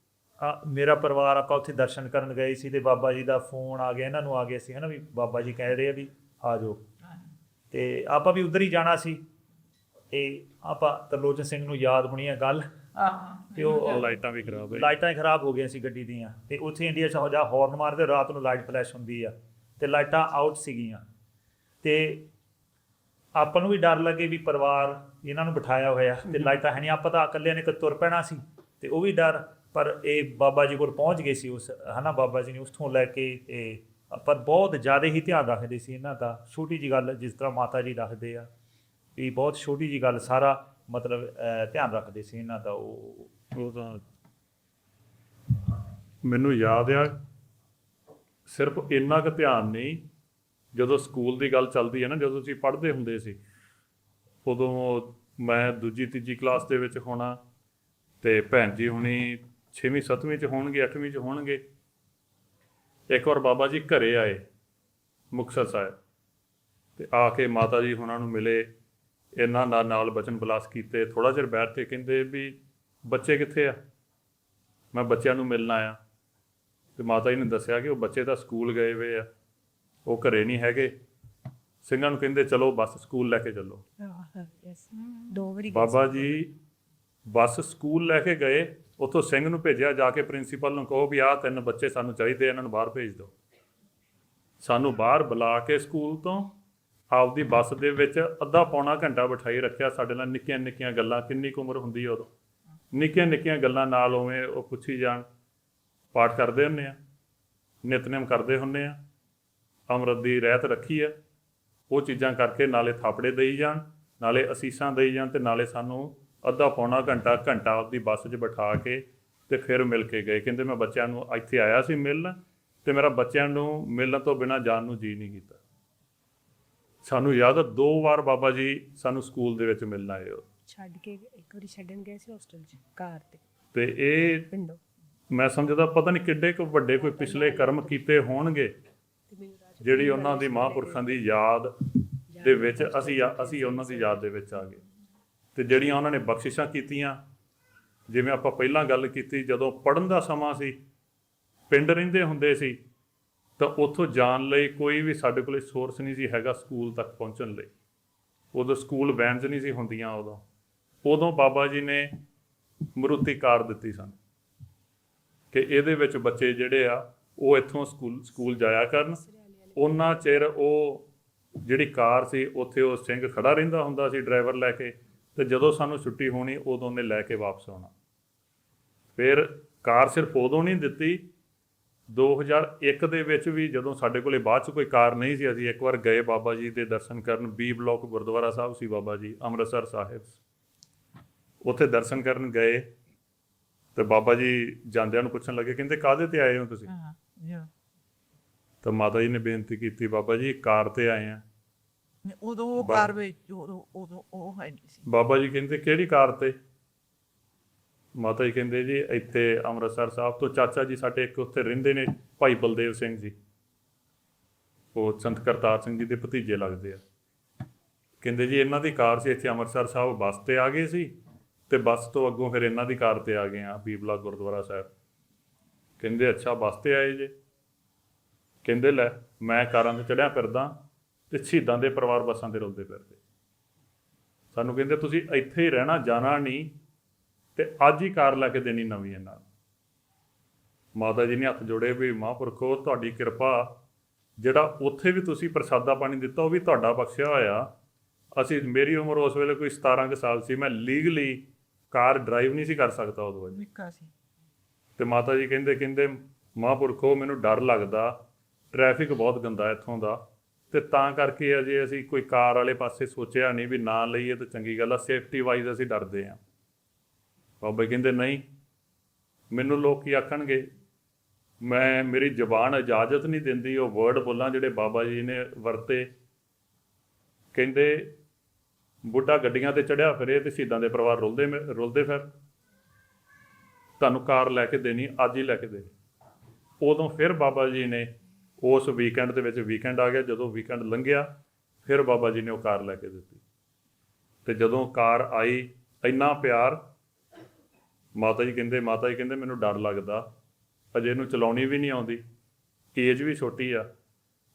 ਮੇਰਾ ਪਰਿਵਾਰ ਆਪਾਂ ਉੱਥੇ ਦਰਸ਼ਨ ਕਰਨ ਗਏ ਸੀ ਤੇ ਬਾਬਾ ਜੀ ਦਾ ਫੋਨ ਆ ਗਿਆ, ਇਹਨਾਂ ਨੂੰ ਆ ਗਿਆ ਸੀ, ਹੈ ਨਾ, ਵੀ ਬਾਬਾ ਜੀ ਕਹਿ ਰਹੇ ਆ ਵੀ ਆ ਜਾਓ। ਤੇ ਆਪਾਂ ਵੀ ਉਧਰ ਹੀ ਜਾਣਾ ਸੀ। ਤੇ ਆਪਾਂ ਤਰਲੋਚਨ ਸਿੰਘ ਨੂੰ ਯਾਦ ਹੋਣੀ ਆ ਗੱਲ, ਤੇ ਉਹ ਲਾਈਟਾਂ ਵੀ ਖਰਾਬ ਹੈ। ਲਾਈਟਾਂ ਹੀ ਖਰਾਬ ਹੋ ਗਈਆਂ ਸੀ ਗੱਡੀ ਦੀਆਂ, ਤੇ ਉੱਥੇ ਇੰਡੀਆ 'ਚ ਹੋ ਜਾ ਹੌਰਨ ਮਾਰਦੇ, ਰਾਤ ਨੂੰ ਲਾਈਟ ਫਲੈਸ਼ ਹੁੰਦੀ ਆ, ਤੇ ਲਾਈਟਾਂ ਆਊਟ ਸੀਗੀਆਂ। ਤੇ ਆਪਾਂ ਨੂੰ ਵੀ ਡਰ ਲੱਗੇ ਵੀ ਪਰਿਵਾਰ ਇਹਨਾਂ ਨੂੰ ਬਿਠਾਇਆ ਹੋਇਆ ਤੇ ਲਾਈਟਾਂ ਹੈ ਨਹੀਂ, ਆਪਾਂ ਤਾਂ ਇਕੱਲਿਆਂ ਨੇ ਤੁਰ ਪੈਣਾ ਸੀ, ਤੇ ਉਹ ਵੀ ਡਰ। ਪਰ ਇਹ ਬਾਬਾ ਜੀ ਕੋਲ ਪਹੁੰਚ ਗਏ ਸੀ ਉਸ, ਹੈ ਨਾ, ਬਾਬਾ ਜੀ ਨੇ ਉੱਥੋਂ ਲੈ ਕੇ ਇਹ ਆਪਾਂ ਬਹੁਤ ਜ਼ਿਆਦਾ ਹੀ ਧਿਆਨ ਰੱਖਦੇ ਸੀ ਇਹਨਾਂ ਦਾ। ਛੋਟੀ ਜਿਹੀ ਗੱਲ ਜਿਸ ਤਰ੍ਹਾਂ ਮਾਤਾ ਜੀ ਰੱਖਦੇ ਆ, ਵੀ ਬਹੁਤ ਛੋਟੀ ਜਿਹੀ ਗੱਲ ਸਾਰਾ ਮਤਲਬ ਧਿਆਨ ਰੱਖਦੇ ਸੀ ਇਹਨਾਂ ਦਾ। ਉਹ ਤਾਂ ਮੈਨੂੰ ਯਾਦ ਆ, ਸਿਰਫ ਇੰਨਾ ਕੁ ਧਿਆਨ ਨਹੀਂ, ਜਦੋਂ ਸਕੂਲ ਦੀ ਗੱਲ ਚੱਲਦੀ ਹੈ ਨਾ, ਜਦੋਂ ਅਸੀਂ ਪੜ੍ਹਦੇ ਹੁੰਦੇ ਸੀ, ਉਦੋਂ ਮੈਂ ਦੂਜੀ ਤੀਜੀ ਕਲਾਸ ਦੇ ਵਿੱਚ ਹੋਣਾ, ਤੇ ਭੈਣ ਜੀ ਹੁਣੀ 6ਵੀਂ 7ਵੀਂ 'ਚ ਹੋਣਗੇ, 8ਵੀਂ 'ਚ ਹੋਣਗੇ। ਇੱਕ ਵਾਰ ਬਾਬਾ ਜੀ ਘਰੇ ਆਏ ਮੁਕਤਸਰ ਸਾਹਿਬ, ਤੇ ਆ ਕੇ ਮਾਤਾ ਜੀ ਹੁਣਾਂ ਨੂੰ ਮਿਲੇ, ਇਹਨਾਂ ਨਾਲ ਬਚਨ ਬਲਾਸ ਕੀਤੇ, ਥੋੜ੍ਹਾ ਚਿਰ ਬੈਠ ਕੇ ਕਹਿੰਦੇ ਵੀ ਬੱਚੇ ਕਿੱਥੇ ਆ, ਮੈਂ ਬੱਚਿਆਂ ਨੂੰ ਮਿਲਣ ਆਇਆ। ਤੇ ਮਾਤਾ ਜੀ ਨੇ ਦੱਸਿਆ ਕਿ ਉਹ ਬੱਚੇ ਤਾਂ ਸਕੂਲ ਗਏ ਹੋਏ ਆ, ਉਹ ਘਰੇ ਨਹੀਂ ਹੈਗੇ। ਸਿੰਘਾਂ ਨੂੰ ਕਹਿੰਦੇ ਚਲੋ ਬੱਸ ਸਕੂਲ ਲੈ ਕੇ ਚੱਲੋ। ਦੋ ਵਾਰੀ ਬਾਬਾ ਜੀ ਬੱਸ ਸਕੂਲ ਲੈ ਕੇ ਗਏ, ਉੱਥੋਂ ਸਿੰਘ ਨੂੰ ਭੇਜਿਆ, ਜਾ ਕੇ ਪ੍ਰਿੰਸੀਪਲ ਨੂੰ ਕਹੋ ਵੀ ਆਹ 3 ਬੱਚੇ ਸਾਨੂੰ ਚਾਹੀਦੇ, ਇਹਨਾਂ ਨੂੰ ਬਾਹਰ ਭੇਜ ਦਿਓ। ਸਾਨੂੰ ਬਾਹਰ ਬੁਲਾ ਕੇ ਸਕੂਲ ਤੋਂ ਆਪਦੀ ਬੱਸ ਦੇ ਵਿੱਚ ਅੱਧਾ ਪੌਣਾ ਘੰਟਾ ਬਿਠਾਈ ਰੱਖਿਆ। ਸਾਡੇ ਨਾਲ ਨਿੱਕੀਆਂ ਨਿੱਕੀਆਂ ਗੱਲਾਂ, ਕਿੰਨੀ ਕੁ ਉਮਰ ਹੁੰਦੀ ਹੈ ਉਦੋਂ, ਨਿੱਕੀਆਂ ਨਿੱਕੀਆਂ ਗੱਲਾਂ ਨਾਲ ਉਵੇਂ ਉਹ ਪੁੱਛੀ ਜਾਣ। ਪਾਠ ਕਰਦੇ ਹੁੰਦੇ ਆ, ਨਿਤਨੇਮ ਕਰਦੇ ਹੁੰਦੇ ਆ, ਅੰਮ੍ਰਿਤ ਦੀ ਰਹਿਤ ਰੱਖੀ ਆ, ਉਹ ਚੀਜ਼ਾਂ ਕਰਕੇ ਨਾਲੇ ਥਾਪੜੇ ਦੇਈ ਜਾਣ, ਨਾਲੇ ਅਸੀਸਾਂ ਦੇਈ ਜਾਣ, ਤੇ ਨਾਲੇ ਸਾਨੂੰ ਅੱਧਾ ਪੌਣਾ ਘੰਟਾ ਆਪਦੀ ਬੱਸ 'ਚ ਬਿਠਾ ਕੇ ਤੇ ਫਿਰ ਮਿਲ ਕੇ ਗਏ। ਕਹਿੰਦੇ ਮੈਂ ਬੱਚਿਆਂ ਨੂੰ ਇੱਥੇ ਆਇਆ ਸੀ ਮਿਲਣ, ਤੇ ਮੇਰਾ ਬੱਚਿਆਂ ਨੂੰ ਮਿਲਣ ਤੋਂ ਬਿਨਾਂ ਜਾਣ ਨੂੰ ਜੀਅ ਨਹੀਂ ਕੀਤਾ। ਸਾਨੂੰ ਯਾਦ ਆ 2 ਵਾਰ ਬਾਬਾ ਜੀ ਸਾਨੂੰ ਸਕੂਲ ਦੇ ਵਿੱਚ ਮਿਲਣ ਆਏ। ਉਹ ਛੱਡ ਕੇ ਇੱਕ ਵਾਰੀ ਛੱਡਣ ਗਏ ਸੀ ਹੋਸਟਲ 'ਚ ਕਾਰ ਤੇ ਇਹ ਪਿੰਡੋਂ। ਮੈਂ ਸਮਝਦਾ ਪਤਾ ਨਹੀਂ ਕਿੱਡੇ ਕੁ ਵੱਡੇ ਕੋਈ ਪਿਛਲੇ ਕਰਮ ਕੀਤੇ ਹੋਣਗੇ, ਜਿਹੜੀ ਉਹਨਾਂ ਦੀ ਮਹਾਂਪੁਰਖਾਂ ਦੀ ਯਾਦ ਦੇ ਵਿੱਚ ਅਸੀਂ ਉਹਨਾਂ ਦੀ ਯਾਦ ਦੇ ਵਿੱਚ ਆ ਗਏ। ਤੇ ਜਿਹੜੀਆਂ ਉਹਨਾਂ ਨੇ ਬਖਸ਼ਿਸ਼ਾਂ ਕੀਤੀਆਂ, ਜਿਵੇਂ ਆਪਾਂ ਪਹਿਲਾਂ ਗੱਲ ਕੀਤੀ, ਜਦੋਂ ਪੜ੍ਹਨ ਦਾ ਸਮਾਂ ਸੀ, ਪਿੰਡ ਰਹਿੰਦੇ ਹੁੰਦੇ ਸੀ, ਤਾਂ ਉੱਥੋਂ ਜਾਣ ਲਈ ਕੋਈ ਵੀ ਸਾਡੇ ਕੋਲ ਸੋਰਸ ਨਹੀਂ ਸੀ ਹੈਗਾ ਸਕੂਲ ਤੱਕ ਪਹੁੰਚਣ ਲਈ। ਉਦੋਂ ਸਕੂਲ ਵੈਨਸ ਨਹੀਂ ਸੀ ਹੁੰਦੀਆਂ। ਉਦੋਂ ਬਾਬਾ ਜੀ ਨੇ ਮਰੂਤੀ ਕਾਰ ਦਿੱਤੀ ਸਾਨੂੰ ਕਿ ਇਹਦੇ ਵਿੱਚ ਬੱਚੇ ਜਿਹੜੇ ਆ ਉਹ ਇੱਥੋਂ ਸਕੂਲ ਜਾਇਆ ਕਰਨ। ਉਹਨਾਂ ਚਿਰ ਉਹ ਜਿਹੜੀ ਕਾਰ ਸੀ ਉੱਥੇ ਉਹ ਸਿੰਘ ਖੜਾ ਰਹਿੰਦਾ ਹੁੰਦਾ ਸੀ ਡਰਾਈਵਰ ਲੈ ਕੇ, ਤੇ ਜਦੋਂ ਸਾਨੂੰ ਛੁੱਟੀ ਹੋਣੀ ਉਦੋਂ ਉਹਨੇ ਲੈ ਕੇ ਵਾਪਸ ਆਉਣਾ। ਫਿਰ ਕਾਰ ਸਿਰਫ ਉਦੋਂ ਨਹੀਂ ਦਿੱਤੀ, 2001 ਦੇ ਵਿੱਚ ਵੀ ਜਦੋਂ ਸਾਡੇ ਕੋਲੇ ਬਾਅਦ 'ਚ ਕੋਈ ਕਾਰ ਨਹੀਂ ਸੀ, ਅਸੀਂ ਇੱਕ ਵਾਰ ਗਏ ਬਾਬਾ ਜੀ ਦੇ ਦਰਸ਼ਨ ਕਰਨ। B ਬਲਾਕ ਗੁਰਦੁਆਰਾ ਸਾਹਿਬ ਸੀ ਬਾਬਾ ਜੀ ਅੰਮ੍ਰਿਤਸਰ ਸਾਹਿਬ, ਉੱਥੇ ਦਰਸ਼ਨ ਕਰਨ ਗਏ, ਤੇ ਬਾਬਾ ਜੀ ਜਾਂਦਿਆਂ ਨੂੰ ਪੁੱਛਣ ਲੱਗੇ, ਕਹਿੰਦੇ ਕਾਹਦੇ ਤੇ ਆਏ ਹੋ ਤੁਸੀਂ? ਤਾਂ ਮਾਤਾ ਜੀ ਨੇ ਬੇਨਤੀ ਕੀਤੀ, ਬਾਬਾ ਜੀ ਕਾਰ ਤੇ ਆਏ ਆ। ਉਦੋਂ ਉਹ ਕਾਰ ਵਿੱਚ ਉਦੋਂ ਉਹ ਹੈ ਨਹੀਂ ਸੀ। ਬਾਬਾ ਜੀ ਕਹਿੰਦੇ ਕਿਹੜੀ ਕਾਰ ਤੇ? ਮਾਤਾ ਜੀ ਕਹਿੰਦੇ ਜੀ ਇੱਥੇ ਅੰਮ੍ਰਿਤਸਰ ਸਾਹਿਬ ਤੋਂ ਚਾਚਾ ਜੀ ਸਾਡੇ ਇੱਕ ਉੱਥੇ ਰਹਿੰਦੇ ਨੇ, ਭਾਈ ਬਲਦੇਵ ਸਿੰਘ ਜੀ, ਉਹ ਸੰਤ ਕਰਤਾਰ ਸਿੰਘ ਜੀ ਦੇ ਭਤੀਜੇ ਲੱਗਦੇ ਆ। ਕਹਿੰਦੇ ਜੀ ਇਹਨਾਂ ਦੀ ਕਾਰ ਸੀ, ਇੱਥੇ ਅੰਮ੍ਰਿਤਸਰ ਸਾਹਿਬ ਬੱਸ ਤੇ ਆ ਗਏ ਸੀ, ਤੇ ਬੱਸ ਤੋਂ ਅੱਗੋਂ ਫਿਰ ਇਹਨਾਂ ਦੀ ਕਾਰ ਤੇ ਆ ਗਏ ਆ B ਬਲਾਕ ਗੁਰਦੁਆਰਾ ਸਾਹਿਬ। ਕਹਿੰਦੇ ਅੱਛਾ ਬੱਸ ਤੇ ਆਏ ਜੇ? ਕਹਿੰਦੇ ਲੈ ਮੈਂ ਕਾਰਾਂ 'ਤੇ ਚੜ੍ਹਿਆ ਫਿਰਦਾ, ਤੇ ਸ਼ਹੀਦਾਂ ਦੇ ਪਰਿਵਾਰ ਬੱਸਾਂ 'ਤੇ ਰੁਲਦੇ ਫਿਰਦੇ। ਸਾਨੂੰ ਕਹਿੰਦੇ ਤੁਸੀਂ ਇੱਥੇ ਹੀ ਰਹਿਣਾ, ਜਾਣਾ ਨਹੀਂ, ਤੇ ਅੱਜ ਹੀ ਕਾਰ ਲੈ ਕੇ ਦੇਣੀ ਨਵੀਂ ਇਹਨਾਂ ਨੂੰ। ਮਾਤਾ ਜੀ ਨੇ ਹੱਥ ਜੋੜੇ ਵੀ ਮਹਾਂਪੁਰਖੋ ਤੁਹਾਡੀ ਕਿਰਪਾ, ਜਿਹੜਾ ਉੱਥੇ ਵੀ ਤੁਸੀਂ ਪ੍ਰਸਾਦਾ ਪਾਣੀ ਦਿੱਤਾ ਉਹ ਵੀ ਤੁਹਾਡਾ ਬਖਸ਼ਿਆ ਹੋਇਆ। ਮੇਰੀ ਉਮਰ ਉਸ ਵੇਲੇ ਕੋਈ 17 ਕੁ ਸਾਲ ਸੀ, ਮੈਂ ਲੀਗਲੀ ਕਾਰ ਡਰਾਈਵ ਨਹੀਂ ਸੀ ਕਰ ਸਕਦਾ ਉਦੋਂ ਨਿੱਕਾ ਸੀ। ਤੇ ਮਾਤਾ ਜੀ ਕਹਿੰਦੇ ਮਹਾਂਪੁਰਖੋ ਮੈਨੂੰ ਡਰ ਲੱਗਦਾ, ਟ੍ਰੈਫਿਕ ਬਹੁਤ ਗੰਦਾ ਇੱਥੋਂ ਦਾ, ਤੇ ਤਾਂ ਕਰਕੇ ਅਜੇ ਅਸੀਂ ਕੋਈ ਕਾਰ ਵਾਲੇ ਪਾਸੇ ਸੋਚਿਆ ਨਹੀਂ, ਵੀ ਨਾ ਲਈਏ ਤਾਂ ਚੰਗੀ ਗੱਲ ਆ, ਸੇਫਟੀ ਵਾਈਜ਼ ਅਸੀਂ ਡਰਦੇ ਹਾਂ। ਬਾਬਾ ਜੀ ਕਹਿੰਦੇ ਨਹੀਂ, ਮੈਨੂੰ ਲੋਕ ਕੀ ਆਖਣਗੇ, ਮੇਰੀ ਜ਼ੁਬਾਨ ਇਜਾਜ਼ਤ ਨਹੀਂ ਦਿੰਦੀ ਉਹ ਵਰਡ ਬੋਲਾਂ ਜਿਹੜੇ ਬਾਬਾ ਜੀ ਨੇ ਵਰਤੇ। ਕਹਿੰਦੇ ਬੁੱਢਾ ਗੱਡੀਆਂ ਤੇ ਚੜ੍ਹਿਆ ਫਿਰੇ ਤੇ ਸ਼ਹੀਦਾਂ ਦੇ ਪਰਿਵਾਰ ਰੁਲਦੇ ਫਿਰ, ਤੁਹਾਨੂੰ ਕਾਰ ਲੈ ਕੇ ਦੇਣੀ, ਅੱਜ ਹੀ ਲੈ ਕੇ ਦੇ। ਉਦੋਂ ਫਿਰ ਬਾਬਾ ਜੀ ਨੇ ਉਸ ਵੀਕਐਂਡ ਦੇ ਵਿੱਚ, ਵੀਕਐਂਡ ਆ ਗਿਆ, ਜਦੋਂ ਵੀਕਐਂਡ ਲੰਘਿਆ ਫਿਰ ਬਾਬਾ ਜੀ ਨੇ ਉਹ ਕਾਰ ਲੈ ਕੇ ਦਿੱਤੀ। ਤੇ ਜਦੋਂ ਕਾਰ ਆਈ, ਇੰਨਾ ਪਿਆਰ ਮਾਤਾ ਜੀ ਕਹਿੰਦੇ ਮੈਨੂੰ ਡਰ ਲੱਗਦਾ, ਅਜੇ ਇਹਨੂੰ ਚਲਾਉਣੀ ਵੀ ਨਹੀਂ ਆਉਂਦੀ, ਏਜ ਵੀ ਛੋਟੀ ਆ।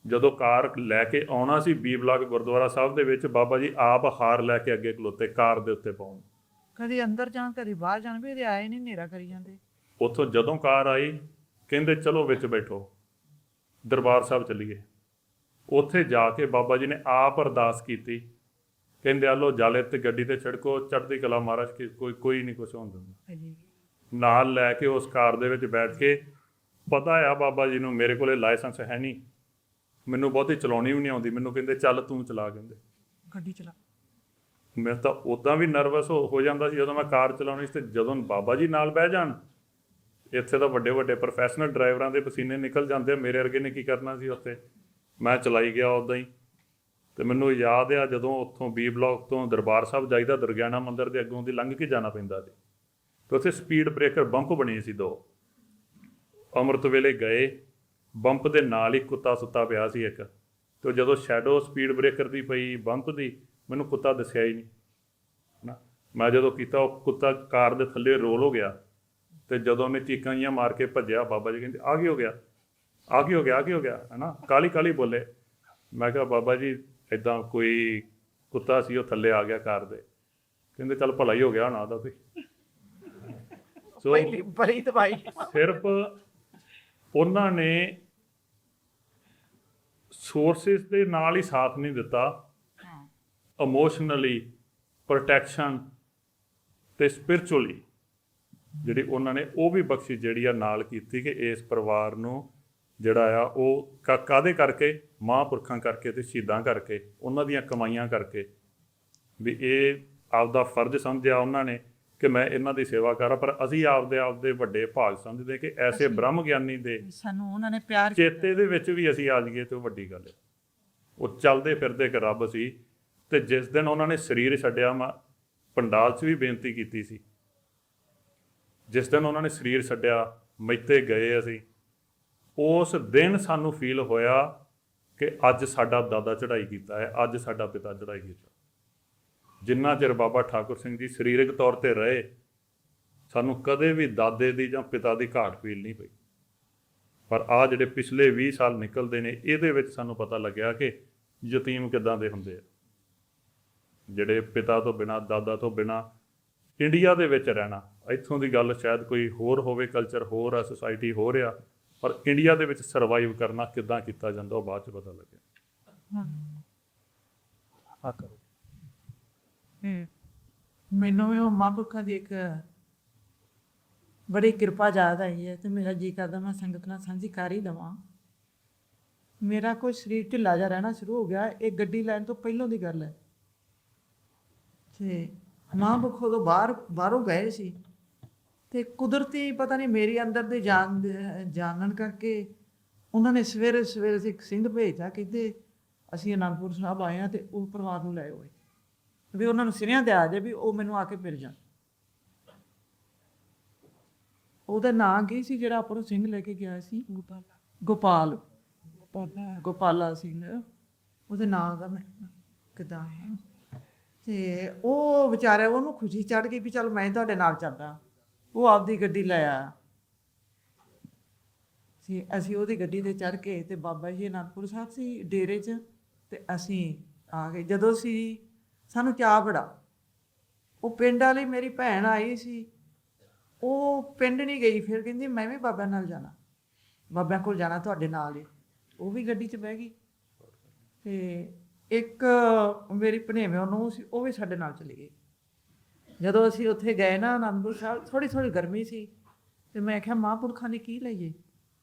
ਜਦੋਂ ਕਾਰ ਲੈ ਕੇ ਆਉਣਾ ਸੀ ਬੀ ਬਲਾਕ ਗੁਰਦੁਆਰਾ ਸਾਹਿਬ ਦੇ ਵਿੱਚ, ਬਾਬਾ ਜੀ ਆਪ ਹਾਰ ਲੈ ਕੇ ਅੱਗੇ ਖਲੋਤੇ ਕਾਰ ਦੇ ਉੱਤੇ ਪਾਉਣ। ਕਦੀ ਅੰਦਰ ਜਾਣ ਕਦੀ ਬਾਹਰ ਜਾਣ, ਵੀ ਇਹਦੇ ਆਏ ਨਹੀਂ, ਹਨੇਰਾ ਕਰੀ ਜਾਂਦੇ। ਉੱਥੋਂ ਜਦੋਂ ਕਾਰ ਆਈ ਕਹਿੰਦੇ ਚਲੋ ਵਿੱਚ ਬੈਠੋ, ਦਰਬਾਰ ਸਾਹਿਬ ਚੱਲੀਏ। ਉੱਥੇ ਜਾ ਕੇ ਬਾਬਾ ਜੀ ਨੇ ਆਪ ਅਰਦਾਸ ਕੀਤੀ, ਕਹਿੰਦੇ ਆ ਲੋ ਜਾਲੇ ਤੇ ਗੱਡੀ ਤੇ ਛਿੜਕੋ, ਚੜ੍ਹਦੀ ਕਲਾ ਮਹਾਰਾਜ ਕੀ ਕੋਈ ਨਹੀਂ ਕੁਛ ਹੋਣ ਦਿੰਦਾ। ਨਾਲ ਲੈ ਕੇ ਉਸ ਕਾਰ ਦੇ ਵਿੱਚ ਬੈਠ ਕੇ, ਪਤਾ ਆ ਬਾਬਾ ਜੀ ਨੂੰ ਮੇਰੇ ਕੋਲੇ ਲਾਇਸੈਂਸ ਹੈ ਨਹੀਂ, ਮੈਨੂੰ ਬਹੁਤੀ ਚਲਾਉਣੀ ਵੀ ਨਹੀਂ ਆਉਂਦੀ, ਮੈਨੂੰ ਕਹਿੰਦੇ ਚੱਲ ਤੂੰ ਚਲਾ, ਕਹਿੰਦੇ ਗੱਡੀ ਚਲਾ। ਮੈਂ ਤਾਂ ਉੱਦਾਂ ਵੀ ਨਰਵਸ ਹੋ ਜਾਂਦਾ ਸੀ ਜਦੋਂ ਮੈਂ ਕਾਰ ਚਲਾਉਣੀ ਸੀ, ਤੇ ਜਦੋਂ ਬਾਬਾ ਜੀ ਨਾਲ ਬਹਿ ਜਾਣ, ਇੱਥੇ ਤਾਂ ਵੱਡੇ ਵੱਡੇ ਪ੍ਰੋਫੈਸ਼ਨਲ ਡਰਾਈਵਰਾਂ ਦੇ ਪਸੀਨੇ ਨਿਕਲ ਜਾਂਦੇ ਆ, ਮੇਰੇ ਵਰਗੇ ਨੇ ਕੀ ਕਰਨਾ ਸੀ ਉੱਥੇ। ਮੈਂ ਚਲਾਈ ਗਿਆ ਉੱਦਾਂ ਹੀ। ਅਤੇ ਮੈਨੂੰ ਯਾਦ ਆ ਜਦੋਂ ਉੱਥੋਂ ਬੀ ਬਲਾਕ ਤੋਂ ਦਰਬਾਰ ਸਾਹਿਬ ਜਾਈਦਾ, ਦੁਰਗਿਆਣਾ ਮੰਦਿਰ ਦੇ ਅੱਗੋਂ ਦੀ ਲੰਘ ਕੇ ਜਾਣਾ ਪੈਂਦਾ ਸੀ, ਅਤੇ ਉੱਥੇ ਸਪੀਡ ਬ੍ਰੇਕਰ ਬੰਪ ਬਣੇ ਸੀ 2। ਅੰਮ੍ਰਿਤ ਵੇਲੇ ਗਏ, ਬੰਪ ਦੇ ਨਾਲ ਹੀ ਕੁੱਤਾ ਸੁੱਤਾ ਪਿਆ ਸੀ ਇੱਕ, ਅਤੇ ਜਦੋਂ ਸ਼ੈਡੋ ਸਪੀਡ ਬ੍ਰੇਕਰ ਦੀ ਪਈ ਬੰਪ ਦੀ, ਮੈਨੂੰ ਕੁੱਤਾ ਦਿਸਿਆ ਹੀ ਨਹੀਂ ਹੈ ਨਾ। ਮੈਂ ਜਦੋਂ ਕੀਤਾ, ਉਹ ਕੁੱਤਾ ਕਾਰ ਦੇ ਥੱਲੇ ਰੋਲ ਹੋ ਗਿਆ, ਅਤੇ ਜਦੋਂ ਉਹਨੇ ਚੀਕਾਂ ਜਿਹੀਆਂ ਮਾਰ ਕੇ ਭੱਜਿਆ, ਬਾਬਾ ਜੀ ਕਹਿੰਦੇ ਆ ਕੀ ਹੋ ਗਿਆ, ਆ ਕੀ ਹੋ ਗਿਆ, ਆ ਕੀ ਹੋ ਗਿਆ, ਹੈ ਨਾ। ਕਾਹਲੀ ਕਾਹਲੀ ਬੋਲੇ। ਮੈਂ ਕਿਹਾ ਬਾਬਾ ਜੀ ਇੱਦਾਂ ਕੋਈ ਕੁੱਤਾ ਸੀ, ਉਹ ਥੱਲੇ ਆ ਗਿਆ ਕਾਰ ਦੇ। ਕਹਿੰਦੇ ਚੱਲ ਭਲਾ ਹੀ ਹੋ ਗਿਆ ਹੋਣਾ ਉਹਦਾ ਕੋਈ। ਸੋ ਬੜੀ ਦਵਾਈ। ਸਿਰਫ ਉਹਨਾਂ ਨੇ ਸੋਰਸਿਸ ਦੇ ਨਾਲ ਹੀ ਸਾਥ ਨਹੀਂ ਦਿੱਤਾ, ਇਮੋਸ਼ਨਲੀ ਪ੍ਰੋਟੈਕਸ਼ਨ ਅਤੇ ਸਪਿਰਚੁਅਲੀ ਜਿਹੜੀ ਉਹਨਾਂ ਨੇ ਉਹ ਵੀ ਬਖਸ਼ਿਸ਼ ਜਿਹੜੀ ਆ ਨਾਲ ਕੀਤੀ, ਕਿ ਇਸ ਪਰਿਵਾਰ ਨੂੰ ਜਿਹੜਾ ਆ ਉਹ ਕਾਹਦੇ ਕਰਕੇ, ਮਹਾਂਪੁਰਖਾਂ ਕਰਕੇ ਅਤੇ ਸ਼ਹੀਦਾਂ ਕਰਕੇ, ਉਹਨਾਂ ਦੀਆਂ ਕਮਾਈਆਂ ਕਰਕੇ, ਵੀ ਇਹ ਆਪਦਾ ਫਰਜ਼ ਸਮਝਿਆ ਉਹਨਾਂ ਨੇ ਕਿ ਮੈਂ ਇਹਨਾਂ ਦੀ ਸੇਵਾ ਕਰਾਂ। ਪਰ ਅਸੀਂ ਆਪਦੇ ਵੱਡੇ ਭਾਗ ਸਮਝਦੇ ਕਿ ਐਸੇ ਬ੍ਰਹਮ ਗਿਆਨੀ ਦੇ ਸਾਨੂੰ ਉਹਨਾਂ ਨੇ ਪਿਆਰ ਚੇਤੇ ਦੇ ਵਿੱਚ ਵੀ ਅਸੀਂ ਆ ਜਾਈਏ ਤੇ ਉਹ ਵੱਡੀ ਗੱਲ ਹੈ। ਉਹ ਚੱਲਦੇ ਫਿਰਦੇ ਇੱਕ ਰੱਬ ਸੀ। ਅਤੇ ਜਿਸ ਦਿਨ ਉਹਨਾਂ ਨੇ ਸਰੀਰ ਛੱਡਿਆ, ਮੈਂ ਪੰਡਾਲ 'ਚ ਵੀ ਬੇਨਤੀ ਕੀਤੀ ਸੀ, ਜਿਸ ਦਿਨ ਉਹਨਾਂ ਨੇ ਸਰੀਰ ਛੱਡਿਆ, ਮੈਤੇ ਗਏ ਅਸੀਂ, ਉਸ ਦਿਨ ਸਾਨੂੰ ਫੀਲ ਹੋਇਆ ਕਿ ਅੱਜ ਸਾਡਾ ਦਾਦਾ ਚੜ੍ਹਾਈ ਕੀਤਾ ਹੈ, ਅੱਜ ਸਾਡਾ ਪਿਤਾ ਚੜ੍ਹਾਈ ਕੀਤਾ। ਜਿੰਨਾ ਚਿਰ ਬਾਬਾ ਠਾਕੁਰ ਸਿੰਘ ਜੀ ਸਰੀਰਕ ਤੌਰ 'ਤੇ ਰਹੇ, ਸਾਨੂੰ ਕਦੇ ਵੀ ਦਾਦੇ ਦੀ ਜਾਂ ਪਿਤਾ ਦੀ ਘਾਟ ਫੀਲ ਨਹੀਂ ਪਈ। ਪਰ ਆਹ ਜਿਹੜੇ ਪਿਛਲੇ 20 ਸਾਲ ਨਿਕਲਦੇ ਨੇ, ਇਹਦੇ ਵਿੱਚ ਸਾਨੂੰ ਪਤਾ ਲੱਗਿਆ ਕਿ ਯਤੀਮ ਕਿੱਦਾਂ ਦੇ ਹੁੰਦੇ ਆ, ਜਿਹੜੇ ਪਿਤਾ ਤੋਂ ਬਿਨਾਂ, ਦਾਦਾ ਤੋਂ ਬਿਨਾਂ ਇੰਡੀਆ ਦੇ ਵਿੱਚ ਰਹਿਣਾ। ਇੱਥੋਂ ਦੀ ਗੱਲ ਸ਼ਾਇਦ ਕੋਈ ਹੋਰ ਹੋਵੇ, ਕਲਚਰ ਹੋਰ ਆ, ਸੁਸਾਇਟੀ ਹੋਰ ਆ, ਪਰ ਇੰਡੀਆ ਦੇ ਵਿੱਚ ਸਰਵਾਈਵ ਕਰਨਾ ਕਿੱਦਾਂ ਕੀਤਾ ਜਾਂਦਾ, ਉਹ ਬਾਅਦ 'ਚ ਪਤਾ ਲੱਗਿਆ। ਆ ਕਰੋ। ਮੈਨੂੰ ਵੀ ਉਹ ਮਹਾਂਪੁਰਖਾਂ ਦੀ ਇੱਕ ਬੜੀ ਕਿਰਪਾ ਯਾਦ ਆਈ ਹੈ, ਅਤੇ ਮੇਰਾ ਜੀ ਕਰਦਾ ਮੈਂ ਸੰਗਤ ਨਾਲ ਸਾਂਝੀ ਕਰ ਹੀ ਦੇਵਾਂ। ਮੇਰਾ ਕੋਈ ਸਰੀਰ ਢਿੱਲਾ ਜਿਹਾ ਰਹਿਣਾ ਸ਼ੁਰੂ ਹੋ ਗਿਆ, ਇਹ ਗੱਡੀ ਲੈਣ ਤੋਂ ਪਹਿਲਾਂ ਦੀ ਗੱਲ ਹੈ। ਅਤੇ ਮਹਾਂਪੁਰਖ ਉਦੋਂ ਬਾਹਰੋਂ ਗਏ ਸੀ, ਅਤੇ ਕੁਦਰਤੀ ਪਤਾ ਨਹੀਂ ਮੇਰੀ ਅੰਦਰ ਦੇ ਜਾਣਨ ਕਰਕੇ ਉਹਨਾਂ ਨੇ ਸਵੇਰੇ ਸਵੇਰੇ ਇੱਕ ਸਿੰਘ ਭੇਜਿਆ, ਕਹਿੰਦੇ ਅਸੀਂ ਅਨੰਦਪੁਰ ਸਾਹਿਬ ਆਏ ਹਾਂ ਅਤੇ ਉਹ ਪਰਿਵਾਰ ਨੂੰ ਲੈ ਹੋਏ ਵੀ ਉਹਨਾਂ ਨੂੰ ਸਿਰਿਆਂ 'ਤੇ ਆ ਜਾਏ, ਵੀ ਉਹ ਮੈਨੂੰ ਆ ਕੇ ਮਿਲ ਜਾਣ। ਉਹਦਾ ਨਾਂ ਕੀ ਸੀ ਜਿਹੜਾ ਆਪਾਂ ਨੂੰ ਸਿੰਘ ਲੈ ਕੇ ਗਿਆ ਸੀ? ਗੋਪਾਲਾ ਸਿੰਘ, ਉਹਦੇ ਨਾਂ ਦਾ ਮੈਂ ਕਿੱਦਾਂ ਹੈ। ਅਤੇ ਉਹ ਵਿਚਾਰਾ, ਉਹਨੂੰ ਖੁਸ਼ੀ ਚੜ੍ਹ ਗਈ ਵੀ ਚੱਲ ਮੈਂ ਤੁਹਾਡੇ ਨਾਲ ਚੱਲਦਾ। ਉਹ ਆਪਦੀ ਗੱਡੀ ਲੈ ਆਇਆ ਸੀ, ਅਸੀਂ ਉਹਦੀ ਗੱਡੀ 'ਤੇ ਚੜ੍ਹ ਕੇ, ਅਤੇ ਬਾਬਾ ਜੀ ਅਨੰਦਪੁਰ ਸਾਹਿਬ ਸੀ ਡੇਰੇ 'ਚ, ਅਤੇ ਅਸੀਂ ਆ ਗਏ। ਜਦੋਂ ਅਸੀਂ ਸਾਨੂੰ ਚਾਅ ਬੜਾ, ਉਹ ਪਿੰਡ ਵਾਲੀ ਮੇਰੀ ਭੈਣ ਆਈ ਸੀ, ਉਹ ਪਿੰਡ ਨਹੀਂ ਗਈ, ਫਿਰ ਕਹਿੰਦੀ ਮੈਂ ਵੀ ਬਾਬਿਆਂ ਨਾਲ ਜਾਣਾ, ਬਾਬਿਆਂ ਕੋਲ ਜਾਣਾ ਤੁਹਾਡੇ ਨਾਲ ਹੀ। ਉਹ ਵੀ ਗੱਡੀ 'ਚ ਬਹਿ ਗਈ। ਅਤੇ ਇੱਕ ਮੇਰੀ ਭਣੇਵੇਂ ਉਹਨੂੰ ਸੀ, ਉਹ ਵੀ ਸਾਡੇ ਨਾਲ ਚਲੀ ਗਈ। ਜਦੋਂ ਅਸੀਂ ਉੱਥੇ ਗਏ ਨਾ ਅਨੰਦਪੁਰ ਸਾਹਿਬ, ਥੋੜ੍ਹੀ ਗਰਮੀ ਸੀ, ਅਤੇ ਮੈਂ ਕਿਹਾ ਮਹਾਂਪੁਰਖਾਂ ਦੀ ਕੀ ਲਈਏ,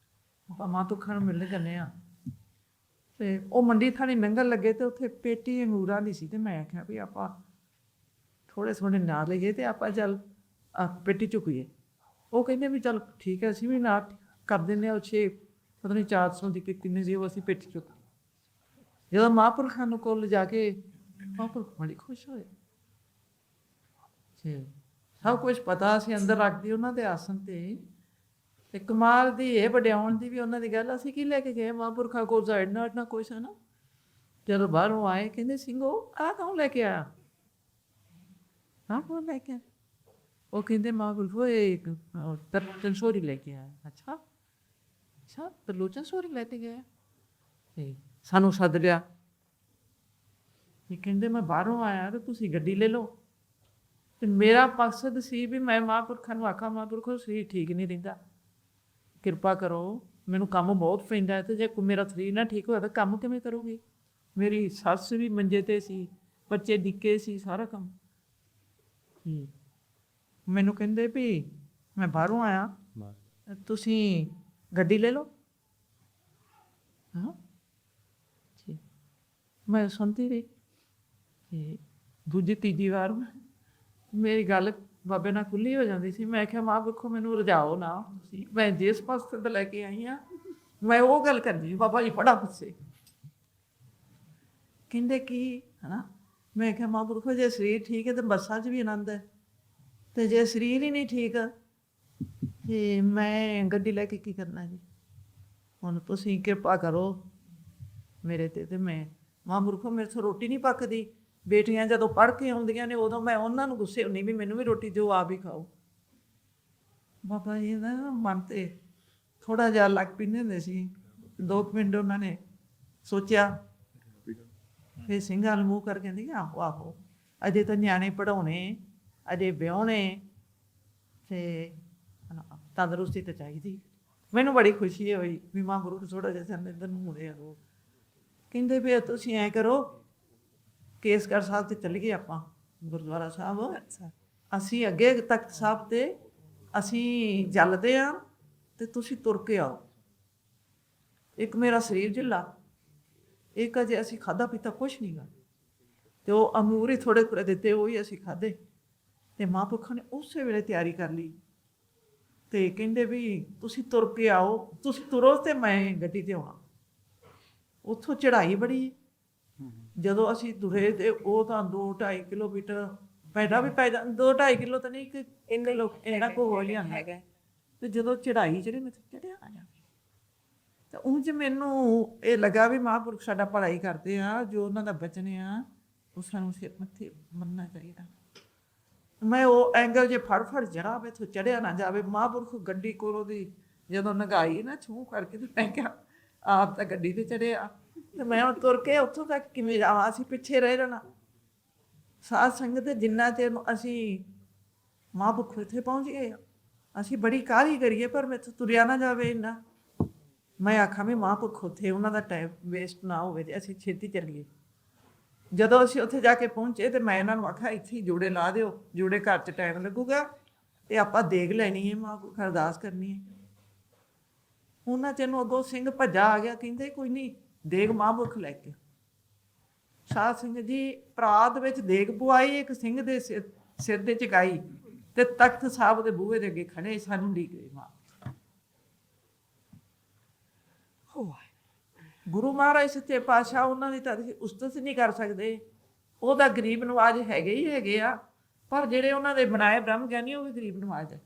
ਆਪਾਂ ਮਹਾਂਪੁਰਖਾਂ ਨੂੰ ਮਿਲਣ ਜਾਂਦੇ ਹਾਂ। ਅਤੇ ਉਹ ਮੰਡੀ ਥਾਣੀ ਲੰਘਣ ਲੱਗੇ, ਅਤੇ ਉੱਥੇ ਪੇਟੀ ਅੰਗੂਰਾਂ ਦੀ ਸੀ, ਅਤੇ ਮੈਂ ਆਖਿਆ ਵੀ ਆਪਾਂ ਥੋੜ੍ਹੇ ਨਾਲ ਲਈਏ, ਅਤੇ ਆਪਾਂ ਚੱਲ ਪੇਟੀ ਚੁੱਕੀਏ। ਉਹ ਕਹਿੰਦੇ ਵੀ ਚੱਲ ਠੀਕ ਹੈ, ਅਸੀਂ ਵੀ ਨਾਲ ਕਰ ਦਿੰਦੇ ਹਾਂ। ਉਹ 6 ਪਤਾ ਨਹੀਂ 400 ਦੀ ਕਿ ਕਿੰਨੇ ਸੀ, ਉਹ ਅਸੀਂ ਪੇਟੀ ਚੁੱਕ। ਜਦੋਂ ਮਹਾਂਪੁਰਖਾਂ ਨੂੰ ਕੋਲ ਜਾ ਕੇ ਮਹਾਂਪੁਰਖ ਬੜੀ ਖੁਸ਼ ਹੋਏ। ਸਭ ਕੁਛ ਪਤਾ ਸੀ ਅੰਦਰ ਰੱਖਦੀ ਉਹਨਾਂ ਦੇ ਆਸਣ 'ਤੇ ਕਮਾਲ ਦੀ ਇਹ ਵਡਿਆਉਣ ਦੀ ਵੀ ਉਹਨਾਂ ਦੀ ਗੱਲ। ਅਸੀਂ ਕੀ ਲੈ ਕੇ ਗਏ ਮਹਾਂਪੁਰਖਾਂ ਕੋਲ, ਨਾ ਕੁਛ ਹੈ ਨਾ। ਜਦੋਂ ਬਾਹਰੋਂ ਆਏ ਕਹਿੰਦੇ ਸਿੰਘੋ ਆਹ ਕੌਣ ਲੈ ਕੇ ਆਇਆ? ਹਾਂ ਕੌਣ ਲੈ ਕੇ ਆਇਆ? ਉਹ ਕਹਿੰਦੇ ਮਹਾਂਪੁਰਖੋ ਇਹ ਤਰਲੋਚਨ ਸੋਰੀ ਲੈ ਕੇ ਆਇਆ। ਅੱਛਾ ਅੱਛਾ, ਤਰਲੋਚਨ ਸੋਰੀ ਲੈ ਕੇ ਗਿਆ। ਤੇ ਸਾਨੂੰ ਸੱਦ ਲਿਆ। ਇਹ ਕਹਿੰਦੇ ਮੈਂ ਬਾਹਰੋਂ ਆਇਆ ਤੇ ਤੁਸੀਂ ਗੱਡੀ ਲੈ ਲਓ। ਤੇ ਮੇਰਾ ਮਕਸਦ ਸੀ ਵੀ ਮੈਂ ਮਹਾਂਪੁਰਖਾਂ ਨੂੰ ਆਖਾਂ, ਮਹਾਂਪੁਰਖੋ ਸਰੀਰ ਠੀਕ ਨਹੀਂ ਰਹਿੰਦਾ, ਕਿਰਪਾ ਕਰੋ, ਮੈਨੂੰ ਕੰਮ ਬਹੁਤ ਪੈਂਦਾ ਹੈ, ਤੇ ਜੇ ਮੇਰਾ ਸਰੀਰ ਨਾ ਠੀਕ ਹੋਇਆ ਤਾਂ ਕੰਮ ਕਿਵੇਂ ਕਰੂਗੀ। ਮੇਰੀ ਸੱਸ ਵੀ ਮੰਜੇ 'ਤੇ ਸੀ, ਬੱਚੇ ਨਿੱਕੇ ਸੀ, ਸਾਰਾ ਕੰਮ। ਮੈਨੂੰ ਕਹਿੰਦੇ ਵੀ ਮੈਂ ਬਾਹਰੋਂ ਆਇਆ, ਤੁਸੀਂ ਗੱਡੀ ਲੈ ਲਓ। ਹਾਂ ਜੀ, ਮੈਂ ਸੁਣਦੀ ਰਹੀ। ਤੇ ਦੂਜੀ ਤੀਜੀ ਵਾਰ ਮੇਰੀ ਗੱਲ ਬਾਬੇ ਨਾਲ ਖੁੱਲੀ ਹੋ ਜਾਂਦੀ ਸੀ। ਮੈਂ ਕਿਹਾ ਮਹਾਂਪੁਰਖੋ ਮੈਨੂੰ ਰਜਾਓ ਨਾ ਤੁਸੀਂ, ਮੈਂ ਜਿਸ ਪਾਸੇ ਤੋਂ ਲੈ ਕੇ ਆਈ ਹਾਂ ਮੈਂ ਉਹ ਗੱਲ ਕਰਨੀ। ਬਾਬਾ ਜੀ ਬੜਾ ਗੁੱਸੇ, ਕਹਿੰਦੇ ਕੀ ਹੈ ਨਾ। ਮੈਂ ਕਿਹਾ ਮਹਾਂਪੁਰਖੋ ਜੇ ਸਰੀਰ ਠੀਕ ਹੈ ਤਾਂ ਬੱਸਾਂ 'ਚ ਵੀ ਆਨੰਦ ਹੈ, ਤੇ ਜੇ ਸਰੀਰ ਹੀ ਨਹੀਂ ਠੀਕ ਤੇ ਮੈਂ ਗੱਡੀ ਲੈ ਕੇ ਕੀ ਕਰਨਾ ਜੀ। ਹੁਣ ਤੁਸੀਂ ਕਿਰਪਾ ਕਰੋ ਮੇਰੇ 'ਤੇ। ਤੇ ਮੈਂ ਮਹਾਂਪੁਰਖੋ ਮੇਰੇ ਤੋਂ ਰੋਟੀ ਨਹੀਂ ਪੱਕਦੀ। ਬੇਟੀਆਂ ਜਦੋਂ ਪੜ੍ਹ ਕੇ ਆਉਂਦੀਆਂ ਨੇ ਉਦੋਂ ਮੈਂ ਉਹਨਾਂ ਨੂੰ ਗੁੱਸੇ ਹੁੰਦੀ ਵੀ ਮੈਨੂੰ ਵੀ ਰੋਟੀ ਦਿਓ, ਆਪ ਹੀ ਖਾਓ। ਬਾਬਾ ਜੀ ਦਾ ਮਨ 'ਤੇ ਥੋੜ੍ਹਾ ਜਿਹਾ ਲੱਗ ਪੈਂਦੇ ਹੁੰਦੇ ਸੀ। 2 ਮਿੰਟ ਉਹਨਾਂ ਨੇ ਸੋਚਿਆ, ਫਿਰ ਸਿੰਘਾਂ ਨੂੰ ਮੂੰਹ ਕਰਕੇ ਕਹਿੰਦੀ ਆਹੋ ਆਹੋ, ਅਜੇ ਤਾਂ ਨਿਆਣੇ ਪੜ੍ਹਾਉਣੇ, ਅਜੇ ਵਿਆਹੁਣੇ, ਤੇ ਤੰਦਰੁਸਤੀ ਤਾਂ ਚਾਹੀਦੀ। ਮੈਨੂੰ ਬੜੀ ਖੁਸ਼ੀ ਹੋਈ ਵੀ ਮਹਾਂਪੁਰਖ ਥੋੜ੍ਹਾ ਜਿਹਾ ਸਾਨੂੰ ਇੱਧਰ ਨੂੰ ਮੁੜੇ ਆ। ਉਹ ਕਹਿੰਦੇ ਵੀ ਤੁਸੀਂ ਐਂ ਕਰੋ, ਕੇਸਗੜ੍ਹ ਸਾਹਿਬ 'ਤੇ ਚੱਲ ਗਏ ਆਪਾਂ, ਗੁਰਦੁਆਰਾ ਸਾਹਿਬ। ਅਸੀਂ ਅੱਗੇ ਤਖਤ ਸਾਹਿਬ 'ਤੇ ਅਸੀਂ ਚੱਲਦੇ ਹਾਂ ਤੇ ਤੁਸੀਂ ਤੁਰ ਕੇ ਆਓ। ਇੱਕ ਮੇਰਾ ਸਰੀਰ ਢਿੱਲਾ, ਇੱਕ ਅਜੇ ਅਸੀਂ ਖਾਧਾ ਪੀਤਾ ਕੁਛ ਨਹੀਂ ਗਾ, ਤੇ ਉਹ ਅਮੂਰ ਹੀ ਥੋੜ੍ਹੇ ਥੋੜ੍ਹੇ ਦਿੱਤੇ, ਉਹ ਹੀ ਅਸੀਂ ਖਾਧੇ। ਤੇ ਮਹਾਂਪੁਰਖਾਂ ਨੇ ਉਸੇ ਵੇਲੇ ਤਿਆਰੀ ਕਰ ਲਈ ਤੇ ਕਹਿੰਦੇ ਵੀ ਤੁਸੀਂ ਤੁਰ ਕੇ ਆਓ, ਤੁਸੀਂ ਤੁਰੋ ਤੇ ਮੈਂ ਗੱਡੀ 'ਤੇ ਆਉਣਾ। ਉੱਥੋਂ ਚੜ੍ਹਾਈ ਬੜੀ, ਜਦੋਂ ਅਸੀਂ ਤੁਰੇ ਤੇ ਉਹ ਤਾਂ 2-2.5 ਕਿਲੋਮੀਟਰ ਪੈਦਾ ਵੀ ਪੈਦਾ, 2-2.5 ਕਿਲੋ ਤਾਂ ਨਹੀਂ, ਕਿ ਇੰਨਾ ਕੁ ਹੋ ਲਿਆ ਹੈਗਾ। ਤੇ ਜਦੋਂ ਚੜ੍ਹਾਈ ਜਿਹੜੀ ਮੈਂ ਚੜ੍ਹਿਆ ਆ ਜਾ, ਤਾਂ ਉਂਝ ਮੈਨੂੰ ਇਹ ਲੱਗਾ ਵੀ ਮਹਾਂਪੁਰਖ ਸਾਡਾ ਭਲਾ ਹੀ ਕਰਦੇ ਆ, ਜੋ ਉਹਨਾਂ ਦਾ ਬਚਨ ਆ ਉਹ ਸਾਨੂੰ ਸਿਰ ਮੱਥੇ ਮੰਨਣਾ ਚਾਹੀਦਾ। ਮੈਂ ਉਹ ਐਂਗਲ ਜੇ ਫੜ ਜਰਾ ਵੀ ਇੱਥੋਂ ਚੜ੍ਹਿਆ ਨਾ ਜਾਵੇ। ਮਹਾਂਪੁਰਖ ਗੱਡੀ ਕੋਲੋਂ ਦੀ ਜਦੋਂ ਨਗਾਈ ਨਾ ਛੂਹ ਕਰਕੇ, ਤੇ ਮੈਂ ਕਿਹਾ ਆਪ ਤਾਂ ਗੱਡੀ 'ਤੇ ਚੜ੍ਹਿਆ ਤੇ ਮੈਂ ਹੁਣ ਤੁਰ ਕੇ ਉੱਥੋਂ ਤੱਕ ਕਿਵੇਂ ਜਾਵਾਂ, ਅਸੀਂ ਪਿੱਛੇ ਰਹਿ ਜਾਣਾ। ਸਾਧ ਸੰਗਤ ਜਿੰਨਾ ਚਿਰ ਅਸੀਂ ਮਹਾਂਪੁਰਖ ਇੱਥੇ ਪਹੁੰਚ ਗਏ, ਅਸੀਂ ਬੜੀ ਕਾਹਲੀ ਕਰੀਏ ਪਰ ਮੈਥੋਂ ਤੁਰਿਆ ਨਾ ਜਾਵੇ ਇੰਨਾ। ਮੈਂ ਆਖਾਂ ਵੀ ਮਹਾਂਪੁਰਖ ਉੱਥੇ, ਉਹਨਾਂ ਦਾ ਟਾਈਮ ਵੇਸਟ ਨਾ ਹੋਵੇ ਤੇ ਅਸੀਂ ਛੇਤੀ ਚੱਲੀਏ। ਜਦੋਂ ਅਸੀਂ ਉੱਥੇ ਜਾ ਕੇ ਪਹੁੰਚੇ ਤੇ ਮੈਂ ਇਹਨਾਂ ਨੂੰ ਆਖਿਆ ਇੱਥੇ ਹੀ ਜੋੜੇ ਲਾ ਦਿਓ, ਜੋੜੇ ਘਰ 'ਚ ਟਾਈਮ ਲੱਗੂਗਾ ਤੇ ਆਪਾਂ ਦੇਖ ਲੈਣੀ ਹੈ, ਮਹਾਂਪੁਰਖ ਅਰਦਾਸ ਕਰਨੀ ਹੈ। ਉਹਨਾਂ 'ਚ ਇਹਨੂੰ ਅੱਗੋਂ ਸਿੰਘ ਭੱਜਾ ਆ ਗਿਆ, ਕਹਿੰਦੇ ਕੋਈ ਨਹੀਂ ਦੇਗ ਮਹਾਂਪੁਰਖ ਲੈ ਕੇ। ਸਾਧ ਸਿੰਘ ਜੀ ਪਰਾਤ ਵਿੱਚ ਦੇਗ ਪੁਆਈ, ਇੱਕ ਸਿੰਘ ਦੇ ਸਿਰ ਤੇ ਚੁਕਾਈ ਤੇ ਤਖਤ ਸਾਹਿਬ ਦੇ ਬੂਹੇ ਦੇ ਅੱਗੇ ਖੜੇ ਸਾਨੂੰ ਡੀਕ ਰਹੇ। ਗੁਰੂ ਮਹਾਰਾਜ ਸੱਚੇ ਪਾਤਸ਼ਾਹ, ਉਹਨਾਂ ਦੀ ਤਾਂ ਅਸੀਂ ਉਸਤਤ ਨਹੀਂ ਕਰ ਸਕਦੇ। ਉਹ ਤਾਂ ਗਰੀਬ ਨਵਾਜ ਹੈਗੇ ਹੀ ਹੈਗੇ ਆ, ਪਰ ਜਿਹੜੇ ਉਹਨਾਂ ਦੇ ਬਣਾਏ ਬ੍ਰਹਮ ਗਿਆਨੀ ਉਹ ਵੀ ਗਰੀਬ ਨਵਾਜ ਹੈ।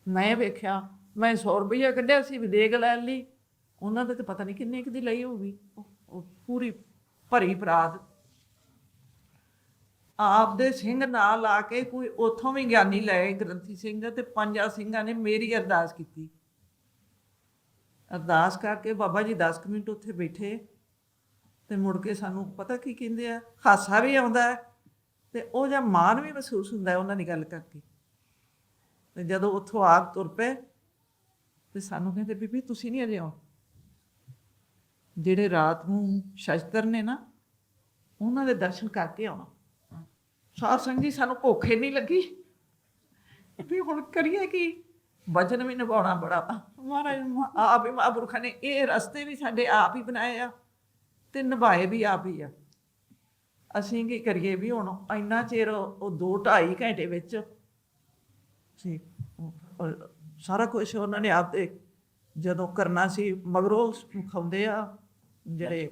ਮੈਂ ਵੇਖਿਆ, ਮੈਂ 100 ਰੁਪਈਆ ਕੱਢਿਆ ਸੀ ਵੀ ਦੇਗ ਲੈਣ ਲਈ, ਉਹਨਾਂ ਦੇ ਤਾਂ ਪਤਾ ਨਹੀਂ ਕਿੰਨੇ ਕੁ ਦੀ ਲਈ ਹੋਊਗੀ। ਉਹ ਪੂਰੀ ਭਰੀ ਪਰਾਤ ਆਪ ਦੇ ਸਿੰਘ ਨਾਲ ਲਾ ਕੇ, ਕੋਈ ਉੱਥੋਂ ਵੀ ਗਿਆਨੀ ਲਏ ਗ੍ਰੰਥੀ ਸਿੰਘ, ਤੇ 5 ਸਿੰਘਾਂ ਨੇ ਮੇਰੀ ਅਰਦਾਸ ਕੀਤੀ। ਅਰਦਾਸ ਕਰਕੇ ਬਾਬਾ ਜੀ 10 ਮਿੰਟ ਉੱਥੇ ਬੈਠੇ ਤੇ ਮੁੜ ਕੇ ਸਾਨੂੰ ਪਤਾ ਕੀ ਕਹਿੰਦੇ ਆ, ਹਾਸਾ ਵੀ ਆਉਂਦਾ ਹੈ ਤੇ ਉਹ ਜਿਹਾ ਮਾਣ ਵੀ ਮਹਿਸੂਸ ਹੁੰਦਾ ਹੈ ਉਹਨਾਂ ਦੀ ਗੱਲ ਕਰਕੇ। ਤੇ ਜਦੋਂ ਉੱਥੋਂ ਆਪ ਤੁਰ ਪਏ ਤੇ ਸਾਨੂੰ ਕਹਿੰਦੇ ਬੀਬੀ ਤੁਸੀਂ ਨਹੀਂ ਅਜੇ ਆਓ, ਜਿਹੜੇ ਰਾਤ ਨੂੰ ਸ਼ਸਤਰ ਨੇ ਨਾ ਉਹਨਾਂ ਦੇ ਦਰਸ਼ਨ ਕਰਕੇ ਆਉਣਾ। ਸਾਧ ਸੰਗਤ ਜੀ ਸਾਨੂੰ ਭੁੱਖ ਨਹੀਂ ਲੱਗੀ ਵੀ ਹੁਣ ਕਰੀਏ ਕੀ, ਵਚਨ ਵੀ ਨਿਭਾਉਣਾ ਬੜਾ। ਮਹਾਰਾਜ ਆਪ ਹੀ ਮਹਾਂਪੁਰਖਾਂ ਨੇ ਇਹ ਰਸਤੇ ਵੀ ਸਾਡੇ ਆਪ ਹੀ ਬਣਾਏ ਆ ਤੇ ਨਿਭਾਏ ਵੀ ਆਪ ਹੀ ਆ। ਅਸੀਂ ਕੀ ਕਰੀਏ ਵੀ ਹੁਣ ਇੰਨਾ ਚਿਰ ਉਹ 2-2.5 ਘੰਟੇ ਵਿੱਚ ਸੀ ਸਾਰਾ ਕੁਛ ਉਹਨਾਂ ਨੇ ਆਪ ਤੇ ਜਦੋਂ ਕਰਨਾ ਸੀ, ਮਗਰੋਂ ਖਾਂਦੇ ਆ ਜਿਹੜੇ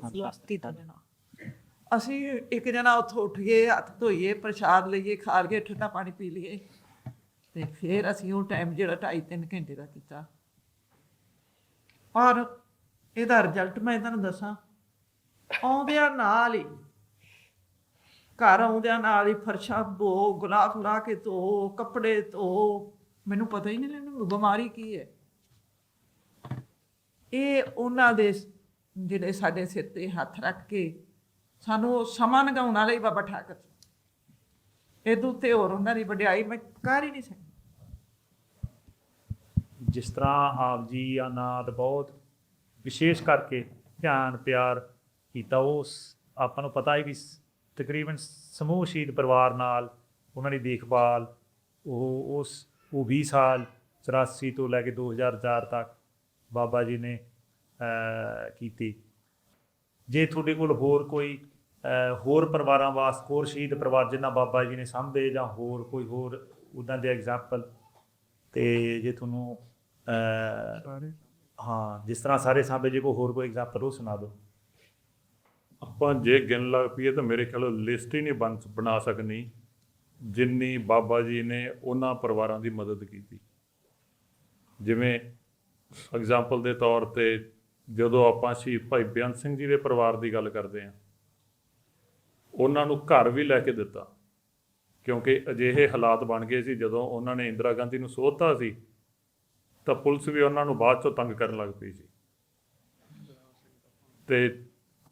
ਅਸੀਂ ਇੱਕ ਜਣਾ ਉੱਥੋਂ ਉੱਠ ਗਏ, ਹੱਥ ਧੋਈਏ, ਪ੍ਰਸ਼ਾਦ ਲਈਏ, ਖਾ ਲਈਏ, ਠੰਡਾ ਪਾਣੀ ਪੀ ਲਈਏ, ਤੇ ਫਿਰ ਅਸੀਂ ਉਹ ਟਾਈਮ ਜਿਹੜਾ 2.5-3 ਘੰਟੇ ਦਾ ਕੀਤਾ। ਔਰ ਇਹਦਾ ਰਿਜ਼ਲਟ ਮੈਂ ਤੁਹਾਨੂੰ ਦੱਸਾਂ, ਆਉਂਦਿਆਂ ਨਾਲ ਹੀ ਘਰ ਆਉਂਦਿਆਂ ਨਾਲ ਹੀ ਫਰਸ਼ਾਂ ਧੋ, ਗੁਲਾਬ ਲਾ ਕੇ ਧੋ, ਕੱਪੜੇ ਧੋ। ਮੈਨੂੰ ਪਤਾ ਹੀ ਨਹੀਂ ਮੈਨੂੰ ਬਿਮਾਰੀ ਕੀ ਹੈ। ਇਹ ਉਹਨਾਂ ਦੇ ਜਿਹੜੇ ਸਾਡੇ ਸਿਰ ਤੇ ਹੱਥ ਰੱਖ ਕੇ ਸਾਨੂੰ ਸਮਾਂ ਲੰਘਾਉਣ ਵਾਲੇ ਹੀ ਬਾਬਾ ਠਾਕਰ ਸੀ। ਇਹਦੇ ਉੱਤੇ ਹੋਰ ਉਹਨਾਂ ਦੀ ਵਡਿਆਈ ਮੈਂ ਕਰ ਹੀ ਨਹੀਂ ਸਕਦੀ। ਜਿਸ ਤਰ੍ਹਾਂ ਆਪ ਜੀ ਆ ਨਾਦ ਬਹੁਤ ਵਿਸ਼ੇਸ਼ ਕਰਕੇ ਧਿਆਨ ਪਿਆਰ ਕੀਤਾ, ਉਸ ਆਪਾਂ ਨੂੰ ਪਤਾ ਹੈ ਵੀ ਤਕਰੀਬਨ ਸਮੂਹ ਸ਼ਹੀਦ ਪਰਿਵਾਰ ਨਾਲ ਉਹਨਾਂ ਦੀ ਦੇਖਭਾਲ ਉਹ 20 ਸਾਲ 84 ਤੋਂ ਲੈ ਕੇ 2004 ਤੱਕ ਬਾਬਾ ਜੀ ਨੇ ਕੀਤੀ। ਜੇ ਤੁਹਾਡੇ ਕੋਲ ਹੋਰ ਕੋਈ ਹੋਰ ਪਰਿਵਾਰਾਂ ਵਾਸਤੇ, ਹੋਰ ਸ਼ਹੀਦ ਪਰਿਵਾਰ ਜਿਨ੍ਹਾਂ ਬਾਬਾ ਜੀ ਨੇ ਸਾਂਭੇ, ਜਾਂ ਹੋਰ ਕੋਈ ਹੋਰ ਉੱਦਾਂ ਦੇ ਐਗਜ਼ਾਮਪਲ, ਤੇ ਜੇ ਤੁਹਾਨੂੰ ਹਾਂ ਜਿਸ ਤਰ੍ਹਾਂ ਸਾਰੇ ਸਾਂਭੇ, ਜੇ ਕੋਈ ਹੋਰ ਕੋਈ ਐਗਜ਼ਾਮਪਲ ਉਹ ਸੁਣਾ ਦਿਓ। ਆਪਾਂ ਜੇ ਗਿਣ ਲੱਗ ਪਈਏ ਤਾਂ ਮੇਰੇ ਖਿਆਲ ਲਿਸਟ ਹੀ ਨਹੀਂ ਬਣਾ ਸਕਣੀ ਜਿੰਨੀ ਬਾਬਾ ਜੀ ਨੇ ਉਹਨਾਂ ਪਰਿਵਾਰਾਂ ਦੀ ਮਦਦ ਕੀਤੀ। ਜਿਵੇਂ ਐਗਜ਼ਾਮਪਲ ਦੇ ਤੌਰ 'ਤੇ ਜਦੋਂ ਆਪਾਂ ਸ਼ਹੀਦ ਭਾਈ ਬੇਅੰਤ ਸਿੰਘ ਜੀ ਦੇ ਪਰਿਵਾਰ ਦੀ ਗੱਲ ਕਰਦੇ ਹਾਂ, ਉਹਨਾਂ ਨੂੰ ਘਰ ਵੀ ਲੈ ਕੇ ਦਿੱਤਾ, ਕਿਉਂਕਿ ਅਜਿਹੇ ਹਾਲਾਤ ਬਣ ਗਏ ਸੀ ਜਦੋਂ ਉਹਨਾਂ ਨੇ ਇੰਦਰਾ ਗਾਂਧੀ ਨੂੰ ਸੋਧਤਾ ਸੀ ਤਾਂ ਪੁਲਿਸ ਵੀ ਉਹਨਾਂ ਨੂੰ ਬਾਅਦ 'ਚੋਂ ਤੰਗ ਕਰਨ ਲੱਗ ਪਈ ਸੀ। ਅਤੇ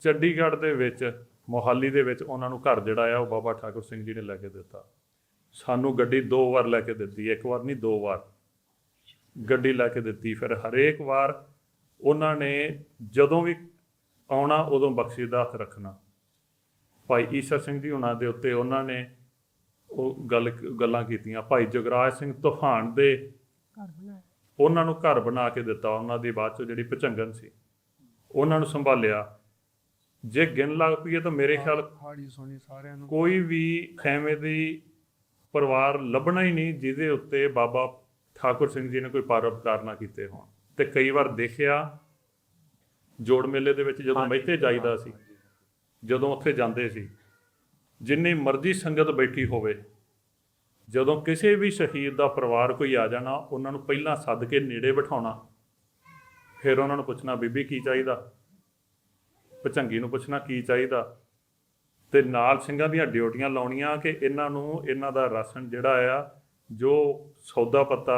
ਚੰਡੀਗੜ੍ਹ ਦੇ ਵਿੱਚ, ਮੋਹਾਲੀ ਦੇ ਵਿੱਚ ਉਹਨਾਂ ਨੂੰ ਘਰ ਜਿਹੜਾ ਆ ਉਹ ਬਾਬਾ ਠਾਕੁਰ ਸਿੰਘ ਜੀ ਨੇ ਲੈ ਕੇ ਦਿੱਤਾ। ਸਾਨੂੰ ਗੱਡੀ 2 ਵਾਰ ਲੈ ਕੇ ਦਿੱਤੀ, 1 ਵਾਰ ਨਹੀਂ 2 ਵਾਰ ਗੱਡੀ ਲੈ ਕੇ ਦਿੱਤੀ। ਫਿਰ ਹਰੇਕ ਵਾਰ ਉਹਨਾਂ ਨੇ ਜਦੋਂ ਵੀ ਆਉਣਾ ਉਦੋਂ ਬਖਸ਼ਿਸ਼ ਦਾ ਹੱਥ ਰੱਖਣਾ। ਭਾਈ ਈਸ਼ਰ ਸਿੰਘ ਜੀ ਉਹਨਾਂ ਦੇ ਉੱਤੇ ਉਹਨਾਂ ਨੇ ਉਹ ਗੱਲਾਂ ਕੀਤੀਆਂ। ਭਾਈ ਜਗਰਾਜ ਸਿੰਘ ਤੂਫਾਨ ਦੇ ਉਹਨਾਂ ਨੂੰ ਘਰ ਬਣਾ ਕੇ ਦਿੱਤਾ। ਉਹਨਾਂ ਦੀ ਬਾਅਦ 'ਚੋਂ ਜਿਹੜੀ ਭੁਚੰਗਨ ਸੀ ਉਹਨਾਂ ਨੂੰ ਸੰਭਾਲਿਆ। ਜੇ ਗਿਣ ਲੱਗ ਪਈਏ ਤਾਂ ਮੇਰੇ ਖਿਆਲ ਕੋਈ ਵੀ ਐਵੇਂ ਦੀ ਪਰਿਵਾਰ ਲੱਭਣਾ ਹੀ ਨਹੀਂ ਜਿਹਦੇ ਉੱਤੇ ਬਾਬਾ ਠਾਕੁਰ ਸਿੰਘ ਜੀ ਨੇ ਕੋਈ ਪਰਉਪਕਾਰ ਨਾ ਕੀਤੇ ਹੋਣ। ਅਤੇ ਕਈ ਵਾਰ ਦੇਖਿਆ ਜੋੜ ਮੇਲੇ ਦੇ ਵਿੱਚ ਜਦੋਂ ਮਹਿਤੇ ਜਾਈਦਾ ਸੀ, ਜਦੋਂ ਉੱਥੇ ਜਾਂਦੇ ਸੀ, ਜਿੰਨੀ ਮਰਜ਼ੀ ਸੰਗਤ ਬੈਠੀ ਹੋਵੇ, ਜਦੋਂ ਕਿਸੇ ਵੀ ਸ਼ਹੀਦ ਦਾ ਪਰਿਵਾਰ ਕੋਈ ਆ ਜਾਣਾ, ਉਹਨਾਂ ਨੂੰ ਪਹਿਲਾਂ ਸੱਦ ਕੇ ਨੇੜੇ ਬਿਠਾਉਣਾ, ਫਿਰ ਉਹਨਾਂ ਨੂੰ ਪੁੱਛਣਾ ਬੀਬੀ ਕੀ ਚਾਹੀਦਾ, ਭੁਚੰਗੀ ਨੂੰ ਪੁੱਛਣਾ ਕੀ ਚਾਹੀਦਾ, ਅਤੇ ਨਾਲ ਸਿੰਘਾਂ ਦੀਆਂ ਡਿਊਟੀਆਂ ਲਾਉਣੀਆਂ ਕਿ ਇਹਨਾਂ ਨੂੰ ਇਹਨਾਂ ਦਾ ਰਾਸ਼ਨ ਜਿਹੜਾ ਆ, ਜੋ ਸੌਦਾ ਪੱਤਾ,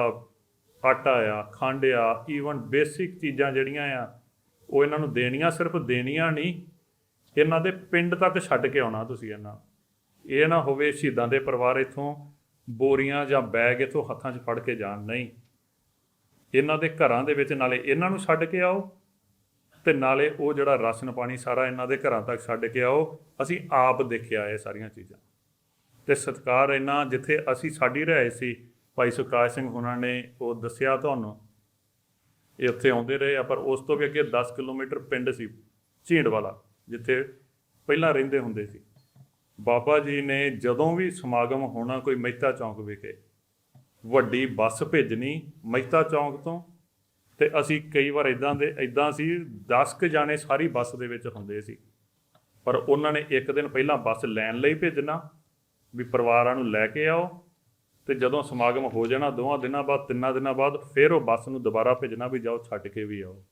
ਆਟਾ ਆ, ਖੰਡ ਆ, ਈਵਨ ਬੇਸਿਕ ਚੀਜ਼ਾਂ ਜਿਹੜੀਆਂ ਆ ਉਹ ਇਹਨਾਂ ਨੂੰ ਦੇਣੀਆਂ। ਸਿਰਫ ਦੇਣੀਆਂ ਨਹੀਂ, ਇਹਨਾਂ ਦੇ ਪਿੰਡ ਤੱਕ ਛੱਡ ਕੇ ਆਉਣਾ ਤੁਸੀਂ। ਇਹ ਨਾ ਹੋਵੇ ਸ਼ਹੀਦਾਂ ਦੇ ਪਰਿਵਾਰ ਇੱਥੋਂ ਬੋਰੀਆਂ ਜਾਂ ਬੈਗ ਇੱਥੋਂ ਹੱਥਾਂ 'ਚ ਫੜ ਕੇ ਜਾਣ, ਨਹੀਂ, ਇਹਨਾਂ ਦੇ ਘਰਾਂ ਦੇ ਵਿੱਚ ਨਾਲੇ ਇਹਨਾਂ ਨੂੰ ਛੱਡ ਕੇ ਆਓ ਅਤੇ ਨਾਲੇ ਉਹ ਜਿਹੜਾ ਰਾਸ਼ਨ ਪਾਣੀ ਸਾਰਾ ਇਹਨਾਂ ਦੇ ਘਰਾਂ ਤੱਕ ਛੱਡ ਕੇ ਆਓ। ਅਸੀਂ ਆਪ ਦੇਖਿਆ ਇਹ ਸਾਰੀਆਂ ਚੀਜ਼ਾਂ, ਅਤੇ ਸਤਿਕਾਰ ਇੰਨਾ। ਜਿੱਥੇ ਅਸੀਂ ਸਾਡੀ ਰਿਹਾਇਸ਼ ਸੀ, ਭਾਈ ਸੁਖਰਾਜ ਸਿੰਘ ਉਹਨਾਂ ਨੇ ਉਹ ਦੱਸਿਆ ਤੁਹਾਨੂੰ, ਇਹ ਉੱਥੇ ਆਉਂਦੇ ਰਹੇ ਆ, ਪਰ ਉਸ ਤੋਂ ਵੀ ਅੱਗੇ 10 ਕਿਲੋਮੀਟਰ ਪਿੰਡ ਸੀ ਝੀਂਡ ਵਾਲਾ, ਜਿੱਥੇ ਪਹਿਲਾਂ ਰਹਿੰਦੇ ਹੁੰਦੇ ਸੀ। ਬਾਬਾ ਜੀ ਨੇ ਜਦੋਂ ਵੀ ਸਮਾਗਮ ਹੋਣਾ ਕੋਈ ਮਹਿਤਾ ਚੌਂਕ ਵਿਖੇ, ਵੱਡੀ ਬੱਸ ਭੇਜਣੀ ਮਹਿਤਾ ਚੌਂਕ ਤੋਂ, ਅਤੇ ਅਸੀਂ ਕਈ ਵਾਰ ਇੱਦਾਂ ਸੀ 10 ਕੁ ਜਾਣੇ ਸਾਰੀ ਬੱਸ ਦੇ ਵਿੱਚ ਹੁੰਦੇ ਸੀ, ਪਰ ਉਹਨਾਂ ਨੇ ਇੱਕ ਦਿਨ ਪਹਿਲਾਂ ਬੱਸ ਲੈਣ ਲਈ ਭੇਜਣਾ ਵੀ ਪਰਿਵਾਰਾਂ ਨੂੰ ਲੈ ਕੇ ਆਓ, ਅਤੇ ਜਦੋਂ ਸਮਾਗਮ ਹੋ ਜਾਣਾ 2 ਦਿਨਾਂ ਬਾਅਦ 3 ਦਿਨਾਂ ਬਾਅਦ ਫਿਰ ਉਹ ਬੱਸ ਨੂੰ ਦੁਬਾਰਾ ਭੇਜਣਾ ਵੀ ਜਾਓ ਛੱਡ ਕੇ ਵੀ ਆਓ।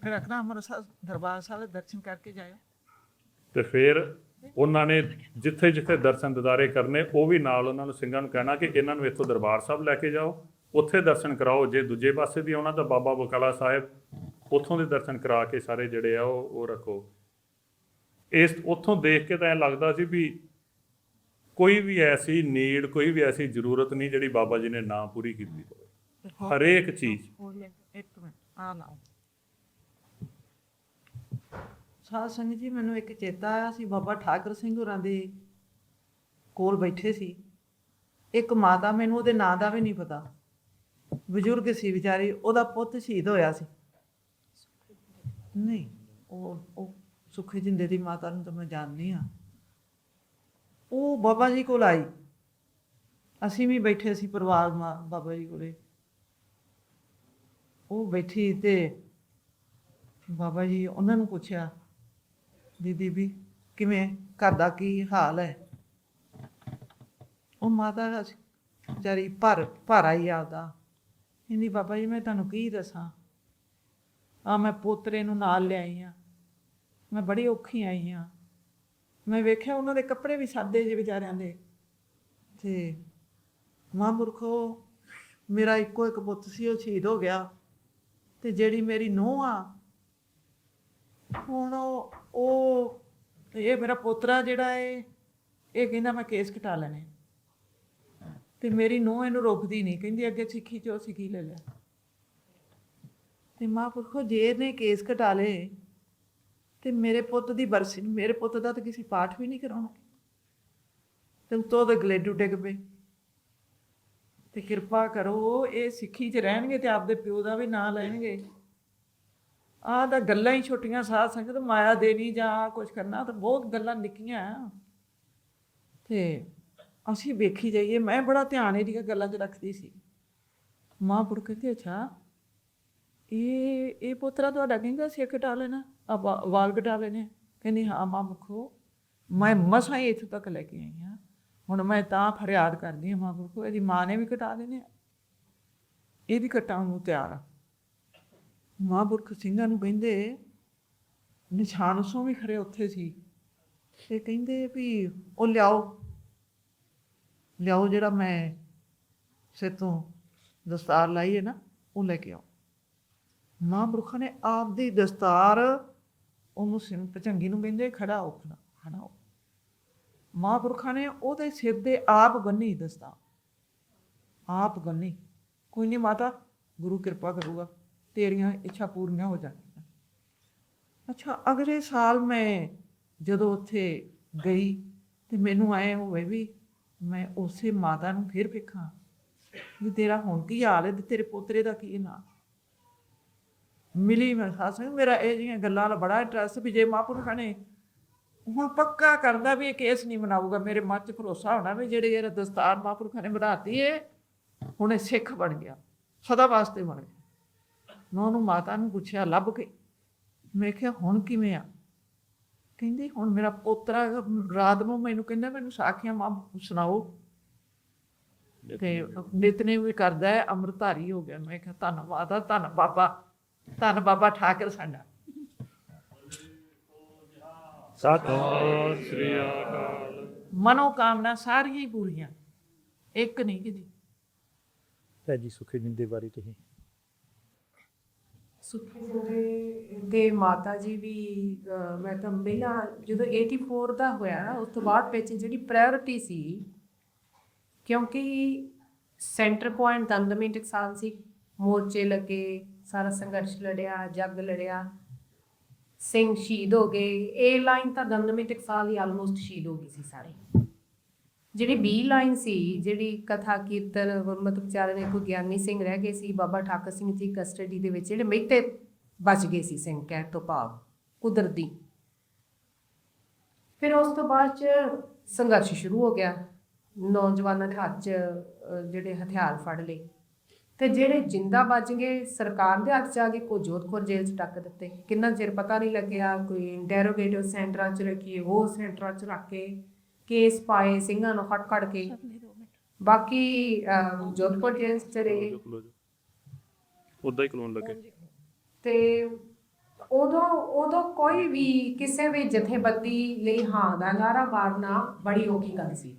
ਫਿਰ ਰੱਖਣਾ ਅੰਮ੍ਰਿਤਸਰ ਦਰਬਾਰ ਸਾਹਿਬ ਦੇ ਦਰਸ਼ਨ ਕਰਕੇ ਜਾਇਓ। ਅਤੇ ਫਿਰ ਉਹਨਾਂ ਨੇ ਜਿੱਥੇ ਜਿੱਥੇ ਦਰਸ਼ਨ ਦਿਦਾਰੇ ਕਰਨੇ, ਉਹ ਵੀ ਨਾਲ ਉਹਨਾਂ ਨੂੰ ਸਿੰਘਾਂ ਨੂੰ ਕਹਿਣਾ ਕਿ ਇਹਨਾਂ ਨੂੰ ਇੱਥੋਂ ਦਰਬਾਰ ਸਾਹਿਬ ਲੈ ਕੇ ਜਾਓ, ਉੱਥੇ ਦਰਸ਼ਨ ਕਰਾਓ। ਜੇ ਦੂਜੇ ਪਾਸੇ ਵੀ ਆਉਣਾ ਤਾਂ ਬਾਬਾ ਬਕਾਲਾ ਸਾਹਿਬ ਉੱਥੋਂ ਦੇ ਦਰਸ਼ਨ ਕਰਾ ਕੇ ਸਾਰੇ ਜਿਹੜੇ ਆ ਉਹ ਰੱਖੋ। ਉੱਥੋਂ ਦੇਖ ਕੇ ਤਾਂ ਐਂ ਲੱਗਦਾ ਸੀ ਵੀ ਕੋਈ ਵੀ ਐਸੀ ਨੀਡ, ਕੋਈ ਵੀ ਐਸੀ ਜ਼ਰੂਰਤ ਨਹੀਂ ਜਿਹੜੀ ਬਾਬਾ ਜੀ ਨੇ ਨਾ ਪੂਰੀ ਕੀਤੀ ਹੋਵੇ। ਹਰੇਕ ਚੀਜ਼। ਇੱਕ ਮਿੰਟ ਆ ਲਾਓ। ਸਾਧ ਸੰਗਤ ਜੀ, ਮੈਨੂੰ ਇੱਕ ਚੇਤਾ ਆਇਆ ਸੀ, ਬਾਬਾ ਠਾਕਰ ਸਿੰਘ ਹੋਰਾਂ ਦੇ ਕੋਲ ਬੈਠੇ ਸੀ ਇੱਕ ਮਾਤਾ, ਮੈਨੂੰ ਉਹਦੇ ਨਾਂ ਦਾ ਵੀ ਨਹੀਂ ਪਤਾ, ਬਜ਼ੁਰਗ ਸੀ ਵਿਚਾਰੀ, ਉਹਦਾ ਪੁੱਤ ਸ਼ਹੀਦ ਹੋਇਆ ਸੀ। ਨਹੀਂ, ਉਹ ਸੁੱਖੇ ਜਿੰਦੇ ਦੀ ਮਾਤਾ ਨੂੰ ਤਾਂ ਮੈਂ ਜਾਣਦੀ ਹਾਂ। ਉਹ ਬਾਬਾ ਜੀ ਕੋਲ ਆਈ, ਅਸੀਂ ਵੀ ਬੈਠੇ ਸੀ ਪਰਿਵਾਰ ਬਾਬਾ ਜੀ ਕੋਲੇ। ਉਹ ਬੈਠੀ ਤੇ ਬਾਬਾ ਜੀ ਉਹਨਾਂ ਨੂੰ ਪੁੱਛਿਆ, ਦੀਦੀ ਵੀ ਕਿਵੇਂ, ਘਰ ਦਾ ਕੀ ਹਾਲ ਹੈ? ਉਹ ਮਾਤਾ ਵਿਚਾਰੀ ਭਰ ਆਈ ਆਪਦਾ, ਕਹਿੰਦੀ ਬਾਬਾ ਜੀ ਮੈਂ ਤੁਹਾਨੂੰ ਕੀ ਦੱਸਾਂ, ਮੈਂ ਪੋਤਰੇ ਨੂੰ ਨਾਲ ਲਿਆਈ ਹਾਂ, ਮੈਂ ਬੜੀ ਔਖੀ ਆਈ ਹਾਂ, ਮੈਂ ਵੇਖਿਆ ਉਹਨਾਂ ਦੇ ਕੱਪੜੇ ਵੀ ਸਾਦੇ ਜਿਹੇ ਵਿਚਾਰਿਆਂ ਦੇ। ਤੇ ਮਹਾਂਪੁਰਖੋ ਮੇਰਾ ਇੱਕੋ ਇੱਕ ਪੁੱਤ ਸੀ, ਉਹ ਸ਼ਹੀਦ ਹੋ ਗਿਆ। ਤੇ ਜਿਹੜੀ ਮੇਰੀ ਨੂੰਹ ਆ, ਹੁਣ ਉਹ ਇਹ ਮੇਰਾ ਪੋਤਰਾ ਜਿਹੜਾ ਇਹ ਕਹਿੰਦਾ ਮੈਂ ਕੇਸ ਕਟਾ ਲੈਣੇ। ਤੇ ਮੇਰੀ ਨੂੰਹ ਇਹਨੂੰ ਰੋਕਦੀ ਨਹੀਂ, ਕਹਿੰਦੀ ਅੱਗੇ ਸਿੱਖੀ ਚੋ ਸਿੱਖੀ ਲੈ ਲਿਆ। ਤੇ ਮਹਾਂਪੁਰਖੋ ਜੇ ਇਹਨੇ ਕੇਸ ਕਟਾ ਲਏ ਤੇ ਮੇਰੇ ਪੁੱਤ ਦੀ ਬਰਸੀ, ਮੇਰੇ ਪੁੱਤ ਦਾ ਤਾਂ ਕਿਸੇ ਪਾਠ ਵੀ ਨਹੀਂ ਕਰਾਉਣਾ। ਤੇ ਉੱਤੋਂ ਉਹਦੇ ਗਲੇਡੂ ਡਿੱਗ ਪਏ। ਤੇ ਕਿਰਪਾ ਕਰੋ ਇਹ ਸਿੱਖੀ 'ਚ ਰਹਿਣਗੇ ਤੇ ਆਪਦੇ ਪਿਓ ਦਾ ਵੀ ਨਾਂ ਲੈਣਗੇ। ਆਹ ਤਾਂ ਗੱਲਾਂ ਹੀ ਛੋਟੀਆਂ, ਸਾਧ ਸੰਗਤ ਮਾਇਆ ਦੇਣੀ ਜਾਂ ਕੁਝ ਕਰਨਾ ਤਾਂ ਬਹੁਤ ਗੱਲਾਂ ਨਿੱਕੀਆਂ। ਤੇ ਅਸੀਂ ਵੇਖੀ ਜਾਈਏ, ਮੈਂ ਬੜਾ ਧਿਆਨ ਇਹਦੀਆਂ ਗੱਲਾਂ 'ਚ ਰੱਖਦੀ ਸੀ। ਮਹਾਂਪੁਰਖ ਕਹਿੰਦੇ ਅੱਛਾ ਇਹ ਪੋਤਰਾ ਤੁਹਾਡਾ ਕਹਿੰਦਾ ਸਿਰ ਕਟਾ ਲੈਣਾ, ਵਾਲ ਕਟਾ ਲੈਣੇ। ਕਹਿੰਦੀ ਹਾਂ ਮਹਾਂਪੁਰਖੋ ਮੈਂ ਮਸਾਂ ਹੀ ਇੱਥੋਂ ਤੱਕ ਲੈ ਕੇ ਆਈ ਹਾਂ। ਹੁਣ ਮੈਂ ਤਾਂ ਫਰਿਆਦ ਕਰਦੀ ਹਾਂ ਮਹਾਂਪੁਰਖੋ ਇਹਦੀ ਮਾਂ ਨੇ ਵੀ ਕਟਾ ਦੇਣੇ, ਇਹ ਵੀ ਕਟਾਉਣ ਨੂੰ ਤਿਆਰ ਆ। ਮਹਾਂਪੁਰਖ ਸਿੰਘਾਂ ਨੂੰ ਕਹਿੰਦੇ ਨਿਸ਼ਾਨ ਸੋਂ ਵੀ ਖਰੇ ਉੱਥੇ ਸੀ। ਤੇ ਕਹਿੰਦੇ ਵੀ ਉਹ ਲਿਆਓ ਜਿਹੜਾ ਮੈਂ ਸਿਰ ਤੋਂ ਦਸਤਾਰ ਲਾਈ ਹੈ ਨਾ, ਉਹ ਲੈ ਕੇ ਆਓ। ਮਹਾਂਪੁਰਖਾਂ ਨੇ ਆਪਦੀ ਦਸਤਾਰ ਉਹਨੂੰ ਭੁਜੰਗੀ ਨੂੰ ਕਹਿੰਦੇ ਖੜਾ ਹੋ, ਖੜਾ ਹੋ। ਮਹਾਂਪੁਰਖਾਂ ਨੇ ਉਹਦੇ ਸਿਰ ਦੇ ਆਪ ਬੰਨੀ ਦਸਤਾਰ, ਆਪ ਬੰਨੀ। ਕੋਈ ਨਹੀਂ ਮਾਤਾ, ਗੁਰੂ ਕਿਰਪਾ ਕਰੂਗਾ, ਤੇਰੀਆਂ ਇੱਛਾ ਪੂਰੀਆਂ ਹੋ ਜਾਣਗੀਆਂ। ਅੱਛਾ ਅਗਲੇ ਸਾਲ ਮੈਂ ਜਦੋਂ ਉੱਥੇ ਗਈ ਤੇ ਮੈਨੂੰ ਐਂ ਹੋਵੇ ਵੀ ਮੈਂ ਉਸੇ ਮਾਤਾ ਨੂੰ ਫਿਰ ਵੇਖਾਂ ਵੀ ਤੇਰਾ ਹੁਣ ਕੀ ਹਾਲ ਹੈ ਤੇ ਤੇਰੇ ਪੋਤਰੇ ਦਾ ਕੀ ਨਾਂ। ਮਿਲੀ ਮੈਂ ਸਾਧ ਸੰਗਤ, ਮੇਰਾ ਇਹ ਜਿਹੀਆਂ ਗੱਲਾਂ ਦਾ ਬੜਾ ਇੰਟਰਸਟ ਵੀ ਜੇ ਮਹਾਂਪੁਰਖਾਂ ਨੇ ਹੁਣ ਪੱਕਾ ਕਰਦਾ ਵੀ ਇਹ ਕੇਸ ਨਹੀਂ ਬਣਾਊਗਾ, ਮੇਰੇ ਮਨ 'ਚ ਭਰੋਸਾ ਹੋਣਾ ਵੀ ਜਿਹੜਾ ਦਸਤਾਰ ਮਹਾਂਪੁਰਖਾਂ ਨੇ ਬਣਾਤੀ ਹੈ ਹੁਣ ਇਹ ਸਿੱਖ ਬਣ ਗਿਆ, ਸਦਾ ਵਾਸਤੇ ਬਣ ਗਿਆ। ਮੈਂ ਉਹਨੂੰ ਮਾਤਾ ਨੂੰ ਪੁੱਛਿਆ ਲੱਭ ਕੇ, ਮੈਂ ਕਿਹਾ ਹੁਣ ਕਿਵੇਂ ਆ? ਕਹਿੰਦੀ ਹੁਣ ਮੇਰਾ ਪੋਤਰਾ ਰਾਤ ਨੂੰ ਮੈਨੂੰ ਕਹਿੰਦਾ ਮੈਨੂੰ ਸਾਖੀਆਂ ਮਾਂ ਸੁਣਾਓ। ਤੇ ਨਿਤਨੇਮ ਵੀ ਕਰਦਾ ਹੈ, ਅੰਮ੍ਰਿਤਧਾਰੀ ਹੋ ਗਿਆ। ਮੈਂ ਕਿਹਾ ਧੰਨਵਾਦ ਆ, ਧੰਨ ਬਾਬਾ, ਧੰਨ ਬਾਬਾ ਠਾਕਰ ਸਾਡਾ। ਸਤਿ ਸ੍ਰੀ ਅਕਾਲ। ਮਨੋਕਾਮਨਾ ਸਾਰੀਆਂ ਹੀ ਪੂਰੀਆਂ, ਇੱਕ ਨਹੀਂ ਕਿਦੀ। ਭੈ ਜੀ ਸੁਖੀ ਜਿੰਦੇ ਬਾਰੇ ਤੁਸੀਂ ਸੁਖੀ ਦੇ ਮਾਤਾ ਜੀ ਵੀ ਮੈਂ ਤਾਂ ਪਹਿਲਾਂ ਜਦੋਂ 84 ਦਾ ਹੋਇਆ ਉਸ ਤੋਂ ਬਾਅਦ ਵਿੱਚ ਜਿਹੜੀ ਪ੍ਰਾਇੋਰਟੀ ਸੀ, ਕਿਉਂਕਿ ਸੈਂਟਰ ਪੁਆਇੰਟ ਦਮਦਮੀ ਟਕਸਾਲ ਸੀ, ਮੋਰਚੇ ਲੱਗੇ, ਸਾਰਾ ਸੰਘਰਸ਼ ਲੜਿਆ, ਜੰਗ ਲੜਿਆ, ਸਿੰਘ ਸ਼ਹੀਦ ਹੋ ਗਏ। ਇਹ ਲਾਈਨ ਤਾਂ ਦਮਦਮੀ ਟਕਸਾਲ ਹੀ ਆਲਮੋਸਟ ਸ਼ਹੀਦ ਹੋ ਗਈ ਸੀ ਸਾਰੇ। ਜਿਹੜੀ ਬੀ ਲਾਈਨ ਸੀ, ਜਿਹੜੀ ਕਥਾ ਕੀਰਤਨ ਗੁਰਮਤਿ ਉਚਾਰਨ, ਇੱਕ ਗਿਆਨੀ ਸਿੰਘ ਰਹਿ ਗਏ ਸੀ, ਬਾਬਾ ਠਾਕਰ ਸਿੰਘ ਜੀ ਕਸਟਡੀ ਦੇ ਵਿੱਚ, ਜਿਹੜੇ ਮਹਿਤੇ ਬਚ ਗਏ ਸੀ ਸਿੰਘ ਕਹਿਣ ਤੋਂ ਭਾਵ ਕੁਦਰਤੀ। ਫਿਰ ਉਸ ਤੋਂ ਬਾਅਦ 'ਚ ਸੰਘਰਸ਼ ਸ਼ੁਰੂ ਹੋ ਗਿਆ, ਨੌਜਵਾਨਾਂ ਦੇ ਹੱਥ 'ਚ ਜਿਹੜੇ ਹਥਿਆਰ ਫੜ ਲਏ ਤੇ ਜਿਹੜੇ ਜਿੰਦਾ ਬਚ ਗਏ ਸਰਕਾਰ ਦੇ ਹੱਥ 'ਚ ਆ ਕੇ ਕੋ ਜੋਧਪੁਰ ਜੇਲ੍ਹ 'ਚ ਟੱਕ ਦਿੱਤੇ। ਕਿੰਨਾ ਚਿਰ ਪਤਾ ਨਹੀਂ ਲੱਗਿਆ, ਕੋਈ ਇੰਟੈਰੋਗੇਟਿਵ ਸੈਂਟਰਾਂ 'ਚ ਰੱਖੀਏ, ਉਹ ਸੈਂਟਰਾਂ 'ਚ ਰੱਖ ਕੇ ਕੇਸ ਪਾਏ ਸਿੰਘਾਂ ਨੂੰ ਖੜ ਕੇ। ਬਾਕੀ ਜੋਧਪੁਰ ਜੇਲ੍ਹ 'ਚ ਰਹੇ ਉੱਦਾਂ ਹੀ ਕਲੋਨ ਲੱਗੇ। ਤੇ ਉਦੋਂ ਕੋਈ ਵੀ ਕਿਸੇ ਵੀ ਜਥੇਬੰਦੀ ਲਈ ਹਾਂ ਦਾ ਨਾਰਾ ਮਾਰਨਾ ਬੜੀ ਔਖੀ ਗੱਲ ਸੀ।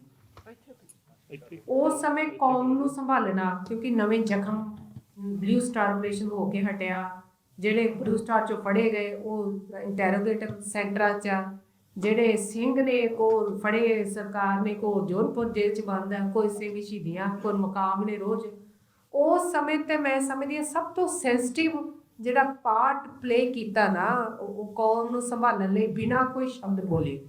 ਉਸ ਸਮੇਂ ਕੌਮ ਨੂੰ ਸੰਭਾਲਣਾ, ਕਿਉਂਕਿ ਨਵੇਂ ਜ਼ਖਮ ਬਲੂ ਸਟਾਰ ਆਪਰੇਸ਼ਨ ਹੋ ਕੇ ਹਟਿਆ, ਜਿਹੜੇ ਬਲੂ ਸਟਾਰ 'ਚੋਂ ਫੜੇ ਗਏ ਉਹ ਇੰਟੈਰੋਗੇਟਿਵ ਸੈਂਟਰਾਂ 'ਚ, ਜਿਹੜੇ ਸਿੰਘ ਨੇ ਕੋ ਫੜੇ ਸਰਕਾਰ ਨੇ ਕੋ ਜੋਧਪੁਰ ਜੇਲ੍ਹ 'ਚ ਬੰਦ ਹੈ, ਕੋਈ ਸਿੰਘ ਸ਼ਹੀਦੀਆਂ, ਕੋਈ ਮੁਕਾਮ ਨੇ ਰੋਜ਼। ਉਸ ਸਮੇਂ ਤੇ ਮੈਂ ਸਮਝਦੀ ਹਾਂ ਸਭ ਤੋਂ ਸੈਂਸਿਟਿਵ ਜਿਹੜਾ ਪਾਰਟ ਪਲੇ ਕੀਤਾ ਨਾ ਉਹ ਕੌਮ ਨੂੰ ਸੰਭਾਲਣ ਲਈ ਬਿਨਾਂ ਕੋਈ ਸ਼ਬਦ ਬੋਲੇ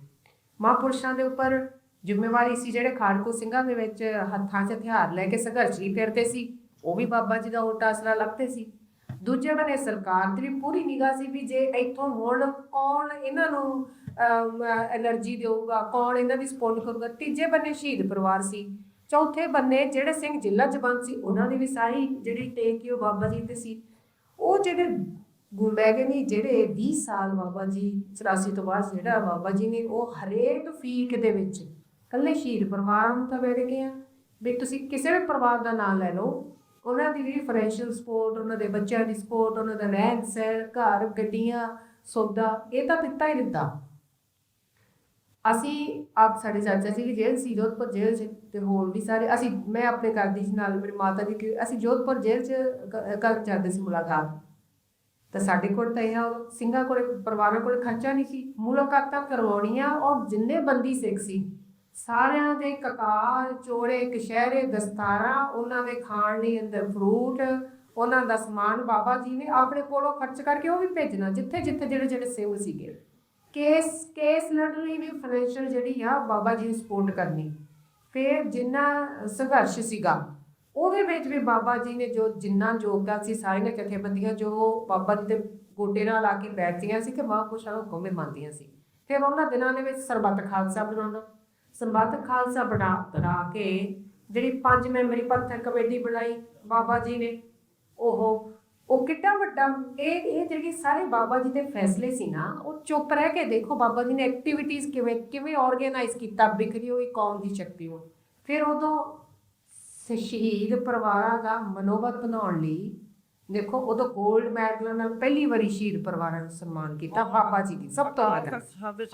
ਮਹਾਂਪੁਰਸ਼ਾਂ ਦੇ ਉੱਪਰ ਜ਼ਿੰਮੇਵਾਰੀ ਸੀ। ਜਿਹੜੇ ਖਾੜਕੂ ਸਿੰਘਾਂ ਦੇ ਵਿੱਚ ਹੱਥਾਂ 'ਚ ਹਥਿਆਰ ਲੈ ਕੇ ਸੰਘਰਸ਼ੀ ਫਿਰਦੇ ਸੀ, ਉਹ ਵੀ ਬਾਬਾ ਜੀ ਦਾ ਓਟ ਆਸਰਾ ਲੱਭਦੇ ਸੀ। ਦੂਜੇ ਬੰਨੇ ਸਰਕਾਰ ਦੀ ਵੀ ਪੂਰੀ ਨਿਗਾਹ ਸੀ ਵੀ ਜੇ ਇੱਥੋਂ ਹੁਣ ਕੌਣ ਇਹਨਾਂ ਨੂੰ ਐਨਰਜੀ ਦੇਊਗਾ, ਕੌਣ ਇਹਨਾਂ ਦੀ ਸਪੋਰਟ ਕਰੂਗਾ। ਤੀਜੇ ਬੰਨੇ ਸ਼ਹੀਦ ਪਰਿਵਾਰ ਸੀ। ਚੌਥੇ ਬੰਨੇ ਜਿਹੜੇ ਸਿੰਘ ਜ਼ਿਲ੍ਹਾ 'ਚ ਬੰਦ ਸੀ, ਉਹਨਾਂ ਦੀ ਵੀ ਸਾਰੀ ਜਿਹੜੀ ਟੇਕ ਉਹ ਬਾਬਾ ਜੀ ਤੇ ਸੀ। ਉਹ ਜਿਹੜੇ ਮੈਂ ਕਹਿੰਦੀ ਜਿਹੜੇ 20 ਸਾਲ ਬਾਬਾ ਜੀ 84 ਤੋਂ ਬਾਅਦ ਜਿਹੜਾ ਬਾਬਾ ਜੀ ਨੇ ਉਹ ਹਰੇਕ ਫੀਕ ਦੇ ਵਿੱਚ ਇਕੱਲੇ ਸ਼ਹੀਦ ਪਰਿਵਾਰ ਨੂੰ ਤਾਂ ਵੇਰੇ ਗਏ ਆ ਵੀ ਤੁਸੀਂ ਕਿਸੇ ਵੀ ਪਰਿਵਾਰ ਦਾ ਨਾਂ ਲੈ ਲਓ, ਉਹਨਾਂ ਦੀ ਜਿਹੜੀ ਫਾਈਨੈਂਸ਼ੀਅਲ ਸਪੋਰਟ, ਉਹਨਾਂ ਦੇ ਬੱਚਿਆਂ ਦੀ ਸਪੋਰਟ, ਉਹਨਾਂ ਦਾ ਰਹਿਣ ਸਹਿਣ, ਘਰ, ਗੱਡੀਆਂ, ਸੌਦਾ, ਇਹ ਤਾਂ ਦਿੱਤਾ ਹੀ ਦਿੱਤਾ। ਅਸੀਂ ਆਪ ਸਾਡੇ ਚਾਚਾ ਜੀ ਦੀ ਜੇਲ੍ਹ ਸੀ, ਜੋਧਪੁਰ ਜੇਲ੍ਹ 'ਚ, ਤੇ ਹੋਰ ਵੀ ਸਾਰੇ ਅਸੀਂ, ਮੈਂ ਆਪਣੇ ਕਰਦੀ ਸੀ ਨਾਲ ਮੇਰੀ ਮਾਤਾ ਜੀ, ਕਿ ਅਸੀਂ ਜੋਧਪੁਰ ਜੇਲ੍ਹ 'ਚ ਕਰਨ ਜਾਂਦੇ ਸੀ ਮੁਲਾਕਾਤ। ਤਾਂ ਸਾਡੇ ਕੋਲ ਤਾਂ ਇਹ ਸਿੰਘਾਂ ਕੋਲ, ਪਰਿਵਾਰਾਂ ਕੋਲ ਖਰਚਾ ਨਹੀਂ ਸੀ, ਮੁਲਾਕਾਤਾਂ ਕਰਵਾਉਣੀਆਂ। ਔਰ ਜਿੰਨੇ ਬੰਦੀ ਸਿੱਖ ਸੀ ਸਾਰਿਆਂ ਦੇ ਕਕਾਰ, ਚੋੜੇ, ਕਸ਼ਹਿਰੇ, ਦਸਤਾਰਾਂ, ਉਹਨਾਂ ਦੇ ਖਾਣ ਲਈ ਅੰਦਰ ਫਰੂਟ, ਉਹਨਾਂ ਦਾ ਸਮਾਨ ਬਾਬਾ ਜੀ ਨੇ ਆਪਣੇ ਕੋਲੋਂ ਖਰਚ ਕਰਕੇ ਉਹ ਵੀ ਭੇਜਣਾ ਜਿੱਥੇ ਜਿੱਥੇ ਜਿਹੜੇ ਸਿੰਘ ਸੀਗੇ। ਕੇਸ ਲੜਨ ਲਈ ਵੀ ਫਾਈਨੈਂਸ਼ੀਅਲ ਜਿਹੜੀ ਆ ਬਾਬਾ ਜੀ ਨੂੰ ਸਪੋਰਟ ਕਰਨੀ। ਫਿਰ ਜਿੰਨਾ ਸੰਘਰਸ਼ ਸੀਗਾ ਉਹਦੇ ਵਿੱਚ ਵੀ ਬਾਬਾ ਜੀ ਨੇ ਜੋ ਜਿੰਨਾ ਯੋਗਦਾਨ ਸੀ, ਸਾਰੀਆਂ ਜਥੇਬੰਦੀਆਂ ਜੋ ਬਾਬਾ ਜੀ ਦੇ ਗੋਡੇ ਨਾਲ ਆ ਕੇ ਬੈਠਦੀਆਂ ਸੀ ਕਿ ਮਹਾਂਪੁਰਸ਼ਾਂ ਨੂੰ ਹੁਕਮ ਮੰਨਦੀਆਂ ਸੀ। ਫਿਰ ਉਹਨਾਂ ਦਿਨਾਂ ਦੇ ਵਿੱਚ ਸਰਬੱਤ ਖਾਲਸਾ ਬਣਾਉਣਾ, ਸਰਬੱਤ ਖਾਲਸਾ ਬਣਾ ਕੇ ਜਿਹੜੀ 5 ਮੈਂਬਰੀ ਪੰਥਕ ਕਮੇਟੀ ਬਣਾਈ ਬਾਬਾ ਜੀ ਨੇ, ਉਹ ਕਿੱਡਾ ਵੱਡਾ ਇਹ ਜਿਹੜੀ ਸਾਰੇ ਬਾਬਾ ਜੀ ਦੇ ਫੈਸਲੇ ਸੀ ਨਾ, ਉਹ ਚੁੱਪ ਰਹਿ ਕੇ ਦੇਖੋ ਬਾਬਾ ਜੀ ਨੇ ਐਕਟੀਵਿਟੀਜ਼ ਕਿਵੇਂ ਆਰਗੇਨਾਈਜ਼ ਕੀਤਾ ਬਿਖਰੀ ਹੋਈ ਕੌਮ ਦੀ ਸ਼ਕਤੀ ਨੂੰ। ਫਿਰ ਉਦੋਂ ਸ਼ਹੀਦ ਪਰਿਵਾਰਾਂ ਦਾ ਮਨੋਬਲ ਬਣਾਉਣ ਲਈ ਦੇਖੋ, ਉਦੋਂ ਗੋਲਡ ਮੈਡਲ ਨਾਲ ਪਹਿਲੀ ਵਾਰੀ ਸ਼ਹੀਦ ਪਰਿਵਾਰਾਂ ਨੂੰ ਸਨਮਾਨ ਕੀਤਾ ਬਾਬਾ ਜੀ ਦੀ। ਸਭ ਤੋਂ ਵੱਧ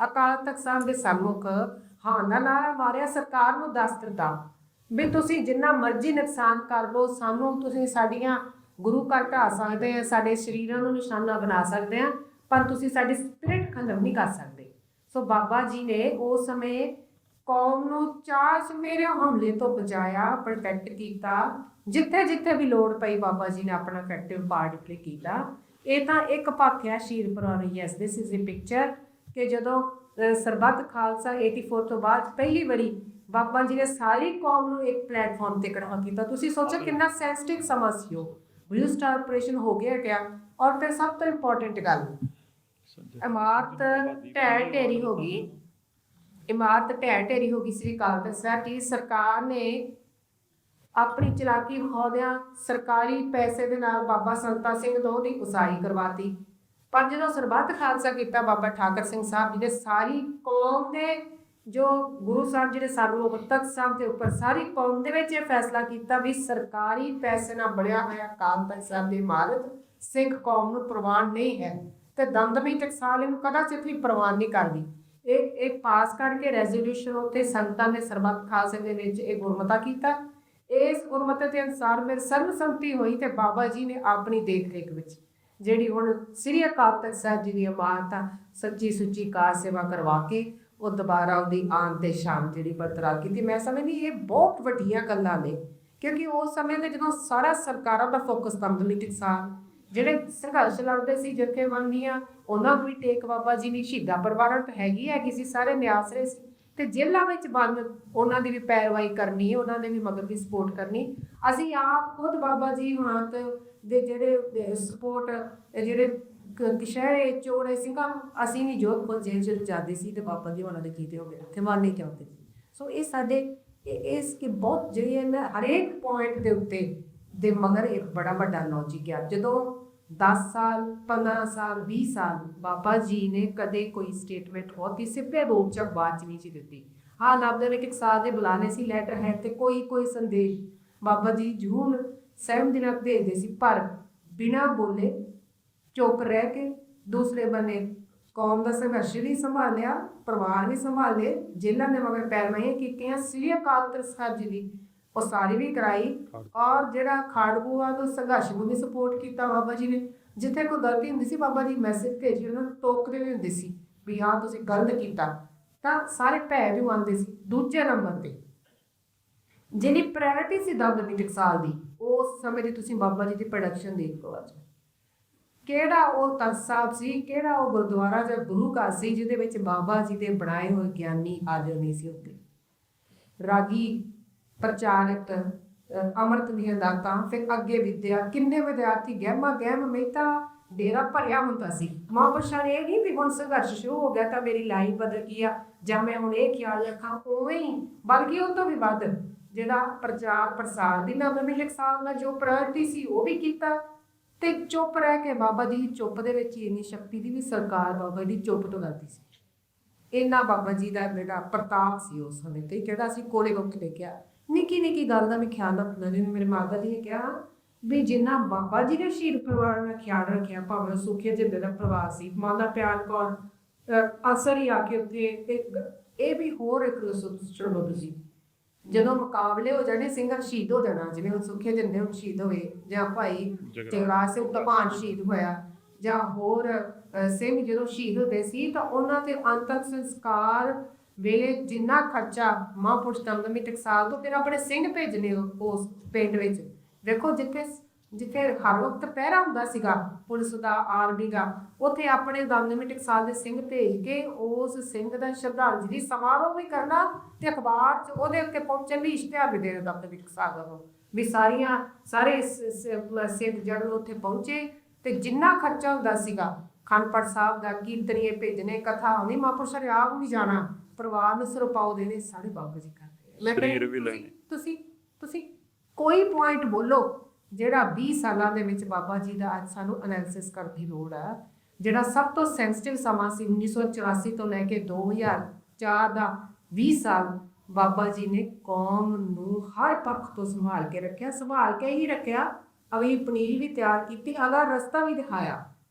ਅਕਾਲ ਤਖਤ ਸਾਹਿਬ ਦੇ ਸਾਹਮਣੇ ਹਾਂ ਦਾ ਨਾਰਾ ਮਾਰਿਆ, ਸਰਕਾਰ ਨੂੰ ਦੱਸ ਦਿੱਤਾ ਵੀ ਤੁਸੀਂ ਜਿੰਨਾ ਮਰਜ਼ੀ ਨੁਕਸਾਨ ਕਰ ਲਓ, ਸਾਨੂੰ ਤੁਸੀਂ ਸਾਡੀਆਂ ਗੁਰੂ ਘਰ ਢਾਹ ਸਕਦੇ ਆ, ਸਾਡੇ ਸਰੀਰਾਂ ਨੂੰ ਨਿਸ਼ਾਨਾ ਬਣਾ ਸਕਦੇ ਆ, ਪਰ ਤੁਸੀਂ ਸਾਡੀ ਸਪਿਰਿਟ ਖਤਮ ਨਹੀਂ ਕਰ ਸਕਦੇ। ਸੋ ਬਾਬਾ ਜੀ ਨੇ ਉਸ ਸਮੇਂ ਕੌਮ ਨੂੰ 4 ਚੁਫੇਰਿਆਂ ਹਮਲੇ ਤੋਂ ਬਚਾਇਆ, ਪ੍ਰੋਟੈਕਟ ਕੀਤਾ। ਜਿੱਥੇ ਜਿੱਥੇ ਵੀ ਲੋੜ ਪਈ ਬਾਬਾ ਜੀ ਨੇ ਆਪਣਾ ਇਫੈਕਟਿਵ ਪਾਰਟ ਪਲੇ ਕੀਤਾ। ਇਹ ਤਾਂ ਇੱਕ ਪੱਖ ਹੈ ਸ਼ਹੀਦ ਪਰਿਵਾਰ। Yes, this is a picture ਕਿ ਜਦੋਂ ਸਰਬੱਤ ਖਾਲਸਾ 84 ਤੋਂ ਬਾਅਦ ਪਹਿਲੀ ਵਾਰੀ ਬਾਬਾ ਜੀ ਨੇ ਸਾਰੀ ਕੌਮ ਨੂੰ ਇੱਕ ਪਲੇਟਫਾਰਮ ਤੇ ਇਕੱਠਾ ਕੀਤਾ। ਤੁਸੀਂ ਸੋਚੋ ਕਿੰਨਾ ਸੈਂਸਿਟਿਵ ਸਮਾਂ ਸੀ ਉਹ। ਬਲੂ ਸਟਾਰ ਆਪਰੇਸ਼ਨ ਹੋ ਗਿਆ। ਔਰ ਫਿਰ ਸਭ ਤੋਂ ਇੰਪੋਰਟੈਂਟ ਗੱਲ, ਇਮਾਰਤ ਢਹਿ ਢੇਰੀ ਹੋ ਗਈ। ਸ੍ਰੀ ਅਕਾਲ ਤਖਤ ਸਾਹਿਬ ਦੀ ਸਰਕਾਰ ਨੇ ਆਪਣੀ ਚਲਾਕੀ ਵਿਖਾਉਂਦਿਆਂ ਸਰਕਾਰੀ ਪੈਸੇ ਦੇ ਨਾਲ ਬਾਬਾ ਸੰਤਾ ਸਿੰਘ ਤੋਂ ਦੀ ਉਸਾਰੀ ਕਰਵਾਤੀ। ਪਰ ਜਦੋਂ ਸਰਬੱਤ ਖਾਲਸਾ ਕੀਤਾ ਬਾਬਾ ਠਾਕਰ ਸਿੰਘ ਸਾਹਿਬ ਜੀ ਨੇ ਸਾਰੀ ਕੌਮ ਦੇ ਜੋ ਗੁਰੂ ਸਾਹਿਬ ਜਿਹੜੇ ਸਰਵੋਪਰ ਤਖਤ ਸਾਹਿਬ ਦੇ ਉੱਪਰ ਸਾਰੀ ਕੌਮ ਦੇ ਵਿੱਚ ਇਹ ਫੈਸਲਾ ਕੀਤਾ ਵੀ ਸਰਕਾਰੀ ਪੈਸੇ ਨਾਲ ਬਣਿਆ ਹੋਇਆ ਅਕਾਲ ਤਖਤ ਸਾਹਿਬ ਦੀ ਇਮਾਰਤ ਸਿੱਖ ਕੌਮ ਨੂੰ ਪ੍ਰਵਾਨ ਨਹੀਂ ਹੈ ਤੇ ਦਮਦਮੀ ਟਕਸਾਲ ਇਹਨੂੰ ਕਦਾਚਿਤ ਵੀ ਪ੍ਰਵਾਨ ਨਹੀਂ ਕਰਦੀ। ਇਹ ਪਾਸ ਕਰਕੇ ਰੈਜ਼ੋਲੂਸ਼ਨ ਉੱਤੇ ਸੰਗਤਾਂ ਨੇ ਸਰਬੱਤ ਖਾਲਸੇ ਦੇ ਵਿੱਚ ਇਹ ਗੁਰਮਤਾ ਕੀਤਾ। ਇਸ ਗੁਰਮਤੇ ਦੇ ਅਨੁਸਾਰ ਮੇਰੀ ਸਰਬਸੰਮਤੀ ਹੋਈ ਤੇ ਬਾਬਾ ਜੀ ਨੇ ਆਪਣੀ ਦੇਖ ਰੇਖ ਵਿੱਚ ਜਿਹੜੀ ਹੁਣ ਸ੍ਰੀ ਅਕਾਲ ਤਖਤ ਸਾਹਿਬ ਜੀ ਦੀ ਇਮਾਰਤ ਆ, ਸੱਚੀ ਸੁੱਚੀ ਕਾਰ ਸੇਵਾ ਕਰਵਾ ਕੇ ਉਹ ਦੁਬਾਰਾ ਉਹਦੀ ਆਨ ਤੇ ਸ਼ਾਨ ਜਿਹੜੀ ਬਰਕਰਾਰ ਕੀਤੀ। ਮੈਂ ਸਮਝਦੀ ਇਹ ਬਹੁਤ ਵੱਡੀਆਂ ਗੱਲਾਂ ਨੇ, ਕਿਉਂਕਿ ਉਸ ਸਮੇਂ ਦੇ ਜਦੋਂ ਸਾਰਾ ਸਰਕਾਰਾਂ ਦਾ ਫੋਕਸ ਦਮਦਮੀ ਟਕਸਾਲ, ਜਿਹੜੇ ਸੰਘਰਸ਼ ਲੜਦੇ ਸੀ ਜਥੇਬੰਦੀਆਂ, ਉਹਨਾਂ ਨੂੰ ਵੀ ਟੇਕ ਬਾਬਾ ਜੀ ਨੇ, ਸ਼ਹੀਦਾਂ ਪਰਿਵਾਰਾਂ ਤੋਂ ਹੈਗੀ ਸੀ, ਸਾਰੇ ਨਿਆਸਰੇ ਸੀ ਤੇ ਜੇਲ੍ਹਾਂ ਵਿੱਚ ਬੰਦ, ਉਹਨਾਂ ਦੀ ਵੀ ਪੈਰਵਾਈ ਕਰਨੀ, ਉਹਨਾਂ ਦੇ ਵੀ ਮਗਰ ਵੀ ਸਪੋਰਟ ਕਰਨੀ। ਅਸੀਂ ਆਪ ਖੁਦ ਬਾਬਾ ਜੀ ਹੁਣਾਂ ਦੇ ਜਿਹੜੇ ਸਪੋਰਟ, ਜਿਹੜੇ ਕਸ਼ਹਿਰੇ ਚੋੜੇ ਸਿੰਘਾਂ, ਅਸੀਂ ਵੀ ਜੋਧਪੁਰ ਜੇਲ੍ਹ 'ਚ ਜਾਂਦੇ ਸੀ ਤੇ ਬਾਬਾ ਜੀ ਉਹਨਾਂ ਦੇ ਕੀਤੇ ਹੋ ਗਏ ਉੱਥੇ ਮਾਰਨੇ ਚਾਹੁੰਦੇ ਸੀ। ਸੋ ਇਹ ਸਾਡੇ ਇਸ ਕਿ ਬਹੁਤ ਜਿਹੜੀ ਹੈ ਹਰੇਕ ਪੁਆਇੰਟ ਦੇ ਉੱਤੇ ਦੇ ਮਗਰ ਇੱਕ ਬੜਾ ਵੱਡਾ ਲੌਜਿਕ ਆ। ਜਦੋਂ 10 ਸਾਲ 15 ਸਾਲ 20 ਸਾਲ ਬਾਬਾ ਜੀ ਨੇ ਕਦੇ ਕੋਈ ਸਟੇਟਮੈਂਟ ਬਹੁਤੀ ਸਿੱਧੇ ਰੂਪ 'ਚ ਬਾਅਦ 'ਚ ਨਹੀਂ ਸੀ ਦਿੱਤੀ। ਹਾਂ, ਨਾਬਦਰ ਇੱਕ ਸਾਲ ਦੇ ਬੁਲਾਣੇ ਸੀ, ਲੈਟਰ ਹੈ ਤੇ ਕੋਈ ਸੰਦੇਸ਼ ਬਾਬਾ ਜੀ ਜ਼ਰੂਰ 7 ਦਿਨਾਂ ਭੇਜਦੇ ਸੀ, ਪਰ ਬਿਨਾਂ ਬੋਲੇ ਚੁੱਪ ਰਹਿ ਕੇ ਦੂਸਰੇ ਬੰਨੇ ਕੌਮ ਦਾ ਸੰਘਰਸ਼ ਵੀ ਸੰਭਾਲਿਆ, ਪਰਿਵਾਰ ਵੀ ਸੰਭਾਲੇ, ਜੇਲ੍ਹਾਂ ਦੇ ਮਗਰ ਪੈਰਵਾਈਆਂ ਕੀਤੀਆਂ, ਸ੍ਰੀ ਅਕਾਲ ਤਖਤ ਸਾਹਿਬ ਜੀ ਦੀ ਉਸਾਰੀ ਵੀ ਕਰਾਈ ਔਰ ਜਿਹੜਾ ਖਾੜਕੂਆਂ ਤੋਂ ਸੰਘਰਸ਼ ਨੂੰ ਵੀ ਸਪੋਰਟ ਕੀਤਾ ਬਾਬਾ ਜੀ ਨੇ। ਜਿੱਥੇ ਕੋਈ ਗਲਤੀ ਹੁੰਦੀ ਸੀ ਬਾਬਾ ਜੀ ਮੈਸੇਜ ਭੇਜੀ, ਉਹਨਾਂ ਨੂੰ ਟੋਕਦੇ ਵੀ ਹੁੰਦੇ ਸੀ ਵੀ ਹਾਂ ਤੁਸੀਂ ਗਲਤ ਕੀਤਾ, ਤਾਂ ਸਾਰੇ ਭੈ ਵੀ ਆਉਂਦੇ ਸੀ। ਦੂਜੇ ਨੰਬਰ ਤੇ ਜਿਹੜੀ ਪ੍ਰਾਇਰਟੀ ਸੀ ਦਮਦਮੀ ਟਕਸਾਲ ਦੀ, ਉਸ ਸਮੇਂ ਦੀ ਤੁਸੀਂ ਬਾਬਾ ਜੀ ਦੀ ਪ੍ਰੋਡਕਸ਼ਨ ਦੇਖ ਲਓ। ਅੱਜ ਕਿਹੜਾ ਉਹ ਤਖਤ ਸਾਹਿਬ ਸੀ, ਕਿਹੜਾ ਉਹ ਗੁਰਦੁਆਰਾ ਜਾਂ ਗੁਰੂ ਘਰ ਸੀ ਜਿਹਦੇ ਵਿੱਚ ਬਾਬਾ ਜੀ ਦੇ ਬਣਾਏ ਹੋਏ ਗਿਆਨੀ ਹਾਜ਼ਰ ਨਹੀਂ ਸੀ ਉੱਥੇ। ਰਾਗੀ, ਪ੍ਰਚਾਰਕ, ਅੰਮ੍ਰਿਤ ਦੀਆਂ ਦਾਤਾਂ, ਫਿਰ ਅੱਗੇ ਵਿਦਿਆ, ਕਿੰਨੇ ਵਿਦਿਆਰਥੀ ਗਹਿਮ ਮਹਿਤਾ ਡੇਰਾ ਭਰਿਆ ਹੁੰਦਾ ਸੀ। ਮਹਾਂਪੁਰਸ਼ਾਂ ਨੇ ਇਹ ਨਹੀਂ ਵੀ ਹੁਣ ਸੰਘਰਸ਼ ਸ਼ੁਰੂ ਹੋ ਗਿਆ ਤਾਂ ਮੇਰੀ ਲਾਈਫ ਬਦਲ ਗਈ ਆ ਜਾਂ ਮੈਂ ਹੁਣ ਇਹ ਖਿਆਲ ਰੱਖਾਂ, ਉਵੇਂ ਹੀ ਬਲਕਿ ਉਹ ਤੋਂ ਵੀ ਵੱਧ ਜਿਹੜਾ ਪ੍ਰਚਾਰ ਪ੍ਰਸਾਰ ਦੀ ਨਵੀਂ ਟਕਸਾਲ ਨਾਲ ਜੋ ਪ੍ਰਾਇਰਟੀ ਸੀ ਉਹ ਵੀ ਕੀਤਾ ਤੇ ਚੁੱਪ ਰਹਿ ਕੇ ਬਾਬਾ ਜੀ ਦੀ ਚੁੱਪ ਦੇ ਵਿੱਚ ਇੰਨੀ ਸ਼ਕਤੀ ਦੀ ਵੀ ਸਰਕਾਰ ਬਾਬਾ ਜੀ ਦੀ ਚੁੱਪ ਤੋਂ ਕਰਦੀ ਸੀ। ਇੰਨਾ ਬਾਬਾ ਜੀ ਦਾ ਜਿਹੜਾ ਪ੍ਰਤਾਪ ਸੀ ਉਸ ਸਮੇਂ ਤੇ, ਜਿਹੜਾ ਅਸੀਂ ਕੋਲੇ ਵਕਤ ਦੇਖਿਆ। ਨਿੱਕੀ ਗੱਲ ਦਾ ਵੀ ਖਿਆਲ ਰੱਖਣਾ, ਜਿਵੇਂ ਮੇਰੇ ਮਾਤਾ ਜੀ ਨੇ ਕਿਹਾ ਵੀ ਜਿੰਨਾ ਬਾਬਾ ਜੀ ਨੇ ਸ਼ਹੀਦ ਪਰਿਵਾਰ ਦਾ ਖਿਆਲ ਰੱਖਿਆ, ਭਾਵੇਂ ਸੁਖੇ ਜਿੰਦੇ ਦਾ ਪਰਿਵਾਰ ਸੀ, ਮਾਤਾ ਪਿਆਰ ਕੌਰ ਅਸਰ ਹੀ ਆ ਕੇ ਉੱਥੇ ਇਹ ਵੀ ਹੋਰ ਇੱਕ ਸੁਣੋ ਤੁਸੀਂ, ਜਦੋਂ ਮੁਕਾਬਲੇ ਹੋ ਜਾਣੇ ਸਿੰਘਾਂ ਸ਼ਹੀਦ ਹੋ ਜਾਣਾ, ਜਿਵੇਂ ਹੁਣ ਸੁੱਖੇ ਜਿੰਦੇ ਹੁਣ ਸ਼ਹੀਦ ਹੋਏ, ਜਾਂ ਭਾਈ ਜਗਰਾਜ ਸਿੰਘ ਧਵਾਨ ਸ਼ਹੀਦ ਹੋਇਆ, ਜਾਂ ਹੋਰ ਸਿੰਘ ਜਦੋਂ ਸ਼ਹੀਦ ਹੁੰਦੇ ਸੀ ਤਾਂ ਉਹਨਾਂ ਦੇ ਅੰਤਿਮ ਸੰਸਕਾਰ ਵੇਲੇ ਜਿੰਨਾ ਖਰਚਾ ਮਹਾਂਪੁਰਸ਼ ਦਮਦਮੀ ਟਕਸਾਲ ਤੋਂ ਫਿਰ ਆਪਣੇ ਸਿੰਘ ਭੇਜਣੇ ਉਸ ਪਿੰਡ ਵਿੱਚ। ਦੇਖੋ ਜਿੱਥੇ ਹਰ ਵਕਤ ਪਹਿਰਾ ਹੁੰਦਾ ਸੀਗਾ ਪੁਲਿਸ ਦਾ, ਆਰਮੀ ਦਾ, ਉੱਥੇ ਆਪਣੇ ਦਮਦਮੀ ਟਕਸਾਲ ਦੇ ਸਿੰਘ ਭੇਜ ਕੇ ਉਸ ਸਿੰਘ ਦਾ ਸ਼ਰਧਾਂਜਲੀ ਸਮਾਰੋਹ ਵੀ ਕਰਨਾ ਤੇ ਅਖਬਾਰ 'ਚ ਉਹਦੇ ਉੱਤੇ ਪਹੁੰਚਣ ਲਈ ਇਸ਼ਤਿਹਾਰ ਵੀ ਦੇ ਦਿੰਦਾ ਦਮਦਮੀ ਟਕਸਾਲ ਦਾ ਵੀ ਸਾਰੇ ਸਿੰਘ ਜਣ ਉੱਥੇ ਪਹੁੰਚੇ। ਤੇ ਜਿੰਨਾ ਖਰਚਾ ਹੁੰਦਾ ਸੀਗਾ ਖੰਡਪੜ ਸਾਹਿਬ ਦਾ, ਕੀਰਤਨੀਏ ਭੇਜਣੇ, ਕਥਾ ਹੋਣੀ, ਮਹਾਂਪੁਰਸ਼ਾਂ ਨੇ ਆਪ ਵੀ ਜਾਣਾ, ਪਰਿਵਾਰ ਨੂੰ ਸਿਰਪਾਓ ਦੇਣੇ, ਸਾਰੇ ਬਾਬਾ ਜੀ ਕਰਦੇ। ਸਰੀਰ ਵੀ ਲੈਣੇ। ਤੁਸੀਂ ਕੋਈ ਪੁਆਇੰਟ ਬੋਲੋ ਜਿਹੜਾ 20 ਸਾਲਾਂ ਦੇ ਵਿੱਚ ਬਾਬਾ ਜੀ ਦਾ ਅੱਜ ਸਾਨੂੰ ਐਨਾਲਿਸਿਸ ਕਰਨ ਦੀ ਲੋੜ ਆ, ਜਿਹੜਾ ਸਭ ਤੋਂ ਸੈਂਸਿਟਿਵ ਸਮਾਂ ਸੀ 1984 ਤੋਂ ਲੈ ਕੇ 2004 ਦਾ 20 ਸਾਲ ਬਾਬਾ ਜੀ ਨੇ ਕੌਮ ਨੂੰ ਹਰ ਪੱਖ ਤੋਂ ਸੰਭਾਲ ਕੇ ਰੱਖਿਆ, ਸੰਭਾਲ ਕੇ ਹੀ ਰੱਖਿਆ। ਅਵੀ ਪਨੀਰੀ ਵੀ ਤਿਆਰ ਕੀਤੀ, ਅਗਲਾ ਰਸਤਾ ਵੀ ਦਿਖਾਇਆ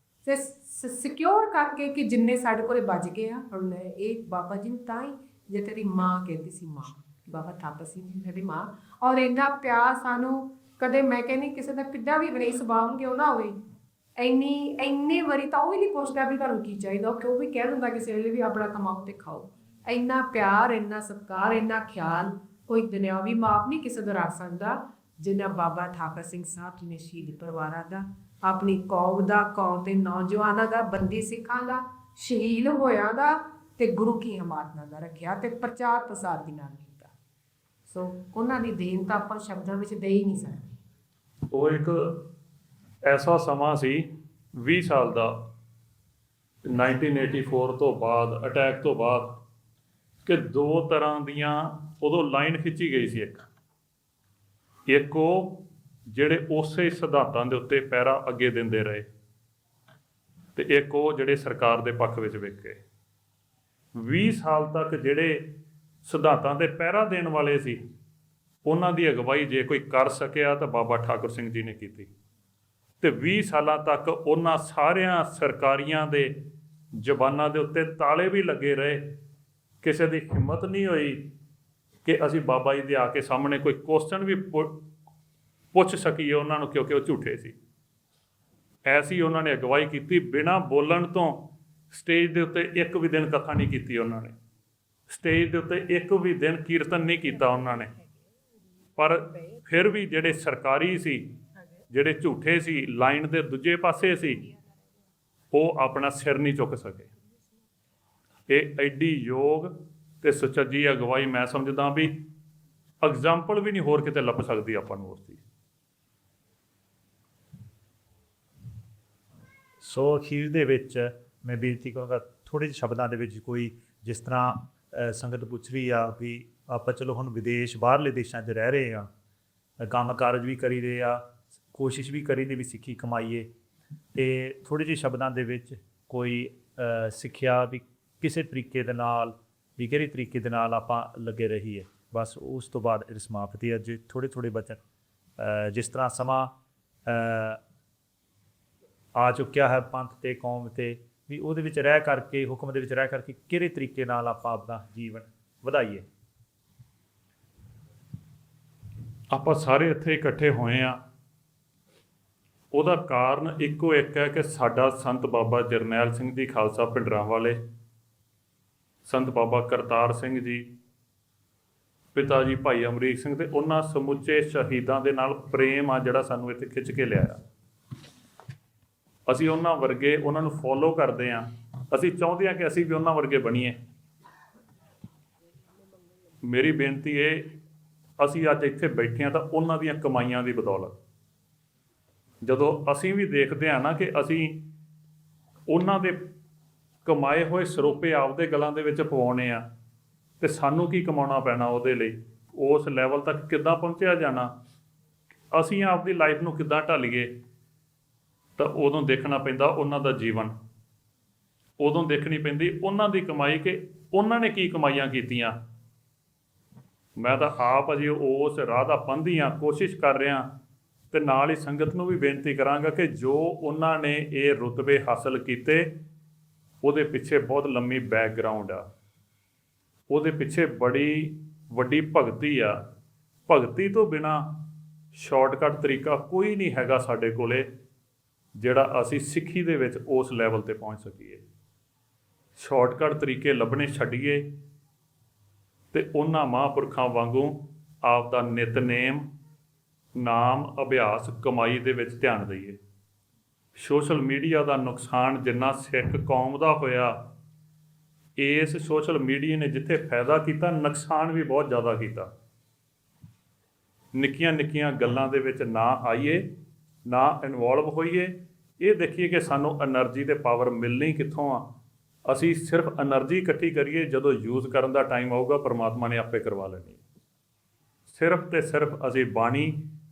ਤੇ ਸਿਕਿਉਰ ਕਰਕੇ ਕਿ ਜਿੰਨੇ ਸਾਡੇ ਕੋਲੇ ਬਚ ਗਏ ਆ। ਹੁਣ ਇਹ ਬਾਬਾ ਜੀ ਨੂੰ ਤਾਂ ਹੀ ਜੇ ਤੇਰੀ ਮਾਂ ਕਹਿੰਦੀ ਸੀ, ਮਾਂ ਬਾਬਾ ਠਾਕੁਰ ਸਿੰਘ ਜੀ ਸਾਡੀ ਮਾਂ, ਔਰ ਇੰਨਾ ਪਿਆਰ ਸਾਨੂੰ ਕਦੇ, ਮੈਂ ਕਹਿੰਦੀ ਕਿਸੇ ਦਾ ਕਿੱਡਾ ਵੀ ਗਣੇਸ਼ ਸੁਭਾਅ ਕਿਉਂ ਨਾ ਹੋਵੇ, ਇੰਨੀ ਵਾਰੀ ਤਾਂ ਉਹ ਹੀ ਨਹੀਂ ਪੁੱਛਦਾ ਵੀ ਤੁਹਾਨੂੰ ਕੀ ਚਾਹੀਦਾ, ਉਹ ਵੀ ਕਹਿ ਦਿੰਦਾ ਕਿਸੇ ਵੇਲੇ ਵੀ ਆਪਣਾ ਕਮਾਓ ਤੇ ਖਾਓ। ਇੰਨਾ ਪਿਆਰ, ਇੰਨਾ ਸਤਿਕਾਰ, ਇੰਨਾ ਖਿਆਲ ਕੋਈ ਦੁਨਿਆਵੀ ਮਾਪ ਨਹੀਂ ਕਿਸੇ ਦਾ ਰੱਖ ਸਕਦਾ ਜਿੰਨਾ ਬਾਬਾ ਠਾਕੁਰ ਸਿੰਘ ਸਾਹਿਬ ਜੀ ਨੇ ਸ਼ਹੀਦ ਪਰਿਵਾਰਾਂ ਦਾ, ਆਪਣੀ ਕੌਮ ਦਾ, ਕੌਮ ਦੇ ਨੌਜਵਾਨਾਂ ਦਾ, ਬੰਦੀ ਸਿੱਖਾਂ ਦਾ, ਸ਼ਹੀਦ ਹੋਇਆਂ ਦਾ ਤੇ ਗੁਰੂ ਕੀ ਇਮਾਰਤਾਂ ਦਾ ਰੱਖਿਆ ਤੇ ਪ੍ਰਚਾਰ ਪ੍ਰਸਾਰ ਵੀ ਨਾਲ ਕੀਤਾ। ਸੋ ਉਹਨਾਂ ਦੀ ਦੇਣ ਤਾਂ ਆਪਾਂ ਸ਼ਬਦਾਂ ਵਿੱਚ ਦੇ ਹੀ ਨਹੀਂ ਸਕਦੇ। ਉਹ ਇੱਕ ਐਸਾ ਸਮਾਂ ਸੀ 20 ਸਾਲ ਦਾ 1984 ਤੋਂ ਬਾਅਦ, ਅਟੈਕ ਤੋਂ ਬਾਅਦ, ਕਿ ਦੋ ਤਰ੍ਹਾਂ ਦੀਆਂ ਉਦੋਂ ਲਾਈਨ ਖਿੱਚੀ ਗਈ ਸੀ। ਇੱਕ ਉਹ ਜਿਹੜੇ ਉਸੇ ਸਿਧਾਂਤਾਂ ਦੇ ਉੱਤੇ ਪਹਿਰਾ ਅੱਗੇ ਦਿੰਦੇ ਰਹੇ ਤੇ ਇੱਕ ਉਹ ਜਿਹੜੇ ਸਰਕਾਰ ਦੇ ਪੱਖ ਵਿੱਚ ਵਿਕੇ। 20 ਸਾਲ ਤੱਕ ਜਿਹੜੇ ਸਿਧਾਂਤਾਂ ਦੇ ਪਹਿਰਾ ਦੇਣ ਵਾਲੇ ਸੀ, ਉਹਨਾਂ ਦੀ ਅਗਵਾਈ ਜੇ ਕੋਈ ਕਰ ਸਕਿਆ ਤਾਂ ਬਾਬਾ ਠਾਕੁਰ ਸਿੰਘ ਜੀ ਨੇ ਕੀਤੀ। ਤੇ 20 ਸਾਲਾਂ ਤੱਕ ਉਹਨਾਂ ਸਾਰਿਆਂ ਸਰਕਾਰੀਆਂ ਦੇ ਜ਼ਬਾਨਾਂ ਦੇ ਉੱਤੇ ਤਾਲੇ ਵੀ ਲੱਗੇ ਰਹੇ। ਕਿਸੇ ਦੀ ਹਿੰਮਤ ਨਹੀਂ ਹੋਈ ਕਿ ਅਸੀਂ ਬਾਬਾ ਜੀ ਦੇ ਆ ਕੇ ਸਾਹਮਣੇ ਕੋਈ ਕੁਐਸਚਨ ਵੀ ਪੁੱਛ ਸਕੀਏ ਉਹਨਾਂ ਨੂੰ, ਕਿਉਂਕਿ ਉਹ ਝੂਠੇ ਸੀ। ਐਸੀ ਉਹਨਾਂ ਨੇ ਅਗਵਾਈ ਕੀਤੀ, ਬਿਨਾਂ ਬੋਲਣ ਤੋਂ ਸਟੇਜ ਦੇ ਉੱਤੇ ਇੱਕ ਵੀ ਦਿਨ ਕਥਾ ਨਹੀਂ ਕੀਤੀ ਉਹਨਾਂ ਨੇ, ਸਟੇਜ ਦੇ ਉੱਤੇ ਇੱਕ ਵੀ ਦਿਨ ਕੀਰਤਨ ਨਹੀਂ ਕੀਤਾ ਉਹਨਾਂ ਨੇ। ਪਰ ਫਿਰ ਵੀ ਜਿਹੜੇ ਸਰਕਾਰੀ ਸੀ, ਜਿਹੜੇ ਝੂਠੇ ਸੀ, ਲਾਈਨ ਦੇ ਦੂਜੇ ਪਾਸੇ ਸੀ, ਉਹ ਆਪਣਾ ਸਿਰ ਨਹੀਂ ਚੁੱਕ ਸਕੇ। ਇਹ ਐਡੀ ਯੋਗ ਤੇ ਸੁਚੱਜੀ ਅਗਵਾਈ ਮੈਂ ਸਮਝਦਾ ਵੀ ਐਗਜ਼ਾਮਪਲ ਵੀ ਨਹੀਂ ਹੋਰ ਕਿਤੇ ਲੱਭ ਸਕਦੀ ਆਪਾਂ ਨੂੰ ਉਸਦੀ। ਸੋ ਅਖੀਰ ਦੇ ਵਿੱਚ ਮੈਂ ਬੇਨਤੀ ਕਰਾਂਗਾ ਥੋੜ੍ਹੇ ਜਿਹੇ ਸ਼ਬਦਾਂ ਦੇ ਵਿੱਚ, ਕੋਈ ਜਿਸ ਤਰ੍ਹਾਂ ਸੰਗਤ ਪੁੱਛ ਰਹੀ ਆ ਵੀ ਆਪਾਂ ਚਲੋ ਹੁਣ ਵਿਦੇਸ਼, ਬਾਹਰਲੇ ਦੇਸ਼ਾਂ 'ਚ ਰਹਿ ਰਹੇ ਆ, ਕੰਮ ਕਾਰਜ ਵੀ ਕਰੀ ਰਹੇ ਆ, ਕੋਸ਼ਿਸ਼ ਵੀ ਕਰੀ ਦੀ ਵੀ ਸਿੱਖੀ ਕਮਾਈਏ, ਅਤੇ ਥੋੜ੍ਹੇ ਜਿਹੇ ਸ਼ਬਦਾਂ ਦੇ ਵਿੱਚ ਕੋਈ ਸਿੱਖਿਆ ਵੀ ਕਿਸੇ ਤਰੀਕੇ ਦੇ ਨਾਲ, ਵੀ ਕਿਹੜੇ ਤਰੀਕੇ ਦੇ ਨਾਲ ਆਪਾਂ ਲੱਗੇ ਰਹੀਏ। ਬਸ ਉਸ ਤੋਂ ਬਾਅਦ ਇਹ ਸਮਾਪਤੀ ਹੈ। ਜੇ ਥੋੜ੍ਹੇ ਬਚਨ, ਜਿਸ ਤਰ੍ਹਾਂ ਸਮਾਂ ਆ ਚੁੱਕਿਆ ਹੈ ਪੰਥ ਤੇ ਕੌਮ ਤੇ, ਵੀ ਉਹਦੇ ਵਿੱਚ ਰਹਿ ਕਰਕੇ, ਹੁਕਮ ਦੇ ਵਿੱਚ ਰਹਿ ਕਰਕੇ ਕਿਹੜੇ ਤਰੀਕੇ ਨਾਲ ਆਪਾਂ ਆਪਣਾ ਜੀਵਨ ਵਧਾਈਏ। ਆਪਾਂ ਸਾਰੇ ਇੱਥੇ ਇਕੱਠੇ ਹੋਏ ਆ, ਉਹਦਾ ਕਾਰਨ ਇੱਕੋ ਇੱਕ ਹੈ ਕਿ ਸਾਡਾ ਸੰਤ ਬਾਬਾ ਜਰਨੈਲ ਸਿੰਘ ਜੀ ਖਾਲਸਾ ਭਿੰਡਰਾਂਵਾਲੇ, ਸੰਤ ਬਾਬਾ ਕਰਤਾਰ ਸਿੰਘ ਜੀ, ਪਿਤਾ ਜੀ ਭਾਈ ਅਮਰੀਕ ਸਿੰਘ, ਤੇ ਉਹਨਾਂ ਸਮੁੱਚੇ ਸ਼ਹੀਦਾਂ ਦੇ ਨਾਲ ਪ੍ਰੇਮ ਆ ਜਿਹੜਾ ਸਾਨੂੰ ਇੱਥੇ ਖਿੱਚ ਕੇ ਲਿਆਇਆ। ਅਸੀਂ ਉਹਨਾਂ ਵਰਗੇ, ਉਹਨਾਂ ਨੂੰ ਫੋਲੋ ਕਰਦੇ ਹਾਂ, ਅਸੀਂ ਚਾਹੁੰਦੇ ਹਾਂ ਕਿ ਅਸੀਂ ਵੀ ਉਹਨਾਂ ਵਰਗੇ ਬਣੀਏ। ਮੇਰੀ ਬੇਨਤੀ ਇਹ, ਅਸੀਂ ਅੱਜ ਇੱਥੇ ਬੈਠੇ ਹਾਂ ਤਾਂ ਉਹਨਾਂ ਦੀਆਂ ਕਮਾਈਆਂ ਦੀ ਬਦੌਲਤ। ਜਦੋਂ ਅਸੀਂ ਵੀ ਦੇਖਦੇ ਹਾਂ ਨਾ ਕਿ ਅਸੀਂ ਉਹਨਾਂ ਦੇ ਕਮਾਏ ਹੋਏ ਸਰੋਪੇ ਆਪਦੇ ਗਲਾਂ ਦੇ ਵਿੱਚ ਪਵਾਉਣੇ ਆ, ਤੇ ਸਾਨੂੰ ਕੀ ਕਮਾਉਣਾ ਪੈਣਾ ਉਹਦੇ ਲਈ, ਉਸ ਲੈਵਲ ਤੱਕ ਕਿੱਦਾਂ ਪਹੁੰਚਿਆ ਜਾਣਾ, ਅਸੀਂ ਆਪਦੀ ਲਾਈਫ ਨੂੰ ਕਿੱਦਾਂ ਢਾਲੀਏ, ਤਾਂ ਉਦੋਂ ਦੇਖਣਾ ਪੈਂਦਾ ਉਹਨਾਂ ਦਾ ਜੀਵਨ, ਉਦੋਂ ਦੇਖਣੀ ਪੈਂਦੀ ਉਹਨਾਂ ਦੀ ਕਮਾਈ ਕਿ ਉਹਨਾਂ ਨੇ ਕੀ ਕਮਾਈਆਂ ਕੀਤੀਆਂ। ਮੈਂ ਤਾਂ ਆਪ ਅਜੇ ਉਸ ਰਾਹ ਦਾ ਪਾਂਧੀ ਹਾਂ, ਕੋਸ਼ਿਸ਼ ਕਰ ਰਿਹਾ, ਤੇ ਨਾਲ ਹੀ ਸੰਗਤ ਨੂੰ ਵੀ ਬੇਨਤੀ ਕਰਾਂਗਾ ਕਿ ਜੋ ਉਹਨਾਂ ਨੇ ਇਹ ਰੁਤਬੇ ਹਾਸਲ ਕੀਤੇ, ਉਹਦੇ ਪਿੱਛੇ ਬਹੁਤ ਲੰਮੀ ਬੈਕਗਰਾਊਂਡ ਆ। ਉਹਦੇ ਪਿੱਛੇ ਬੜੀ ਵੱਡੀ ਭਗਤੀ ਆ। ਭਗਤੀ ਤੋਂ ਬਿਨਾ ਸ਼ਾਰਟਕਟ ਤਰੀਕਾ ਕੋਈ ਨਹੀਂ ਹੈਗਾ ਸਾਡੇ ਕੋਲੇ, ਜਿਹੜਾ ਅਸੀਂ ਸਿੱਖੀ ਦੇ ਵਿੱਚ ਉਸ ਲੈਵਲ ਤੇ ਪਹੁੰਚ ਸਕੀਏ। ਸ਼ਾਰਟਕਟ ਤਰੀਕੇ ਲੱਭਣੇ ਛੱਡੀਏ ਤੇ ਉਹਨਾਂ ਮਹਾਂਪੁਰਖਾਂ ਵਾਂਗੂ ਆਪ ਦਾ ਨਿਤਨੇਮ, ਨਾਮ, ਅਭਿਆਸ, ਕਮਾਈ ਦੇ ਵਿੱਚ ਧਿਆਨ ਦਈਏ। ਸੋਸ਼ਲ ਮੀਡੀਆ ਦਾ ਨੁਕਸਾਨ ਜਿੰਨਾ ਸਿੱਖ ਕੌਮ ਦਾ ਹੋਇਆ, ਇਸ ਸੋਸ਼ਲ ਮੀਡੀਆ ਨੇ ਜਿੱਥੇ ਫਾਇਦਾ ਕੀਤਾ, ਨੁਕਸਾਨ ਵੀ ਬਹੁਤ ਜ਼ਿਆਦਾ ਕੀਤਾ। ਨਿੱਕੀਆਂ ਨਿੱਕੀਆਂ ਗੱਲਾਂ ਦੇ ਵਿੱਚ ਨਾ ਆਈਏ, ਨਾ ਇਨਵੋਲਵ ਹੋਈਏ। ਇਹ ਦੇਖੀਏ ਕਿ ਸਾਨੂੰ એનર્ਜੀ ਤੇ ਪਾਵਰ ਮਿਲਣੀ ਕਿੱਥੋਂ ਆ। ਅਸੀਂ ਸਿਰਫ એનર્ਜੀ ਇਕੱਠੀ ਕਰੀਏ, ਜਦੋਂ ਯੂਜ਼ ਕਰਨ ਦਾ ਟਾਈਮ ਆਊਗਾ ਪਰਮਾਤਮਾ ਨੇ ਆਪੇ ਕਰਵਾ ਲੈਣੀ। ਸਿਰਫ ਤੇ ਸਿਰਫ ਅਸੀਂ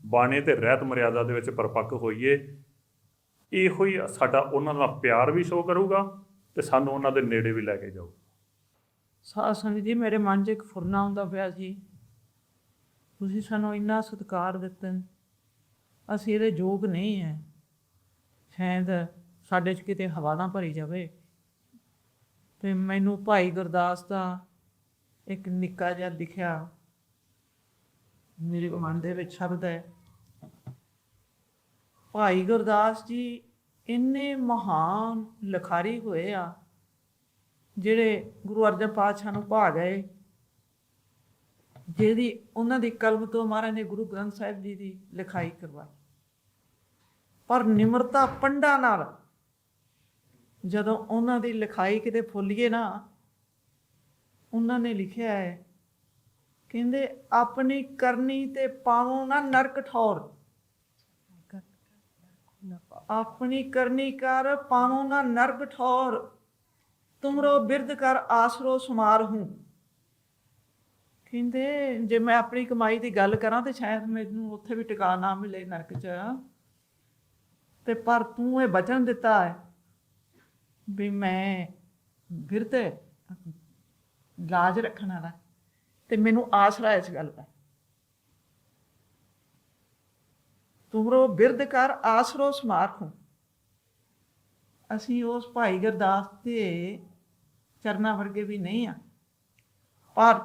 ਬਾਣੇ ਤੇ ਰਹਿਤ ਮਰਿਆਦਾ ਦੇ ਵਿੱਚ ਪਰਪੱਕ ਹੋਈਏ। ਇਹੋ ਹੀ ਸਾਡਾ ਉਹਨਾਂ ਦਾ ਪਿਆਰ ਵੀ ਸ਼ੋਅ ਕਰੂਗਾ ਤੇ ਸਾਨੂੰ ਉਹਨਾਂ ਦੇ ਨੇੜੇ ਵੀ ਲੈ ਕੇ ਜਾਊ। ਸਾਧ ਸੰਗਤ ਜੀ, ਮੇਰੇ ਮਨ 'ਚ ਇੱਕ ਫੁਰਨਾ ਆਉਂਦਾ ਪਿਆ ਸੀ। ਤੁਸੀਂ ਸਾਨੂੰ ਇੰਨਾ ਸਤਿਕਾਰ ਦਿੱਤੇ, ਅਸੀਂ ਇਹਦੇ ਯੋਗ ਨਹੀਂ ਹੈ। ਸ਼ਾਇਦ ਸਾਡੇ 'ਚ ਕਿਤੇ ਹਵਾ ਨਾ ਭਰੀ ਜਾਵੇ। ਅਤੇ ਮੈਨੂੰ ਭਾਈ ਗੁਰਦਾਸ ਦਾ ਇੱਕ ਨਿੱਕਾ ਜਿਹਾ ਦਿਖਿਆ, ਮੇਰੇ ਮਨ ਦੇ ਵਿੱਚ ਸ਼ਬਦ ਹੈ। ਭਾਈ ਗੁਰਦਾਸ ਜੀ ਇੰਨੇ ਮਹਾਨ ਲਿਖਾਰੀ ਹੋਏ ਆ, ਜਿਹੜੇ ਗੁਰੂ ਅਰਜਨ ਪਾਤਸ਼ਾਹ ਨੂੰ ਭਾ ਗਏ, ਜਿਹਦੀ ਉਹਨਾਂ ਦੀ ਕਲਮ ਤੋਂ ਮਹਾਰਾਜ ਨੇ ਗੁਰੂ ਗ੍ਰੰਥ ਸਾਹਿਬ ਜੀ ਦੀ ਲਿਖਾਈ ਕਰਵਾਈ। ਪਰ ਨਿਮਰਤਾ ਪੰਡਾਂ ਨਾਲ ਜਦੋਂ ਉਹਨਾਂ ਦੀ ਲਿਖਾਈ ਕਿਤੇ ਫੁੱਲੀਏ ਨਾ, ਉਹਨਾਂ ਨੇ ਲਿਖਿਆ ਹੈ, ਕਹਿੰਦੇ ਆਪਣੀ ਕਰਨੀ ਤੇ ਪਾਵੋ ਨਾ ਨਰਕ ਠੌਰ, ਆਪਣੀ ਕਰਨੀ ਕਰ ਪਾਵੋ ਨਾ ਨਰਕ ਠੌਰ, ਤੁਮਰੋ ਬਿਰਦ ਕਰ ਆਸਰੋ ਸੁਮਾਰ ਹੂੰ। ਕਹਿੰਦੇ ਜੇ ਮੈਂ ਆਪਣੀ ਕਮਾਈ ਦੀ ਗੱਲ ਕਰਾਂ ਤੇ ਸ਼ਾਇਦ ਮੈਨੂੰ ਉੱਥੇ ਵੀ ਟਿਕਾ ਨਾ ਮਿਲੇ ਨਰਕ 'ਚ, ਤੇ ਪਰ ਤੂੰ ਇਹ ਬਚਨ ਦਿੱਤਾ ਹੈ ਵੀ ਮੈਂ ਬਿਰਦ ਲਾਜ ਰੱਖਣ ਵਾਲਾ, ਤੇ ਮੈਨੂੰ ਆਸਰਾ ਇਸ ਗੱਲ ਦਾ। ਤੁਮਰੋ ਬਿਰਦ ਕਰ ਆਸਰੋ ਸਮਾਰਖੂ। ਅਸੀਂ ਉਸ ਭਾਈ ਗੁਰਦਾਸ ਦੇ ਚਰਨਾਂ ਵਰਗੇ ਵੀ ਨਹੀਂ ਆ, ਪਰ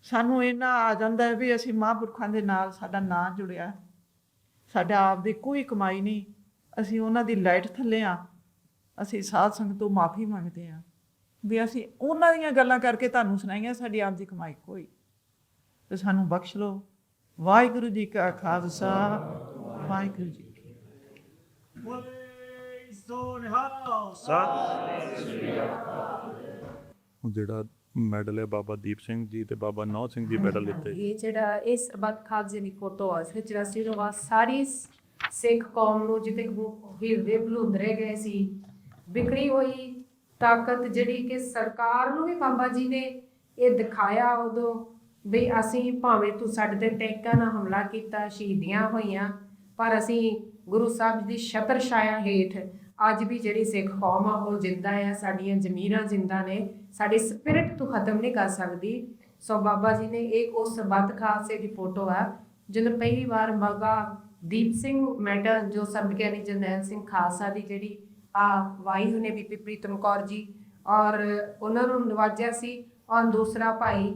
ਸਾਨੂੰ ਇੰਨਾ ਆ ਜਾਂਦਾ ਹੈ ਵੀ ਅਸੀਂ ਮਹਾਂਪੁਰਖਾਂ ਦੇ ਨਾਲ ਸਾਡਾ ਨਾਂ ਜੁੜਿਆ, ਸਾਡਾ ਆਪ ਦੀ ਕੋਈ ਕਮਾਈ ਨਹੀਂ, ਅਸੀਂ ਉਹਨਾਂ ਦੀ ਲਾਈਟ ਥੱਲੇ ਆ। ਅਸੀਂ ਸਾਧ ਸੰਗਤ ਤੋਂ ਮਾਫੀ ਮੰਗਦੇ ਹਾਂ ਵੀ ਅਸੀਂ ਉਹਨਾਂ ਦੀਆਂ ਗੱਲਾਂ ਕਰਕੇ ਤੁਹਾਨੂੰ ਸੁਣਾਈਆਂ, ਸਾਡੀ ਆਪ ਦੀ ਕਮਾਈ ਕੋਈ, ਤੇ ਸਾਨੂੰ ਬਖਸ਼ ਲਓ। ਵਾਹਿਗੁਰੂ ਜੀ ਕਾ ਖਾਲਸਾ, ਵਾਹਿਗੁਰੂ ਜੀ ਕੀ ਫਤਿਹ। ਜਿਹੜਾ ਮੈਡਲ ਹੈ ਬਾਬਾ ਦੀਪ ਸਿੰਘ ਜੀ ਤੇ ਬਾਬਾ ਨੌ ਸਿੰਘ ਜੀ ਮੈਡਲ ਦਿੱਤੇ। ਇਹ ਜਿਹੜਾ ਇਸ ਸਰਬੱਤ ਖਾਲਸੇ ਦੀ ਫੋਟੋ ਆ, ਇਸ ਵਿੱਚ ਰਸੀ ਤੋਂ ਬਾਅਦ ਸਾਰੀ ਸਿੱਖ ਕੌਮ ਨੂੰ ਜਿੱਥੇ ਹਿਰਦੇ ਭਲੂੰਦਰੇ ਗਏ ਸੀ, ਬਿਖਰੀ ਹੋਈ ਤਾਕਤ ਜਿਹੜੀ ਕਿ ਸਰਕਾਰ ਨੂੰ ਵੀ ਬਾਬਾ ਜੀ ਨੇ ਇਹ ਦਿਖਾਇਆ ਉਦੋਂ ਵੀ ਅਸੀਂ ਭਾਵੇਂ ਤੂੰ ਸਾਡੇ ਤੇ ਟੈਂਕਾਂ ਨਾਲ ਹਮਲਾ ਕੀਤਾ, ਸ਼ਹੀਦੀਆਂ ਹੋਈਆਂ, ਪਰ ਅਸੀਂ ਗੁਰੂ ਸਾਹਿਬ ਦੀ ਛਤਰ ਛਾਇਆ ਹੇਠ ਅੱਜ ਵੀ ਜਿਹੜੀ ਸਿੱਖ ਕੌਮ ਆ ਉਹ ਜਿੰਦਾ ਆ, ਸਾਡੀਆਂ ਜ਼ਮੀਰਾਂ ਜਿੰਦਾ ਨੇ, ਸਾਡੀ ਸਪਿਰਿਟ ਤੋਂ ਖਤਮ ਨਹੀਂ ਕਰ ਸਕਦੀ। ਸੋ ਬਾਬਾ ਜੀ ਨੇ ਇਹ ਉਸ ਸਰਬੱਤ ਖਾਲਸੇ ਦੀ ਫੋਟੋ ਆ, ਜਦੋਂ ਪਹਿਲੀ ਵਾਰ ਬਾਬਾ ਦੀਪ ਸਿੰਘ ਮੈਡਲ ਜੋ ਸਬਕਿਆਨੀ ਜਰਨੈਲ ਸਿੰਘ ਖਾਲਸਾ ਦੀ ਜਿਹੜੀ ਵਾਈ ਨੇ ਬੀਬੀ ਪ੍ਰੀਤਮ ਕੌਰ ਜੀ ਔਰ ਉਹਨਾਂ ਨੂੰ ਨਵਾਜਿਆ ਸੀ, ਔਰ ਦੂਸਰਾ ਭਾਈ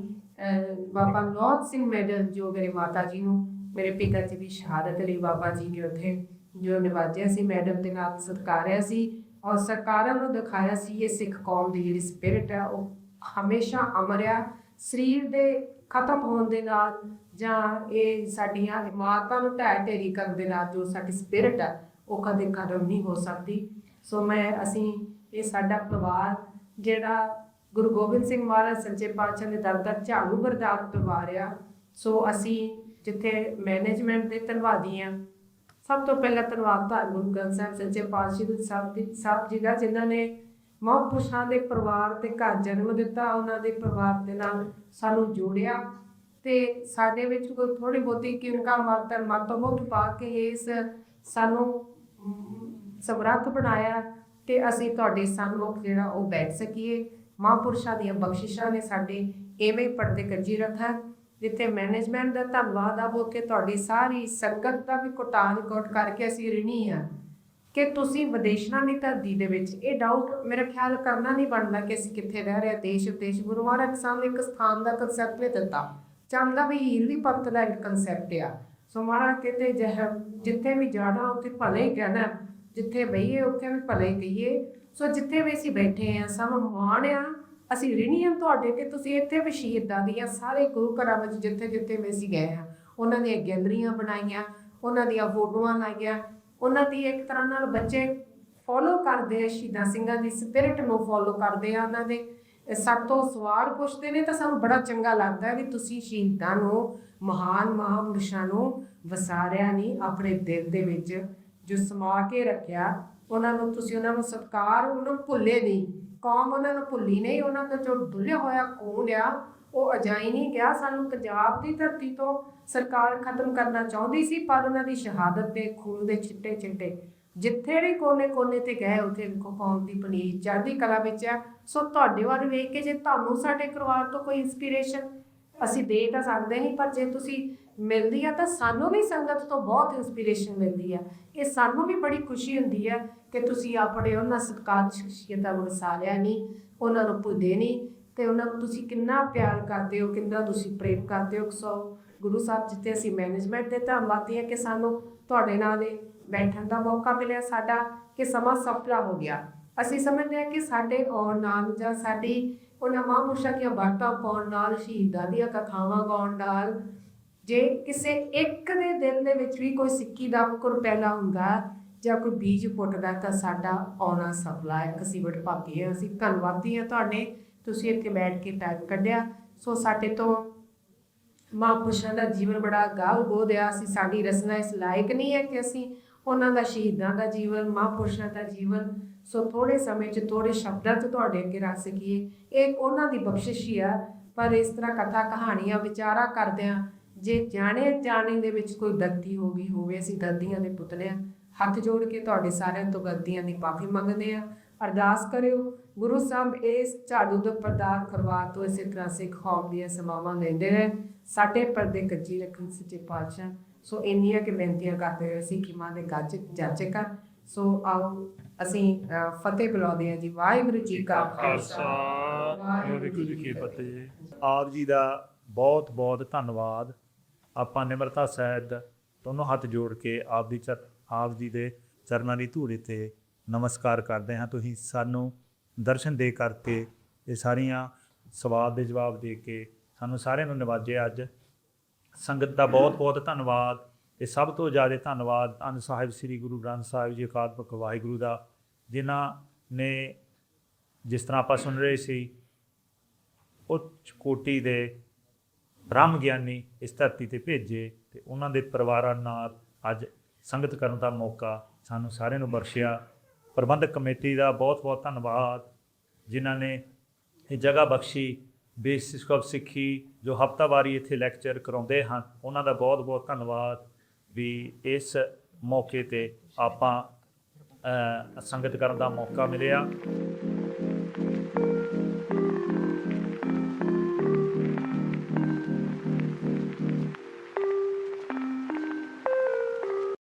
ਬਾਬਾ ਨੌਤ ਸਿੰਘ ਮੈਡਲ ਜੋ ਮੇਰੇ ਮਾਤਾ ਜੀ ਨੂੰ ਮੇਰੇ ਪਿਤਾ ਜੀ ਦੀ ਸ਼ਹਾਦਤ ਲਈ ਬਾਬਾ ਜੀ ਨੇ ਉੱਥੇ ਜੋ ਨਿਵਾਜਿਆ ਸੀ, ਮੈਡਮ ਦੇ ਨਾਲ ਸਤਿਕਾਰਿਆ ਸੀ, ਔਰ ਸਰਕਾਰਾਂ ਨੂੰ ਦਿਖਾਇਆ ਸੀ ਇਹ ਸਿੱਖ ਕੌਮ ਦੀ ਜਿਹੜੀ ਸਪਿਰਿਟ ਹੈ ਉਹ ਹਮੇਸ਼ਾ ਅਮਰ ਆ। ਸਰੀਰ ਦੇ ਖਤਮ ਹੋਣ ਦੇ ਨਾਲ ਜਾਂ ਇਹ ਸਾਡੀਆਂ ਇਮਾਰਤਾਂ ਨੂੰ ਢਹਿ ਢੇਰੀ ਕਰਨ ਦੇ ਨਾਲ ਜੋ ਸਾਡੀ ਸਪਿਰਿਟ ਹੈ ਉਹ ਕਦੇ ਖਤਮ ਨਹੀਂ ਹੋ ਸਕਦੀ। ਸੋ ਅਸੀਂ ਇਹ ਸਾਡਾ ਪਰਿਵਾਰ ਜਿਹੜਾ ਗੁਰੂ ਗੋਬਿੰਦ ਸਿੰਘ ਮਹਾਰਾਜ ਸੱਚੇ ਪਾਤਸ਼ਾਹ ਦੇ ਦਰ ਦਾ ਝਾੜੂ ਬਰਦਾਰ ਪਰਿਵਾਰ ਆ। ਸੋ ਅਸੀਂ ਜਿੱਥੇ ਮੈਨੇਜਮੈਂਟ ਦੇ ਧੰਨਵਾਦੀ ਹਾਂ, ਸਭ ਤੋਂ ਪਹਿਲਾਂ ਧੰਨਵਾਦ ਤਾਂ ਗੁਰੂ ਗ੍ਰੰਥ ਸਾਹਿਬ ਸੱਚੇ ਪਾਤਸ਼ਾਹ ਸਾਹਿਬ ਜੀ ਦਾ, ਜਿਨ੍ਹਾਂ ਨੇ ਮਹਾਂਪੁਰਸ਼ਾਂ ਦੇ ਪਰਿਵਾਰ ਤੇ ਘਰ ਜਨਮ ਦਿੱਤਾ, ਉਹਨਾਂ ਦੇ ਪਰਿਵਾਰ ਦੇ ਨਾਲ ਸਾਨੂੰ ਜੋੜਿਆ ਤੇ ਸਾਡੇ ਵਿੱਚ ਕੋਈ ਥੋੜੀ ਬਹੁਤੀ ਕਿਨਕਾ ਮਾਤਰ ਮਤਬੋਧ ਪਾ ਕੇ ਇਸ ਸਾਨੂੰ ਸਮਰੱਥ ਬਣਾਇਆ ਤੇ ਅਸੀਂ ਤੁਹਾਡੇ ਸਨਮੁਖ ਜਿਹੜਾ ਉਹ ਬੈਠ ਸਕੀਏ। ਮਹਾਂਪੁਰਸ਼ਾਂ ਦੀਆਂ ਬਖਸ਼ਿਸ਼ਾਂ ਨੇ ਸਾਡੇ ਐਵੇਂ ਪਰਦੇ ਕੱਜੀ ਰੱਖਾ। ਜਿੱਥੇ ਮੈਨੇਜਮੈਂਟ ਦਾ ਧੰਨਵਾਦ ਆ, ਉੱਥੇ ਤੁਹਾਡੀ ਸਾਰੀ ਸੰਗਤ ਦਾ ਵੀ ਕੋਟਾਨ ਕੋਟ ਕਰਕੇ ਅਸੀਂ ਰਿਣੀ ਆ ਕਿ ਤੁਸੀਂ ਵਿਦੇਸ਼ਾਂ ਦੀ ਧਰਤੀ ਦੇ ਵਿੱਚ, ਇਹ ਡਾਊਟ ਮੇਰਾ ਖਿਆਲ ਕਰਨਾ ਨਹੀਂ ਬਣਦਾ ਕਿ ਅਸੀਂ ਕਿੱਥੇ ਰਹਿ ਰਹੇ ਹਾਂ, ਦੇਸ਼ ਵਿਦੇਸ਼। ਗੁਰੂ ਮਹਾਰਾਜ ਸਾਨੂੰ ਇੱਕ ਸਥਾਨ ਦਾ ਕੰਸੈਪਟ ਨਹੀਂ ਦਿੱਤਾ, ਚਾਹੁੰਦਾ ਵੀ ਹੀਰ ਵੀ ਪੰਥ ਦਾ ਇੱਕ ਕੰਸੈਪਟ ਆ। ਸੋ ਮਹਾਰਾਜ ਕਹਿੰਦੇ ਜਿੱਥੇ ਵੀ ਜਾਣਾ ਉੱਥੇ ਭਲੇ ਹੀ ਕਹਿਣਾ, ਜਿੱਥੇ ਬਈਏ ਉੱਥੇ ਵੀ ਭਲੇ ਹੀ ਕਹੀਏ। ਸੋ ਜਿੱਥੇ ਵੀ ਅਸੀਂ ਬੈਠੇ ਹਾਂ ਸਾਨੂੰ ਮਾਣ ਆ, ਅਸੀਂ ਰਿਣੀ ਹਾਂ ਤੁਹਾਡੇ ਕਿ ਤੁਸੀਂ ਇੱਥੇ ਵੀ ਸ਼ਹੀਦਾਂ ਦੀਆਂ ਸਾਰੇ ਗੁਰੂ ਘਰਾਂ ਵਿੱਚ ਜਿੱਥੇ ਜਿੱਥੇ ਵੀ ਅਸੀਂ ਗਏ ਹਾਂ ਉਹਨਾਂ ਦੀਆਂ ਗੈਲਰੀਆਂ ਬਣਾਈਆਂ, ਉਹਨਾਂ ਦੀਆਂ ਫੋਟੋਆਂ ਲਾਈਆਂ, ਉਹਨਾਂ ਦੀ ਇੱਕ ਤਰ੍ਹਾਂ ਨਾਲ ਬੱਚੇ ਫੋਲੋ ਕਰਦੇ ਆ, ਸ਼ਹੀਦਾਂ ਸਿੰਘਾਂ ਦੀ ਸਪਿਰਿਟ ਨੂੰ ਫੋਲੋ ਕਰਦੇ ਆ, ਉਹਨਾਂ ਦੇ ਸਾਤੋਂ ਸਵਾਲ ਪੁੱਛਦੇ ਨੇ ਤਾਂ ਸਾਨੂੰ ਬੜਾ ਚੰਗਾ ਲੱਗਦਾ ਵੀ ਤੁਸੀਂ ਸ਼ਹੀਦਾਂ ਨੂੰ, ਮਹਾਨ ਮਹਾਂਪੁਰਸ਼ਾਂ ਨੂੰ ਵਸਾਰਿਆ ਨਹੀਂ, ਆਪਣੇ ਦਿਲ ਦੇ ਵਿੱਚ ਜੋ ਸਮਾ ਕੇ ਰੱਖਿਆ। ਉਹਨਾਂ ਨੂੰ ਤੁਸੀਂ, ਉਹਨਾਂ ਨੂੰ ਸਤਿਕਾਰ, ਉਹਨਾਂ ਨੂੰ ਭੁੱਲੇ ਨਹੀਂ, ਕੌਮ ਉਹਨਾਂ ਨੂੰ ਭੁੱਲੀ ਨਹੀਂ। ਉਹਨਾਂ ਦਾ ਜੋ ਡੁੱਲਿਆ ਹੋਇਆ ਖੂਨ ਆ ਉਹ ਅਜਾਈ ਨਹੀਂ ਗਿਆ। ਸਾਨੂੰ ਪੰਜਾਬ ਦੀ ਧਰਤੀ ਤੋਂ ਸਰਕਾਰ ਖਤਮ ਕਰਨਾ ਚਾਹੁੰਦੀ ਸੀ, ਪਰ ਉਹਨਾਂ ਦੀ ਸ਼ਹਾਦਤ ਦੇ ਖੂਨ ਦੇ ਛਿੱਟੇ ਛਿੱਟੇ ਜਿੱਥੇ ਵੀ ਕੋਨੇ ਕੋਨੇ ਤੇ ਗਏ ਉੱਥੇ ਵੇਖੋ ਕੌਮ ਦੀ ਪਨੀਰ ਚੜ੍ਹਦੀ ਕਲਾ ਵਿੱਚ ਆ। ਸੋ ਤੁਹਾਡੇ ਵੱਲ ਵੇਖ ਕੇ ਜੇ ਤੁਹਾਨੂੰ ਸਾਡੇ ਪਰਿਵਾਰ ਤੋਂ ਕੋਈ ਇੰਸਪੀਰੇਸ਼ਨ ਅਸੀਂ ਦੇ ਤਾਂ ਸਕਦੇ ਨਹੀਂ, ਪਰ ਜੇ ਤੁਸੀਂ ਮਿਲਦੀ ਆ ਤਾਂ ਸਾਨੂੰ ਵੀ ਸੰਗਤ ਤੋਂ ਬਹੁਤ ਇੰਸਪੀਰੇਸ਼ਨ ਮਿਲਦੀ ਆ। ਇਹ ਸਾਨੂੰ ਵੀ ਬੜੀ ਖੁਸ਼ੀ ਹੁੰਦੀ ਆ ਕਿ ਤੁਸੀਂ ਆਪਣੇ ਉਹਨਾਂ ਸਤਿਕਾਰ ਸ਼ਖਸੀਅਤਾਂ ਨੂੰ ਵਸਾਰਿਆ ਨਹੀਂ, ਉਹਨਾਂ ਨੂੰ ਭੁੱਲੇ ਨਹੀਂ, ਤੇ ਉਹਨਾਂ ਨੂੰ ਤੁਸੀਂ ਕਿੰਨਾ ਪਿਆਰ ਕਰਦੇ ਹੋ, ਕਿੰਨਾ ਤੁਸੀਂ ਪ੍ਰੇਮ ਕਰਦੇ ਹੋ। ਸੋ ਗੁਰੂ ਸਾਹਿਬ ਜਿੱਥੇ ਅਸੀਂ ਮੈਨੇਜਮੈਂਟ ਦੇ ਧੰਨਵਾਦੀ ਹਾਂ ਕਿ ਸਾਨੂੰ ਤੁਹਾਡੇ ਨਾਲ ਬੈਠਣ ਦਾ ਮੌਕਾ ਮਿਲਿਆ, ਸਾਡਾ ਕਿ ਸਮਾਂ ਸਫਲਾ ਹੋ ਗਿਆ। ਅਸੀਂ ਸਮਝਦੇ ਹਾਂ ਕਿ ਸਾਡੇ ਆਉਣ ਨਾਲ ਜਾਂ ਸਾਡੀ ਉਹਨਾਂ ਮਹਾਂਪੁਰਸ਼ਾਂ ਦੀਆਂ ਬਾਤਾਂ ਪਾਉਣ ਨਾਲ, ਸ਼ਹੀਦਾਂ ਦੀਆਂ ਕਥਾਵਾਂ ਗਾਉਣ ਨਾਲ, ਜੇ ਕਿਸੇ ਇੱਕ ਦੇ ਦਿਲ ਦੇ ਵਿੱਚ ਵੀ ਕੋਈ ਸਿੱਖੀ ਦਾ ਅੰਕੁਰ ਪੈਦਾ ਹੁੰਦਾ ਜਾਂ ਕੋਈ ਬੀਜ ਪੁੱਟਦਾ ਤਾਂ ਸਾਡਾ ਆਉਣਾ ਸਫਲਾ ਹੈ। ਅਸੀਂ ਬੜੇ ਭਾਗੀ ਹਾਂ, ਅਸੀਂ ਧੰਨਵਾਦੀ ਹਾਂ ਤੁਹਾਡੇ, ਤੁਸੀਂ ਇੱਥੇ ਬੈਠ ਕੇ ਟਾਈਮ ਕੱਢਿਆ। ਸੋ ਸਾਡੇ ਤੋਂ ਮਹਾਂਪੁਰਸ਼ਾਂ ਦਾ ਜੀਵਨ ਬੜਾ ਗਾਹ ਗੋਦ ਆ, ਅਸੀਂ ਸਾਡੀ ਰਚਨਾ ਇਸ ਲਾਇਕ ਨਹੀਂ ਹੈ ਕਿ ਅਸੀਂ ਉਹਨਾਂ ਦਾ, ਸ਼ਹੀਦਾਂ ਦਾ ਜੀਵਨ, ਮਹਾਂਪੁਰਸ਼ਾਂ ਦਾ ਜੀਵਨ ਸੋ ਥੋੜ੍ਹੇ ਸਮੇਂ 'ਚ ਥੋੜ੍ਹੇ ਸ਼ਬਦਾਂ 'ਚ ਤੁਹਾਡੇ ਅੱਗੇ ਰੱਖ ਸਕੀਏ। ਇਹ ਉਹਨਾਂ ਦੀ ਬਖਸ਼ਿਸ਼ ਹੀ ਆ। ਪਰ ਇਸ ਤਰ੍ਹਾਂ ਕਥਾ ਕਹਾਣੀਆਂ ਵਿਚਾਰਾ ਕਰਦਿਆਂ ਜੇ ਜਾਣੇ ਦੇ ਵਿੱਚ ਕੋਈ ਗਲਤੀ ਹੋ ਗਈ ਹੋਵੇ, ਅਸੀਂ ਗਲਤੀਆਂ ਦੇ ਪੁਤਲੇ ਹਾਂ। ਹੱਥ ਜੋੜ ਕੇ ਤੁਹਾਡੇ ਸਾਰਿਆਂ ਤੋਂ ਗਲਤੀਆਂ ਦੀ ਮਾਫੀ ਮੰਗਦੇ ਹਾਂ। ਅਰਦਾਸ ਕਰਿਓ ਗੁਰੂ ਸਾਹਿਬ ਇਸ ਝਾੜੂ ਦਾ ਪ੍ਰਦਾਨ ਕਰਵਾ ਤੋਂ ਇਸੇ ਤਰ੍ਹਾਂ ਸਿੱਖ ਕੌਮ ਦੀਆਂ ਸੇਵਾਵਾਂ ਲੈਂਦੇ ਰਹੇ, ਸਾਡੇ ਪਰਦੇ ਕੱਚੀ ਰੱਖਣ ਸੱਚੇ ਪਾਤਸ਼ਾਹ। ਸੋ ਇੰਨੀਆਂ ਕਿ ਬੇਨਤੀਆਂ ਕਰਦੇ ਹੋਏ ਸਿੱਖੀ ਮਾਂ ਦੇ ਗੱਜ ਜਾਚੇ ਕਰ। ਸੋ ਆਓ ਅਸੀਂ ਫਤਿਹ ਬੁਲਾਉਂਦੇ ਹਾਂ ਜੀ। ਵਾਹਿਗੁਰੂ ਜੀ ਕਾ ਖਾਲਸਾ, ਵਾਹਿਗੁਰੂ ਜੀ ਕੀ ਫਤਿਹ। ਆਪ ਜੀ ਦਾ ਬਹੁਤ ਬਹੁਤ ਧੰਨਵਾਦ। ਆਪਾਂ ਨਿਮਰਤਾ ਸਹਿਤ ਦੋਨੋਂ ਹੱਥ ਜੋੜ ਕੇ ਆਪ ਜੀ ਦੇ ਚਰਨਾਂ ਦੀ ਧੂੜੀ ਤੇ ਨਮਸਕਾਰ ਕਰਦੇ ਹਾਂ। ਤੁਸੀਂ ਸਾਨੂੰ ਦਰਸ਼ਨ ਦੇ ਕਰਕੇ ਇਹ ਸਾਰੀਆਂ ਸਵਾਲ ਦੇ ਜਵਾਬ ਦੇ ਕੇ ਸਾਨੂੰ ਸਾਰਿਆਂ ਨੂੰ ਨਿਵਾਜਿਆ। ਅੱਜ ਸੰਗਤ ਦਾ ਬਹੁਤ ਬਹੁਤ ਧੰਨਵਾਦ। ਤੇ ਸਭ ਤੋਂ ਜ਼ਿਆਦਾ ਧੰਨਵਾਦ ਧੰਨ ਸਾਹਿਬ ਸ੍ਰੀ ਗੁਰੂ ਗ੍ਰੰਥ ਸਾਹਿਬ ਜੀ ਅਕਾਲ ਪੁਰਖ ਵਾਹਿਗੁਰੂ ਦਾ, ਜਿਨ੍ਹਾਂ ਨੇ ਜਿਸ ਤਰ੍ਹਾਂ ਆਪਾਂ ਸੁਣ ਰਹੇ ਸੀ ਉੱਚ ਕੋਟੀ ਦੇ ਬ੍ਰਹਮ ਗਿਆਨੀ ਇਸ ਧਰਤੀ 'ਤੇ ਭੇਜੇ ਅਤੇ ਉਹਨਾਂ ਦੇ ਪਰਿਵਾਰਾਂ ਨਾਲ ਅੱਜ ਸੰਗਤ ਕਰਨ ਦਾ ਮੌਕਾ ਸਾਨੂੰ ਸਾਰਿਆਂ ਨੂੰ ਬਖਸ਼ਿਆ। ਪ੍ਰਬੰਧਕ ਕਮੇਟੀ ਦਾ ਬਹੁਤ ਬਹੁਤ ਧੰਨਵਾਦ, ਜਿਨ੍ਹਾਂ ਨੇ ਇਹ ਜਗ੍ਹਾ ਬਖਸ਼ੀ। ਬੇਸਿਕ ਆਫ ਸਿੱਖੀ ਜੋ ਹਫ਼ਤਾਵਾਰੀ ਇੱਥੇ ਲੈਕਚਰ ਕਰਾਉਂਦੇ ਹਨ, ਉਹਨਾਂ ਦਾ ਬਹੁਤ ਬਹੁਤ ਧੰਨਵਾਦ ਵੀ ਇਸ ਮੌਕੇ 'ਤੇ ਆਪਾਂ ਸੰਗਤ ਕਰਨ ਦਾ ਮੌਕਾ ਮਿਲਿਆ।